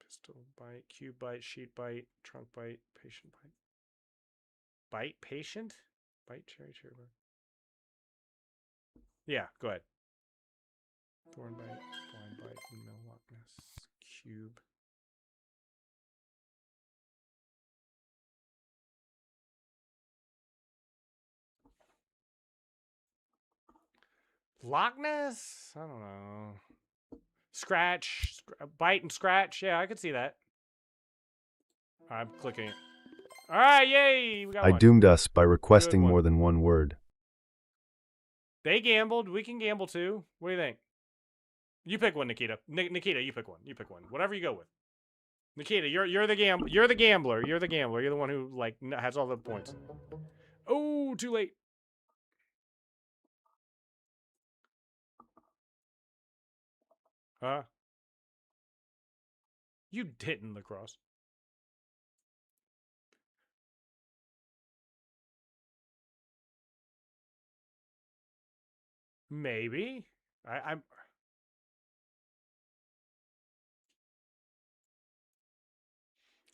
Pistol bite, cube bite, sheet bite, trunk bite, patient bite. Bite patient? Bite cherry bite. Yeah, go ahead. Thorn bite, blind bite, no Loch Ness, cube. Loch Ness? I don't know. Scratch, bite and scratch. Yeah, I could see that. I'm clicking it. All right, yay! We got one. Doomed us by requesting more than one word. They gambled. We can gamble too. What do you think? You pick one, Nikita. Nikita, you pick one. You pick one. Whatever you go with. Nikita, you're the gambler. You're the gambler. You're the gambler. You're the one who like has all the points. Oh, too late. Huh? You didn't, lacrosse. Maybe. I'm.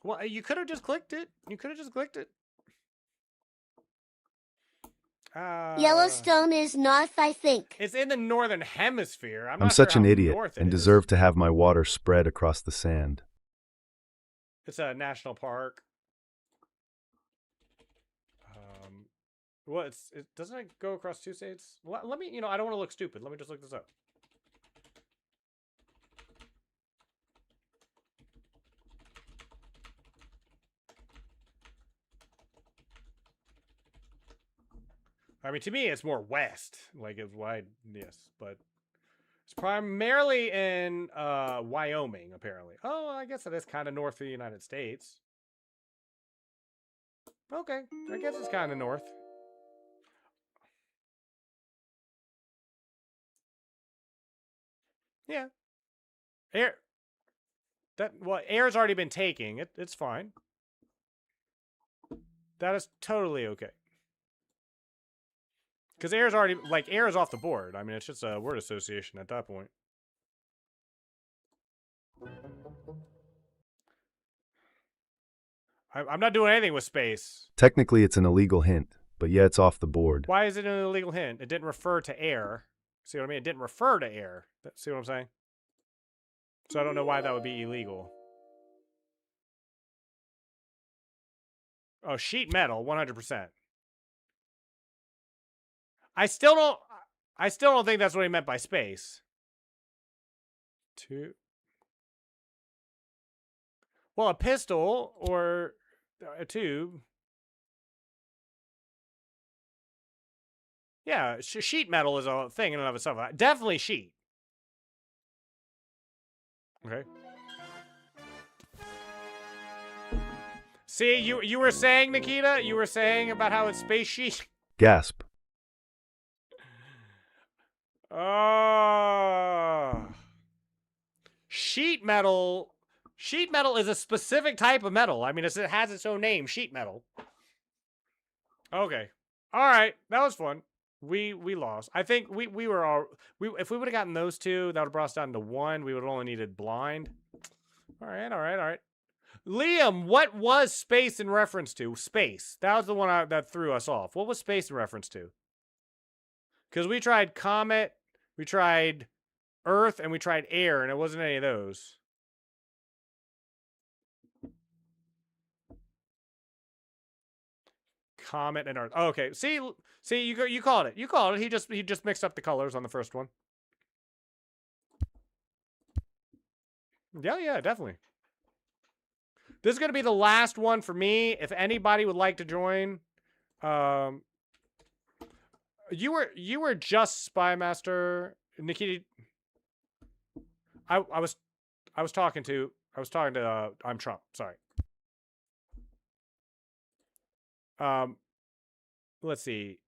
Well, you could have just clicked it. You could have just clicked it. Yellowstone is north, I think. It's in the northern hemisphere. I'm I'm not such sure an how idiot north it and is. deserve to have my water spread across the sand. It's a national park. Well, it doesn't it go across 2 states? Let me, I don't want to look stupid. Let me just look this up. I mean, to me, it's more west. Like, it's wide, yes, but it's primarily in Wyoming, apparently. Oh, I guess it is kind of north of the United States. Okay, I guess it's kind of north. Yeah. Air's already been taking. It's fine. That is totally okay. Because air is off the board. I mean, it's just a word association at that point. I'm not doing anything with space. Technically, it's an illegal hint, but yeah, it's off the board. Why is it an illegal hint? It didn't refer to air. See what I mean? It didn't refer to air. See what I'm saying? So I don't know why that would be illegal. Oh, sheet metal, 100%. I still don't think that's what he meant by space. Well, a pistol or a tube. Yeah, sheet metal is a thing in and of itself. Definitely sheet. Okay. See, you were saying, Nikita? You were saying about how it's space sheet? Gasp. Sheet metal Sheet metal is a specific type of metal. I mean, it has its own name, sheet metal. Okay. All right. That was fun. We lost. I think we were all... if we would have gotten those two, that would have brought us down to 1. We would have only needed blind. All right. Liam, what was space in reference to? Space. That was the one that threw us off. What was space in reference to? Because we tried comet, we tried earth, and we tried air, and it wasn't any of those. Comet and earth. Oh, okay. See, you called it. You called it. He just mixed up the colors on the first one. Yeah, definitely. This is going to be the last one for me. If anybody would like to join, you were just Spy Master, Nikita. I was talking to I'm Trump. Sorry. Let's see.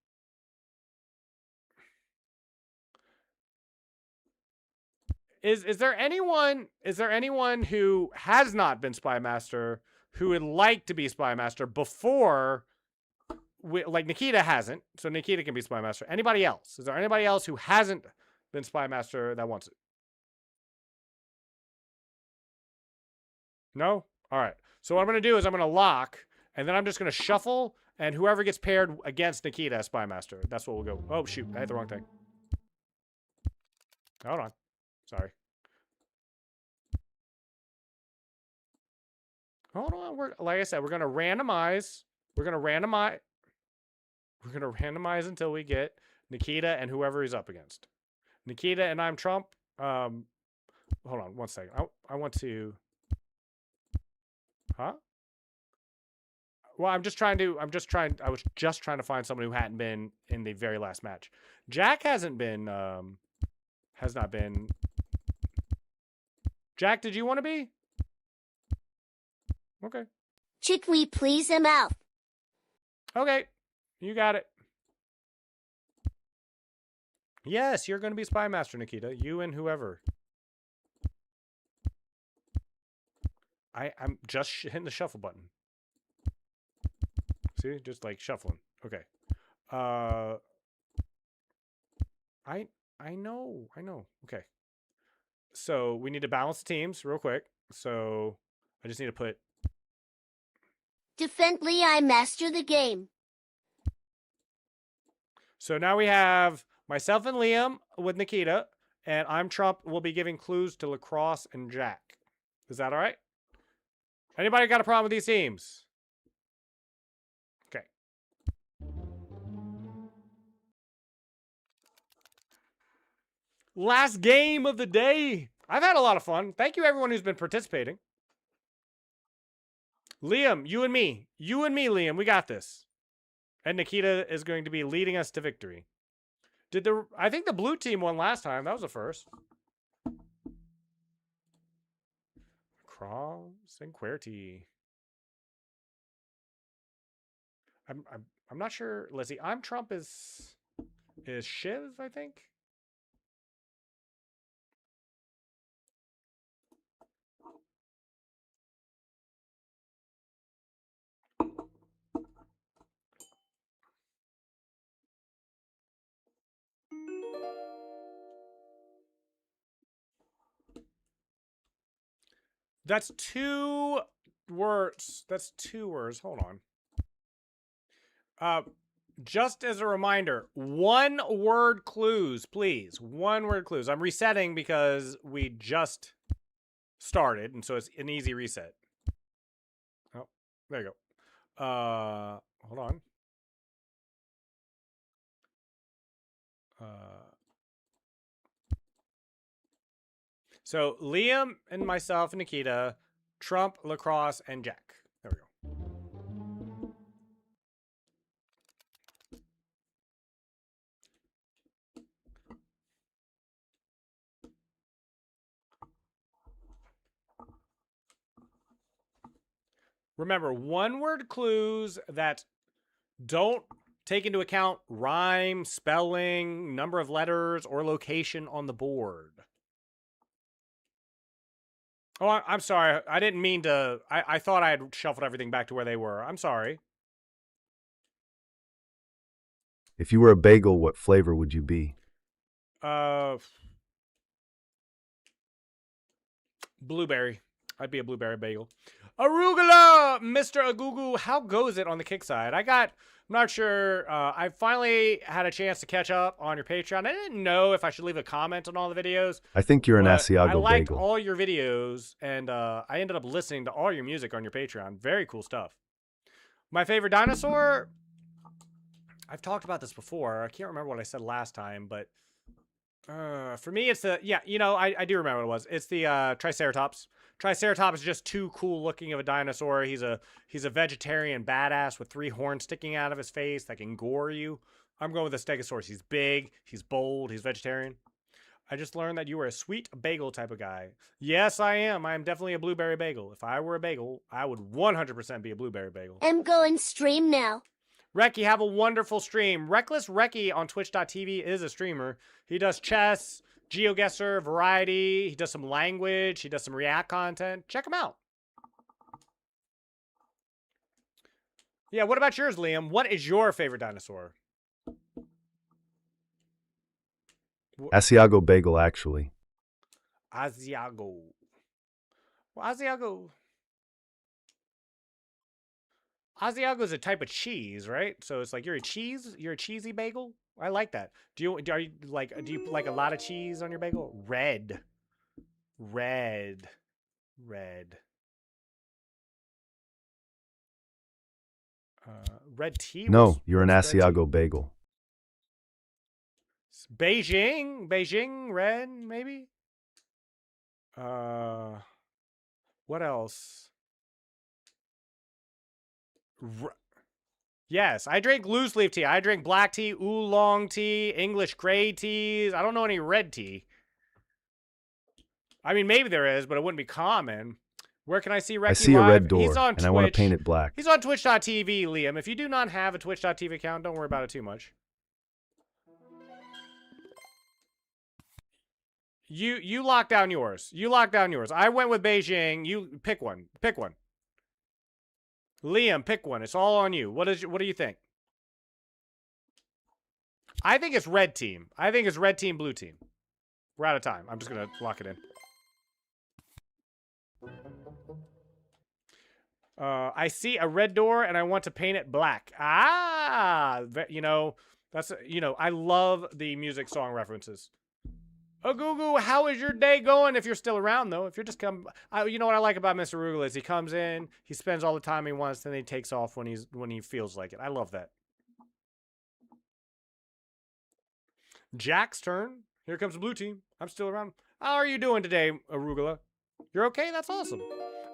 Is there anyone who has not been Spy Master who would like to be Spy Master before like Nikita hasn't, so Nikita can be Spy Master. Anybody else? Is there anybody else who hasn't been Spy Master that wants it? No? All right. So what I'm going to do is I'm going to lock, and then I'm just going to shuffle, and whoever gets paired against Nikita as Spy Master, that's what we'll go. Oh, shoot. I hit the wrong thing. Hold on. Sorry. Hold on. Like I said, we're going to randomize. We're going to randomize until we get Nikita and whoever he's up against. Nikita and I'm Trump. Hold on 1 second. I want to... Huh? Well, I was just trying to find someone who hadn't been in the very last match. Jack hasn't been, has not been. Jack, did you want to be? Okay. Chick, we please him out. Okay. You got it. Yes, you're going to be Spy Master, Nikita. You and whoever. I'm just hitting the shuffle button. See? Just like shuffling. Okay. I know. Okay. So we need to balance the teams real quick. So I just need to put... Defendly, I master the game. So now we have myself and Liam with Nikita, and I'm Trump. Will be giving clues to Lacrosse and Jack. Is that all right? Anybody got a problem with these teams? Okay. Last game of the day. I've had a lot of fun. Thank you, everyone who's been participating. Liam, you and me. You and me, Liam. We got this. And Nikita is going to be leading us to victory. I think the blue team won last time. That was the first. Cross and QWERTY. I'm not sure. Let's see. I'm Trump is Shiv, I think. That's 2 words. That's 2 words. Hold on. Just as a reminder, 1-word clues, please. 1-word clues. I'm resetting because we just started, and so it's an easy reset. Oh, there you go. Hold on. So Liam and myself and Nikita, Trump, Lacrosse, and Jack. There we go. Remember, 1-word clues that don't take into account rhyme, spelling, number of letters, or location on the board. Oh, I'm sorry. I didn't mean to. I thought I had shuffled everything back to where they were. I'm sorry. If you were a bagel, what flavor would you be? Blueberry. I'd be a blueberry bagel. Arugula, Mr. Agugu, how goes it on the kick side? I'm not sure. I finally had a chance to catch up on your Patreon. I didn't know if I should leave a comment on all the videos. I think you're an Asiago bagel. I liked bagel. all your videos, and I ended up listening to all your music on your Patreon. Very cool stuff. My favorite dinosaur? I've talked about this before. I can't remember what I said last time, but for me, it's the, I do remember what it was. It's the Triceratops. Triceratops is just too cool looking of a dinosaur. He's a vegetarian badass with 3 horns sticking out of his face that can gore you. I'm going with the Stegosaurus. He's big, he's bold, he's vegetarian. I just learned that you were a sweet bagel type of guy. Yes, I am. I am definitely a blueberry bagel. If I were a bagel, I would 100% be a blueberry bagel. I'm going stream now. Reki, have a wonderful stream. Reckless Reki on Twitch.tv is a streamer. He does chess, GeoGuessr, variety. He does some language. He does some React content. Check him out. Yeah, what about yours, Liam? What is your favorite dinosaur? Asiago bagel, actually. Asiago. Well, Asiago is a type of cheese, right? So it's like you're a cheesy bagel. I like that. Do you like a lot of cheese on your bagel? Red. Red tea? No, you're an Asiago bagel. Beijing red, maybe? What else? Yes, I drink loose leaf tea. I drink black tea, oolong tea, English gray teas. I don't know any red tea. I mean, maybe there is, but it wouldn't be common. Where can I see Reki I see live? a red door, He's on and Twitch. I want to paint it black. He's on Twitch.tv, Liam. If you do not have a Twitch.tv account, don't worry about it too much. You lock down yours. You lock down yours. I went with Beijing. You pick one. Pick one. Liam, pick one. It's all on you. What do you think? I think it's red team. I think it's red team, blue team. We're out of time. I'm just going to lock it in. I see a red door and I want to paint it black. That's, I love the music song references. Agugu, how is your day going? If you're still around, though, if you're just come, you know what I like about Mr. Arugula is he comes in, he spends all the time he wants, then he takes off when he feels like it. I love that. Jack's turn. Here comes the blue team. I'm still around. How are you doing today, Arugula? You're okay? That's awesome.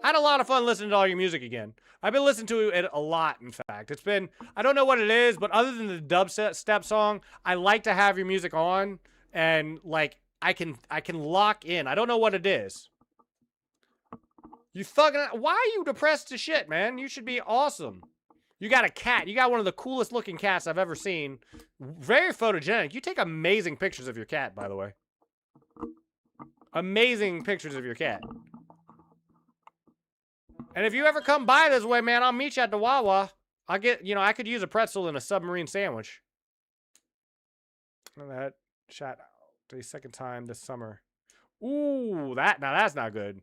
I had a lot of fun listening to all your music again. I've been listening to it a lot, in fact. It's been, I don't know what it is, but other than the dubstep song, I like to have your music on and like I can lock in. I don't know what it is. You thugging. Why are you depressed as shit, man? You should be awesome. You got a cat. You got one of the coolest looking cats I've ever seen. Very photogenic. You take amazing pictures of your cat, by the way. Amazing pictures of your cat. And if you ever come by this way, man, I'll meet you at the Wawa. I'll get, I could use a pretzel and a submarine sandwich. That shot the second time this summer. Ooh, now that's not good.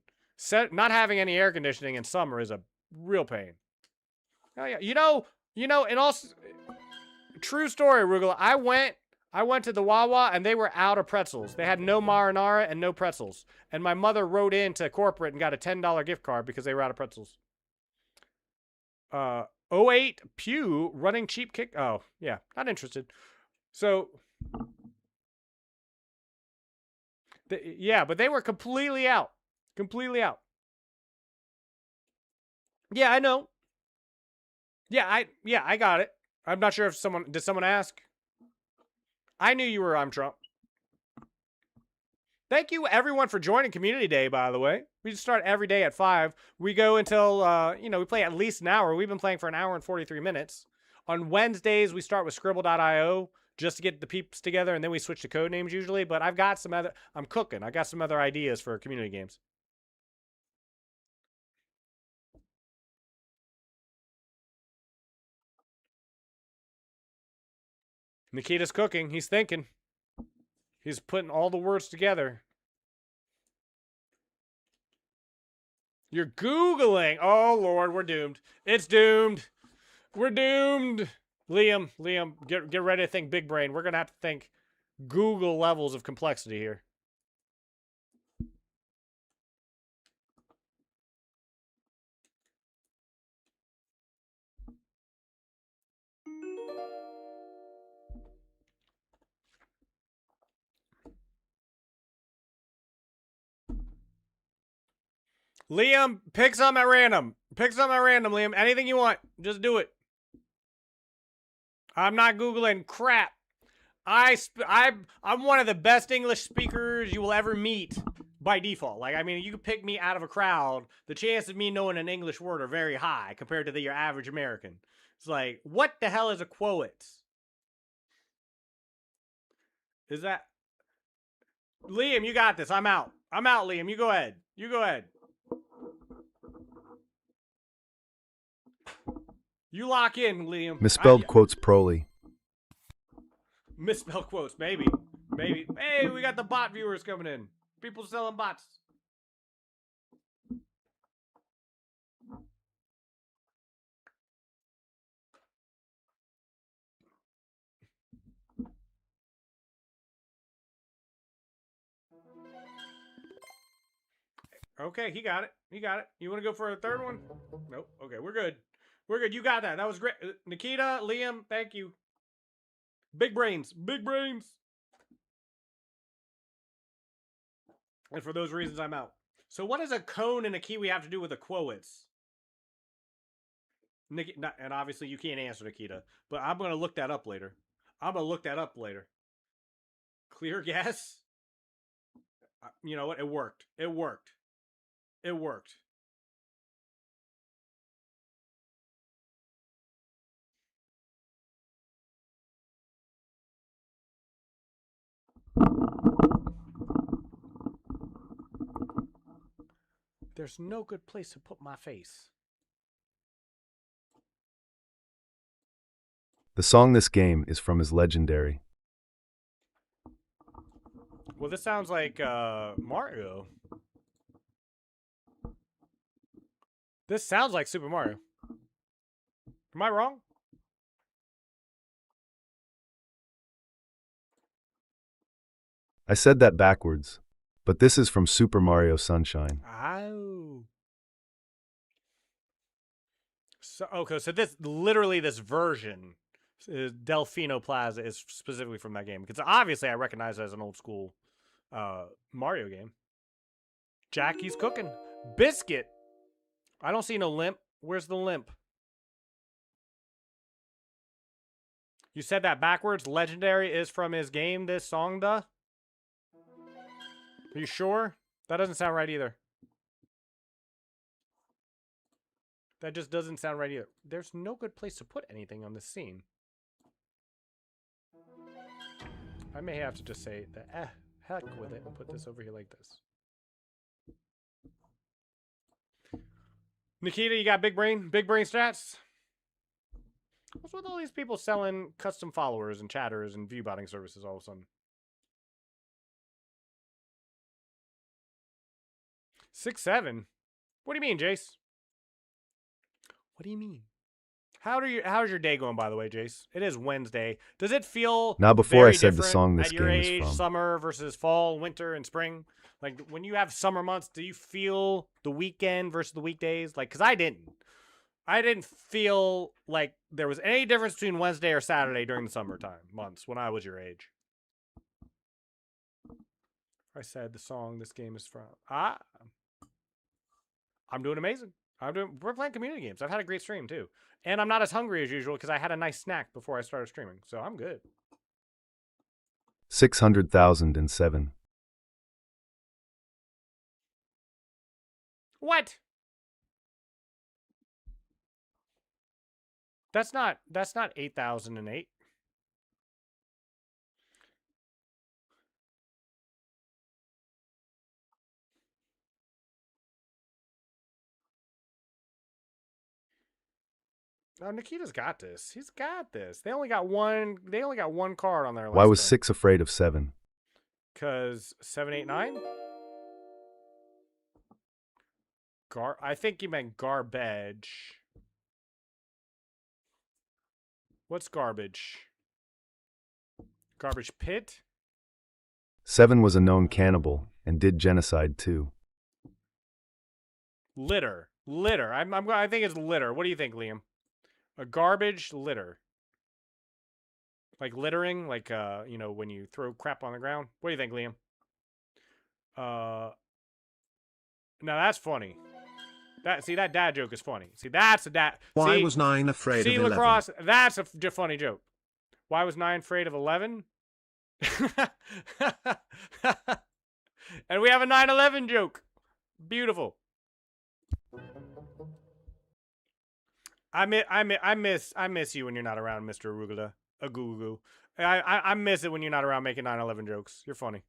Not having any air conditioning in summer is a real pain. Oh yeah, and also, true story, Arugula. I went to the Wawa and they were out of pretzels. They had no marinara and no pretzels. And my mother rode into corporate and got a $10 gift card because they were out of pretzels. 08 Pew running cheap kick. Oh, yeah, not interested. So, yeah, but they were completely out. Completely out. Yeah, I know. Yeah, I got it. I'm not sure if did someone ask? I knew you were I'm Trump. Thank you, everyone, for joining Community Day, by the way. We just start every day at 5. We go until, we play at least an hour. We've been playing for an hour and 43 minutes. On Wednesdays, we start with Skribbl.io just to get the peeps together, and then we switch to code names usually. But I've got some other, I'm cooking. I got some other ideas for community games. Nikita's cooking. He's thinking. He's putting all the words together. You're Googling. Oh, Lord, we're doomed. It's doomed. We're doomed. Liam, get ready to think big brain. We're going to have to think Google levels of complexity here. Liam, pick something at random. Pick something at random, Liam. Anything you want. Just do it. I'm not Googling crap. I'm one of the best English speakers you will ever meet by default. Like, I mean, you could pick me out of a crowd. The chance of me knowing an English word are very high compared to your average American. It's like, what the hell is a quote? Is that... Liam, you got this. I'm out. I'm out, Liam. You go ahead. You go ahead. You lock in, Liam. Misspelled quotes proly. Misspelled quotes, maybe. Maybe. Hey, we got the bot viewers coming in. People selling bots. Okay, he got it. He got it. You want to go for a third one? Nope. Okay, we're good. We're good. You got that. That was great. Nikita, Liam, thank you. Big brains. Big brains. And for those reasons, I'm out. So what does a cone and a kiwi have to do with a quotes? And obviously you can't answer, Nikita. But I'm going to look that up later. I'm going to look that up later. Clear guess? You know what? It worked. It worked. It worked. There's no good place to put my face. The song this game is from is legendary. Well, this sounds like Mario. This sounds like Super Mario. Am I wrong? I said that backwards, but this is from Super Mario Sunshine. Oh. So, okay, so this version, Delfino Plaza, is specifically from that game. Because obviously I recognize it as an old school Mario game. Jackie's cooking. Biscuit. I don't see no limp. Where's the limp? You said that backwards. Legendary is from his game, this song, duh? Are you sure? That doesn't sound right either. That just doesn't sound right either. There's no good place to put anything on this scene. I may have to just say that, heck with it, and put this over here like this. Nikita, you got big brain stats? What's with all these people selling custom followers and chatters and view botting services all of a sudden? 6-7. What do you mean, Jace? What do you mean? How's your day going, by the way, Jace? It is Wednesday. Does it feel now before I said the song this at your game age, is from? summer versus fall, winter, and spring? Like, when you have summer months, do you feel the weekend versus the weekdays? Like, because I didn't. I didn't feel like there was any difference between Wednesday or Saturday during the summertime months when I was your age. I said the song this game is from. I'm doing amazing. We're playing community games. I've had a great stream too. And I'm not as hungry as usual because I had a nice snack before I started streaming. So I'm good. 600,007. What? That's not 8,008. Oh, Nikita's got this. He's got this. They only got one card on their list. Why was 6 afraid of 7? Because 7, 8, 9? I think you meant garbage. What's garbage? Garbage pit? 7 was a known cannibal and did genocide too. Litter. I think it's litter. What do you think, Liam? A garbage litter. Like littering, like when you throw crap on the ground. What do you think, Liam? Now that's funny. That dad joke is funny. See, that's a dad. Why was 9 afraid of 11? Lacrosse, that's a funny joke. Why was 9 afraid of 11? And we have a 9/11 joke. Beautiful. I miss you when you're not around, Mr. Arugula. Agoo. I miss it when you're not around making 9/11 jokes. You're funny.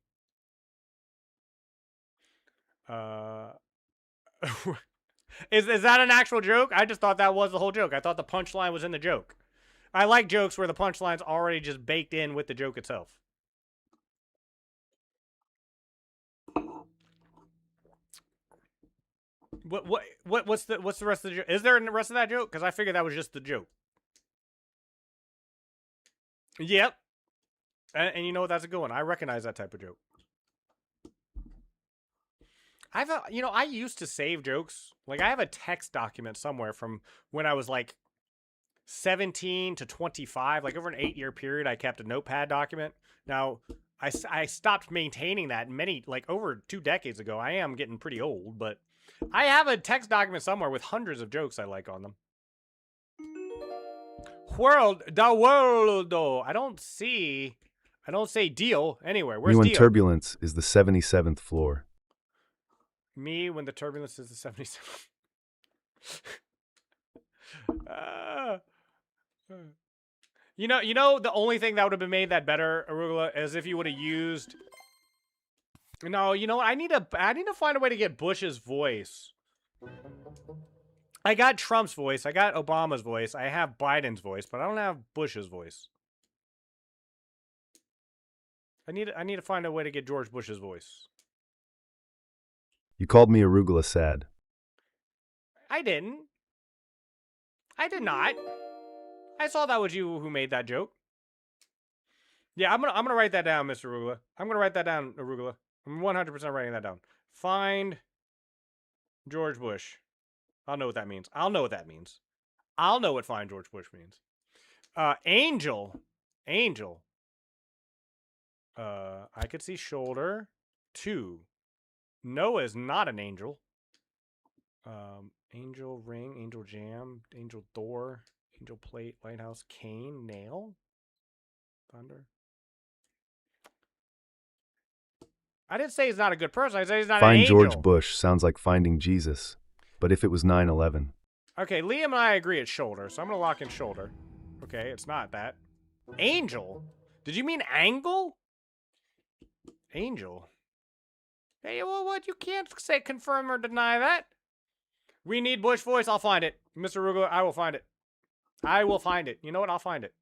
Is that an actual joke? I just thought that was the whole joke. I thought the punchline was in the joke. I like jokes where the punchline's already just baked in with the joke itself. What's the rest of the joke? Is there the rest of that joke? Because I figured that was just the joke. Yep. And you know what? That's a good one. I recognize that type of joke. I used to save jokes. Like, I have a text document somewhere from when I was like 17 to 25. Like, over an 8-year period, I kept a notepad document. Now, I stopped maintaining that over 2 decades ago. I am getting pretty old, but I have a text document somewhere with hundreds of jokes I like on them. The world. I don't say deal anywhere. Where's Me when deal? turbulence is the 77th floor. Me when the turbulence is the 77th. You know, the only thing that would have made that better, Arugula, is if you would have used. No, you know what? I need to find a way to get Bush's voice. I got Trump's voice. I got Obama's voice. I have Biden's voice, but I don't have Bush's voice. I need to find a way to get George Bush's voice. You called me Arugula sad. I didn't. I did not. I saw that was you who made that joke. Yeah, I'm gonna write that down, Mr. Arugula. I'm gonna write that down, Arugula. I'm 100% writing that down. Find George Bush. I'll know what that means. I'll know what find George Bush means. Angel. I could see shoulder. 2. Noah is not an angel. Angel ring, angel jam, angel door, angel plate, lighthouse, cane, nail, thunder. I didn't say he's not a good person. I said he's not an angel. Find George Bush sounds like finding Jesus. But if it was 9/11. Okay, Liam and I agree it's shoulder, so I'm going to lock in shoulder. Okay, it's not that. Angel? Did you mean angle? Angel. Hey, well, what? You can't say confirm or deny that. We need Bush voice. I'll find it. Mr. Arugula, I will find it. I will find it. You know what? I'll find it.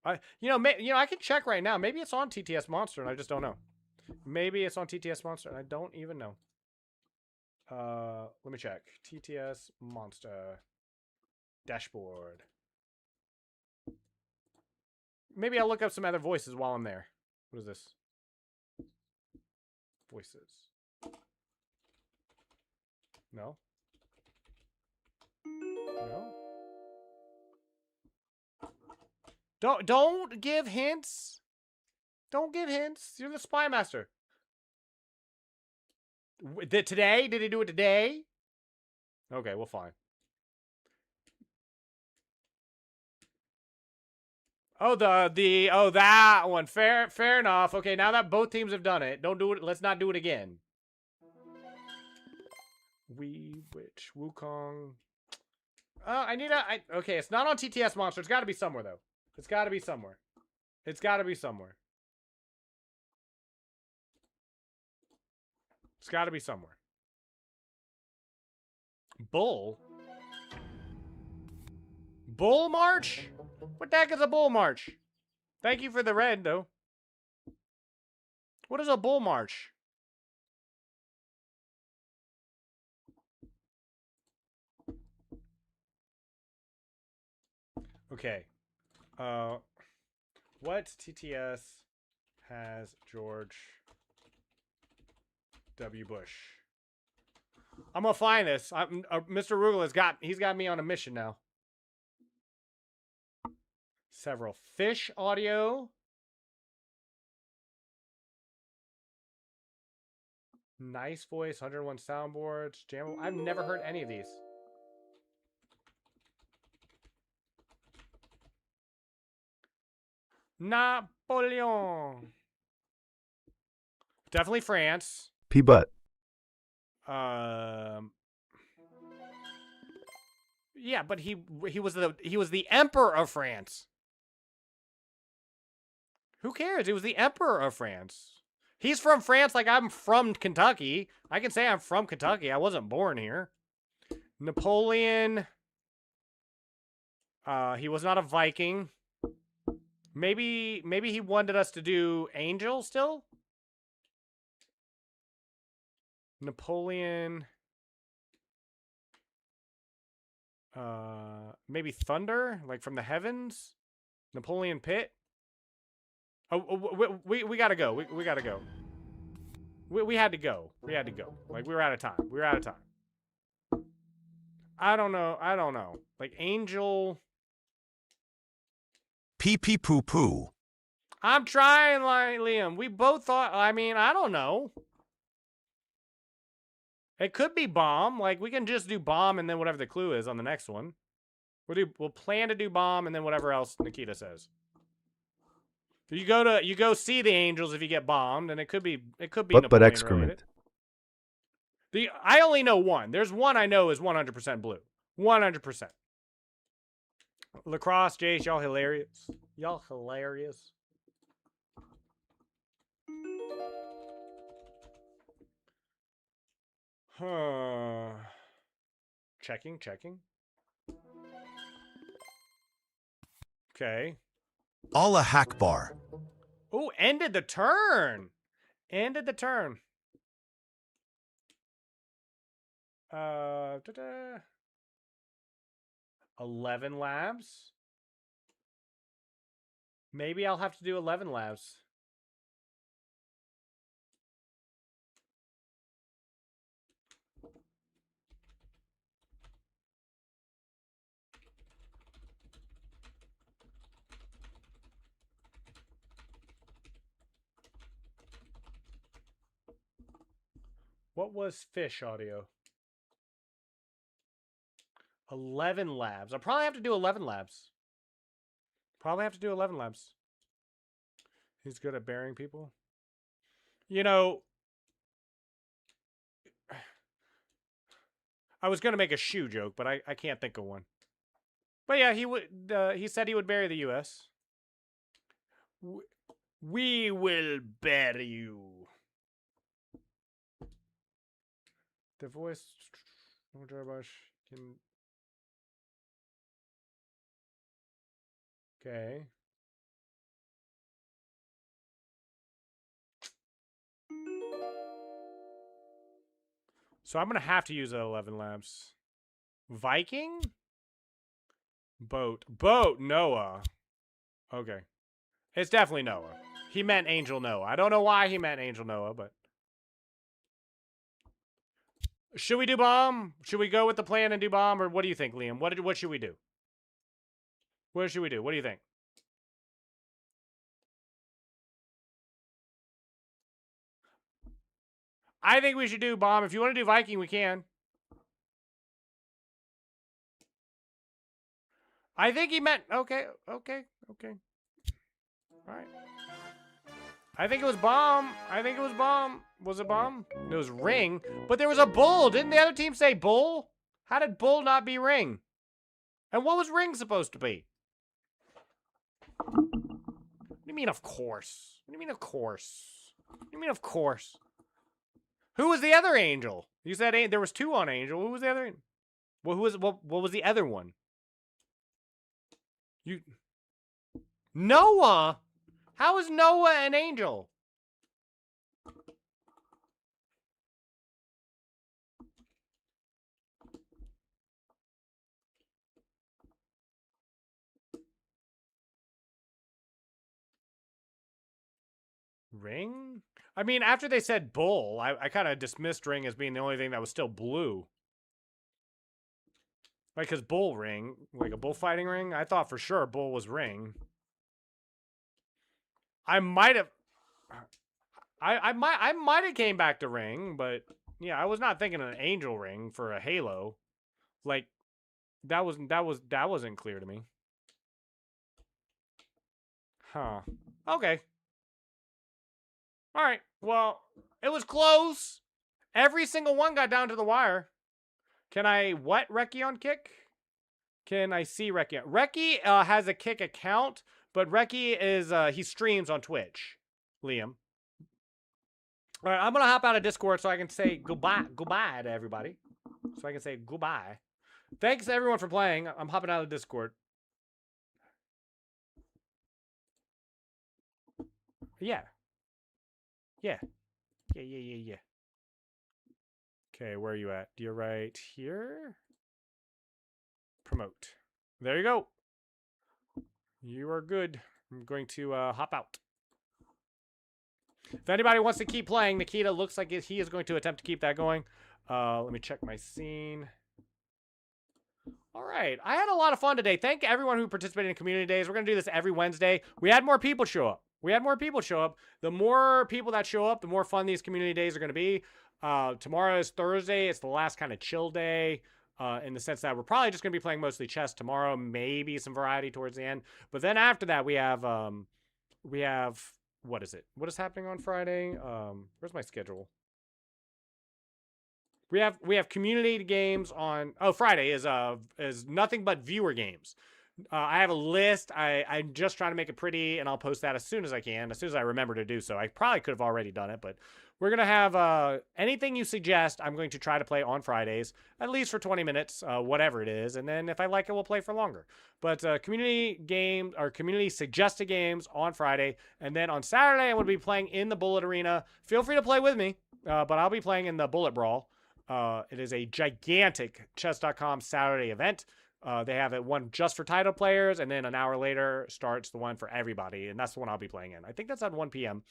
I can check right now. Maybe it's on TTS Monster, and I just don't know. Maybe it's on TTS Monster, and I don't even know. Let me check. TTS Monster. Dashboard. Maybe I'll look up some other voices while I'm there. What is this? Voices. No? No? Don't give hints. Don't give hints. You're the spy master. Today? Did he do it today? Okay, well, fine. Oh, that one. Fair enough. Okay, now that both teams have done it, don't do it. Let's not do it again. Witch, Wukong. Okay, it's not on TTS Monster. It's got to be somewhere, though. It's got to be somewhere. It's got to be somewhere. It's got to be somewhere. Bull March? What the heck is a bull march? Thank you for the red, though. What is a bull march? Okay. What TTS has George W. Bush? I'm gonna find this. Mr. Rugal he's got me on a mission now. Several fish audio. Nice voice, 101 soundboards. Jam. I've never heard any of these. Napoleon. Definitely France. P-Butt. Yeah, but he was the emperor of France. Who cares? He was the emperor of France. He's from France like I'm from Kentucky. I can say I'm from Kentucky. I wasn't born here. Napoleon. He was not a Viking. Maybe he wanted us to do Angel still? Napoleon. Maybe Thunder? Like from the heavens? Napoleon Pitt? Oh, we gotta go. We gotta go. We had to go. We had to go. Like, we were out of time. We were out of time. I don't know. I don't know. Like, Angel... Pee-pee poo-poo. I'm trying, like, Liam. We both thought... I mean, I don't know. It could be bomb. Like, we can just do bomb and then whatever the clue is on the next one. We'll plan to do bomb and then whatever else Nikita says. You go see the angels if you get bombed, and it could be But excrement. Related. I only know one. There's one I know is 100% blue. 100%. Lacrosse, Jace, y'all hilarious. Y'all hilarious. Checking. Okay. Allah Akbar. Oh, ended the turn. Ended the turn. 11 labs. Maybe I'll have to do 11 labs. What was fish audio? 11 labs. I'll probably have to do 11 labs. Probably have to do 11 labs. He's good at burying people. You know, I was going to make a shoe joke, but I can't think of one. But yeah, he said he would bury the U.S. We will bury you. The voice... Okay. So I'm going to have to use 11 labs. Viking? Boat. Noah. Okay. It's definitely Noah. He meant Angel Noah. I don't know why he meant Angel Noah, but... Should we do bomb? Should we go with the plan and do bomb? Or what do you think, Liam? What should we do? What should we do? What do you think? I think we should do bomb. If you want to do Viking, we can. I think he meant... Okay. All right. I think it was bomb. Was it bomb? It was ring. But there was a bull. Didn't the other team say bull? How did bull not be ring? And what was ring supposed to be? What do you mean, of course? What do you mean, of course? What do you mean, of course? Who was the other angel? You said there was two on angel. Who was the other? Well, what was the other one? Noah? How is Noah an angel? Ring? I mean, after they said bull, I kind of dismissed ring as being the only thing that was still blue. Like, because bull ring, like a bullfighting ring, I thought for sure bull was ring. I might have... I might have came back to ring, but yeah, I was not thinking an angel ring for a halo. Like, that wasn't clear to me. Huh. Okay. All right. Well, it was close. Every single one got down to the wire. Can I what Reki on Kick? Can I see Reki? Reki has a Kick account, but Reki is he streams on Twitch. Liam. All right, I'm gonna hop out of Discord so I can say goodbye to everybody. So I can say goodbye. Thanks everyone for playing. I'm hopping out of Discord. Yeah. Yeah. Yeah. Okay, where are you at? You're right here. Promote. There you go. You are good. I'm going to hop out. If anybody wants to keep playing, Nikita looks like he is going to attempt to keep that going. Let me check my scene. All right. I had a lot of fun today. Thank everyone who participated in community days. We're going to do this every Wednesday. We had more people show up. The more people that show up, the more fun these community days are going to be. Tomorrow is Thursday. It's the last kind of chill day. In the sense that we're probably just going to be playing mostly chess tomorrow, maybe some variety towards the end. But then after that, we have, what is it? What is happening on Friday? Where's my schedule? We have community games on, Friday is nothing but viewer games. I have a list. I'm just trying to make it pretty, and I'll post that as soon as I can, as soon as I remember to do so. I probably could have already done it, but we're going to have anything you suggest, I'm going to try to play on Fridays, at least for 20 minutes, whatever it is. And then if I like it, we'll play for longer. But community game or community suggested games on Friday. And then on Saturday, I'm going to be playing in the Bullet Arena. Feel free to play with me, but I'll be playing in the Bullet Brawl. It is a gigantic chess.com Saturday event. They have it one just for title players, and then an hour later starts the one for everybody, and that's the one I'll be playing in. I think that's at 1 p.m.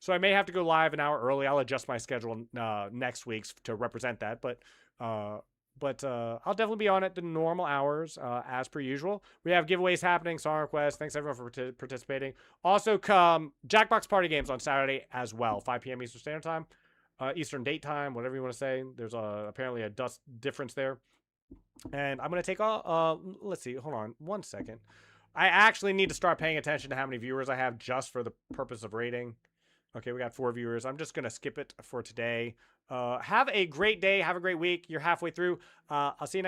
So I may have to go live an hour early. I'll adjust my schedule next week to represent that, but I'll definitely be on at the normal hours as per usual. We have giveaways happening, song requests. Thanks everyone for participating. Also, come Jackbox Party Games on Saturday as well, 5 p.m. Eastern Standard Time, Eastern Date Time, whatever you want to say. There's apparently a dust difference there. And I'm going to take let's see, hold on 1 second. I actually need to start paying attention to how many viewers I have just for the purpose of rating. Okay, we got 4 viewers. I'm just going to skip it for today. Have a great day. Have a great week. You're halfway through. I'll see you next